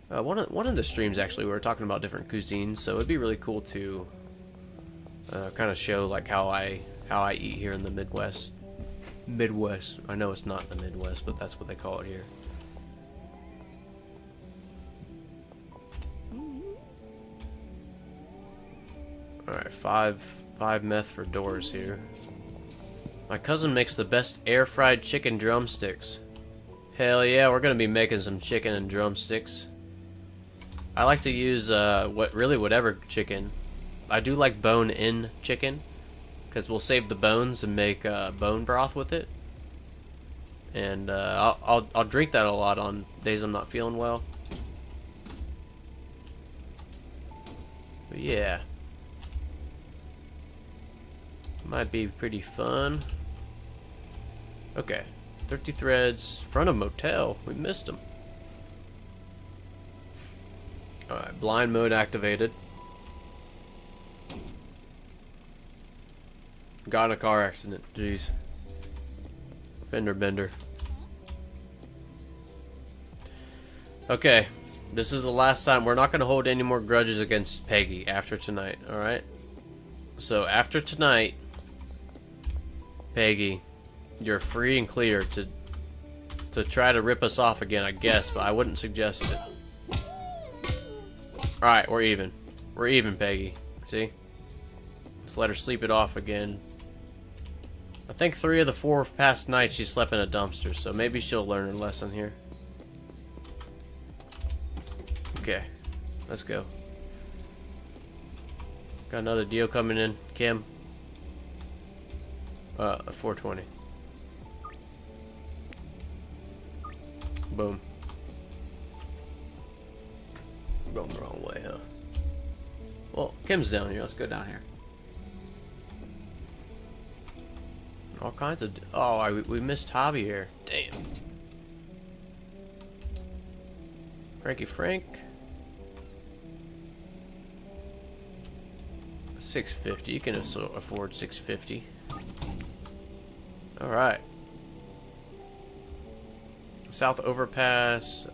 One of the streams, actually, we were talking about different cuisines, so it'd be really cool to kind of show like how I eat here in the Midwest. I know it's not the Midwest, but that's what they call it here. Alright, five meth for doors here. My cousin makes the best air-fried chicken drumsticks. Hell yeah, we're gonna be making some chicken and drumsticks. I like to use whatever chicken. I do like bone-in chicken, because we'll save the bones and make bone broth with it. And I'll drink that a lot on days I'm not feeling well. But yeah, might be pretty fun. Okay, 30 threads, front of motel. We missed them. Alright, blind mode activated. Got in a car accident. Jeez. Fender bender. Okay. This is the last time. We're not going to hold any more grudges against Peggy after tonight. Alright? So after tonight, Peggy, you're free and clear to try to rip us off again, I guess, but I wouldn't suggest it. Alright, we're even. We're even, Peggy. See? Let's let her sleep it off again. I think 3 of the 4 past nights she slept in a dumpster, so maybe she'll learn her lesson here. Okay. Let's go. Got another deal coming in, Kim. 420. Boom. We're going the wrong way, huh? Well, Kim's down here. Let's go down here. All kinds of... Oh, we missed Javier. Damn. Frankie Frank. 650. You can also afford 650. Alright. South Overpass.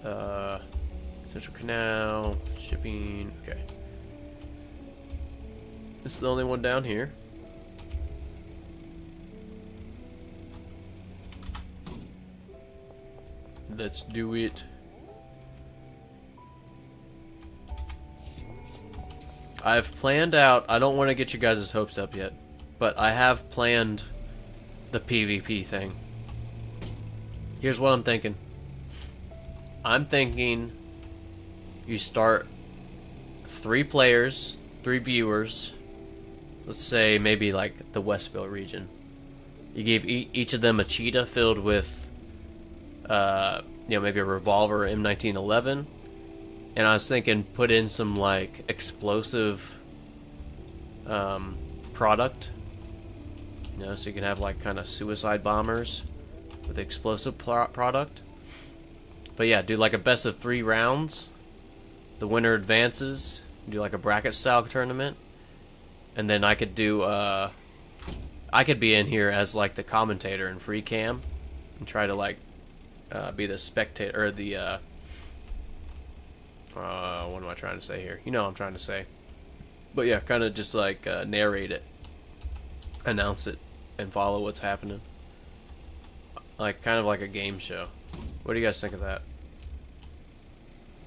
Central Canal. Shipping. Okay. This is the only one down here. Let's do it. I've planned out, I don't want to get you guys' hopes up yet, but I have planned the PvP thing. Here's what I'm thinking. I'm thinking you start 3 players, 3 viewers, let's say maybe like the Westville region. You gave each of them a cheetah filled with maybe a revolver or M1911, and I was thinking put in some like explosive product, so you can have like kind of suicide bombers with explosive product. But yeah, do like a best of 3 rounds. The winner advances. Do like a bracket style tournament, and then I could do I could be in here as like the commentator in free cam and try to like be the spectator, or the, what am I trying to say here? You know what I'm trying to say. But yeah, kind of just like narrate it, announce it, and follow what's happening. Like, kind of like a game show. What do you guys think of that?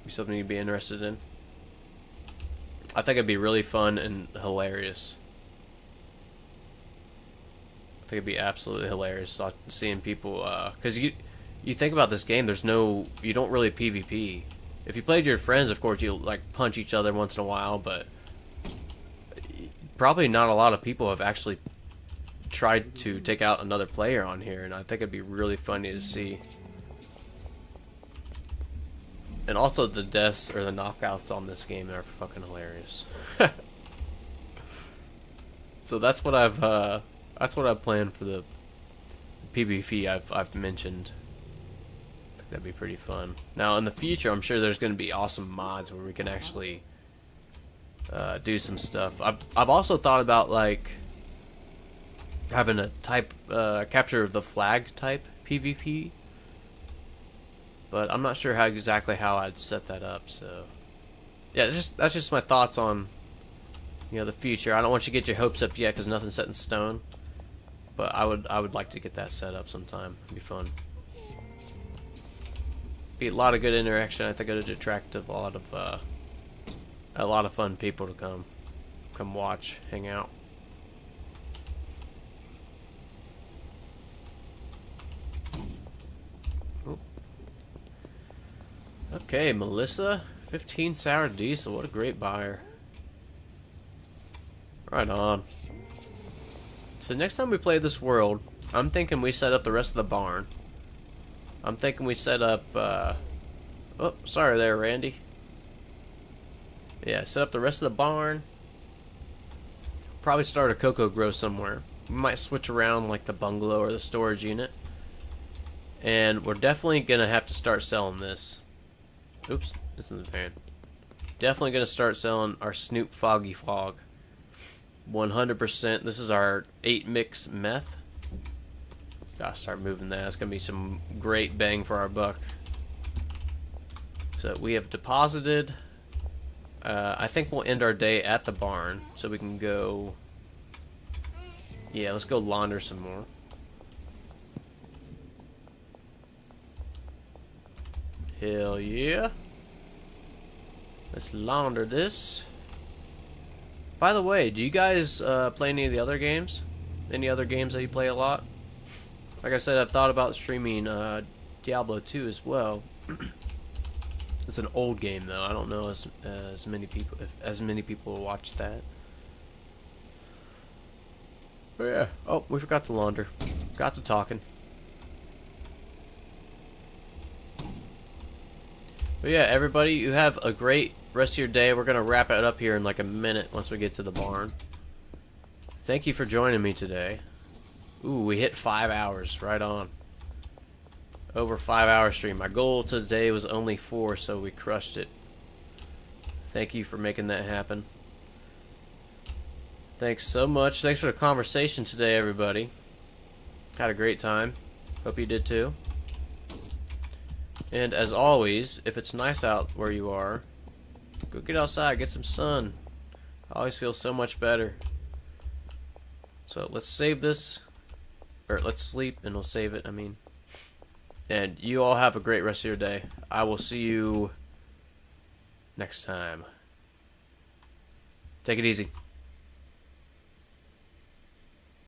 Be something you'd be interested in? I think it'd be really fun and hilarious. I think it'd be absolutely hilarious seeing people, because you think about this game, you don't really PvP. If you played with your friends, of course, you like punch each other once in a while, but probably not a lot of people have actually tried to take out another player on here, and I think it'd be really funny to see. And also the deaths or the knockouts on this game are fucking hilarious. So that's what I've planned for the PvP I've mentioned. That'd be pretty fun. Now, in the future, I'm sure there's going to be awesome mods where we can actually do some stuff. I've also thought about like having a type capture the flag type PvP, but I'm not sure exactly how I'd set that up. So, yeah, that's just my thoughts on the future. I don't want you to get your hopes up yet because nothing's set in stone, but I would like to get that set up sometime. It'd be fun. Be a lot of good interaction. I think it'd attract a lot of fun people to come watch, hang out. Ooh. Okay, Melissa, 15 sour diesel. What a great buyer. Right on. So next time we play this world, I'm thinking we set up the rest of the barn. I'm thinking we set up, oh, sorry there, Randy. Yeah, set up the rest of the barn. Probably start a cocoa grow somewhere. We might switch around like the bungalow or the storage unit. And we're definitely going to have to start selling this. Oops, it's in the pan. Definitely going to start selling our Snoop Foggy Fog. 100%. This is our 8 mix meth. Gotta start moving that. It's gonna be some great bang for our buck. So we have deposited. I think we'll end our day at the barn so we can go. Yeah, let's go launder some more. Hell yeah. Let's launder this. By the way, do you guys play any of the other games? Any other games that you play a lot? Like I said, I've thought about streaming Diablo 2 as well. It's an old game though. I don't know as many people if as many people watch that. Oh yeah. Oh, we forgot to launder. Got to talking. But yeah, everybody, you have a great rest of your day. We're gonna wrap it up here in like a minute once we get to the barn. Thank you for joining me today. Ooh, we hit 5 hours, right on. Over 5 hour stream. My goal today was only 4, so we crushed it. Thank you for making that happen. Thanks so much. Thanks for the conversation today, everybody. Had a great time. Hope you did too. And as always, if it's nice out where you are, go get outside, get some sun. I always feel so much better. So let's save this, or let's sleep and we'll save it, I mean. And you all have a great rest of your day. I will see you next time. Take it easy.